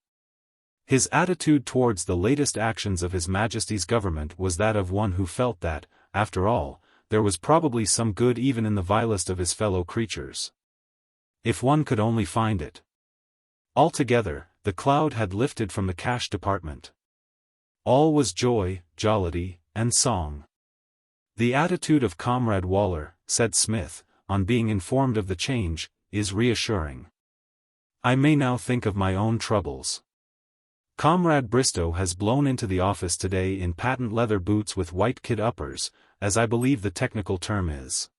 His attitude towards the latest actions of His Majesty's government was that of one who felt that, after all, there was probably some good even in the vilest of his fellow creatures. If one could only find it. Altogether, the cloud had lifted from the cash department. All was joy, jollity, and song. The attitude of Comrade Waller, said Smith, on being informed of the change, is reassuring. I may now think of my own troubles. Comrade Bristow has blown into the office today in patent leather boots with white kid uppers, as I believe the technical term is.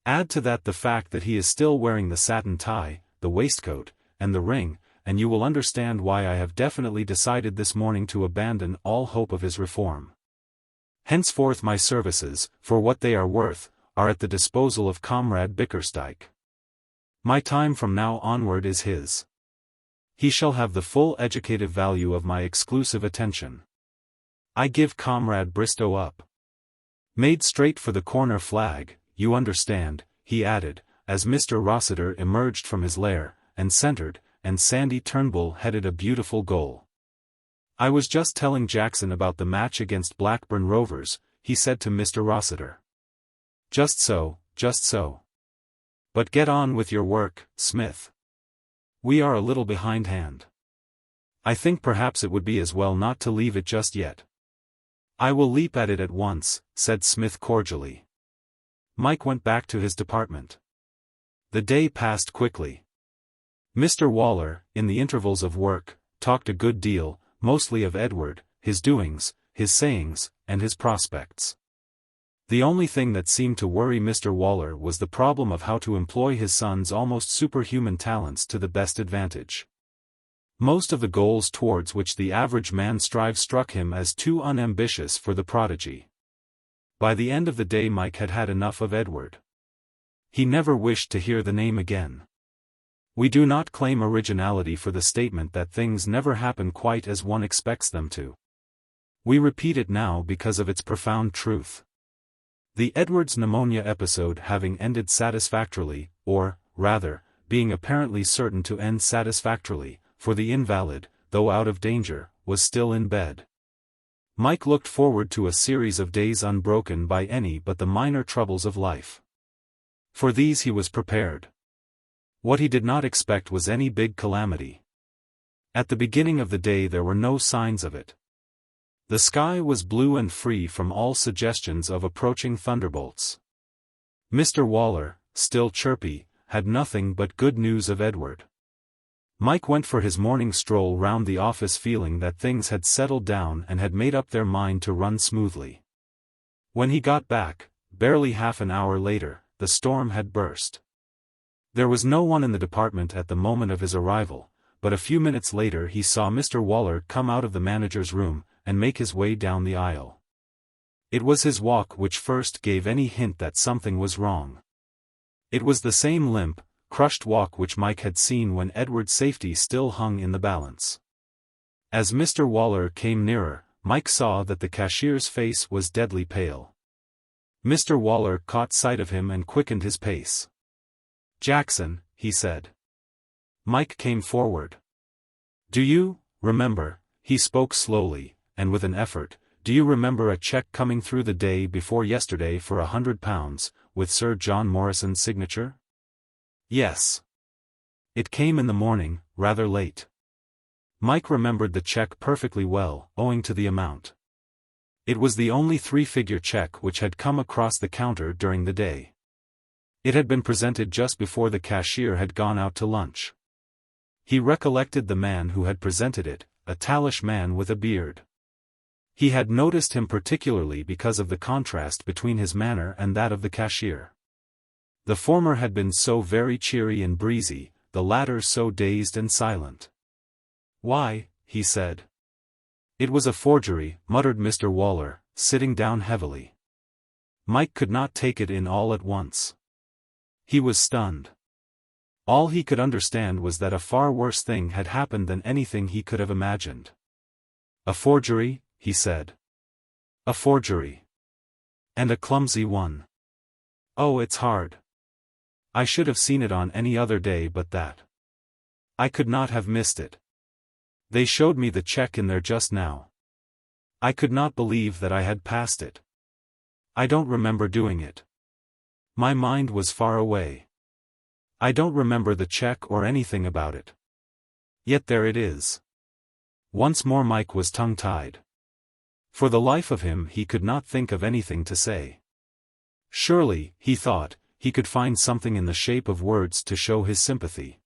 Add to that the fact that he is still wearing the satin tie, the waistcoat, and the ring, and you will understand why I have definitely decided this morning to abandon all hope of his reform. Henceforth my services, for what they are worth, are at the disposal of Comrade Bickersdyke. My time from now onward is his. He shall have the full educative value of my exclusive attention. I give Comrade Bristow up. Made straight for the corner flag, you understand, he added, as Mr. Rossiter emerged from his lair, and centered, and Sandy Turnbull headed a beautiful goal. I was just telling Jackson about the match against Blackburn Rovers, he said to Mr. Rossiter. Just so, just so. But get on with your work, Smith. We are a little behindhand. I think perhaps it would be as well not to leave it just yet. I will leap at it at once, said Smith cordially. Mike went back to his department. The day passed quickly. Mr. Waller, in the intervals of work, talked a good deal, mostly of Edward, his doings, his sayings, and his prospects. The only thing that seemed to worry Mr. Waller was the problem of how to employ his son's almost superhuman talents to the best advantage. Most of the goals towards which the average man strives struck him as too unambitious for the prodigy. By the end of the day Mike had had enough of Edward. He never wished to hear the name again. We do not claim originality for the statement that things never happen quite as one expects them to. We repeat it now because of its profound truth. The Edwards pneumonia episode having ended satisfactorily, or, rather, being apparently certain to end satisfactorily, for the invalid, though out of danger, was still in bed. Mike looked forward to a series of days unbroken by any but the minor troubles of life. For these he was prepared. What he did not expect was any big calamity. At the beginning of the day there were no signs of it. The sky was blue and free from all suggestions of approaching thunderbolts. Mr. Waller, still chirpy, had nothing but good news of Edward. Mike went for his morning stroll round the office feeling that things had settled down and had made up their mind to run smoothly. When he got back, barely half an hour later, the storm had burst. There was no one in the department at the moment of his arrival, but a few minutes later he saw Mr. Waller come out of the manager's room, and make his way down the aisle. It was his walk which first gave any hint that something was wrong. It was the same limp, crushed walk which Mike had seen when Edward's safety still hung in the balance. As Mr. Waller came nearer, Mike saw that the cashier's face was deadly pale. Mr. Waller caught sight of him and quickened his pace. "Jackson," he said. Mike came forward. "Do you remember," he spoke slowly, and with an effort, "do you remember a cheque coming through the day before yesterday for £100, with Sir John Morrison's signature?" "Yes. It came in the morning, rather late." Mike remembered the cheque perfectly well, owing to the amount. It was the only three-figure cheque which had come across the counter during the day. It had been presented just before the cashier had gone out to lunch. He recollected the man who had presented it, a tallish man with a beard. He had noticed him particularly because of the contrast between his manner and that of the cashier. The former had been so very cheery and breezy, the latter so dazed and silent. "Why," he said. "It was a forgery," muttered Mr. Waller, sitting down heavily. Mike could not take it in all at once. He was stunned. All he could understand was that a far worse thing had happened than anything he could have imagined. "A forgery?" he said. "A forgery. And a clumsy one. Oh, it's hard. I should have seen it on any other day but that. I could not have missed it. They showed me the cheque in there just now. I could not believe that I had passed it. I don't remember doing it. My mind was far away. I don't remember the cheque or anything about it. Yet there it is." Once more Mike was tongue-tied. For the life of him he could not think of anything to say. Surely, he thought, he could find something in the shape of words to show his sympathy.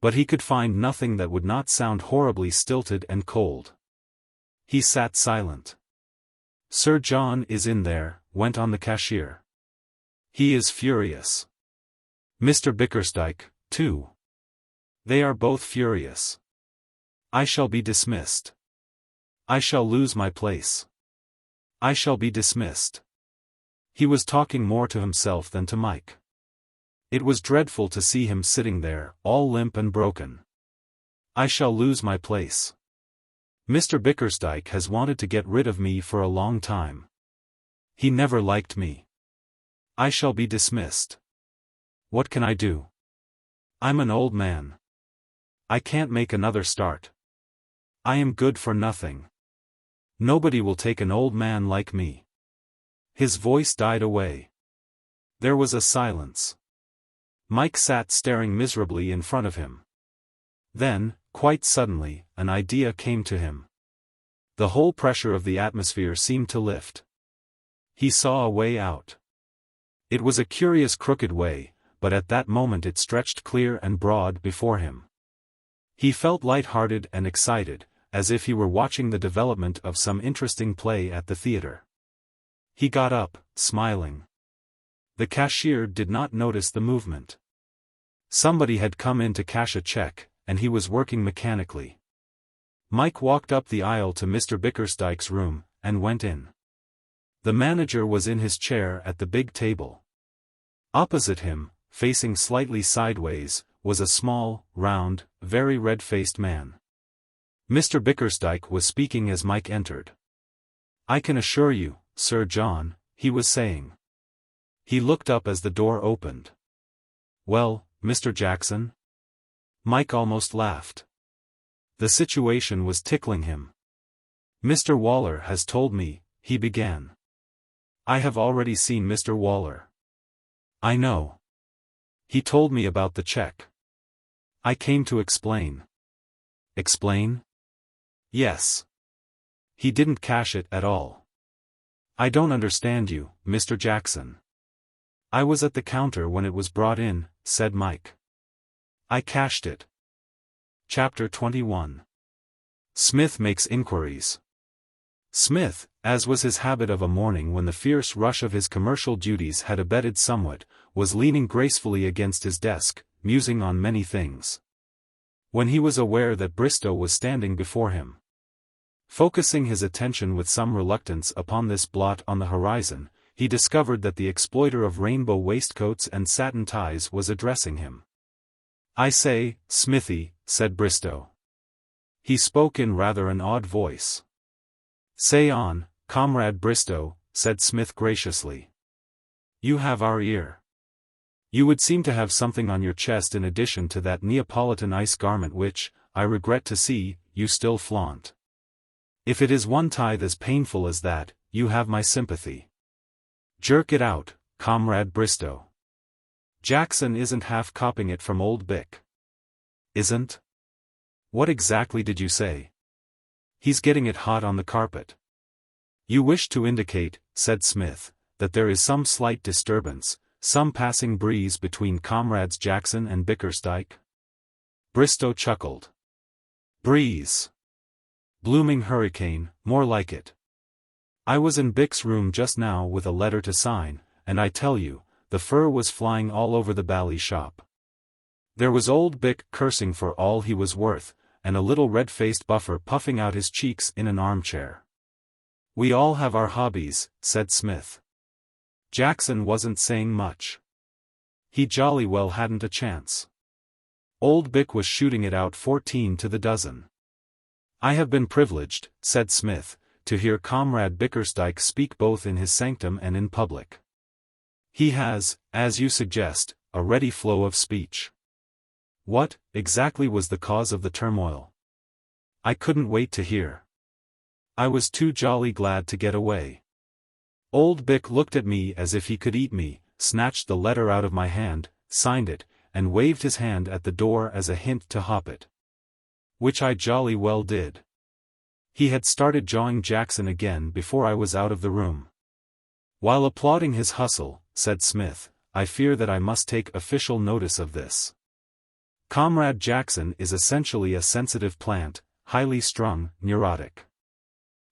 But he could find nothing that would not sound horribly stilted and cold. He sat silent. "Sir John is in there," went on the cashier. "He is furious. Mr. Bickersdyke, too. They are both furious. I shall be dismissed. I shall lose my place. I shall be dismissed." He was talking more to himself than to Mike. It was dreadful to see him sitting there, all limp and broken. "I shall lose my place. Mr. Bickersdyke has wanted to get rid of me for a long time. He never liked me. I shall be dismissed. What can I do? I'm an old man. I can't make another start. I am good for nothing. Nobody will take an old man like me." His voice died away. There was a silence. Mike sat staring miserably in front of him. Then, quite suddenly, an idea came to him. The whole pressure of the atmosphere seemed to lift. He saw a way out. It was a curious crooked way, but at that moment it stretched clear and broad before him. He felt light-hearted and excited, as if he were watching the development of some interesting play at the theater. He got up, smiling. The cashier did not notice the movement. Somebody had come in to cash a cheque, and he was working mechanically. Mike walked up the aisle to Mr. Bickersdyke's room, and went in. The manager was in his chair at the big table. Opposite him, facing slightly sideways, was a small, round, very red-faced man. Mr. Bickersdyke was speaking as Mike entered. "I can assure you, Sir John," he was saying. He looked up as the door opened. "Well, Mr. Jackson?" Mike almost laughed. The situation was tickling him. "Mr. Waller has told me," he began. "I have already seen Mr. Waller." "I know. He told me about the cheque. I came to explain." "Explain?" "Yes. He didn't cash it at all." "I don't understand you, Mr. Jackson." "I was at the counter when it was brought in," said Mike. "I cashed it." Chapter 21. Smith makes inquiries. Smith, as was his habit of a morning when the fierce rush of his commercial duties had abated somewhat, was leaning gracefully against his desk, musing on many things. When he was aware that Bristow was standing before him, focusing his attention with some reluctance upon this blot on the horizon, he discovered that the exploiter of rainbow waistcoats and satin ties was addressing him. "I say, Smithy," said Bristow. He spoke in rather an odd voice. "Say on, Comrade Bristow," said Smith graciously. "You have our ear. You would seem to have something on your chest in addition to that Neapolitan ice garment which, I regret to see, you still flaunt. If it is one tithe as painful as that, you have my sympathy. Jerk it out, Comrade Bristow. Jackson isn't half copying it from old Bick." "Isn't? What exactly did you say?" "He's getting it hot on the carpet." "You wish to indicate," said Smith, "that there is some slight disturbance, some passing breeze between Comrades Jackson and Bickersdyke?" Bristow chuckled. "Breeze? Blooming hurricane, more like it. I was in Bick's room just now with a letter to sign, and I tell you, the fur was flying all over the bally shop. There was old Bick cursing for all he was worth, and a little red-faced buffer puffing out his cheeks in an armchair." "We all have our hobbies," said Smith. Jackson wasn't saying much. He jolly well hadn't a chance. Old Bick was shooting it out 14 to the dozen. "I have been privileged," said Smith, "to hear Comrade Bickersdyke speak both in his sanctum and in public. He has, as you suggest, a ready flow of speech." "What, exactly was the cause of the turmoil?" "I couldn't wait to hear. I was too jolly glad to get away. Old Bick looked at me as if he could eat me, snatched the letter out of my hand, signed it, and waved his hand at the door as a hint to hop it. Which I jolly well did. He had started jawing Jackson again before I was out of the room. While applauding his hustle," said Smith, "I fear that I must take official notice of this. Comrade Jackson is essentially a sensitive plant, highly strung, neurotic.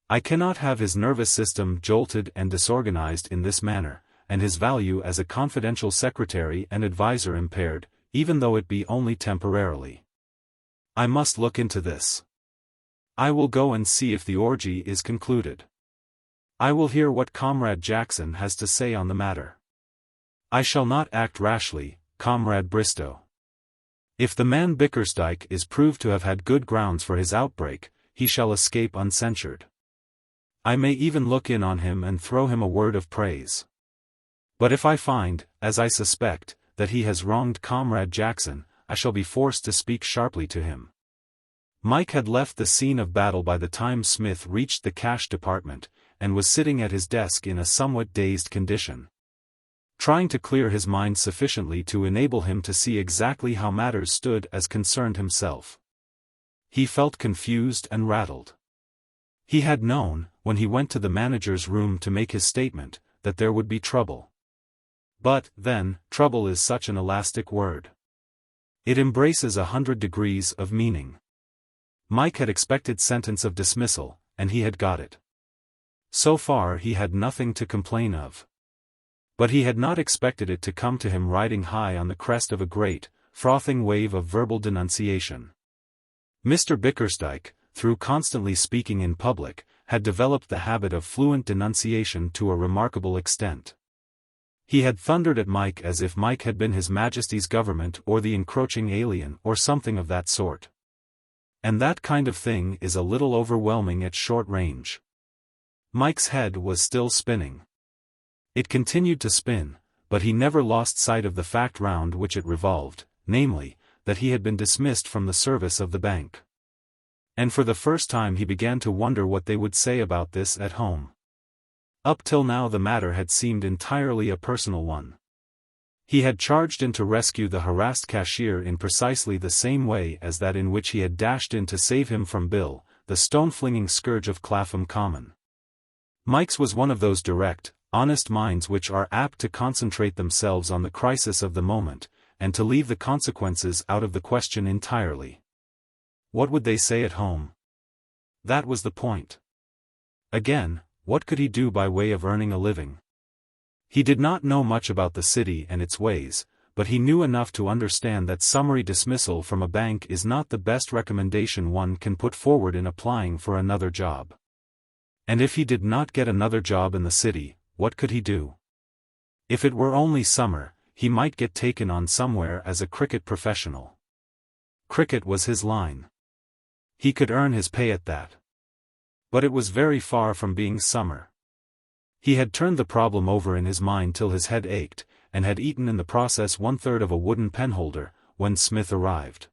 I cannot have his nervous system jolted and disorganized in this manner, and his value as a confidential secretary and advisor impaired, even though it be only temporarily. I must look into this. I will go and see if the orgy is concluded. I will hear what Comrade Jackson has to say on the matter. I shall not act rashly, Comrade Bristow. If the man Bickersdyke is proved to have had good grounds for his outbreak, he shall escape uncensured. I may even look in on him and throw him a word of praise. But if I find, as I suspect, that he has wronged Comrade Jackson, I shall be forced to speak sharply to him." Mike had left the scene of battle by the time Smith reached the cash department, and was sitting at his desk in a somewhat dazed condition, trying to clear his mind sufficiently to enable him to see exactly how matters stood as concerned himself. He felt confused and rattled. He had known, when he went to the manager's room to make his statement, that there would be trouble. But, then, trouble is such an elastic word. It embraces 100 degrees of meaning. Mike had expected sentence of dismissal, and he had got it. So far he had nothing to complain of. But he had not expected it to come to him riding high on the crest of a great, frothing wave of verbal denunciation. Mr. Bickersdyke, through constantly speaking in public, had developed the habit of fluent denunciation to a remarkable extent. He had thundered at Mike as if Mike had been His Majesty's government or the encroaching alien or something of that sort. And that kind of thing is a little overwhelming at short range. Mike's head was still spinning. It continued to spin, but he never lost sight of the fact round which it revolved, namely, that he had been dismissed from the service of the bank. And for the first time he began to wonder what they would say about this at home. Up till now the matter had seemed entirely a personal one. He had charged in to rescue the harassed cashier in precisely the same way as that in which he had dashed in to save him from Bill, the stone-flinging scourge of Clapham Common. Mike's was one of those direct, honest minds which are apt to concentrate themselves on the crisis of the moment, and to leave the consequences out of the question entirely. What would they say at home? That was the point. Again, what could he do by way of earning a living? He did not know much about the city and its ways, but he knew enough to understand that summary dismissal from a bank is not the best recommendation one can put forward in applying for another job. And if he did not get another job in the city, what could he do? If it were only summer, he might get taken on somewhere as a cricket professional. Cricket was his line. He could earn his pay at that. But it was very far from being summer. He had turned the problem over in his mind till his head ached, and had eaten in the process 1/3 of a wooden penholder, when Smith arrived.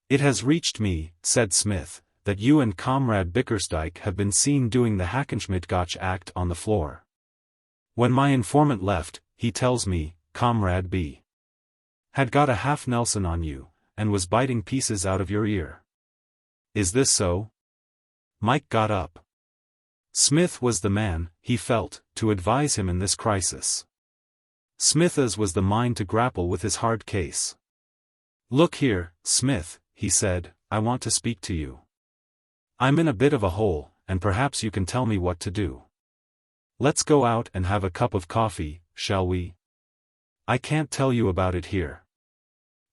"It has reached me," said Smith, "that you and Comrade Bickersdyke have been seen doing the Hackenschmidt-Gotch act on the floor. When my informant left, he tells me, Comrade B. had got a half-Nelson on you, and was biting pieces out of your ear. Is this so?" Mike got up. Smith was the man, he felt, to advise him in this crisis. Smith's was the mind to grapple with his hard case. "Look here, Smith," he said, "I want to speak to you. I'm in a bit of a hole, and perhaps you can tell me what to do. Let's go out and have a cup of coffee, shall we? I can't tell you about it here."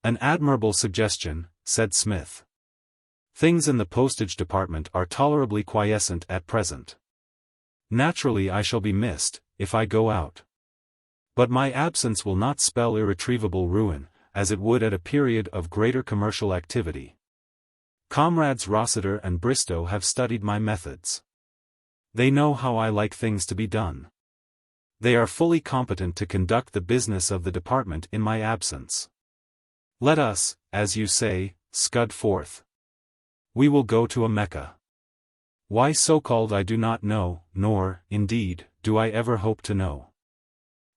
"An admirable suggestion," said Smith. "Things in the postage department are tolerably quiescent at present. Naturally I shall be missed, if I go out. But my absence will not spell irretrievable ruin, as it would at a period of greater commercial activity. Comrades Rossiter and Bristow have studied my methods. They know how I like things to be done. They are fully competent to conduct the business of the department in my absence. Let us, as you say, scud forth. We will go to a Mecca. Why so-called I do not know, nor, indeed, do I ever hope to know.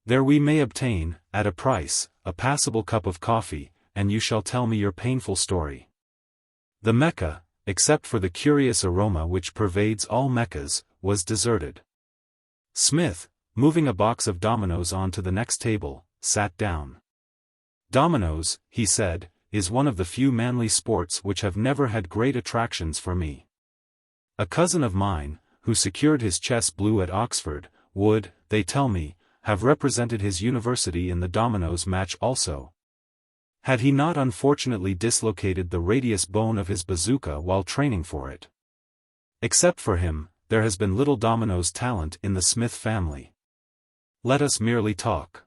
There we may obtain, at a price, a passable cup of coffee, and you shall tell me your painful story." The Mecca, except for the curious aroma which pervades all Meccas, was deserted. Smith, moving a box of dominoes onto the next table, sat down. "Dominoes," he said, "is one of the few manly sports which have never had great attractions for me. A cousin of mine, who secured his chess blue at Oxford, would, they tell me, have represented his university in the dominoes match also. Had he not unfortunately dislocated the radius bone of his bazooka while training for it. Except for him, there has been little dominoes talent in the Smith family. Let us merely talk.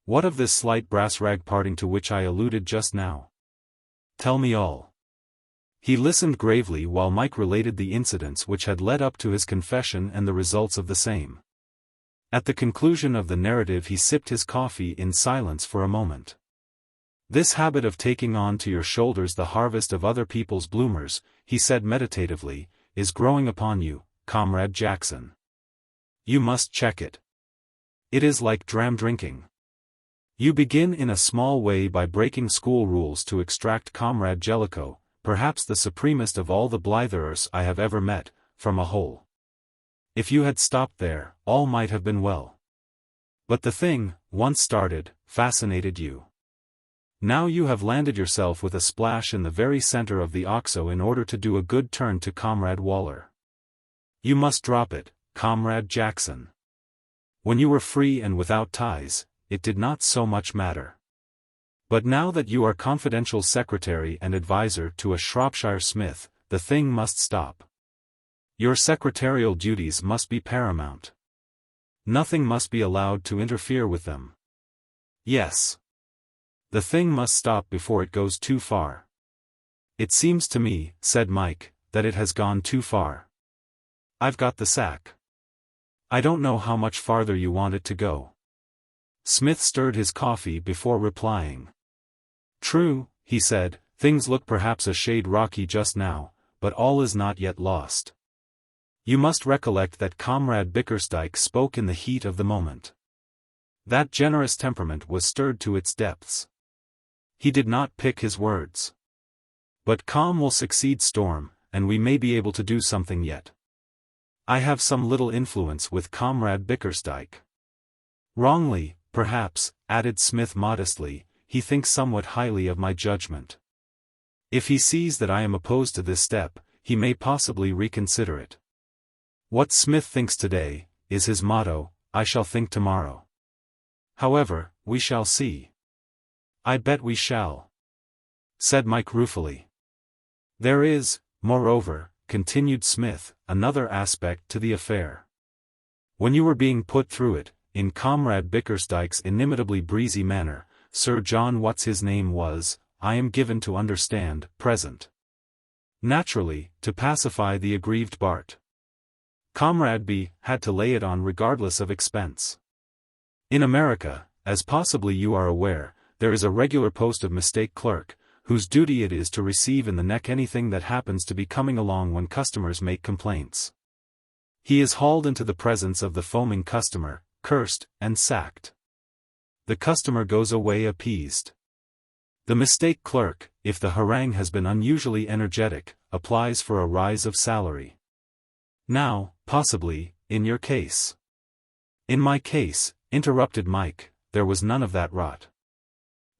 What of this slight brass rag parting to which I alluded just now? Tell me all." He listened gravely while Mike related the incidents which had led up to his confession and the results of the same. At the conclusion of the narrative he sipped his coffee in silence for a moment. "This habit of taking on to your shoulders the harvest of other people's bloomers," he said meditatively, "is growing upon you, Comrade Jackson. You must check it. It is like dram drinking. You begin in a small way by breaking school rules to extract Comrade Jellicoe, perhaps the supremest of all the blitherers I have ever met, from a hole. If you had stopped there, all might have been well. But the thing, once started, fascinated you. Now you have landed yourself with a splash in the very center of the Oxo in order to do a good turn to Comrade Waller. You must drop it, Comrade Jackson. When you were free and without ties, it did not so much matter. But now that you are confidential secretary and advisor to a Shropshire Smith, the thing must stop. Your secretarial duties must be paramount. Nothing must be allowed to interfere with them. Yes. The thing must stop before it goes too far." "It seems to me," said Mike, "that it has gone too far. I've got the sack. I don't know how much farther you want it to go. Smith stirred his coffee before replying. True, he said, things look perhaps a shade rocky just now, but all is not yet lost. You must recollect that Comrade Bickersdyke spoke in the heat of the moment. That generous temperament was stirred to its depths. He did not pick his words. But calm will succeed storm, and we may be able to do something yet. I have some little influence with Comrade Bickersdyke. Wrongly, perhaps, added Smith modestly, he thinks somewhat highly of my judgment. If he sees that I am opposed to this step, he may possibly reconsider it. What Smith thinks today, is his motto, I shall think tomorrow. However, we shall see. I bet we shall, said Mike ruefully. There is, moreover, continued Smith, another aspect to the affair. When you were being put through it, in Comrade Bickersdyke's inimitably breezy manner, Sir John what's-his-name was, I am given to understand, present. Naturally, to pacify the aggrieved Bart. Comrade B had to lay it on regardless of expense. In America, as possibly you are aware, there is a regular post of mistake clerk, whose duty it is to receive in the neck anything that happens to be coming along when customers make complaints. He is hauled into the presence of the foaming customer, cursed, and sacked. The customer goes away appeased. The mistake clerk, if the harangue has been unusually energetic, applies for a rise of salary. Now, possibly, in your case. In my case, interrupted Mike, there was none of that rot.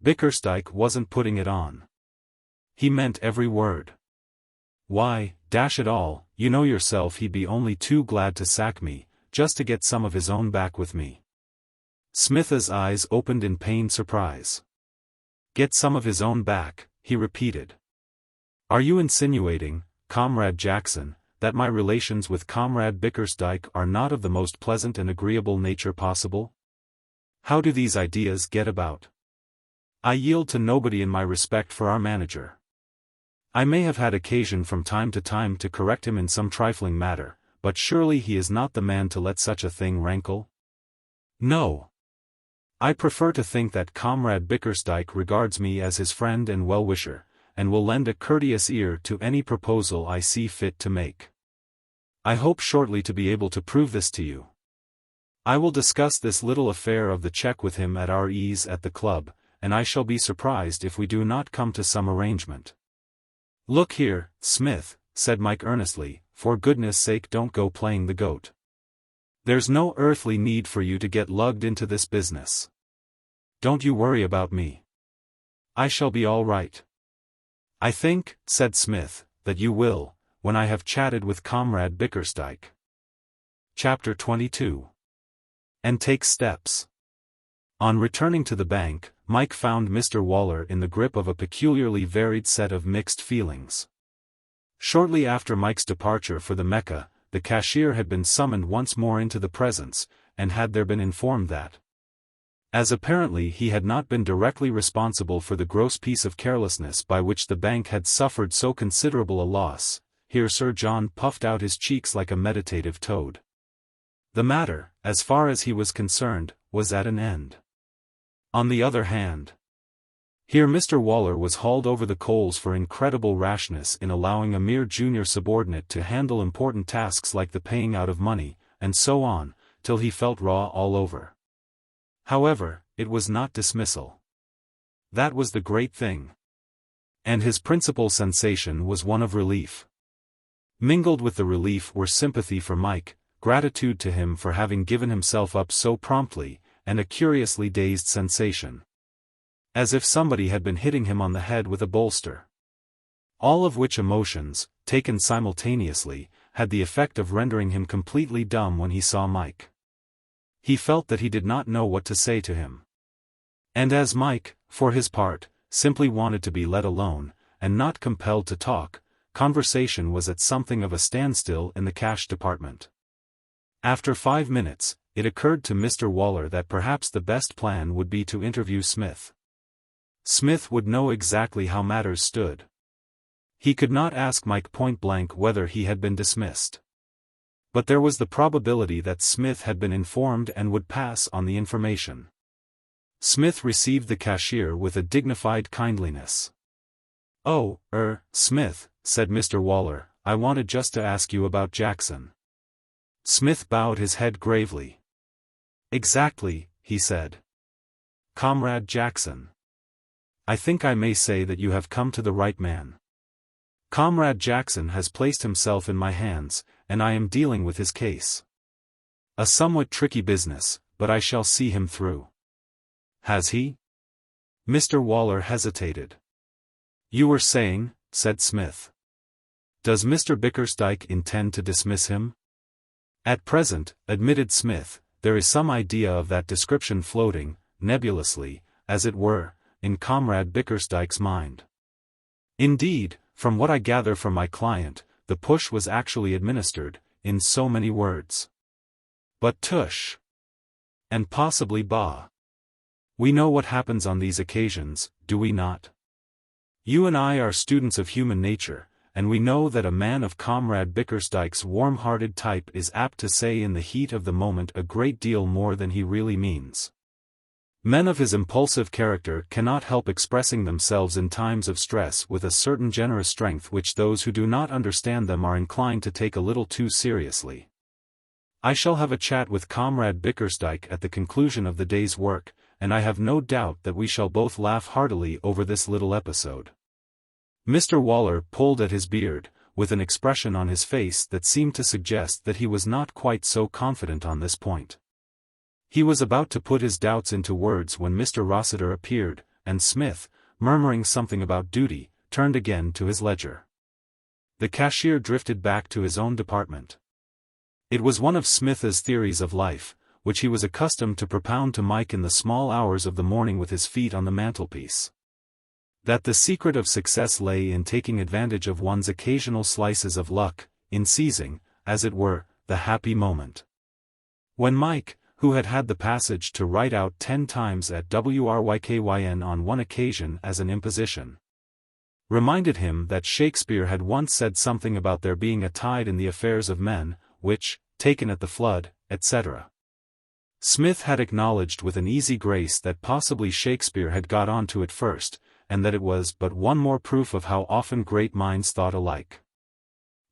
Bickersdyke wasn't putting it on. He meant every word. Why, dash it all, you know yourself he'd be only too glad to sack me, just to get some of his own back with me. Smith's eyes opened in pained surprise. Get some of his own back, he repeated. Are you insinuating, Comrade Jackson, that my relations with Comrade Bickersdyke are not of the most pleasant and agreeable nature possible? How do these ideas get about? I yield to nobody in my respect for our manager. I may have had occasion from time to time to correct him in some trifling matter, but surely he is not the man to let such a thing rankle? No. I prefer to think that Comrade Bickersdyke regards me as his friend and well-wisher, and will lend a courteous ear to any proposal I see fit to make. I hope shortly to be able to prove this to you. I will discuss this little affair of the cheque with him at our ease at the club, and I shall be surprised if we do not come to some arrangement. Look here, Smith, said Mike earnestly, for goodness sake don't go playing the goat. There's no earthly need for you to get lugged into this business. Don't you worry about me. I shall be all right. I think, said Smith, that you will, when I have chatted with Comrade Bickersdyke. Chapter 22. And take steps. On returning to the bank, Mike found Mr. Waller in the grip of a peculiarly varied set of mixed feelings. Shortly after Mike's departure for the Mecca, the cashier had been summoned once more into the presence, and had there been informed that, as apparently he had not been directly responsible for the gross piece of carelessness by which the bank had suffered so considerable a loss, here Sir John puffed out his cheeks like a meditative toad. The matter, as far as he was concerned, was at an end. On the other hand, here Mr. Waller was hauled over the coals for incredible rashness in allowing a mere junior subordinate to handle important tasks like the paying out of money, and so on, till he felt raw all over. However, it was not dismissal. That was the great thing. And his principal sensation was one of relief. Mingled with the relief were sympathy for Mike, gratitude to him for having given himself up so promptly, and a curiously dazed sensation. As if somebody had been hitting him on the head with a bolster. All of which emotions, taken simultaneously, had the effect of rendering him completely dumb when he saw Mike. He felt that he did not know what to say to him. And as Mike, for his part, simply wanted to be let alone, and not compelled to talk, conversation was at something of a standstill in the cash department. After 5 minutes, it occurred to Mr. Waller that perhaps the best plan would be to interview Smith. Smith would know exactly how matters stood. He could not ask Mike point-blank whether he had been dismissed. But there was the probability that Smith had been informed and would pass on the information. Smith received the cashier with a dignified kindliness. "Oh, Smith," said Mr. Waller, "I wanted just to ask you about Jackson." Smith bowed his head gravely. "Exactly," he said. "Comrade Jackson. I think I may say that you have come to the right man. Comrade Jackson has placed himself in my hands, and I am dealing with his case. A somewhat tricky business, but I shall see him through." "Has he?" Mr. Waller hesitated. "You were saying," said Smith. "Does Mr. Bickersdyke intend to dismiss him?" "At present," admitted Smith, "there is some idea of that description floating, nebulously, as it were, in Comrade Bickersdyke's mind. Indeed, from what I gather from my client, the push was actually administered, in so many words. But tush! And possibly bah! We know what happens on these occasions, do we not? You and I are students of human nature, and we know that a man of Comrade Bickersdyke's warm-hearted type is apt to say in the heat of the moment a great deal more than he really means. Men of his impulsive character cannot help expressing themselves in times of stress with a certain generous strength which those who do not understand them are inclined to take a little too seriously. I shall have a chat with Comrade Bickersdyke at the conclusion of the day's work, and I have no doubt that we shall both laugh heartily over this little episode." Mr. Waller pulled at his beard, with an expression on his face that seemed to suggest that he was not quite so confident on this point. He was about to put his doubts into words when Mr. Rossiter appeared, and Smith, murmuring something about duty, turned again to his ledger. The cashier drifted back to his own department. It was one of Smith's theories of life, which he was accustomed to propound to Mike in the small hours of the morning with his feet on the mantelpiece. That the secret of success lay in taking advantage of one's occasional slices of luck, in seizing, as it were, the happy moment. When Mike, who had had the passage to write out 10 times at WRYKYN on one occasion as an imposition, reminded him that Shakespeare had once said something about there being a tide in the affairs of men, which, taken at the flood, etc. Smith had acknowledged with an easy grace that possibly Shakespeare had got on to it first, and that it was but one more proof of how often great minds thought alike.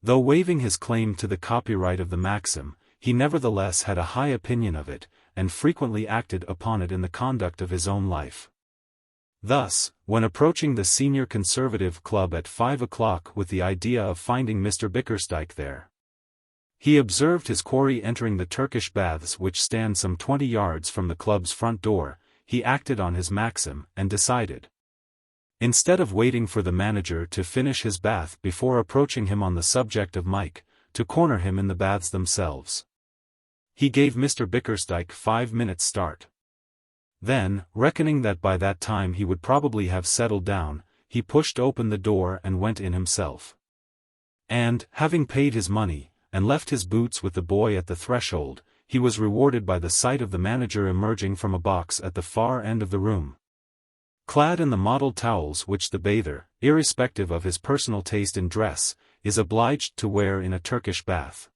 Though waiving his claim to the copyright of the maxim, he nevertheless had a high opinion of it, and frequently acted upon it in the conduct of his own life. Thus, when approaching the Senior Conservative Club at 5 o'clock with the idea of finding Mr. Bickersdyke there, he observed his quarry entering the Turkish baths which stand some 20 yards from the club's front door. He acted on his maxim and decided, instead of waiting for the manager to finish his bath before approaching him on the subject of Mike, to corner him in the baths themselves. He gave Mr. Bickersdyke 5 minutes start. Then, reckoning that by that time he would probably have settled down, he pushed open the door and went in himself. And, having paid his money, and left his boots with the boy at the threshold, he was rewarded by the sight of the manager emerging from a box at the far end of the room, clad in the mottled towels which the bather, irrespective of his personal taste in dress, is obliged to wear in a Turkish bath.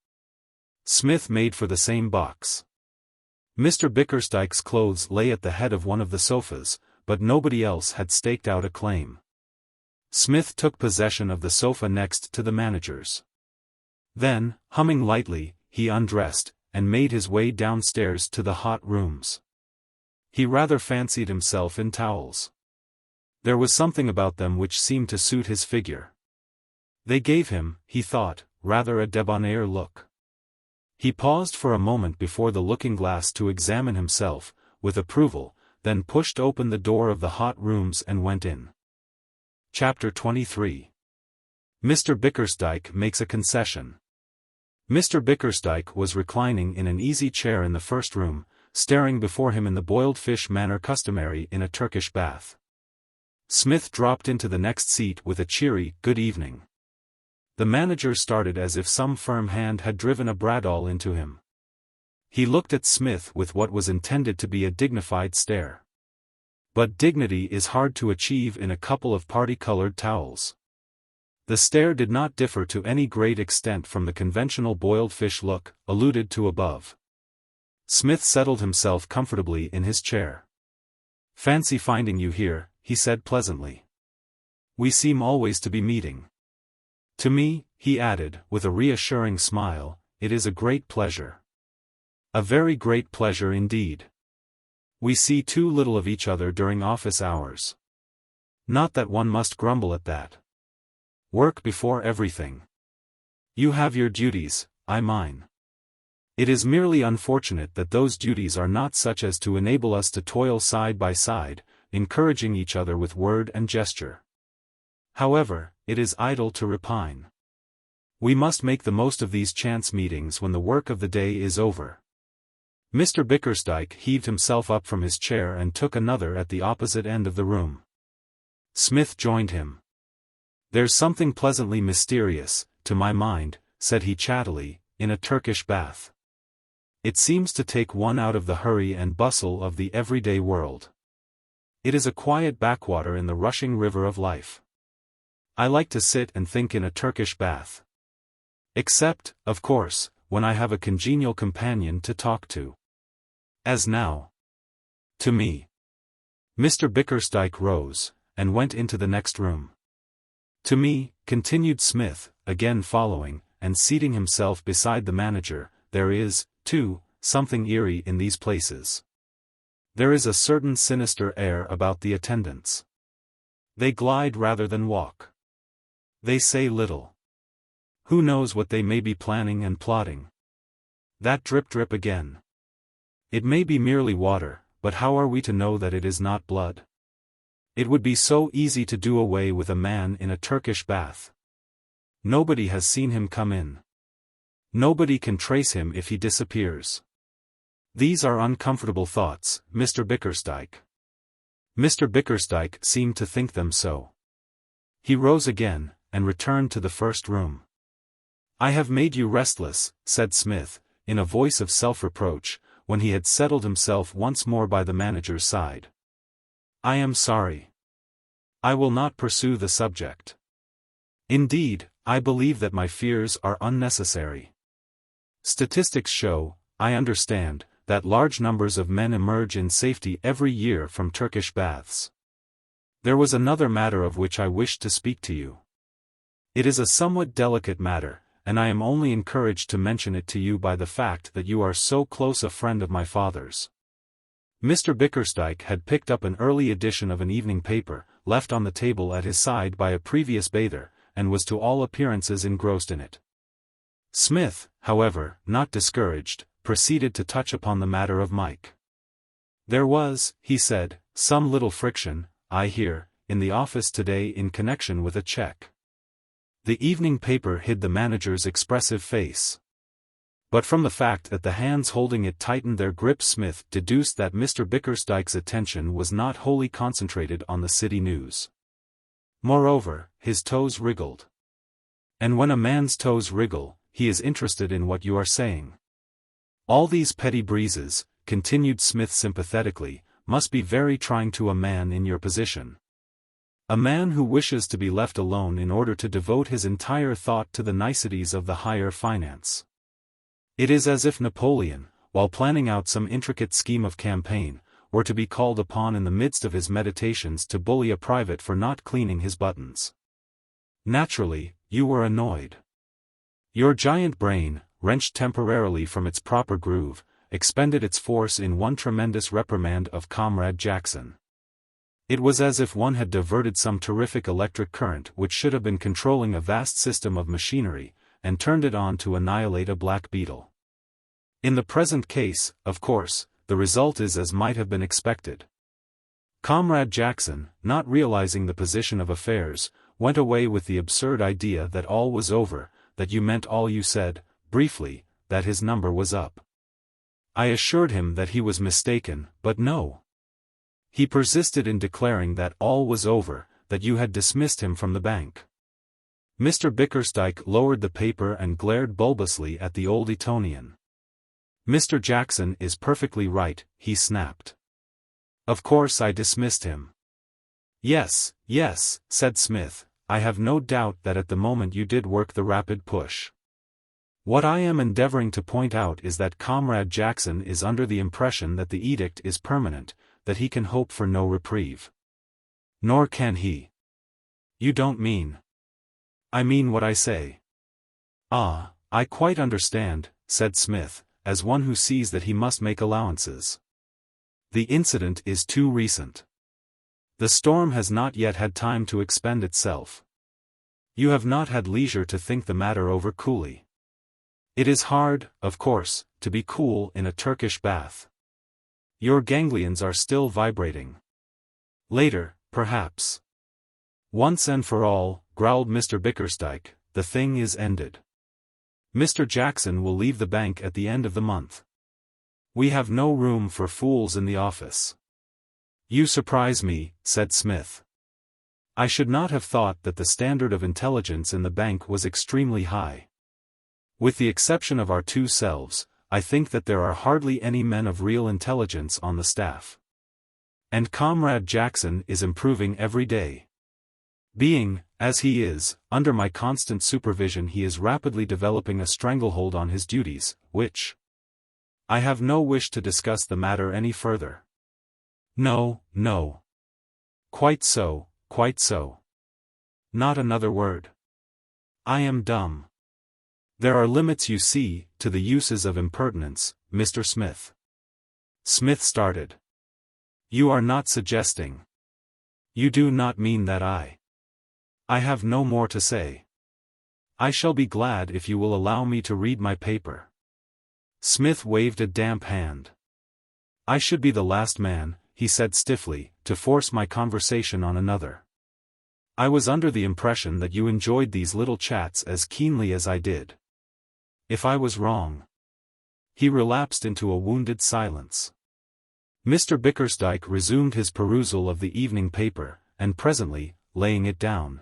Smith made for the same box. Mr. Bickersdyke's clothes lay at the head of one of the sofas, but nobody else had staked out a claim. Smith took possession of the sofa next to the manager's. Then, humming lightly, he undressed, and made his way downstairs to the hot rooms. He rather fancied himself in towels. There was something about them which seemed to suit his figure. They gave him, he thought, rather a debonair look. He paused for a moment before the looking-glass to examine himself, with approval, then pushed open the door of the hot rooms and went in. Chapter 23. Mr. Bickersdyke makes a concession. Mr. Bickersdyke was reclining in an easy chair in the first room, staring before him in the boiled fish manner customary in a Turkish bath. Smith dropped into the next seat with a cheery "good evening." The manager started as if some firm hand had driven a bradawl into him. He looked at Smith with what was intended to be a dignified stare. But dignity is hard to achieve in a couple of party-colored towels. The stare did not differ to any great extent from the conventional boiled fish look, alluded to above. Smith settled himself comfortably in his chair. "Fancy finding you here," he said pleasantly. "We seem always to be meeting. To me," he added, with a reassuring smile, "it is a great pleasure. A very great pleasure indeed. We see too little of each other during office hours. Not that one must grumble at that. Work before everything. You have your duties, I mine. It is merely unfortunate that those duties are not such as to enable us to toil side by side, encouraging each other with word and gesture. However, it is idle to repine. We must make the most of these chance meetings when the work of the day is over." Mr. Bickersdyke heaved himself up from his chair and took another at the opposite end of the room. Smith joined him. "There's something pleasantly mysterious, to my mind," said he chattily, "in a Turkish bath. It seems to take one out of the hurry and bustle of the everyday world. It is a quiet backwater in the rushing river of life. I like to sit and think in a Turkish bath. Except, of course, when I have a congenial companion to talk to. As now. To me." Mr. Bickersdyke rose, and went into the next room. "To me," continued Smith, again following, and seating himself beside the manager, "there is, too, something eerie in these places. There is a certain sinister air about the attendants. They glide rather than walk. They say little. Who knows what they may be planning and plotting? That drip again. It may be merely water, but how are we to know that it is not blood? It would be so easy to do away with a man in a Turkish bath. Nobody has seen him come in. Nobody can trace him if he disappears. These are uncomfortable thoughts, Mr. Bickersdyke." Mr. Bickersdyke seemed to think them so. He rose again, and returned to the first room. "I have made you restless," said Smith, in a voice of self-reproach, when he had settled himself once more by the manager's side. "I am sorry. I will not pursue the subject. Indeed, I believe that my fears are unnecessary. Statistics show, I understand, that large numbers of men emerge in safety every year from Turkish baths. There was another matter of which I wished to speak to you. It is a somewhat delicate matter, and I am only encouraged to mention it to you by the fact that you are so close a friend of my father's." Mr. Bickersdyke had picked up an early edition of an evening paper, left on the table at his side by a previous bather, and was to all appearances engrossed in it. Smith, however, not discouraged, proceeded to touch upon the matter of Mike. "There was," he said, "some little friction, I hear, in the office today in connection with a cheque." The evening paper hid the manager's expressive face. But from the fact that the hands holding it tightened their grip, Smith deduced that Mr. Bickersdyke's attention was not wholly concentrated on the city news. Moreover, his toes wriggled. And when a man's toes wriggle, he is interested in what you are saying. "All these petty breezes," continued Smith sympathetically, "must be very trying to a man in your position. A man who wishes to be left alone in order to devote his entire thought to the niceties of the higher finance. It is as if Napoleon, while planning out some intricate scheme of campaign, were to be called upon in the midst of his meditations to bully a private for not cleaning his buttons. Naturally, you were annoyed. Your giant brain, wrenched temporarily from its proper groove, expended its force in one tremendous reprimand of Comrade Jackson. It was as if one had diverted some terrific electric current which should have been controlling a vast system of machinery, and turned it on to annihilate a black beetle. In the present case, of course, the result is as might have been expected. Comrade Jackson, not realizing the position of affairs, went away with the absurd idea that all was over, that you meant all you said, briefly, that his number was up. I assured him that he was mistaken, but no. He persisted in declaring that all was over, that you had dismissed him from the bank." Mr. Bickersdyke lowered the paper and glared bulbously at the old Etonian. "Mr. Jackson is perfectly right," he snapped. "Of course I dismissed him." Yes, said Smith, I have no doubt that at the moment you did work the rapid push. What I am endeavoring to point out is that Comrade Jackson is under the impression that the edict is permanent, that he can hope for no reprieve. Nor can he. You don't mean. I mean what I say. Ah, I quite understand, said Smith, as one who sees that he must make allowances. The incident is too recent. The storm has not yet had time to expend itself. You have not had leisure to think the matter over coolly. It is hard, of course, to be cool in a Turkish bath. Your ganglions are still vibrating. Later, perhaps. Once and for all, growled Mr. Bickersdyke, the thing is ended. Mr. Jackson will leave the bank at the end of the month. We have no room for fools in the office. You surprise me, said Smith. I should not have thought that the standard of intelligence in the bank was extremely high. With the exception of our two selves, I think that there are hardly any men of real intelligence on the staff. And Comrade Jackson is improving every day. Being, as he is, under my constant supervision, he is rapidly developing a stranglehold on his duties, which... I have no wish to discuss the matter any further. No, no. Quite so, quite so. Not another word. I am dumb. There are limits, you see, to the uses of impertinence, Mr. Smith. Smith started. You are not suggesting. You do not mean that I have no more to say. I shall be glad if you will allow me to read my paper. Smith waved a damp hand. I should be the last man, he said stiffly, to force my conversation on another. I was under the impression that you enjoyed these little chats as keenly as I did. If I was wrong. He relapsed into a wounded silence. Mr. Bickersdyke resumed his perusal of the evening paper, and presently, laying it down,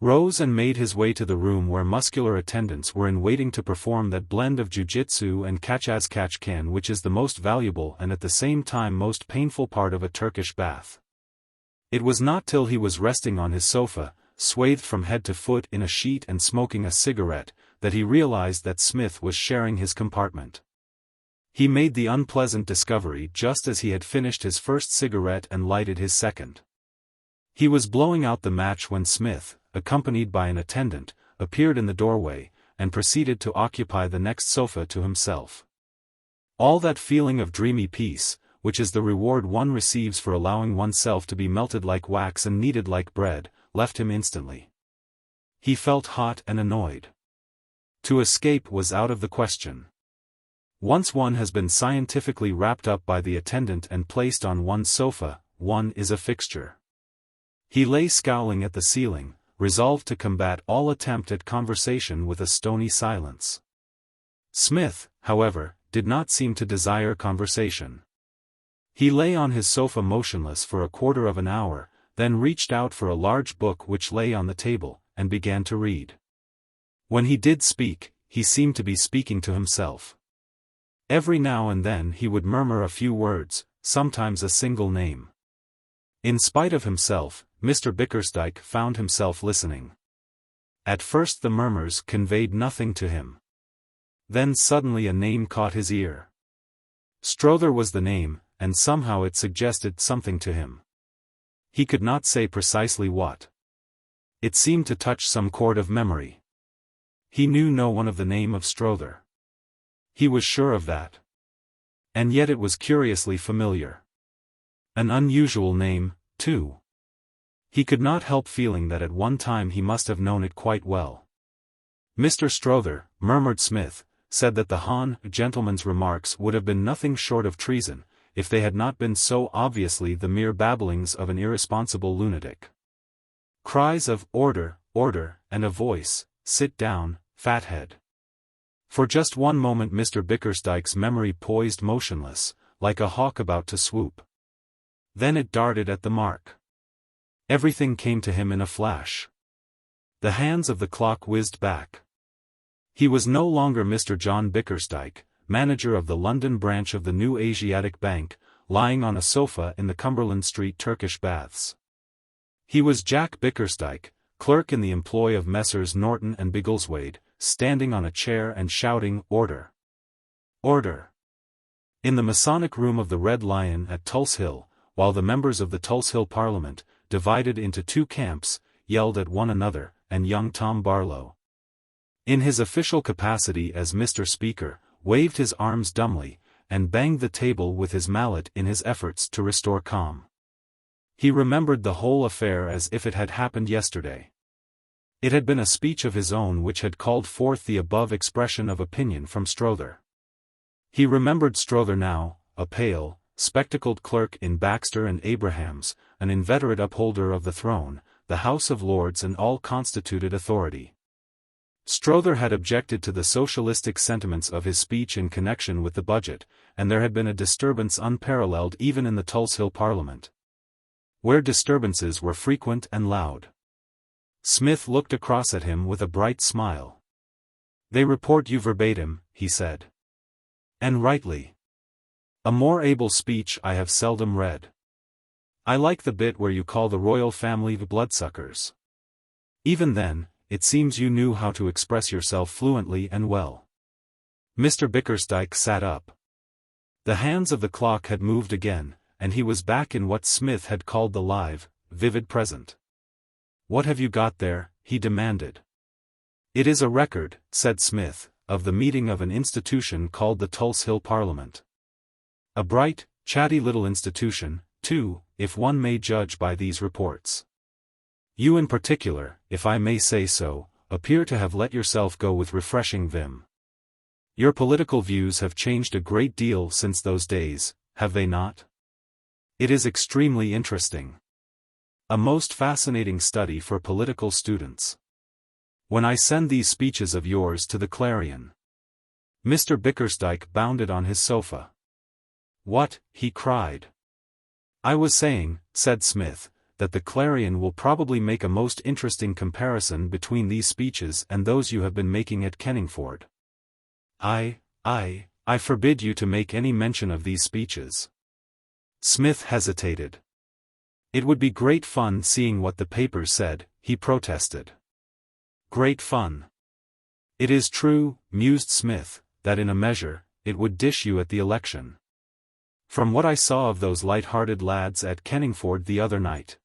rose and made his way to the room where muscular attendants were in waiting to perform that blend of jujitsu and kachazkachkan which is the most valuable and at the same time most painful part of a Turkish bath. It was not till he was resting on his sofa, swathed from head to foot in a sheet and smoking a cigarette, that he realized that Smith was sharing his compartment. He made the unpleasant discovery just as he had finished his first cigarette and lighted his second. He was blowing out the match when Smith, accompanied by an attendant, appeared in the doorway, and proceeded to occupy the next sofa to himself. All that feeling of dreamy peace, which is the reward one receives for allowing oneself to be melted like wax and kneaded like bread, left him instantly. He felt hot and annoyed. To escape was out of the question. Once one has been scientifically wrapped up by the attendant and placed on one's sofa, one is a fixture. He lay scowling at the ceiling, resolved to combat all attempt at conversation with a stony silence. Smith, however, did not seem to desire conversation. He lay on his sofa motionless for a quarter of an hour, then reached out for a large book which lay on the table, and began to read. When he did speak, he seemed to be speaking to himself. Every now and then he would murmur a few words, sometimes a single name. In spite of himself, Mr. Bickersdyke found himself listening. At first the murmurs conveyed nothing to him. Then suddenly a name caught his ear. Strother was the name, and somehow it suggested something to him. He could not say precisely what. It seemed to touch some chord of memory. He knew no one of the name of Strother. He was sure of that. And yet it was curiously familiar. An unusual name, too. He could not help feeling that at one time he must have known it quite well. Mr. Strother, murmured Smith, said that the Han gentleman's remarks would have been nothing short of treason, if they had not been so obviously the mere babblings of an irresponsible lunatic. Cries of "Order, order," and a voice, "Sit down, fathead." For just one moment Mr. Bickersdyke's memory poised motionless, like a hawk about to swoop. Then it darted at the mark. Everything came to him in a flash. The hands of the clock whizzed back. He was no longer Mr. John Bickersdyke, manager of the London branch of the new Asiatic Bank, lying on a sofa in the Cumberland Street Turkish baths. He was Jack Bickersdyke, clerk in the employ of Messrs. Norton and Biggleswade, standing on a chair and shouting, "Order! Order!" in the Masonic room of the Red Lion at Tulse Hill, while the members of the Tulse Hill Parliament, divided into two camps, yelled at one another, and young Tom Barlow, in his official capacity as Mr. Speaker, waved his arms dumbly, and banged the table with his mallet in his efforts to restore calm. He remembered the whole affair as if it had happened yesterday. It had been a speech of his own which had called forth the above expression of opinion from Strother. He remembered Strother now, a pale, spectacled clerk in Baxter and Abraham's, an inveterate upholder of the throne, the House of Lords and all constituted authority. Strother had objected to the socialistic sentiments of his speech in connection with the budget, and there had been a disturbance unparalleled even in the Tulse Hill Parliament, where disturbances were frequent and loud. Smith looked across at him with a bright smile. "They report you verbatim," he said. "And rightly. A more able speech I have seldom read. I like the bit where you call the royal family the bloodsuckers. Even then, it seems you knew how to express yourself fluently and well." Mr. Bickersdyke sat up. The hands of the clock had moved again, and he was back in what Smith had called the live, vivid present. "What have you got there?" he demanded. "It is a record," said Smith, "of the meeting of an institution called the Tulse Hill Parliament. A bright, chatty little institution, too, if one may judge by these reports. You in particular, if I may say so, appear to have let yourself go with refreshing vim. Your political views have changed a great deal since those days, have they not? It is extremely interesting. A most fascinating study for political students. When I send these speeches of yours to the Clarion." Mr. Bickersdyke bounded on his sofa. "What?" he cried. "I was saying," said Smith, "that the Clarion will probably make a most interesting comparison between these speeches and those you have been making at Kenningford." I forbid you to make any mention of these speeches." Smith hesitated. "It would be great fun seeing what the papers said," he protested. "Great fun. It is true," mused Smith, "that in a measure, it would dish you at the election. From what I saw of those light-hearted lads at Kenningford the other night,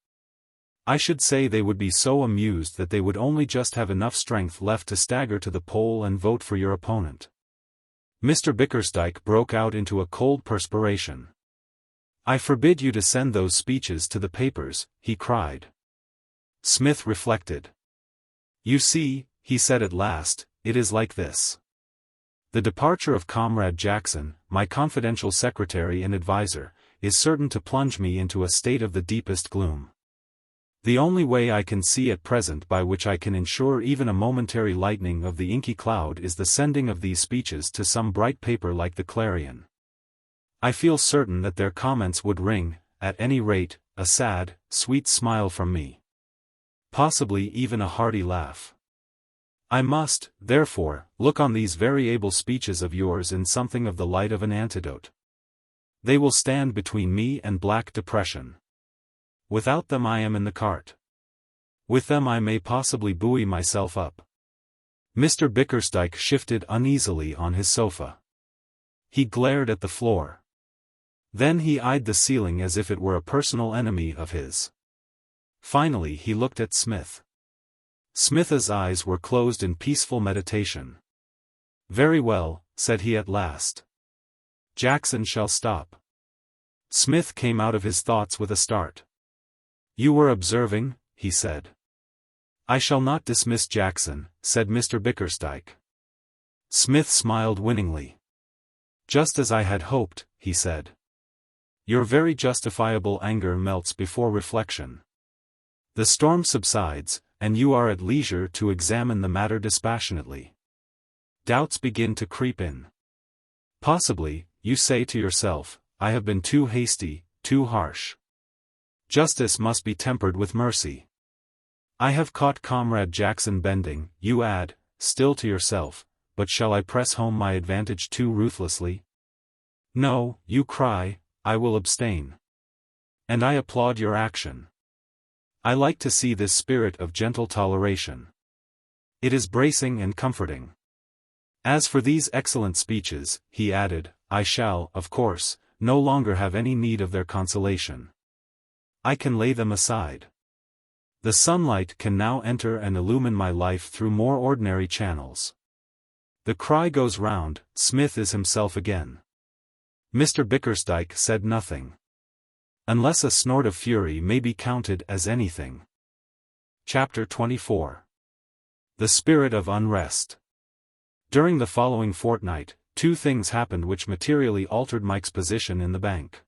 I should say they would be so amused that they would only just have enough strength left to stagger to the poll and vote for your opponent." Mr. Bickersdyke broke out into a cold perspiration. "I forbid you to send those speeches to the papers," he cried. Smith reflected. "You see," he said at last, "it is like this. The departure of Comrade Jackson, my confidential secretary and adviser, is certain to plunge me into a state of the deepest gloom. The only way I can see at present by which I can ensure even a momentary lightening of the inky cloud is the sending of these speeches to some bright paper like the Clarion. I feel certain that their comments would wring, at any rate, a sad, sweet smile from me. Possibly even a hearty laugh. I must, therefore, look on these very able speeches of yours in something of the light of an antidote. They will stand between me and black depression. Without them I am in the cart. With them I may possibly buoy myself up." Mr. Bickersdyke shifted uneasily on his sofa. He glared at the floor. Then he eyed the ceiling as if it were a personal enemy of his. Finally he looked at Smith. Smith's eyes were closed in peaceful meditation. "Very well," said he at last. "Jackson shall stop." Smith came out of his thoughts with a start. "You were observing?" he said. "I shall not dismiss Jackson," said Mr. Bickersdyke. Smith smiled winningly. "Just as I had hoped," he said. "Your very justifiable anger melts before reflection. The storm subsides, and you are at leisure to examine the matter dispassionately. Doubts begin to creep in. Possibly, you say to yourself, I have been too hasty, too harsh. Justice must be tempered with mercy. I have caught Comrade Jackson bending, you add, still to yourself, but shall I press home my advantage too ruthlessly? No, you cry, I will abstain. And I applaud your action. I like to see this spirit of gentle toleration. It is bracing and comforting. As for these excellent speeches, he added, I shall, of course, no longer have any need of their consolation. I can lay them aside. The sunlight can now enter and illumine my life through more ordinary channels. The cry goes round, Smith is himself again. Mr. Bickersdyke said nothing. Unless a snort of fury may be counted as anything. Chapter 24. The Spirit of Unrest. During the following fortnight, two things happened which materially altered Mike's position in the bank.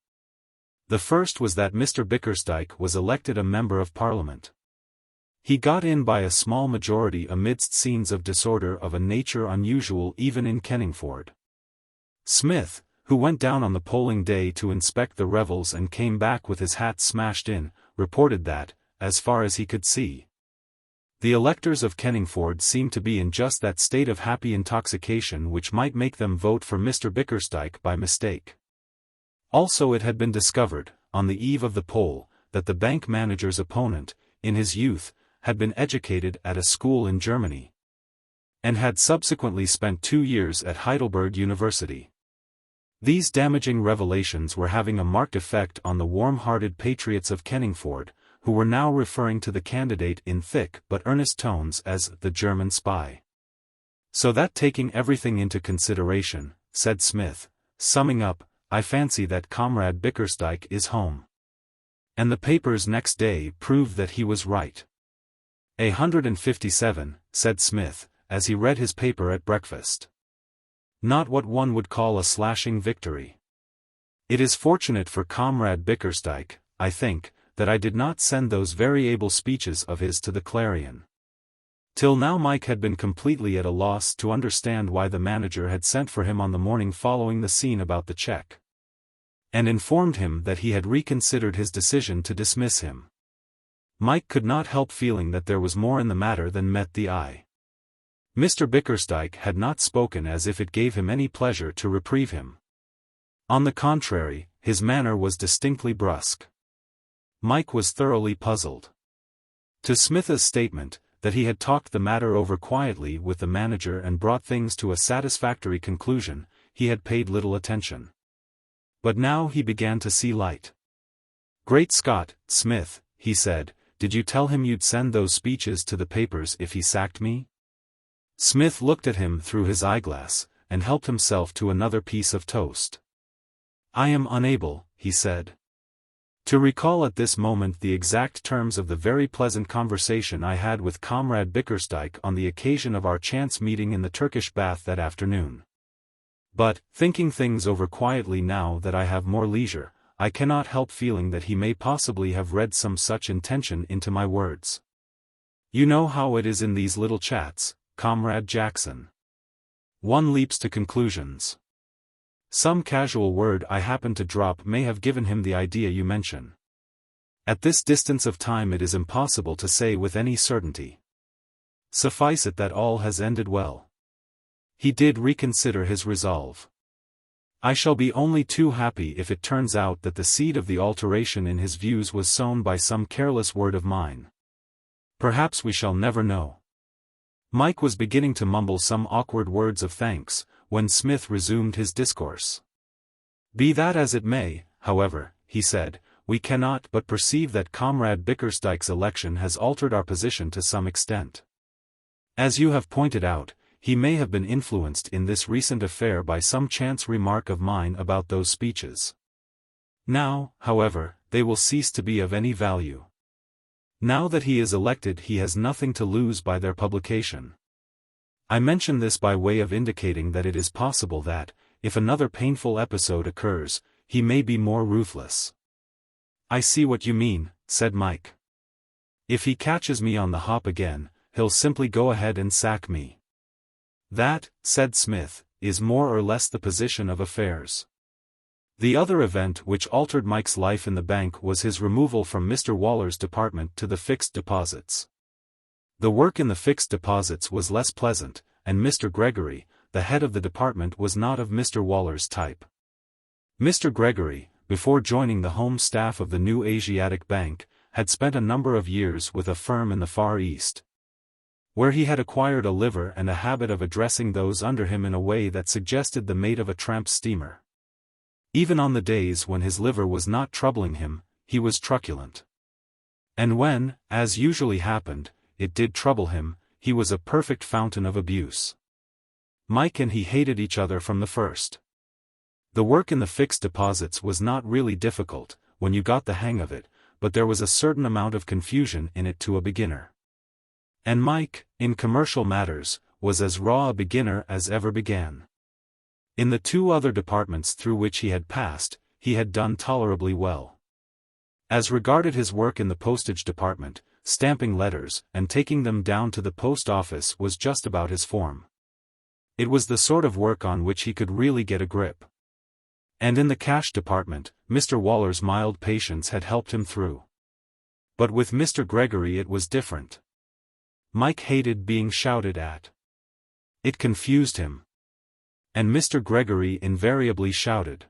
The first was that Mr. Bickersdyke was elected a Member of Parliament. He got in by a small majority amidst scenes of disorder of a nature unusual even in Kenningford. Smith, who went down on the polling day to inspect the revels and came back with his hat smashed in, reported that, as far as he could see, the electors of Kenningford seemed to be in just that state of happy intoxication which might make them vote for Mr. Bickersdyke by mistake. Also it had been discovered, on the eve of the poll, that the bank manager's opponent, in his youth, had been educated at a school in Germany, and had subsequently spent 2 years at Heidelberg University. These damaging revelations were having a marked effect on the warm-hearted patriots of Kenningford, who were now referring to the candidate in thick but earnest tones as the German spy. So that taking everything into consideration, said Smith, summing up, I fancy that Comrade Bickersdyke is home. And the papers next day proved that he was right. 157, said Smith, as he read his paper at breakfast. Not what one would call a slashing victory. It is fortunate for Comrade Bickersdyke, I think, that I did not send those very able speeches of his to the Clarion. Till now Mike had been completely at a loss to understand why the manager had sent for him on the morning following the scene about the cheque, and informed him that he had reconsidered his decision to dismiss him. Mike could not help feeling that there was more in the matter than met the eye. Mr. Bickersdyke had not spoken as if it gave him any pleasure to reprieve him. On the contrary, his manner was distinctly brusque. Mike was thoroughly puzzled. To Smith's statement, that he had talked the matter over quietly with the manager and brought things to a satisfactory conclusion, he had paid little attention. But now he began to see light. Great Scott, Smith, he said, did you tell him you'd send those speeches to the papers if he sacked me? Smith looked at him through his eyeglass, and helped himself to another piece of toast. I am unable, he said, to recall at this moment the exact terms of the very pleasant conversation I had with Comrade Bickersdyke on the occasion of our chance meeting in the Turkish bath that afternoon. But, thinking things over quietly now that I have more leisure, I cannot help feeling that he may possibly have read some such intention into my words. You know how it is in these little chats, Comrade Jackson. One leaps to conclusions. Some casual word I happen to drop may have given him the idea you mention. At this distance of time it is impossible to say with any certainty. Suffice it that all has ended well. He did reconsider his resolve. I shall be only too happy if it turns out that the seed of the alteration in his views was sown by some careless word of mine. Perhaps we shall never know. Mike was beginning to mumble some awkward words of thanks, when Smith resumed his discourse. Be that as it may, however, he said, we cannot but perceive that Comrade Bickersdyke's election has altered our position to some extent. As you have pointed out, he may have been influenced in this recent affair by some chance remark of mine about those speeches. Now, however, they will cease to be of any value. Now that he is elected he has nothing to lose by their publication. I mention this by way of indicating that it is possible that, if another painful episode occurs, he may be more ruthless. I see what you mean, said Mike. If he catches me on the hop again, he'll simply go ahead and sack me. That, said Smith, is more or less the position of affairs. The other event which altered Mike's life in the bank was his removal from Mr. Waller's department to the fixed deposits. The work in the fixed deposits was less pleasant, and Mr. Gregory, the head of the department, was not of Mr. Waller's type. Mr. Gregory, before joining the home staff of the new Asiatic Bank, had spent a number of years with a firm in the Far East, where he had acquired a liver and a habit of addressing those under him in a way that suggested the mate of a tramp steamer. Even on the days when his liver was not troubling him, he was truculent. And when, as usually happened, it did trouble him, he was a perfect fountain of abuse. Mike and he hated each other from the first. The work in the fixed deposits was not really difficult, when you got the hang of it, but there was a certain amount of confusion in it to a beginner. And Mike, in commercial matters, was as raw a beginner as ever began. In the two other departments through which he had passed, he had done tolerably well. As regarded his work in the postage department, stamping letters and taking them down to the post office was just about his form. It was the sort of work on which he could really get a grip. And in the cash department, Mr. Waller's mild patience had helped him through. But with Mr. Gregory it was different. Mike hated being shouted at. It confused him. And Mr. Gregory invariably shouted.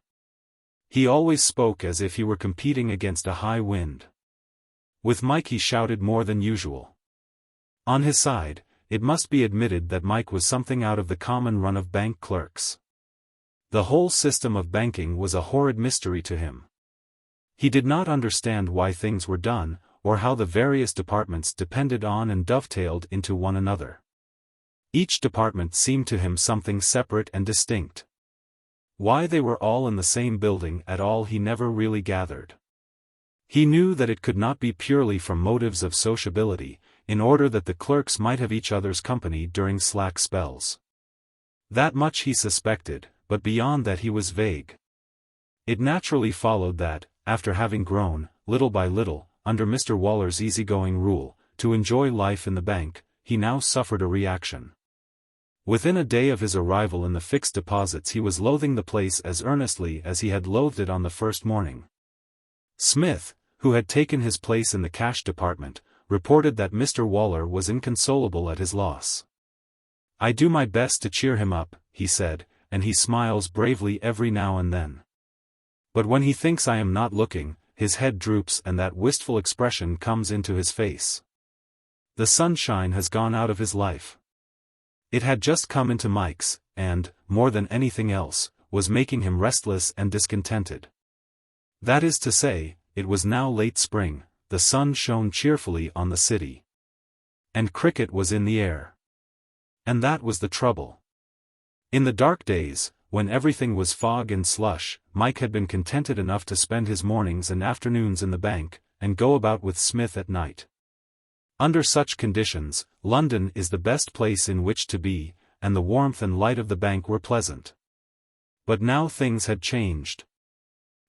He always spoke as if he were competing against a high wind. With Mike he shouted more than usual. On his side, it must be admitted that Mike was something out of the common run of bank clerks. The whole system of banking was a horrid mystery to him. He did not understand why things were done, or how the various departments depended on and dovetailed into one another. Each department seemed to him something separate and distinct. Why they were all in the same building at all he never really gathered. He knew that it could not be purely from motives of sociability, in order that the clerks might have each other's company during slack spells. That much he suspected, but beyond that he was vague. It naturally followed that, after having grown, little by little, under Mr. Waller's easygoing rule, to enjoy life in the bank, he now suffered a reaction. Within a day of his arrival in the fixed deposits he was loathing the place as earnestly as he had loathed it on the first morning. Smith, who had taken his place in the cash department, reported that Mr. Waller was inconsolable at his loss. "I do my best to cheer him up," he said, "and he smiles bravely every now and then. But when he thinks I am not looking, his head droops and that wistful expression comes into his face. The sunshine has gone out of his life." It had just come into Mike's, and, more than anything else, was making him restless and discontented. That is to say, it was now late spring, the sun shone cheerfully on the city. And cricket was in the air. And that was the trouble. In the dark days, when everything was fog and slush, Mike had been contented enough to spend his mornings and afternoons in the bank, and go about with Smith at night. Under such conditions, London is the best place in which to be, and the warmth and light of the bank were pleasant. But now things had changed.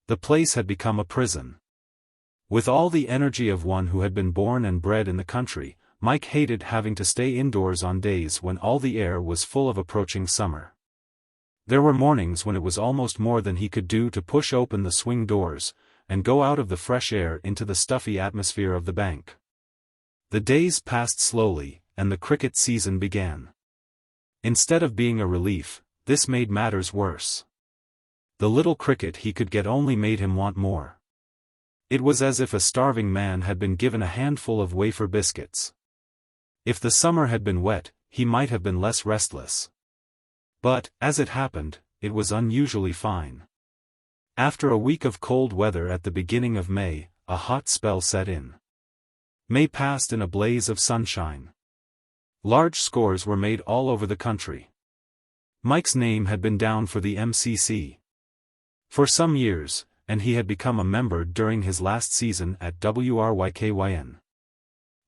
The place had become a prison. With all the energy of one who had been born and bred in the country, Mike hated having to stay indoors on days when all the air was full of approaching summer. There were mornings when it was almost more than he could do to push open the swing doors, and go out of the fresh air into the stuffy atmosphere of the bank. The days passed slowly, and the cricket season began. Instead of being a relief, this made matters worse. The little cricket he could get only made him want more. It was as if a starving man had been given a handful of wafer biscuits. If the summer had been wet, he might have been less restless. But, as it happened, it was unusually fine. After a week of cold weather at the beginning of May, a hot spell set in. May passed in a blaze of sunshine. Large scores were made all over the country. Mike's name had been down for the MCC for some years, and he had become a member during his last season at WRYKYN.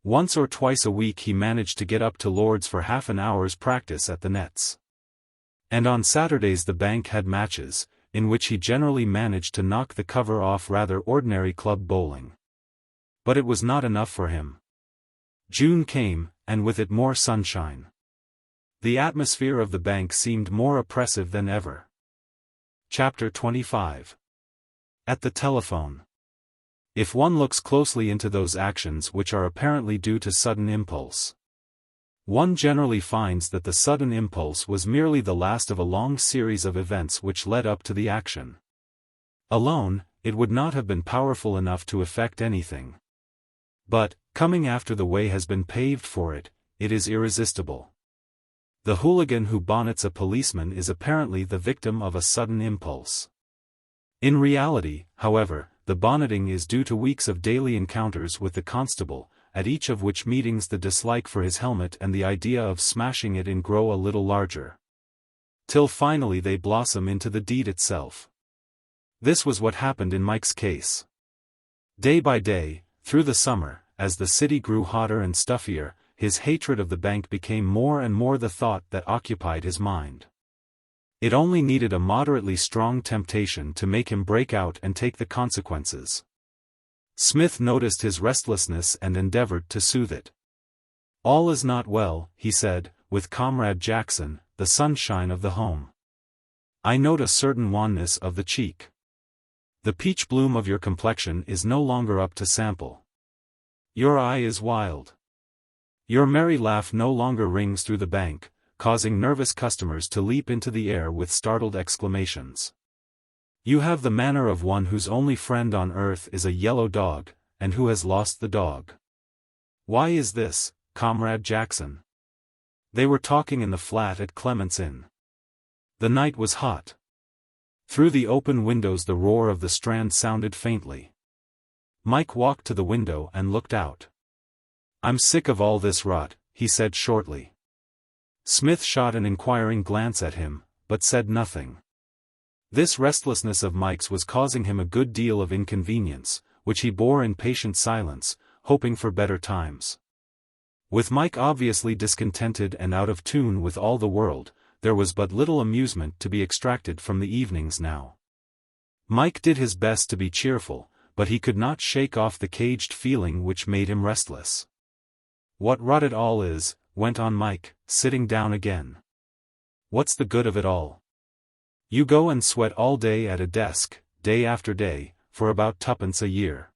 Once or twice a week he managed to get up to Lord's for half an hour's practice at the nets. And on Saturdays the bank had matches, in which he generally managed to knock the cover off rather ordinary club bowling. But it was not enough for him. June came, and with it more sunshine. The atmosphere of the bank seemed more oppressive than ever. Chapter 25. At the telephone. If one looks closely into those actions which are apparently due to sudden impulse, one generally finds that the sudden impulse was merely the last of a long series of events which led up to the action. Alone, it would not have been powerful enough to effect anything. But, coming after the way has been paved for it, it is irresistible. The hooligan who bonnets a policeman is apparently the victim of a sudden impulse. In reality, however, the bonneting is due to weeks of daily encounters with the constable, at each of which meetings the dislike for his helmet and the idea of smashing it in grow a little larger. Till finally they blossom into the deed itself. This was what happened in Mike's case. Day by day, through the summer, as the city grew hotter and stuffier, his hatred of the bank became more and more the thought that occupied his mind. It only needed a moderately strong temptation to make him break out and take the consequences. Smith noticed his restlessness and endeavored to soothe it. "All is not well," he said, with Comrade Jackson, the sunshine of the home. "I note a certain wanness of the cheek. The peach bloom of your complexion is no longer up to sample. Your eye is wild. Your merry laugh no longer rings through the bank, causing nervous customers to leap into the air with startled exclamations. You have the manner of one whose only friend on earth is a yellow dog, and who has lost the dog. Why is this, Comrade Jackson?" They were talking in the flat at Clement's Inn. The night was hot. Through the open windows the roar of the Strand sounded faintly. Mike walked to the window and looked out. "I'm sick of all this rot," he said shortly. Smith shot an inquiring glance at him, but said nothing. This restlessness of Mike's was causing him a good deal of inconvenience, which he bore in patient silence, hoping for better times. With Mike obviously discontented and out of tune with all the world, there was but little amusement to be extracted from the evenings now. Mike did his best to be cheerful, but he could not shake off the caged feeling which made him restless. "What rot it all is," went on Mike, sitting down again. "What's the good of it all? You go and sweat all day at a desk, day after day, for about twopence a year.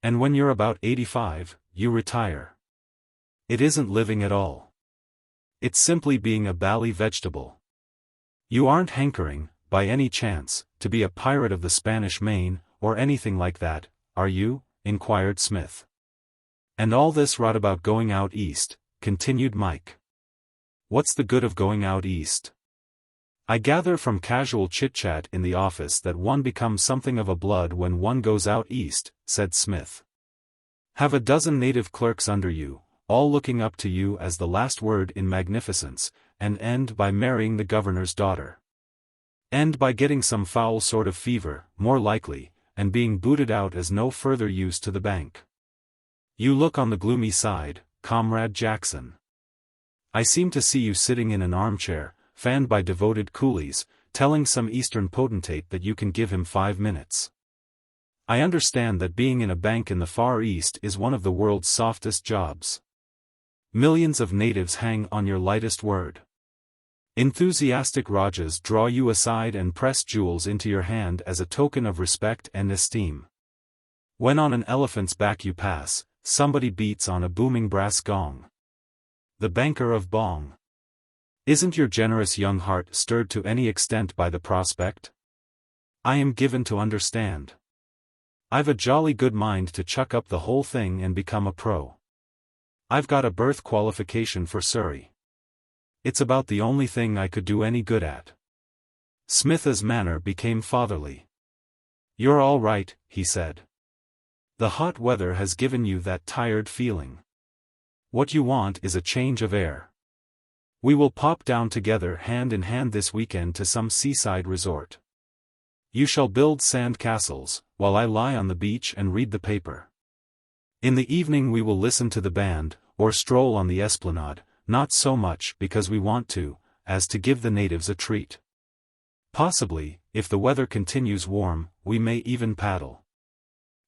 And when you're about 85, you retire. It isn't living at all. It's simply being a bally vegetable. You aren't hankering, by any chance, to be a pirate of the Spanish Main, or anything like that, are you?" inquired Smith. "And all this rot about going out east," continued Mike. "What's the good of going out east? I gather from casual chit-chat in the office that one becomes something of a blood when one goes out east," said Smith. "Have a dozen native clerks under you, all looking up to you as the last word in magnificence, and end by marrying the governor's daughter. End by getting some foul sort of fever, more likely, and being booted out as no further use to the bank. You look on the gloomy side, Comrade Jackson. I seem to see you sitting in an armchair, fanned by devoted coolies, telling some eastern potentate that you can give him 5 minutes. I understand that being in a bank in the Far East is one of the world's softest jobs. Millions of natives hang on your lightest word. Enthusiastic Rajas draw you aside and press jewels into your hand as a token of respect and esteem. When on an elephant's back you pass, somebody beats on a booming brass gong. The banker of Bong. Isn't your generous young heart stirred to any extent by the prospect? I am given to understand. I've a jolly good mind to chuck up the whole thing and become a pro. I've got a birth qualification for Surrey. It's about the only thing I could do any good at." Smith's manner became fatherly. "You're all right," he said. "The hot weather has given you that tired feeling. What you want is a change of air. We will pop down together hand in hand this weekend to some seaside resort. You shall build sand castles, while I lie on the beach and read the paper. In the evening we will listen to the band, or stroll on the esplanade, not so much because we want to, as to give the natives a treat. Possibly, if the weather continues warm, we may even paddle.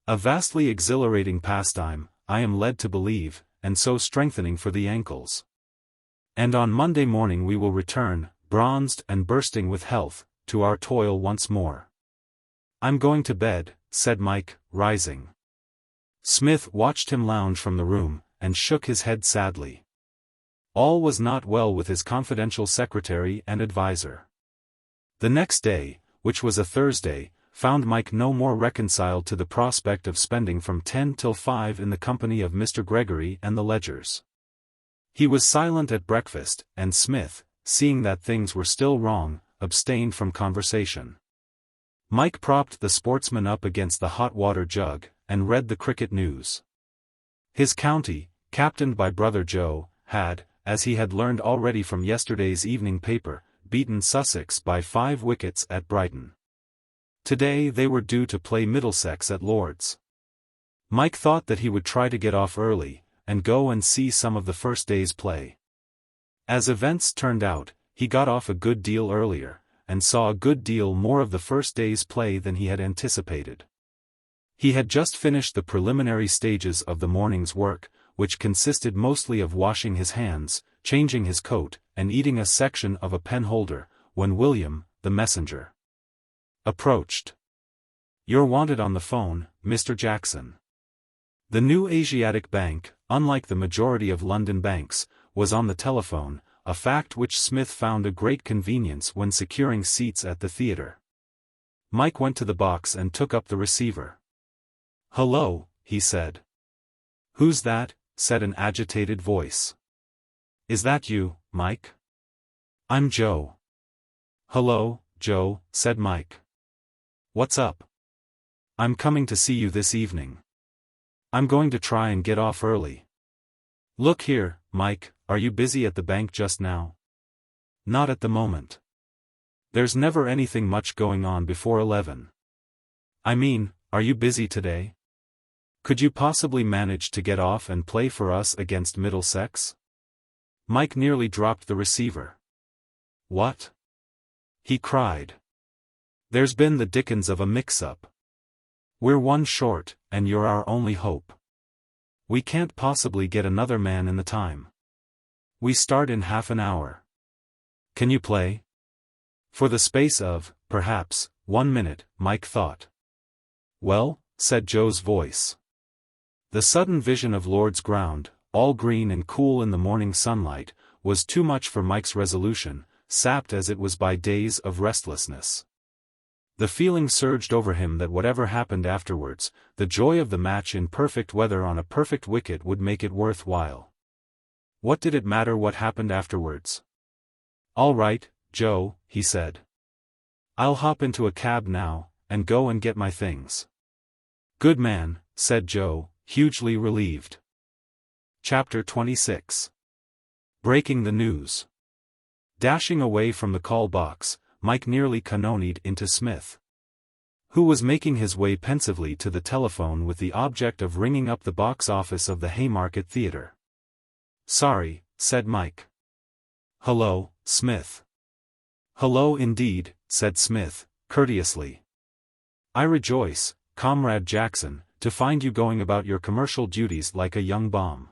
A vastly exhilarating pastime, I am led to believe, and so strengthening for the ankles. And on Monday morning we will return, bronzed and bursting with health, to our toil once more." "I'm going to bed," said Mike, rising. Smith watched him lounge from the room, and shook his head sadly. All was not well with his confidential secretary and adviser. The next day, which was a Thursday, found Mike no more reconciled to the prospect of spending from 10 till 5 in the company of Mr. Gregory and the Ledgers. He was silent at breakfast, and Smith, seeing that things were still wrong, abstained from conversation. Mike propped the Sportsman up against the hot water jug, and read the cricket news. His county, captained by brother Joe, had, as he had learned already from yesterday's evening paper, beaten Sussex by 5 wickets at Brighton. Today they were due to play Middlesex at Lord's. Mike thought that he would try to get off early, and go and see some of the first day's play. As events turned out, he got off a good deal earlier, and saw a good deal more of the first day's play than he had anticipated. He had just finished the preliminary stages of the morning's work, which consisted mostly of washing his hands, changing his coat, and eating a section of a penholder, when William, the messenger, approached. "You're wanted on the phone, Mr. Jackson." The new Asiatic Bank, unlike the majority of London banks, was on the telephone, a fact which Smith found a great convenience when securing seats at the theatre. Mike went to the box and took up the receiver. "Hello," he said. "Who's that?" said an agitated voice. "Is that you, Mike?" "I'm Joe." "Hello, Joe," said Mike. "What's up?" "I'm coming to see you this evening. I'm going to try and get off early." "Look here, Mike, are you busy at the bank just now?" "Not at the moment. There's never anything much going on before 11. I mean, are you busy today? Could you possibly manage to get off and play for us against Middlesex?" Mike nearly dropped the receiver. "What?" he cried. "There's been the dickens of a mix-up. We're 1 short, and you're our only hope. We can't possibly get another man in the time. We start in half an hour. Can you play?" For the space of, perhaps, 1 minute, Mike thought. "Well," said Joe's voice. The sudden vision of Lord's ground, all green and cool in the morning sunlight, was too much for Mike's resolution, sapped as it was by days of restlessness. The feeling surged over him that whatever happened afterwards, the joy of the match in perfect weather on a perfect wicket would make it worth while. What did it matter what happened afterwards? "All right, Joe," he said. "I'll hop into a cab now, and go and get my things." "Good man," said Joe, hugely relieved. Chapter 26. Breaking the news. Dashing away from the call box, Mike nearly cannonied into Smith, who was making his way pensively to the telephone with the object of ringing up the box office of the Haymarket Theatre. "Sorry," said Mike. "Hello, Smith." "Hello indeed," said Smith, courteously. "I rejoice, Comrade Jackson, to find you going about your commercial duties like a young bomb.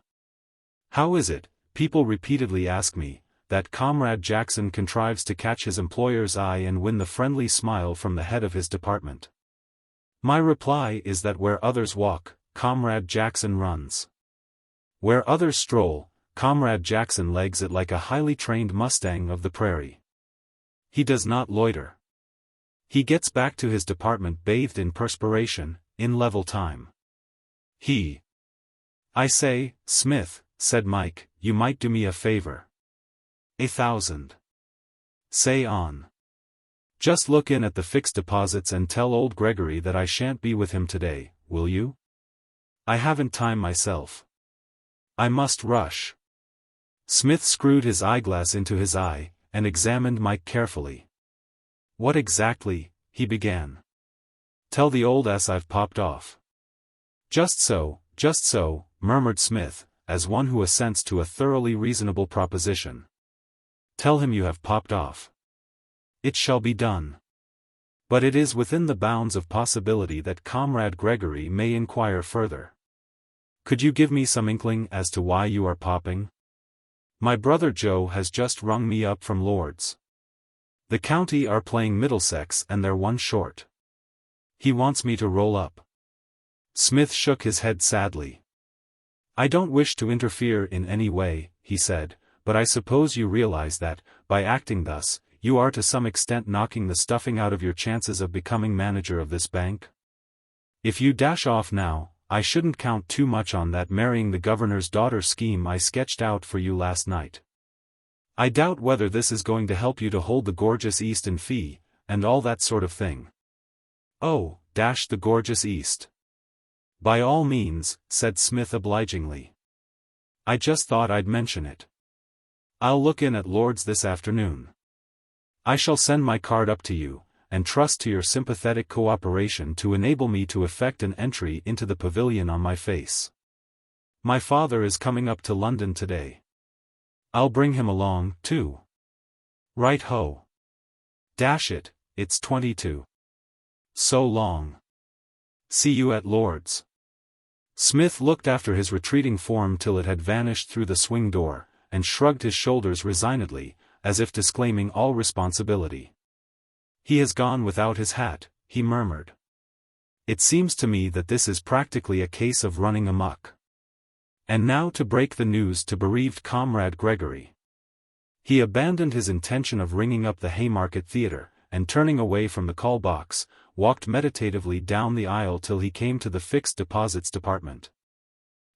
How is it, people repeatedly ask me, that Comrade Jackson contrives to catch his employer's eye and win the friendly smile from the head of his department? My reply is that where others walk, Comrade Jackson runs. Where others stroll, Comrade Jackson legs it like a highly trained Mustang of the prairie. He does not loiter. He gets back to his department bathed in perspiration, in level time. I say, Smith," said Mike, "you might do me a favor." "1,000. Say on. Just look in at the fixed deposits and tell old Gregory that I shan't be with him today, will you? I haven't time myself. I must rush." Smith screwed his eyeglass into his eye, and examined Mike carefully. "What exactly," he began. "Tell the old ass I've popped off." Just so," murmured Smith, as one who assents to a thoroughly reasonable proposition. "Tell him you have popped off." "It shall be done. But it is within the bounds of possibility that Comrade Gregory may inquire further. Could you give me some inkling as to why you are popping? My brother Joe has just rung me up from Lord's. The county are playing Middlesex and they're 1 short. He wants me to roll up." Smith shook his head sadly. "I don't wish to interfere in any way," he said, "but I suppose you realize that, by acting thus, you are to some extent knocking the stuffing out of your chances of becoming manager of this bank? If you dash off now, I shouldn't count too much on that marrying the governor's daughter scheme I sketched out for you last night. I doubt whether this is going to help you to hold the gorgeous East in fee, and all that sort of thing. Oh, dash the gorgeous East. By all means, said Psmith obligingly. I just thought I'd mention it. I'll look in at Lord's this afternoon. I shall send my card up to you, and trust to your sympathetic cooperation to enable me to effect an entry into the pavilion on my face. My father is coming up to London today. I'll bring him along, too. Right ho. Dash it, it's 22. So long. See you at Lord's. Psmith looked after his retreating form till it had vanished through the swing door, and shrugged his shoulders resignedly, as if disclaiming all responsibility. He has gone without his hat, he murmured. It seems to me that this is practically a case of running amok. And now to break the news to bereaved Comrade Gregory. He abandoned his intention of ringing up the Haymarket Theatre, and turning away from the call box, walked meditatively down the aisle till he came to the fixed deposits department,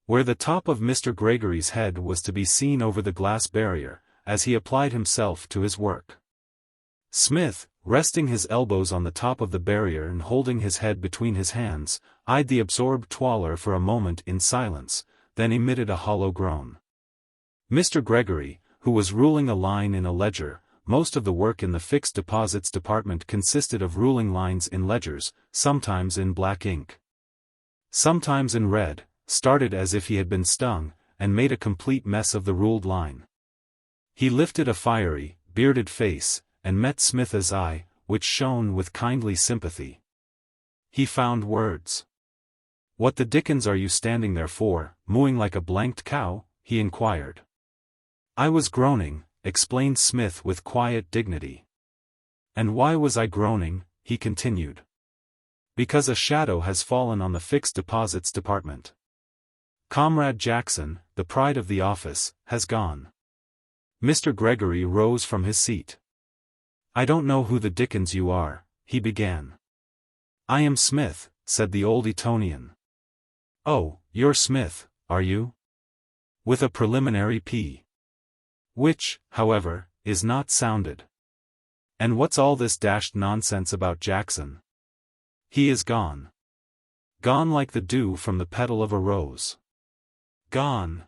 where the top of Mr. Gregory's head was to be seen over the glass barrier, as he applied himself to his work. Psmith, resting his elbows on the top of the barrier and holding his head between his hands, eyed the absorbed twaller for a moment in silence, then emitted a hollow groan. Mr. Gregory, who was ruling a line in a ledger, most of the work in the fixed deposits department consisted of ruling lines in ledgers, sometimes in black ink, sometimes in red, started as if he had been stung, and made a complete mess of the ruled line. He lifted a fiery, bearded face, and met Psmith's eye, which shone with kindly sympathy. He found words. "What the dickens are you standing there for, mooing like a blanked cow?" he inquired. "I was groaning," explained Psmith with quiet dignity. "And why was I groaning?" he continued. "Because a shadow has fallen on the fixed deposits department. Comrade Jackson, the pride of the office, has gone." Mr. Gregory rose from his seat. "I don't know who the dickens you are," he began. "I am Smith," said the old Etonian. "Oh, you're Smith, are you?" With a preliminary P. Which, however, is not sounded. "And what's all this dashed nonsense about Jackson?" "He is gone. Gone like the dew from the petal of a rose. Gone."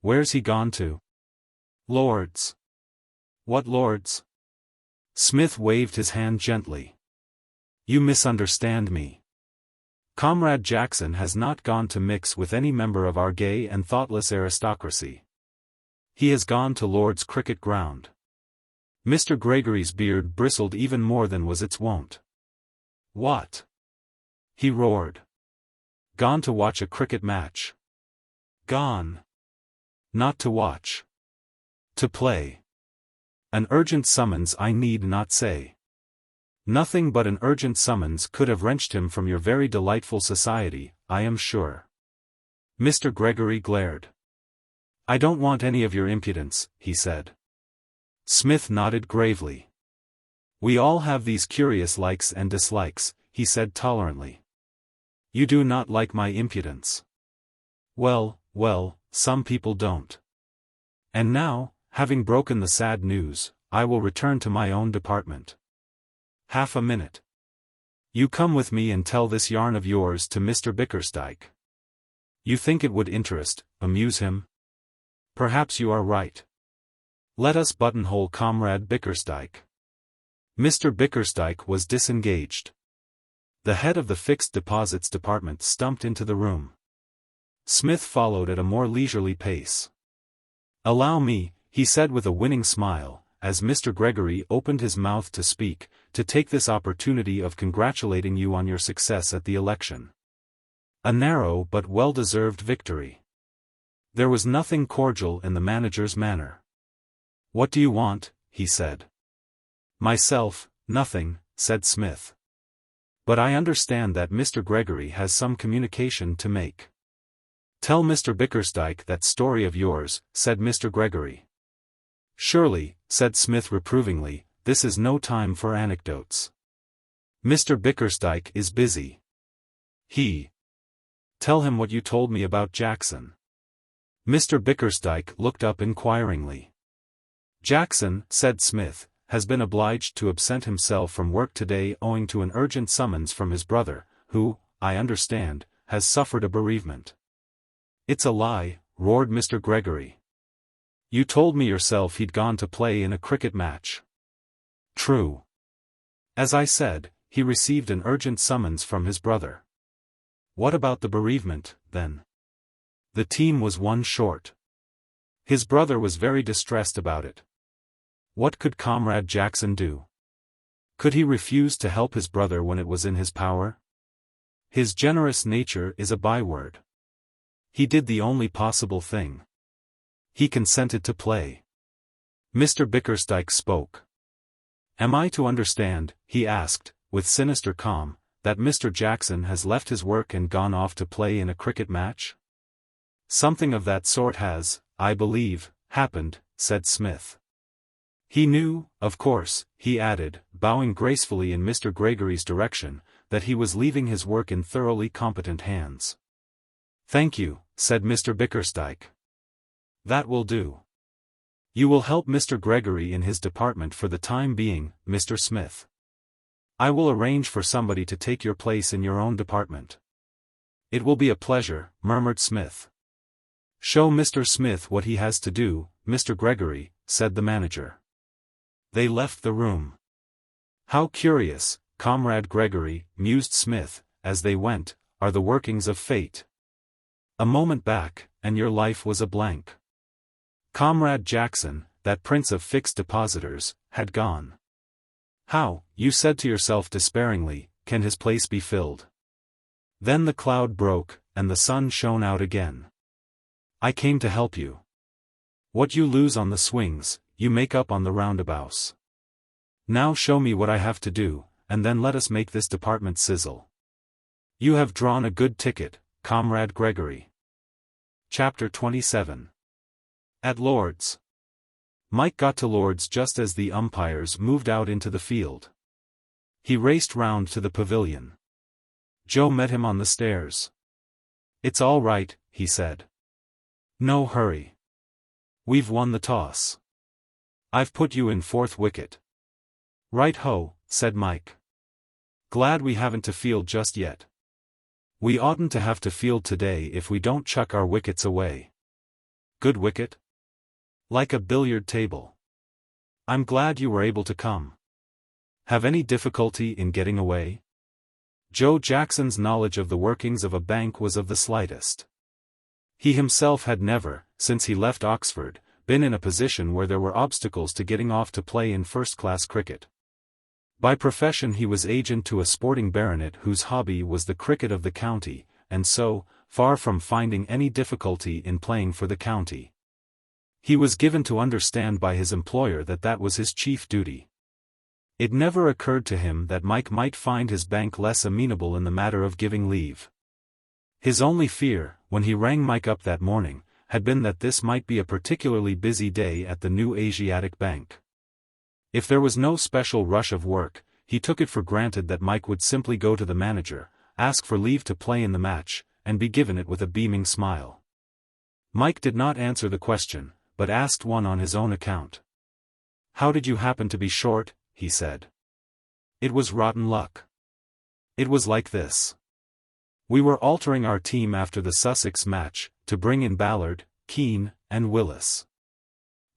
"Where's he gone to?" "Lord's." "What Lord's?" Psmith waved his hand gently. "You misunderstand me. Comrade Jackson has not gone to mix with any member of our gay and thoughtless aristocracy. He has gone to Lord's cricket ground." Mr. Gregory's beard bristled even more than was its wont. "What?" he roared. "Gone to watch a cricket match." "Gone." "Not to watch. To play. An urgent summons, I need not say. Nothing but an urgent summons could have wrenched him from your very delightful society, I am sure." Mr. Gregory glared. "I don't want any of your impudence," he said. Psmith nodded gravely. "We all have these curious likes and dislikes," he said tolerantly. "You do not like my impudence. Well, well, some people don't. And now, having broken the sad news, I will return to my own department." "Half a minute. You come with me and tell this yarn of yours to Mr. Bickersdyke. You think it would interest, amuse him? Perhaps you are right. Let us buttonhole Comrade Bickersdyke." Mr. Bickersdyke was disengaged. The head of the fixed deposits department stumped into the room. Psmith followed at a more leisurely pace. "Allow me," he said with a winning smile, as Mr. Gregory opened his mouth to speak, "to take this opportunity of congratulating you on your success at the election. A narrow but well-deserved victory." There was nothing cordial in the manager's manner. "What do you want?" he said. "Myself, nothing," said Psmith. "But I understand that Mr. Gregory has some communication to make." "Tell Mr. Bickersdyke that story of yours," said Mr. Gregory. "Surely," said Psmith reprovingly, this is no time for anecdotes. Mr. Bickersdyke is busy. Tell him what you told me about Jackson. Mr. Bickersdyke looked up inquiringly. Jackson, said Smith, has been obliged to absent himself from work today owing to an urgent summons from his brother, who, I understand, has suffered a bereavement. It's a lie, roared Mr. Gregory. You told me yourself he'd gone to play in a cricket match. True. As I said, he received an urgent summons from his brother. What about the bereavement, then? The team was one short. His brother was very distressed about it. What could Comrade Jackson do? Could he refuse to help his brother when it was in his power? His generous nature is a byword. He did the only possible thing. He consented to play. Mr. Bickersdyke spoke. Am I to understand, he asked, with sinister calm, that Mr. Jackson has left his work and gone off to play in a cricket match? Something of that sort has, I believe, happened, said Smith. He knew, of course, he added, bowing gracefully in Mr. Gregory's direction, that he was leaving his work in thoroughly competent hands. Thank you, said Mr. Bickersdyke. That will do. You will help Mr. Gregory in his department for the time being, Mr. Smith. I will arrange for somebody to take your place in your own department. It will be a pleasure, murmured Smith. Show Mr. Smith what he has to do, Mr. Gregory, said the manager. They left the room. How curious, Comrade Gregory, mused Smith, as they went, are the workings of fate. A moment back, and your life was a blank. Comrade Jackson, that prince of fixed depositors, had gone. How, you said to yourself despairingly, can his place be filled? Then the cloud broke, and the sun shone out again. I came to help you. What you lose on the swings, you make up on the roundabouts. Now show me what I have to do, and then let us make this department sizzle. You have drawn a good ticket, Comrade Gregory. Chapter 27. At Lord's. Mike got to Lord's just as the umpires moved out into the field. He raced round to the pavilion. Joe met him on the stairs. It's all right, he said. No hurry. We've won the toss. I've put you in fourth wicket. Right ho, said Mike. Glad we haven't to field just yet. We oughtn't to have to field today if we don't chuck our wickets away. Good wicket? Like a billiard table. I'm glad you were able to come. Have any difficulty in getting away? Joe Jackson's knowledge of the workings of a bank was of the slightest. He himself had never, since he left Oxford, been in a position where there were obstacles to getting off to play in first-class cricket. By profession he was agent to a sporting baronet whose hobby was the cricket of the county, and so, far from finding any difficulty in playing for the county, he was given to understand by his employer that that was his chief duty. It never occurred to him that Mike might find his bank less amenable in the matter of giving leave. His only fear, when he rang Mike up that morning, had been that this might be a particularly busy day at the new Asiatic Bank. If there was no special rush of work, he took it for granted that Mike would simply go to the manager, ask for leave to play in the match, and be given it with a beaming smile. Mike did not answer the question, but asked one on his own account. How did you happen to be short? He said. It was rotten luck. It was like this. We were altering our team after the Sussex match, to bring in Ballard, Keane, and Willis.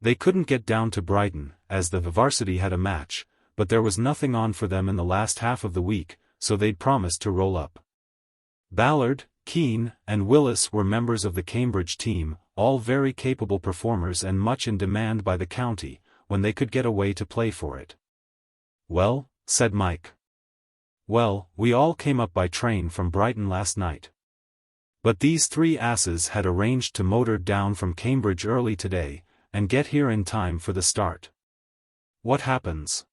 They couldn't get down to Brighton, as the varsity had a match, but there was nothing on for them in the last half of the week, so they'd promised to roll up. Ballard, Keane, and Willis were members of the Cambridge team, all very capable performers and much in demand by the county, when they could get away to play for it. Well, said Mike. Well, we all came up by train from Brighton last night. But these three asses had arranged to motor down from Cambridge early today, and get here in time for the start. What happens?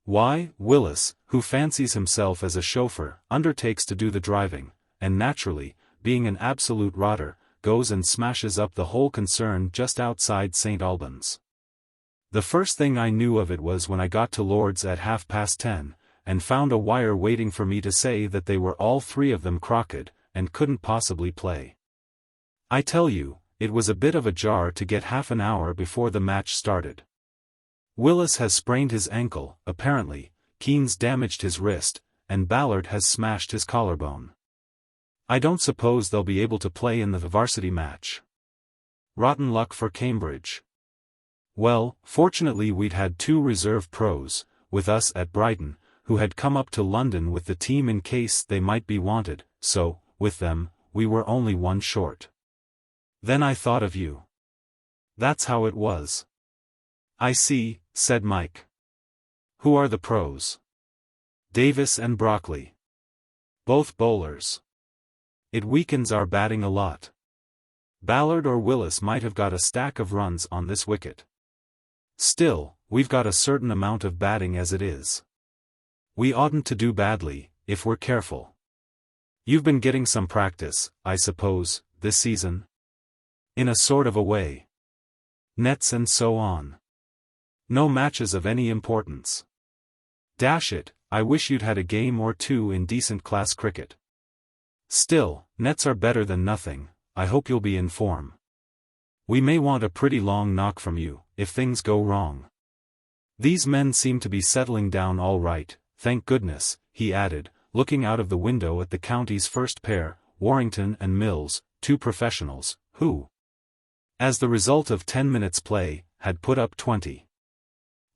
Why, Willis, who fancies himself as a chauffeur, undertakes to do the driving, and naturally, being an absolute rotter, goes and smashes up the whole concern just outside St. Albans. The first thing I knew of it was when I got to Lord's at 10:30, and found a wire waiting for me to say that they were all three of them crocked, and couldn't possibly play. I tell you, it was a bit of a jar to get half an hour before the match started. Willis has sprained his ankle, apparently, Keene's damaged his wrist, and Ballard has smashed his collarbone. I don't suppose they'll be able to play in the varsity match. Rotten luck for Cambridge. Well, fortunately we'd had 2 reserve pros, with us at Brighton, who had come up to London with the team in case they might be wanted, so, with them, we were only 1 short. Then I thought of you. That's how it was. I see, said Mike. Who are the pros? Davis and Brockley. Both bowlers. It weakens our batting a lot. Ballard or Willis might have got a stack of runs on this wicket. Still, we've got a certain amount of batting as it is. We oughtn't to do badly, if we're careful. You've been getting some practice, I suppose, this season? In a sort of a way. Nets and so on. No matches of any importance. Dash it, I wish you'd had a game or 2 in decent class cricket. Still, nets are better than nothing. I hope you'll be in form. We may want a pretty long knock from you, if things go wrong. These men seem to be settling down all right, thank goodness, he added, looking out of the window at the county's first pair, Warrington and Mills, 2 professionals, who, as the result of 10 minutes' play, had put up 20.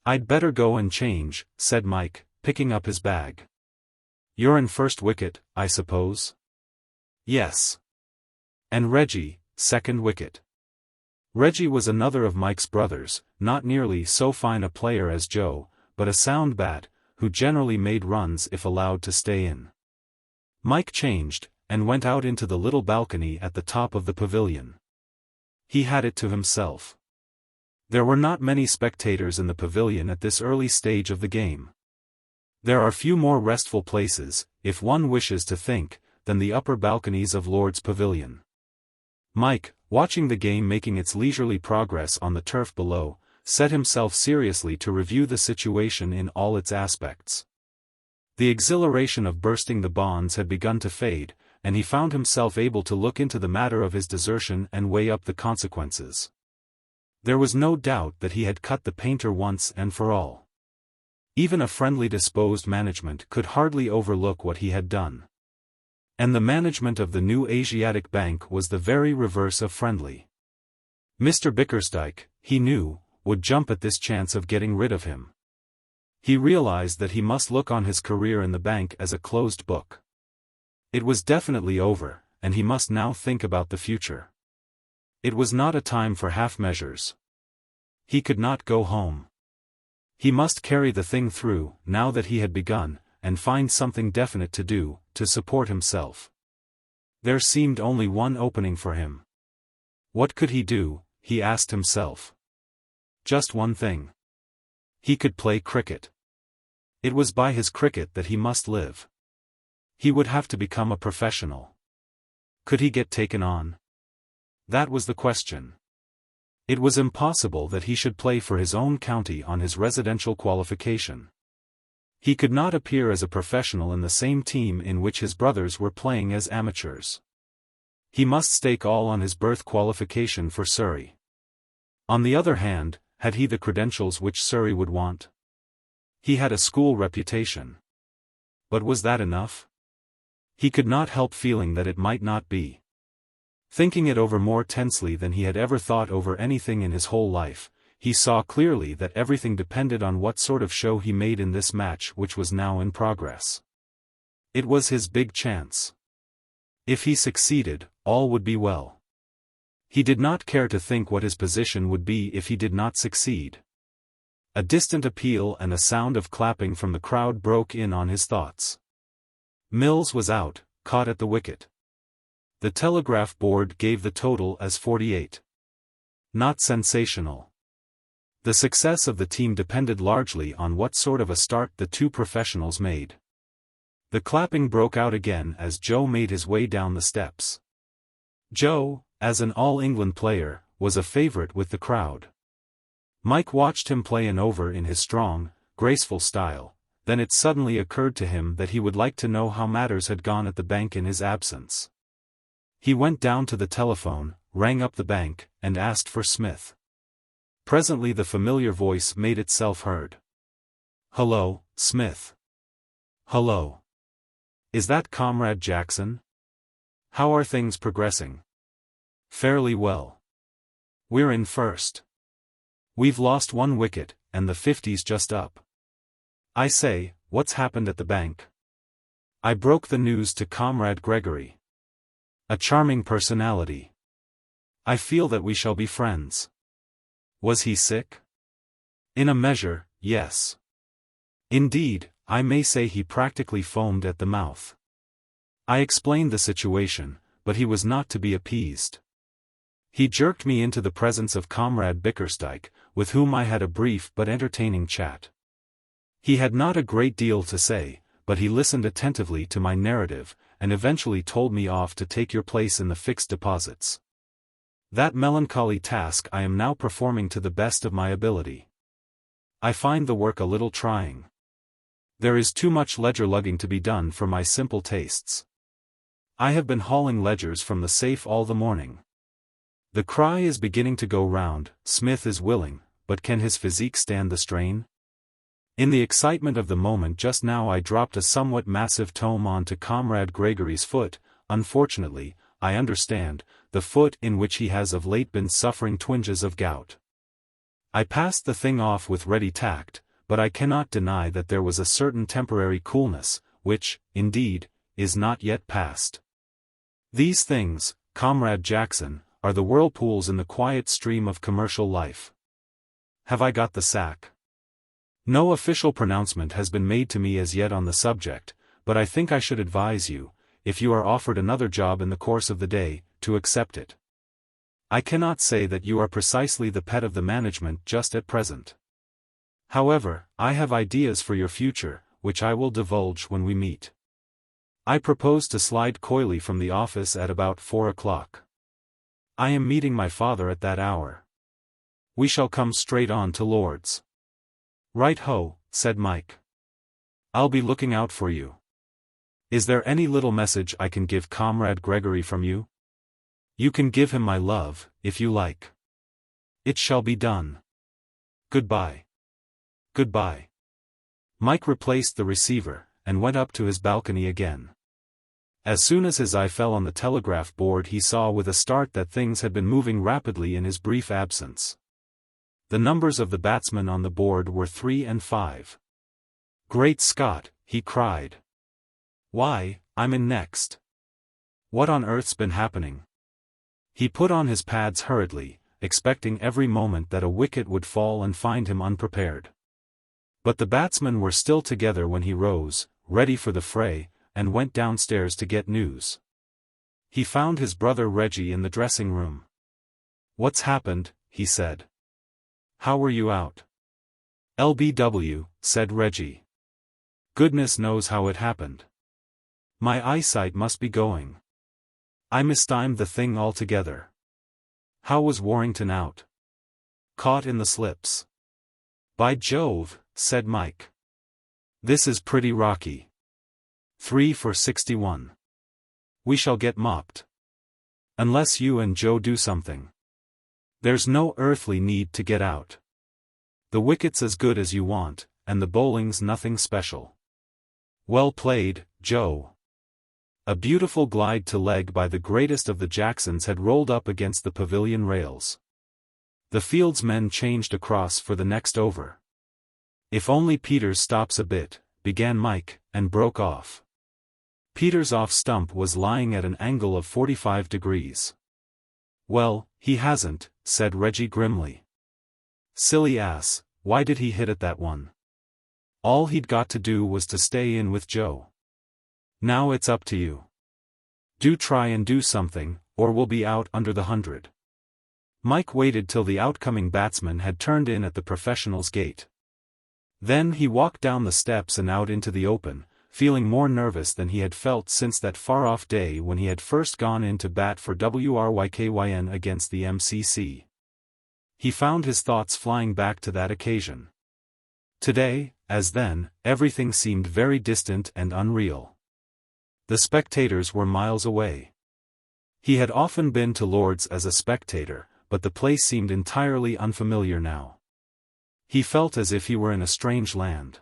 I'd better go and change, said Mike, picking up his bag. You're in first wicket, I suppose? Yes. And Reggie, second wicket. Reggie was another of Mike's brothers, not nearly so fine a player as Joe, but a sound bat, who generally made runs if allowed to stay in. Mike changed, and went out into the little balcony at the top of the pavilion. He had it to himself. There were not many spectators in the pavilion at this early stage of the game. There are few more restful places, if one wishes to think, than the upper balconies of Lord's Pavilion. Mike, watching the game making its leisurely progress on the turf below, set himself seriously to review the situation in all its aspects. The exhilaration of bursting the bonds had begun to fade, and he found himself able to look into the matter of his desertion and weigh up the consequences. There was no doubt that he had cut the painter once and for all. Even a friendly disposed management could hardly overlook what he had done. And the management of the new Asiatic Bank was the very reverse of friendly. Mr. Bickersdyke, he knew, would jump at this chance of getting rid of him. He realized that he must look on his career in the bank as a closed book. It was definitely over, and he must now think about the future. It was not a time for half measures. He could not go home. He must carry the thing through, now that he had begun, and find something definite to do, to support himself. There seemed only one opening for him. What could he do, he asked himself. Just one thing. He could play cricket. It was by his cricket that he must live. He would have to become a professional. Could he get taken on? That was the question. It was impossible that he should play for his own county on his residential qualification. He could not appear as a professional in the same team in which his brothers were playing as amateurs. He must stake all on his birth qualification for Surrey. On the other hand, had he the credentials which Surrey would want? He had a school reputation. But was that enough? He could not help feeling that it might not be. Thinking it over more tensely than he had ever thought over anything in his whole life, he saw clearly that everything depended on what sort of show he made in this match which was now in progress. It was his big chance. If he succeeded, all would be well. He did not care to think what his position would be if he did not succeed. A distant appeal and a sound of clapping from the crowd broke in on his thoughts. Mills was out, caught at the wicket. The telegraph board gave the total as 48. Not sensational. The success of the team depended largely on what sort of a start the 2 professionals made. The clapping broke out again as Joe made his way down the steps. Joe, as an All-England player, was a favourite with the crowd. Mike watched him play an over in his strong, graceful style, then it suddenly occurred to him that he would like to know how matters had gone at the bank in his absence. He went down to the telephone, rang up the bank, and asked for Smith. Presently the familiar voice made itself heard. "Hello, Smith." "Hello. Is that Comrade Jackson? How are things progressing?" "Fairly well. We're in first. We've lost 1 wicket, and the 50's just up. I say, what's happened at the bank?" "I broke the news to Comrade Gregory. A charming personality. I feel that we shall be friends." "Was he sick?" "In a measure, yes. Indeed, I may say he practically foamed at the mouth. I explained the situation, but he was not to be appeased. He jerked me into the presence of Comrade Bickersdyke, with whom I had a brief but entertaining chat. He had not a great deal to say, but he listened attentively to my narrative, and eventually told me off to take your place in the fixed deposits. That melancholy task I am now performing to the best of my ability. I find the work a little trying. There is too much ledger lugging to be done for my simple tastes. I have been hauling ledgers from the safe all the morning. The cry is beginning to go round, Smith is willing, but can his physique stand the strain? In the excitement of the moment just now I dropped a somewhat massive tome onto Comrade Gregory's foot, unfortunately, I understand, the foot in which he has of late been suffering twinges of gout. I passed the thing off with ready tact, but I cannot deny that there was a certain temporary coolness, which, indeed, is not yet past. These things, Comrade Jackson, are the whirlpools in the quiet stream of commercial life. Have I got the sack? No official pronouncement has been made to me as yet on the subject, but I think I should advise you, if you are offered another job in the course of the day, to accept it. I cannot say that you are precisely the pet of the management just at present. However, I have ideas for your future, which I will divulge when we meet. I propose to slide coyly from the office at about 4 o'clock. I am meeting my father at that hour. We shall come straight on to Lord's." "Right ho," said Mike. "I'll be looking out for you. Is there any little message I can give Comrade Gregory from you?" "You can give him my love, if you like." "It shall be done. Goodbye." "Goodbye." Mike replaced the receiver, and went up to his balcony again. As soon as his eye fell on the telegraph board he saw with a start that things had been moving rapidly in his brief absence. The numbers of the batsmen on the board were 3 and 5. "Great Scott," he cried. "Why, I'm in next. What on earth's been happening?" He put on his pads hurriedly, expecting every moment that a wicket would fall and find him unprepared. But the batsmen were still together when he rose, ready for the fray, and went downstairs to get news. He found his brother Reggie in the dressing room. "What's happened?" he said. "How were you out?" "LBW," said Reggie. "Goodness knows how it happened. My eyesight must be going. I mistimed the thing altogether." "How was Warrington out?" "Caught in the slips." "By Jove," said Mike. "This is pretty rocky. 3 for 61. We shall get mopped. Unless you and Joe do something. There's no earthly need to get out. The wicket's as good as you want, and the bowling's nothing special. Well played, Joe." A beautiful glide to leg by the greatest of the Jacksons had rolled up against the pavilion rails. The Fields men changed across for the next over. "If only Peters stops a bit," began Mike, and broke off. Peters' off stump was lying at an angle of 45 degrees. "Well, he hasn't," said Reggie grimly. "Silly ass, why did he hit at that one? All he'd got to do was to stay in with Joe. Now it's up to you. Do try and do something, or we'll be out under the 100. Mike waited till the outcoming batsman had turned in at the professionals' gate. Then he walked down the steps and out into the open, feeling more nervous than he had felt since that far-off day when he had first gone in to bat for WRYKYN against the MCC. He found his thoughts flying back to that occasion. Today, as then, everything seemed very distant and unreal. The spectators were miles away. He had often been to Lord's as a spectator, but the place seemed entirely unfamiliar now. He felt as if he were in a strange land.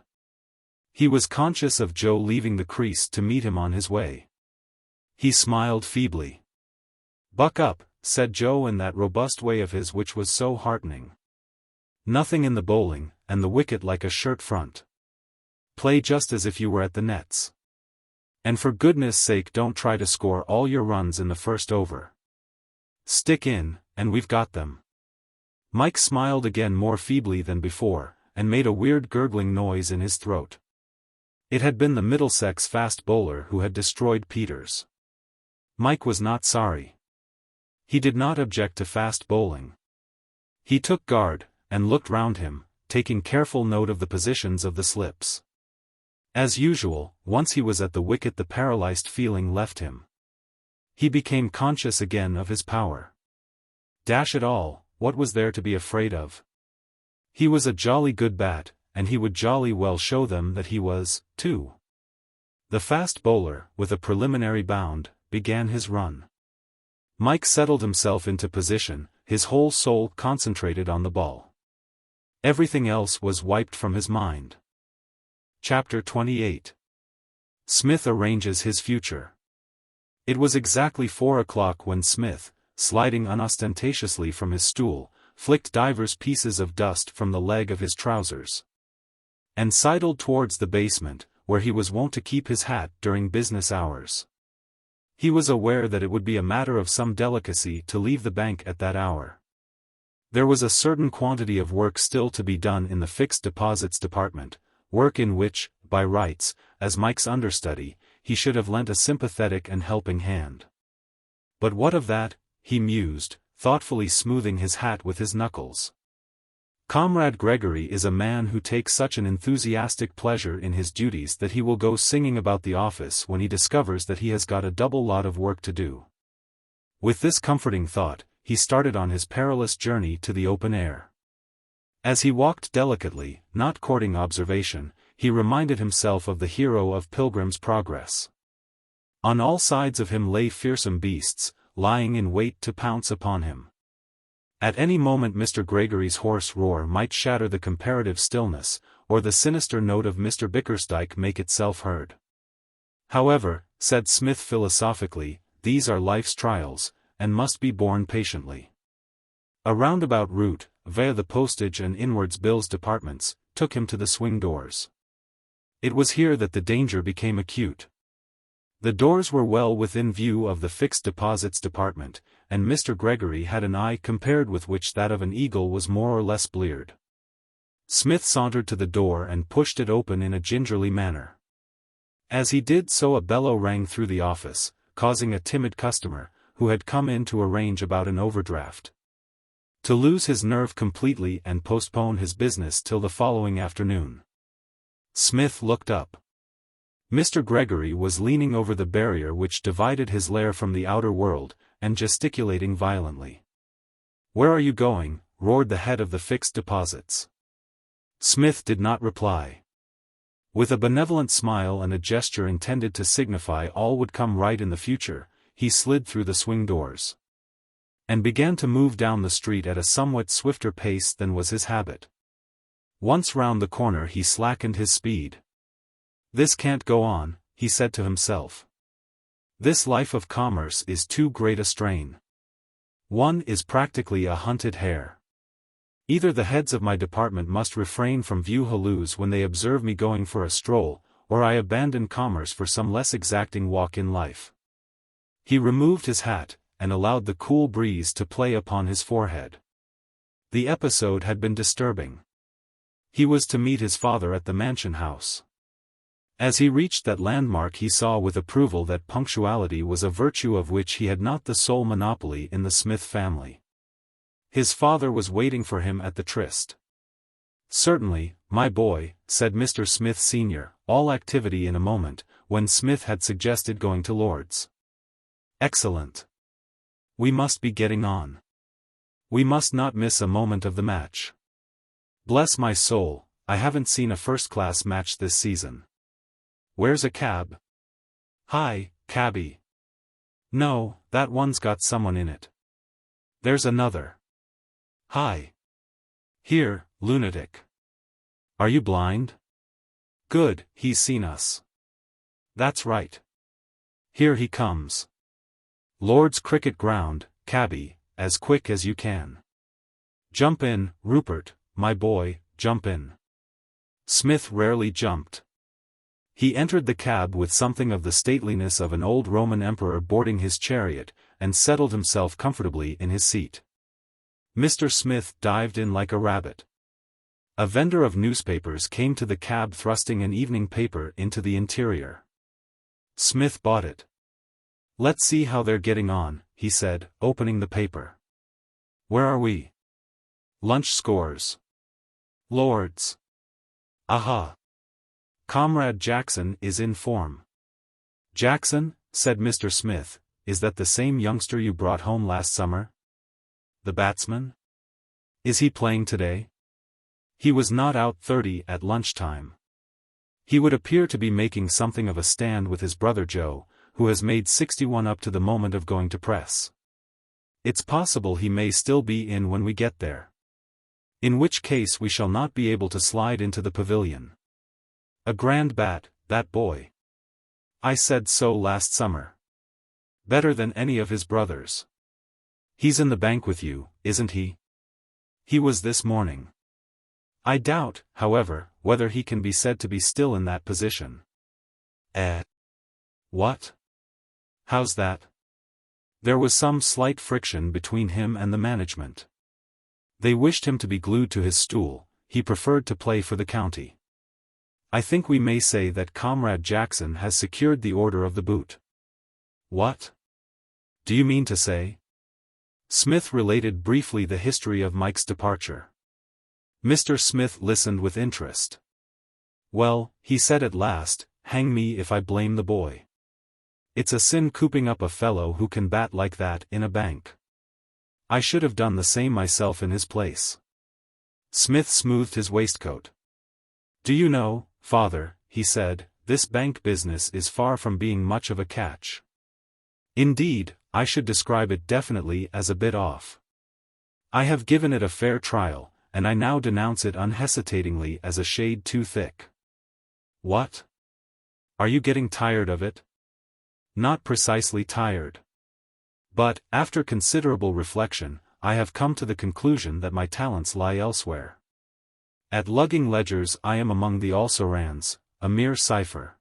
He was conscious of Joe leaving the crease to meet him on his way. He smiled feebly. "Buck up," said Joe in that robust way of his which was so heartening. "Nothing in the bowling, and the wicket like a shirt front. Play just as if you were at the nets. And for goodness sake don't try to score all your runs in the first over. Stick in, and we've got them." Mike smiled again more feebly than before, and made a weird gurgling noise in his throat. It had been the Middlesex fast bowler who had destroyed Peters. Mike was not sorry. He did not object to fast bowling. He took guard, and looked round him, taking careful note of the positions of the slips. As usual, once he was at the wicket the paralyzed feeling left him. He became conscious again of his power. Dash it all, what was there to be afraid of? He was a jolly good bat, and he would jolly well show them that he was, too. The fast bowler, with a preliminary bound, began his run. Mike settled himself into position, his whole soul concentrated on the ball. Everything else was wiped from his mind. Chapter 28. Smith arranges his future. It was exactly 4 o'clock when Smith, sliding unostentatiously from his stool, flicked divers pieces of dust from the leg of his trousers, and sidled towards the basement, where he was wont to keep his hat during business hours. He was aware that it would be a matter of some delicacy to leave the bank at that hour. There was a certain quantity of work still to be done in the fixed deposits department, work in which, by rights, as Mike's understudy, he should have lent a sympathetic and helping hand. But what of that, he mused, thoughtfully smoothing his hat with his knuckles. Comrade Gregory is a man who takes such an enthusiastic pleasure in his duties that he will go singing about the office when he discovers that he has got a double lot of work to do. With this comforting thought, he started on his perilous journey to the open air. As he walked delicately, not courting observation, he reminded himself of the hero of Pilgrim's Progress. On all sides of him lay fearsome beasts, lying in wait to pounce upon him. At any moment Mr. Gregory's hoarse roar might shatter the comparative stillness, or the sinister note of Mr. Bickersdyke make itself heard. However, said Smith philosophically, these are life's trials, and must be borne patiently. A roundabout route, via the postage and inwards bills departments, took him to the swing doors. It was here that the danger became acute. The doors were well within view of the fixed deposits department, and Mr. Gregory had an eye compared with which that of an eagle was more or less bleared. Smith sauntered to the door and pushed it open in a gingerly manner. As he did so a bellow rang through the office, causing a timid customer, who had come in to arrange about an overdraft, to lose his nerve completely and postpone his business till the following afternoon. Smith looked up. Mr. Gregory was leaning over the barrier which divided his lair from the outer world, and gesticulating violently. "Where are you going?" roared the head of the fixed deposits. Smith did not reply. With a benevolent smile and a gesture intended to signify all would come right in the future, he slid through the swing doors, and began to move down the street at a somewhat swifter pace than was his habit. Once round the corner he slackened his speed. "This can't go on," he said to himself. "This life of commerce is too great a strain. One is practically a hunted hare. Either the heads of my department must refrain from view halloos when they observe me going for a stroll, or I abandon commerce for some less exacting walk in life." He removed his hat, and allowed the cool breeze to play upon his forehead. The episode had been disturbing. He was to meet his father at the mansion house. As he reached that landmark he saw with approval that punctuality was a virtue of which he had not the sole monopoly in the Smith family. His father was waiting for him at the tryst. "Certainly, my boy," said Mr. Smith Sr., all activity in a moment, when Smith had suggested going to Lord's. "Excellent. We must be getting on. We must not miss a moment of the match. Bless my soul, I haven't seen a first-class match this season. Where's a cab? Hi, cabby. No, that one's got someone in it. There's another. Hi. Here, lunatic. Are you blind? Good, he's seen us. That's right. Here he comes. Lord's cricket ground, cabby, as quick as you can. Jump in, Rupert, my boy, jump in. Smith rarely jumped. He entered the cab with something of the stateliness of an old Roman emperor boarding his chariot, and settled himself comfortably in his seat. Mr. Smith dived in like a rabbit. A vendor of newspapers came to the cab thrusting an evening paper into the interior. Smith bought it. Let's see how they're getting on, he said, opening the paper. Where are we? Lunch scores. Lords. Aha. Comrade Jackson is in form. Jackson, said Mr. Smith, is that the same youngster you brought home last summer? The batsman? Is he playing today? He was not out 30 at lunchtime. He would appear to be making something of a stand with his brother Joe, who has made 61 up to the moment of going to press. It's possible he may still be in when we get there. In which case we shall not be able to slide into the pavilion. A grand bat, that boy. I said so last summer. Better than any of his brothers. He's in the bank with you, isn't he? He was this morning. I doubt, however, whether he can be said to be still in that position. What? How's that? There was some slight friction between him and the management. They wished him to be glued to his stool, he preferred to play for the county. I think we may say that Comrade Jackson has secured the order of the boot. What? Do you mean to say? Smith related briefly the history of Mike's departure. Mr. Smith listened with interest. Well, he said at last, hang me if I blame the boy. It's a sin cooping up a fellow who can bat like that in a bank. I should have done the same myself in his place. Smith smoothed his waistcoat. Do you know, father, he said, this bank business is far from being much of a catch. Indeed, I should describe it definitely as a bit off. I have given it a fair trial, and I now denounce it unhesitatingly as a shade too thick. What? Are you getting tired of it? Not precisely tired. But, after considerable reflection, I have come to the conclusion that my talents lie elsewhere. At lugging ledgers I am among the also-rans, a mere cipher.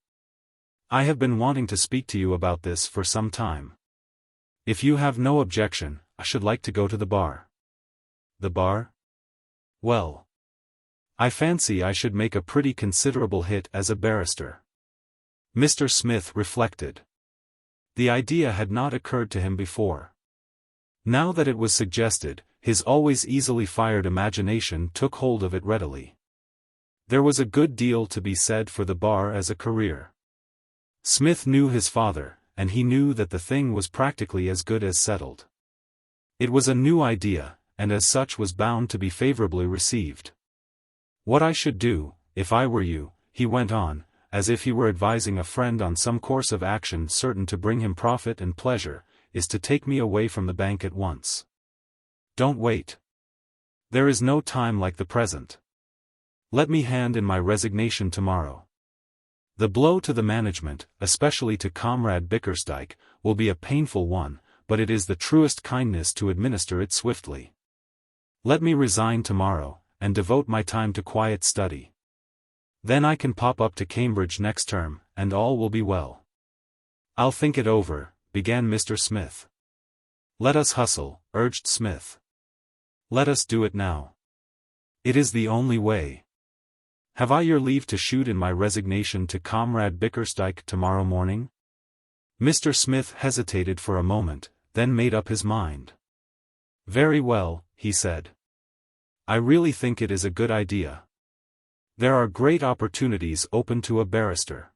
I have been wanting to speak to you about this for some time. If you have no objection, I should like to go to the bar. The bar? Well. I fancy I should make a pretty considerable hit as a barrister. Mr. Smith reflected. The idea had not occurred to him before. Now that it was suggested, his always easily fired imagination took hold of it readily. There was a good deal to be said for the bar as a career. Smith knew his father, and he knew that the thing was practically as good as settled. It was a new idea, and as such was bound to be favorably received. What I should do, if I were you, he went on, as if he were advising a friend on some course of action certain to bring him profit and pleasure, is to take me away from the bank at once. Don't wait. There is no time like the present. Let me hand in my resignation tomorrow. The blow to the management, especially to Comrade Bickersdyke, will be a painful one, but it is the truest kindness to administer it swiftly. Let me resign tomorrow, and devote my time to quiet study. Then I can pop up to Cambridge next term, and all will be well. I'll think it over, began Mr. Smith. Let us hustle, urged Smith. Let us do it now. It is the only way. Have I your leave to shoot in my resignation to Comrade Bickersdyke tomorrow morning? Mr. Smith hesitated for a moment, then made up his mind. Very well, he said. I really think it is a good idea. There are great opportunities open to a barrister.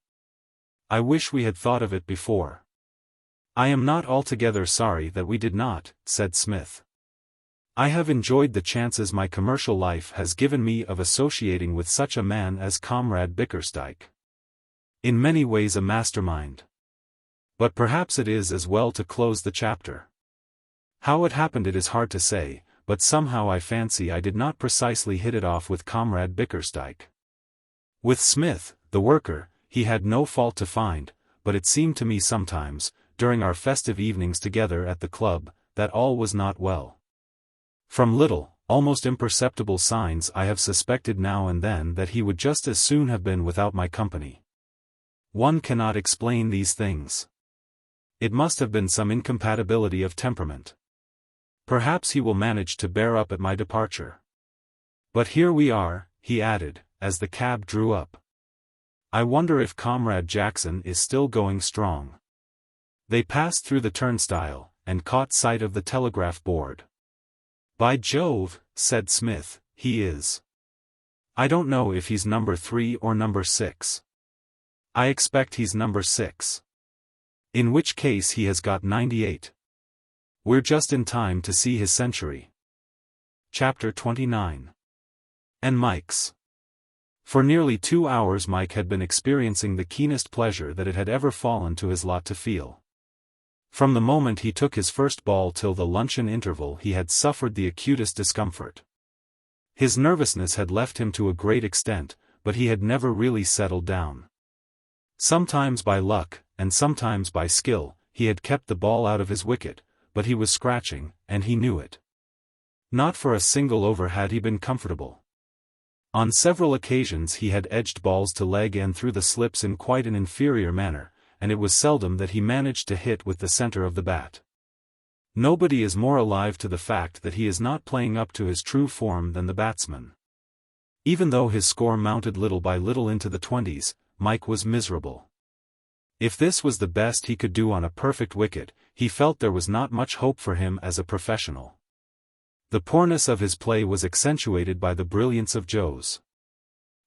I wish we had thought of it before. I am not altogether sorry that we did not, said Smith. I have enjoyed the chances my commercial life has given me of associating with such a man as Comrade Bickersdyke. In many ways a mastermind. But perhaps it is as well to close the chapter. How it happened it is hard to say, but somehow I fancy I did not precisely hit it off with Comrade Bickersdyke. With Smith, the worker, he had no fault to find, but it seemed to me sometimes, during our festive evenings together at the club, that all was not well. From little, almost imperceptible signs I have suspected now and then that he would just as soon have been without my company. One cannot explain these things. It must have been some incompatibility of temperament. Perhaps he will manage to bear up at my departure. But here we are, he added, as the cab drew up. I wonder if Comrade Jackson is still going strong. They passed through the turnstile, and caught sight of the telegraph board. By Jove, said Smith, he is. I don't know if he's number 3 or number 6. I expect he's number 6. In which case he has got 98. We're just in time to see his century. Chapter 29. And Mike's. For nearly 2 hours Mike had been experiencing the keenest pleasure that it had ever fallen to his lot to feel. From the moment he took his first ball till the luncheon interval he had suffered the acutest discomfort. His nervousness had left him to a great extent, but he had never really settled down. Sometimes by luck, and sometimes by skill, he had kept the ball out of his wicket, but he was scratching, and he knew it. Not for a single over had he been comfortable. On several occasions he had edged balls to leg and through the slips in quite an inferior manner, and it was seldom that he managed to hit with the center of the bat. Nobody is more alive to the fact that he is not playing up to his true form than the batsman. Even though his score mounted little by little into the 20s, Mike was miserable. If this was the best he could do on a perfect wicket, he felt there was not much hope for him as a professional. The poorness of his play was accentuated by the brilliance of Joe's.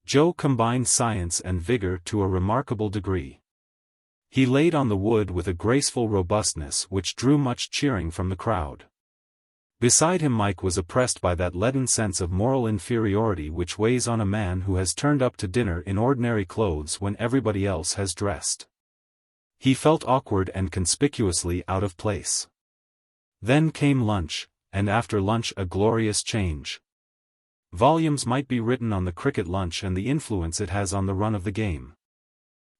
Joe combined science and vigor to a remarkable degree. He laid on the wood with a graceful robustness which drew much cheering from the crowd. Beside him Mike was oppressed by that leaden sense of moral inferiority which weighs on a man who has turned up to dinner in ordinary clothes when everybody else has dressed. He felt awkward and conspicuously out of place. Then came lunch, and after lunch a glorious change. Volumes might be written on the cricket lunch and the influence it has on the run of the game.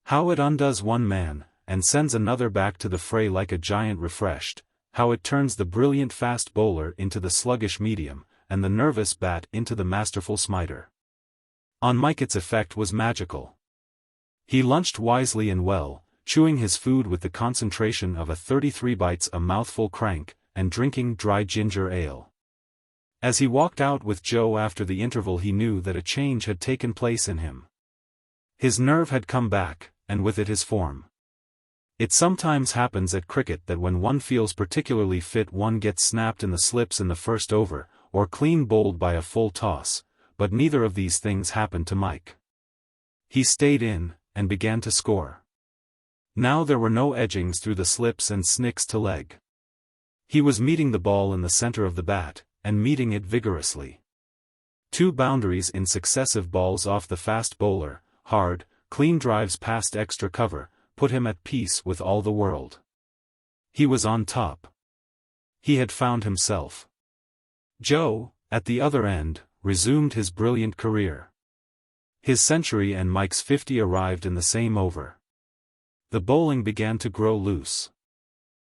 How it undoes one man, and sends another back to the fray like a giant refreshed, how it turns the brilliant fast bowler into the sluggish medium, and the nervous bat into the masterful smiter. On Mike its effect was magical. He lunched wisely and well, chewing his food with the concentration of a 33 bites a mouthful crank, and drinking dry ginger ale. As he walked out with Joe after the interval he knew that a change had taken place in him. His nerve had come back, and with it his form. It sometimes happens at cricket that when one feels particularly fit one gets snapped in the slips in the first over, or clean bowled by a full toss, but neither of these things happened to Mike. He stayed in, and began to score. Now there were no edgings through the slips and snicks to leg. He was meeting the ball in the center of the bat, and meeting it vigorously. 2 boundaries in successive balls off the fast bowler, hard, clean drives past extra cover, put him at peace with all the world. He was on top. He had found himself. Joe, at the other end, resumed his brilliant career. His century and Mike's 50 arrived in the same over. The bowling began to grow loose.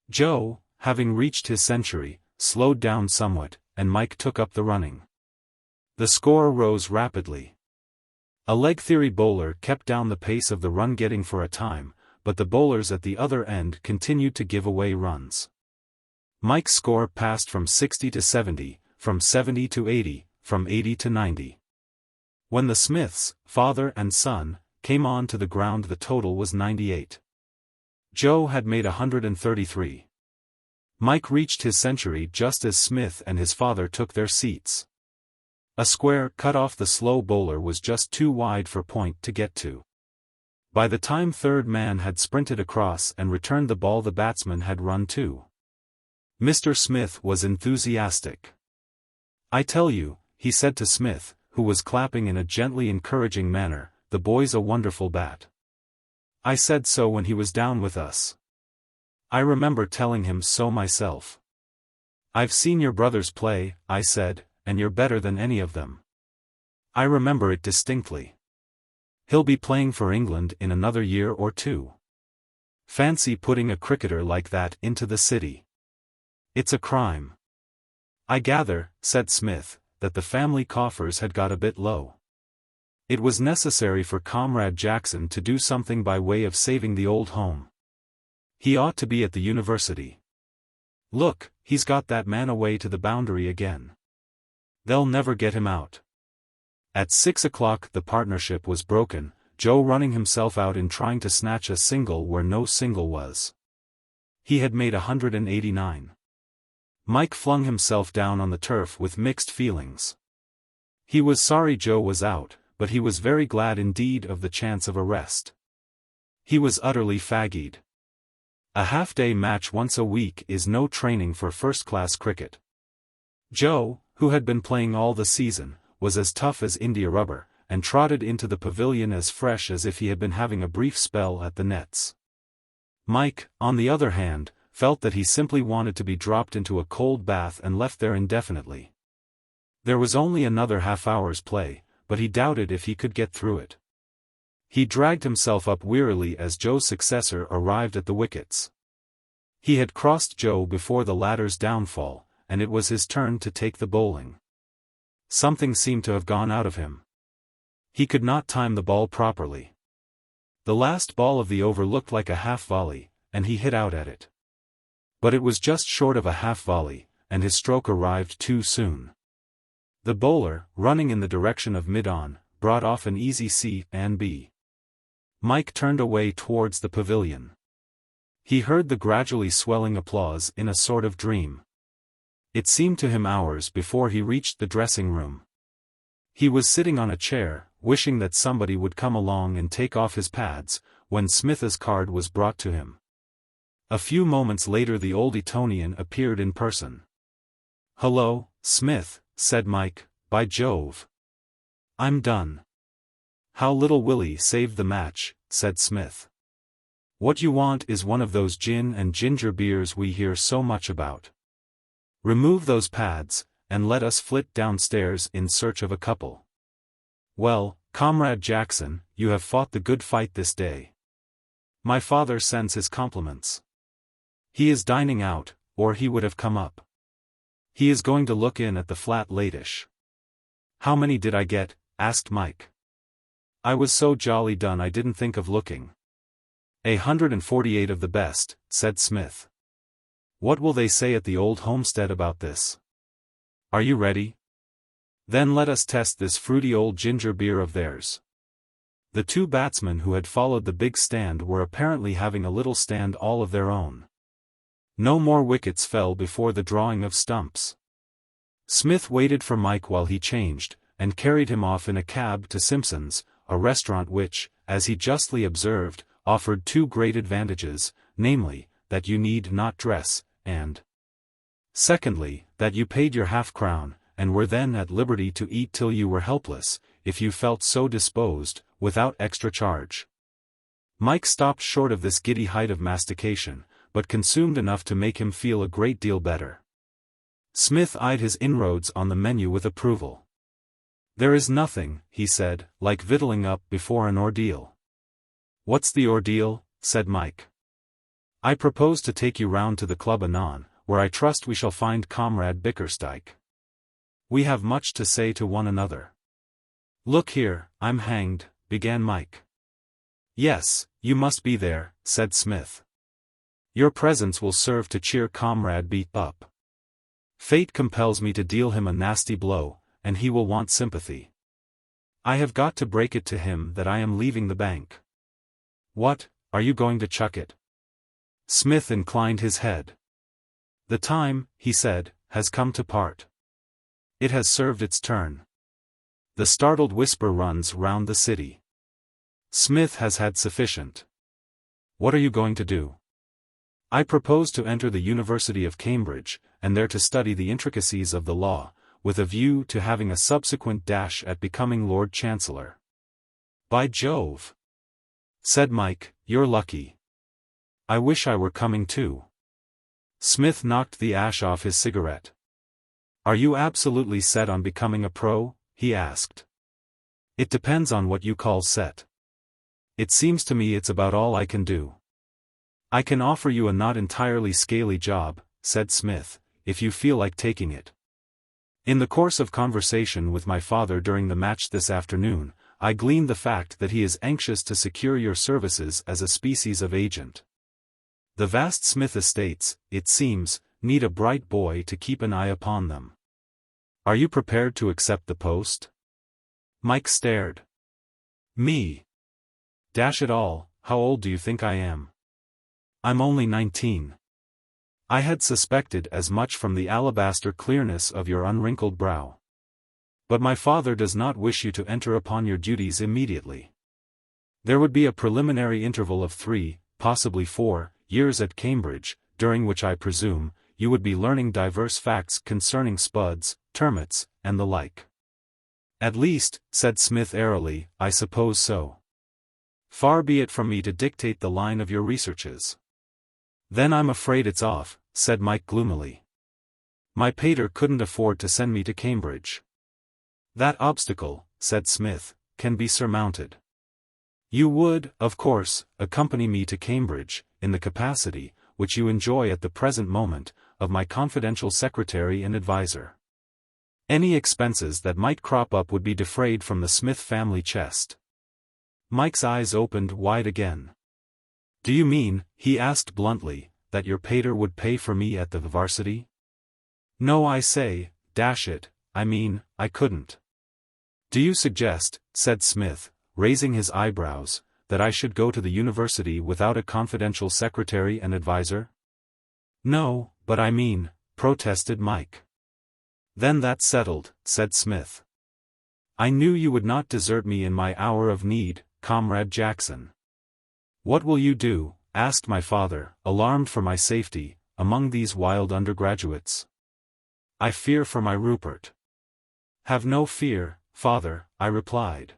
Joe, having reached his century, slowed down somewhat, and Mike took up the running. The score rose rapidly. A leg theory bowler kept down the pace of the run-getting for a time, but the bowlers at the other end continued to give away runs. Mike's score passed from 60 to 70, from 70 to 80, from 80 to 90. When the Smiths, father and son, came on to the ground the total was 98. Joe had made 133. Mike reached his century just as Smith and his father took their seats. A square cut off the slow bowler was just too wide for point to get to. By the time third man had sprinted across and returned the ball the batsman had run too. Mr. Smith was enthusiastic. "I tell you," he said to Smith, who was clapping in a gently encouraging manner, "the boy's a wonderful bat. I said so when he was down with us. I remember telling him so myself. I've seen your brothers play," I said, "and you're better than any of them. I remember it distinctly. He'll be playing for England in another year or two. Fancy putting a cricketer like that into the city. It's a crime." "I gather," said Smith, "that the family coffers had got a bit low. It was necessary for Comrade Jackson to do something by way of saving the old home. He ought to be at the university. Look, he's got that man away to the boundary again. They'll never get him out." At 6 o'clock the partnership was broken, Joe running himself out in trying to snatch a single where no single was. He had made 189. Mike flung himself down on the turf with mixed feelings. He was sorry Joe was out, but he was very glad indeed of the chance of a rest. He was utterly faggied. A half-day match once a week is no training for first-class cricket. Joe, who had been playing all the season, was as tough as India rubber, and trotted into the pavilion as fresh as if he had been having a brief spell at the nets. Mike, on the other hand, felt that he simply wanted to be dropped into a cold bath and left there indefinitely. There was only another half-hour's play, but he doubted if he could get through it. He dragged himself up wearily as Joe's successor arrived at the wickets. He had crossed Joe before the latter's downfall, and it was his turn to take the bowling. Something seemed to have gone out of him. He could not time the ball properly. The last ball of the over looked like a half-volley, and he hit out at it. But it was just short of a half-volley, and his stroke arrived too soon. The bowler, running in the direction of mid-on, brought off an easy C and B. Mike turned away towards the pavilion. He heard the gradually swelling applause in a sort of dream. It seemed to him hours before he reached the dressing-room. He was sitting on a chair, wishing that somebody would come along and take off his pads, when Smith's card was brought to him. A few moments later the old Etonian appeared in person. "Hello, Smith," said Mike, "by Jove. I'm done." "How little Willie saved the match," said Smith. "What you want is one of those gin and ginger beers we hear so much about. Remove those pads, and let us flit downstairs in search of a couple. Well, Comrade Jackson, you have fought the good fight this day. My father sends his compliments. He is dining out, or he would have come up. He is going to look in at the flat late-ish." "How many did I get?" asked Mike. "I was so jolly done I didn't think of looking." 148 of the best," said Smith. "What will they say at the old homestead about this? Are you ready? Then let us test this fruity old ginger beer of theirs." The two batsmen who had followed the big stand were apparently having a little stand all of their own. No more wickets fell before the drawing of stumps. Smith waited for Mike while he changed, and carried him off in a cab to Simpson's, a restaurant which, as he justly observed, offered two great advantages, namely, that you need not dress, and secondly, that you paid your half-crown, and were then at liberty to eat till you were helpless, if you felt so disposed, without extra charge. Mike stopped short of this giddy height of mastication, but consumed enough to make him feel a great deal better. Smith eyed his inroads on the menu with approval. "There is nothing," he said, "like victualling up before an ordeal." "What's the ordeal?" said Mike. "I propose to take you round to the club anon, where I trust we shall find Comrade Bickersdyke. We have much to say to one another." "Look here, I'm hanged," began Mike. "Yes, you must be there," said Smith. "Your presence will serve to cheer Comrade B up. Fate compels me to deal him a nasty blow, and he will want sympathy. I have got to break it to him that I am leaving the bank." "What, are you going to chuck it?" Smith inclined his head. "The time," he said, "has come to part. It has served its turn. The startled whisper runs round the city. Smith has had sufficient. What are you going to do?" "I propose to enter the University of Cambridge, and there to study the intricacies of the law, with a view to having a subsequent dash at becoming Lord Chancellor. "By Jove!" said Mike, "you're lucky. I wish I were coming too." Smith knocked the ash off his cigarette. "Are you absolutely set on becoming a pro?" he asked. "It depends on what you call set. It seems to me it's about all I can do." "I can offer you a not entirely scaly job," said Smith, "if you feel like taking it. In the course of conversation with my father during the match this afternoon, I gleaned the fact that he is anxious to secure your services as a species of agent. The vast Smith estates, it seems, need a bright boy to keep an eye upon them. Are you prepared to accept the post?" Mike stared. "Me? Dash it all, how old do you think I am? I'm only 19. I had suspected as much from the alabaster clearness of your unwrinkled brow. But my father does not wish you to enter upon your duties immediately. There would be a preliminary interval of 3, possibly 4, years at Cambridge, during which I presume, you would be learning diverse facts concerning spuds, termites, and the like." "At least," said Smith airily, "I suppose so. Far be it from me to dictate the line of your researches." "Then I'm afraid it's off," said Mike gloomily. "My pater couldn't afford to send me to Cambridge." "That obstacle," said Smith, "can be surmounted. You would, of course, accompany me to Cambridge, in the capacity, which you enjoy at the present moment, of my confidential secretary and adviser. Any expenses that might crop up would be defrayed from the Smith family chest." Mike's eyes opened wide again. "Do you mean," he asked bluntly, "that your pater would pay for me at the varsity?" "No, I say, dash it, I mean, I couldn't." "Do you suggest," said Smith, raising his eyebrows, "that I should go to the university without a confidential secretary and adviser?" "No, but I mean," protested Mike. "Then that's settled," said Smith. "I knew you would not desert me in my hour of need, Comrade Jackson." "What will you do?" asked my father, alarmed for my safety, "among these wild undergraduates?" "I fear for my Rupert." "Have no fear, father," I replied.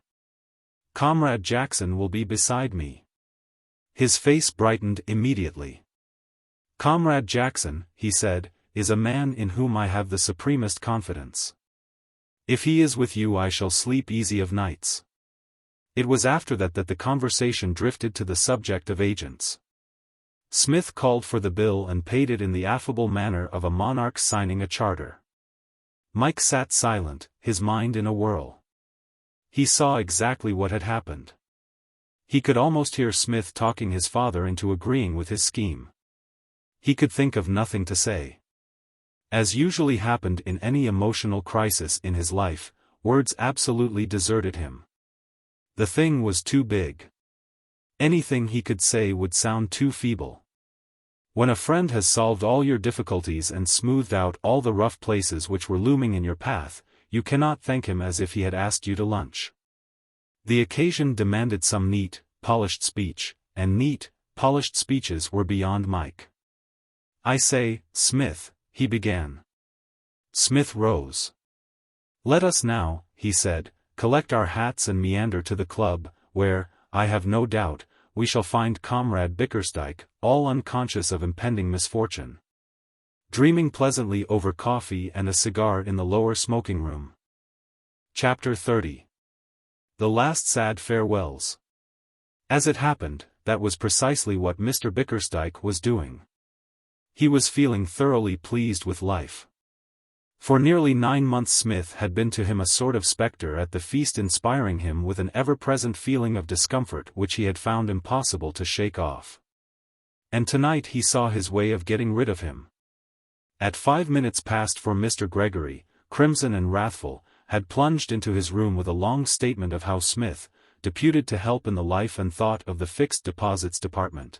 "Comrade Jackson will be beside me." His face brightened immediately. "Comrade Jackson," he said, "is a man in whom I have the supremest confidence. If he is with you I shall sleep easy of nights." It was after that the conversation drifted to the subject of agents. Smith called for the bill and paid it in the affable manner of a monarch signing a charter. Mike sat silent, his mind in a whirl. He saw exactly what had happened. He could almost hear Smith talking his father into agreeing with his scheme. He could think of nothing to say. As usually happened in any emotional crisis in his life, words absolutely deserted him. The thing was too big. Anything he could say would sound too feeble. When a friend has solved all your difficulties and smoothed out all the rough places which were looming in your path, you cannot thank him as if he had asked you to lunch. The occasion demanded some neat, polished speech, and neat, polished speeches were beyond Mike. "I say, Smith," he began. Smith rose. "Let us now," he said, "collect our hats and meander to the club, where, I have no doubt, we shall find Comrade Bickersdyke, all unconscious of impending misfortune, dreaming pleasantly over coffee and a cigar in the lower smoking room." Chapter 30. The Last Sad Farewells. As it happened, that was precisely what Mr. Bickersdyke was doing. He was feeling thoroughly pleased with life. For nearly 9 months Smith had been to him a sort of spectre at the feast, inspiring him with an ever-present feeling of discomfort which he had found impossible to shake off. And tonight he saw his way of getting rid of him. At 5 minutes past 4 Mr. Gregory, crimson and wrathful, had plunged into his room with a long statement of how Smith, deputed to help in the life and thought of the Fixed Deposits Department,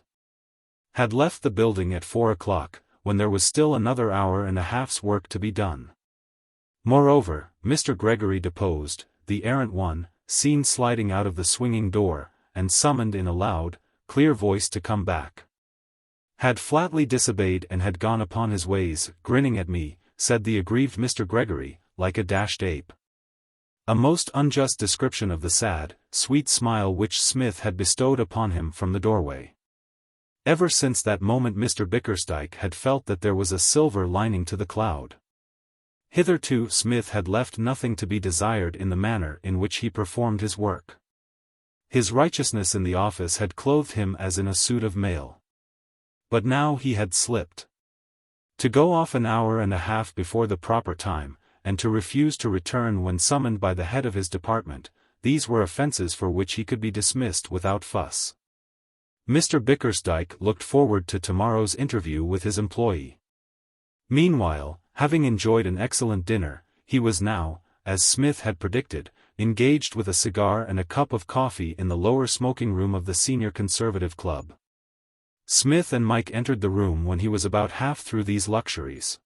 had left the building at 4 o'clock, when there was still another hour and a half's work to be done. Moreover, Mr. Gregory deposed, the errant one, seen sliding out of the swinging door, and summoned in a loud, clear voice to come back, had flatly disobeyed and had gone upon his ways, grinning at me, said the aggrieved Mr. Gregory, like a dashed ape. A most unjust description of the sad, sweet smile which Smith had bestowed upon him from the doorway. Ever since that moment Mr. Bickersdyke had felt that there was a silver lining to the cloud. Hitherto Smith had left nothing to be desired in the manner in which he performed his work. His righteousness in the office had clothed him as in a suit of mail. But now he had slipped. To go off an hour and a half before the proper time, and to refuse to return when summoned by the head of his department, these were offences for which he could be dismissed without fuss. Mr. Bickersdyke looked forward to tomorrow's interview with his employee. Meanwhile, having enjoyed an excellent dinner, he was now, as Smith had predicted, engaged with a cigar and a cup of coffee in the lower smoking room of the Senior Conservative Club. Smith and Mike entered the room when he was about half through these luxuries.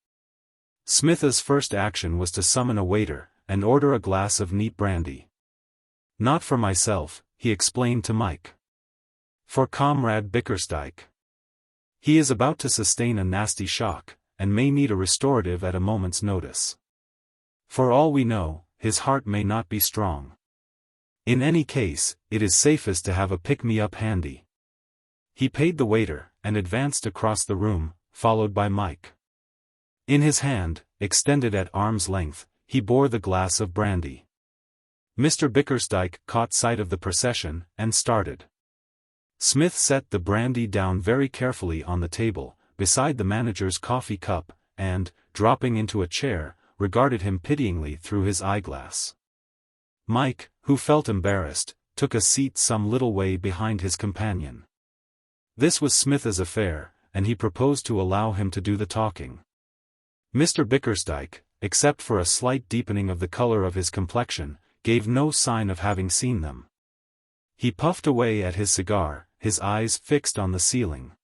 Smith's first action was to summon a waiter, and order a glass of neat brandy. "Not for myself," he explained to Mike. "For Comrade Bickersdyke. He is about to sustain a nasty shock, and may need a restorative at a moment's notice. For all we know, his heart may not be strong. In any case, it is safest to have a pick-me-up handy." He paid the waiter, and advanced across the room, followed by Mike. In his hand, extended at arm's length, he bore the glass of brandy. Mr. Bickersdyke caught sight of the procession, and started. Smith set the brandy down very carefully on the table, beside the manager's coffee cup, and, dropping into a chair, regarded him pityingly through his eyeglass. Mike, who felt embarrassed, took a seat some little way behind his companion. This was Smith's affair, and he proposed to allow him to do the talking. Mr. Bickersdyke, except for a slight deepening of the color of his complexion, gave no sign of having seen them. He puffed away at his cigar, his eyes fixed on the ceiling.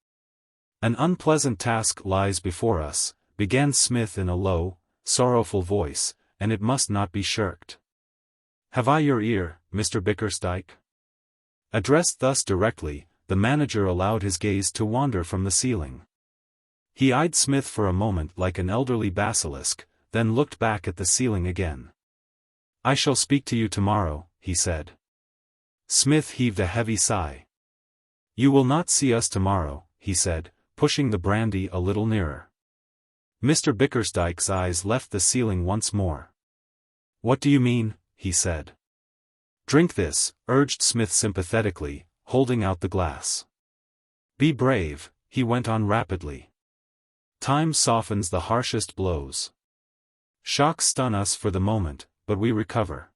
"An unpleasant task lies before us," began Smith in a low, sorrowful voice, "and it must not be shirked. Have I your ear, Mr. Bickersdyke?" Addressed thus directly, the manager allowed his gaze to wander from the ceiling. He eyed Smith for a moment like an elderly basilisk, then looked back at the ceiling again. "I shall speak to you tomorrow," he said. Smith heaved a heavy sigh. "You will not see us tomorrow," he said, pushing the brandy a little nearer. Mr. Bickersdyke's eyes left the ceiling once more. "What do you mean?" he said. "Drink this," urged Smith sympathetically, holding out the glass. "Be brave," he went on rapidly. "Time softens the harshest blows. Shocks stun us for the moment, but we recover.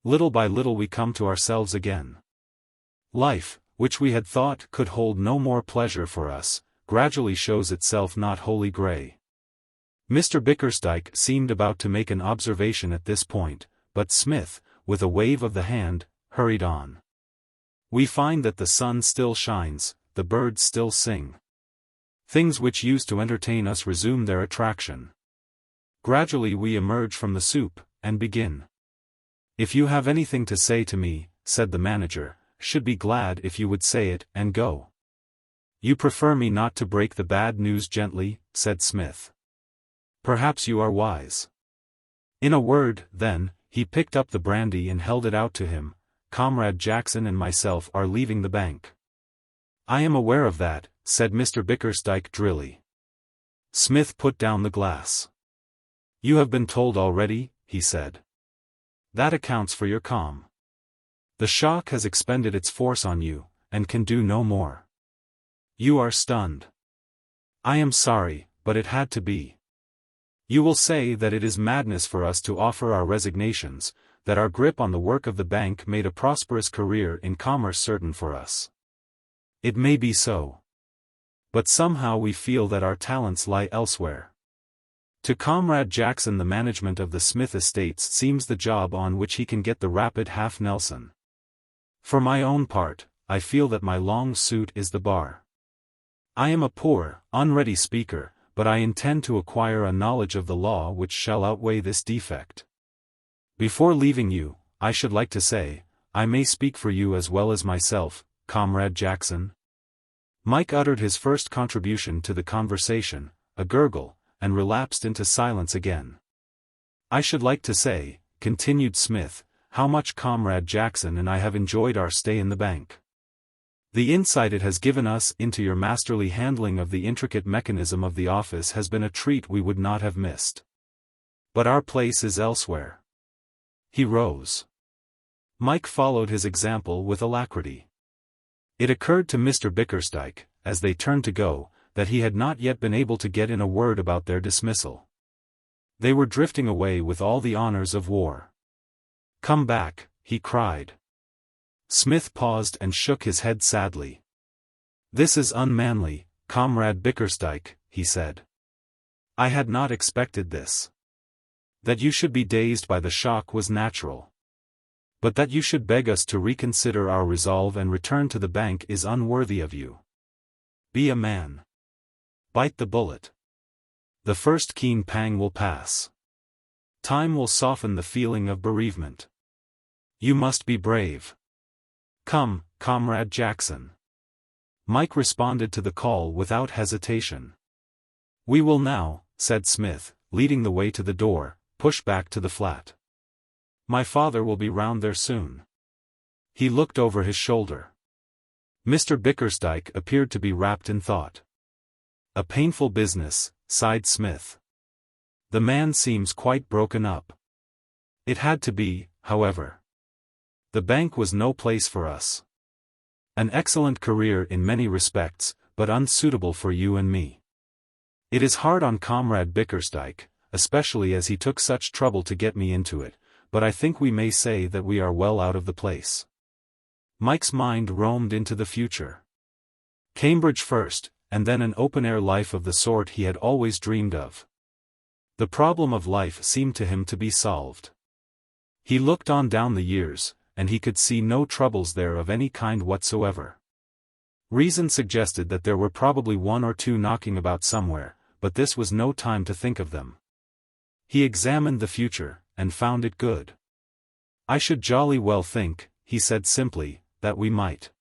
Little by little we come to ourselves again. Life, which we had thought could hold no more pleasure for us, gradually shows itself not wholly grey." Mr. Bickersdyke seemed about to make an observation at this point, but Smith, with a wave of the hand, hurried on. "We find that the sun still shines, the birds still sing. Things which used to entertain us resume their attraction. Gradually we emerge from the soup, and begin. If you have anything to say to me," said the manager, "should be glad if you would say it and go." "You prefer me not to break the bad news gently," said Smith. "Perhaps you are wise. In a word, then," he picked up the brandy and held it out to him, "Comrade Jackson and myself are leaving the bank." "I am aware of that," said Mr. Bickersdyke drily. Smith put down the glass. "You have been told already," he said. "That accounts for your calm. The shock has expended its force on you, and can do no more. You are stunned. I am sorry, but it had to be. You will say that it is madness for us to offer our resignations, that our grip on the work of the bank made a prosperous career in commerce certain for us. It may be so. But somehow we feel that our talents lie elsewhere. To Comrade Jackson the management of the Smith estates seems the job on which he can get the rapid half-Nelson. For my own part, I feel that my long suit is the bar. I am a poor, unready speaker, but I intend to acquire a knowledge of the law which shall outweigh this defect. Before leaving you, I should like to say, I may speak for you as well as myself, Comrade Jackson." Mike uttered his first contribution to the conversation, a gurgle, and relapsed into silence again. I should like to say, continued Smith, how much Comrade Jackson and I have enjoyed our stay in the bank. The insight it has given us into your masterly handling of the intricate mechanism of the office has been a treat we would not have missed. But our place is elsewhere. He rose. Mike followed his example with alacrity. It occurred to Mr. Bickersdyke, as they turned to go, that he had not yet been able to get in a word about their dismissal. They were drifting away with all the honors of war. "Come back," he cried. Smith paused and shook his head sadly. "This is unmanly, Comrade Bickersdyke," he said. "I had not expected this. That you should be dazed by the shock was natural. But that you should beg us to reconsider our resolve and return to the bank is unworthy of you. Be a man. Bite the bullet. The first keen pang will pass. Time will soften the feeling of bereavement. You must be brave. Come, Comrade Jackson." Mike responded to the call without hesitation. "We will now," said Smith, leading the way to the door, "push back to the flat. My father will be round there soon." He looked over his shoulder. Mr. Bickersdyke appeared to be wrapped in thought. "A painful business," sighed Smith. "The man seems quite broken up." It had to be, however. The bank was no place for us. An excellent career in many respects, but unsuitable for you and me. It is hard on Comrade Bickersdyke, especially as he took such trouble to get me into it, but I think we may say that we are well out of the place. Mike's mind roamed into the future. Cambridge first, and then an open-air life of the sort he had always dreamed of. The problem of life seemed to him to be solved. He looked on down the years, and he could see no troubles there of any kind whatsoever. Reason suggested that there were probably one or two knocking about somewhere, but this was no time to think of them. He examined the future, and found it good. "I should jolly well think," he said simply, "that we might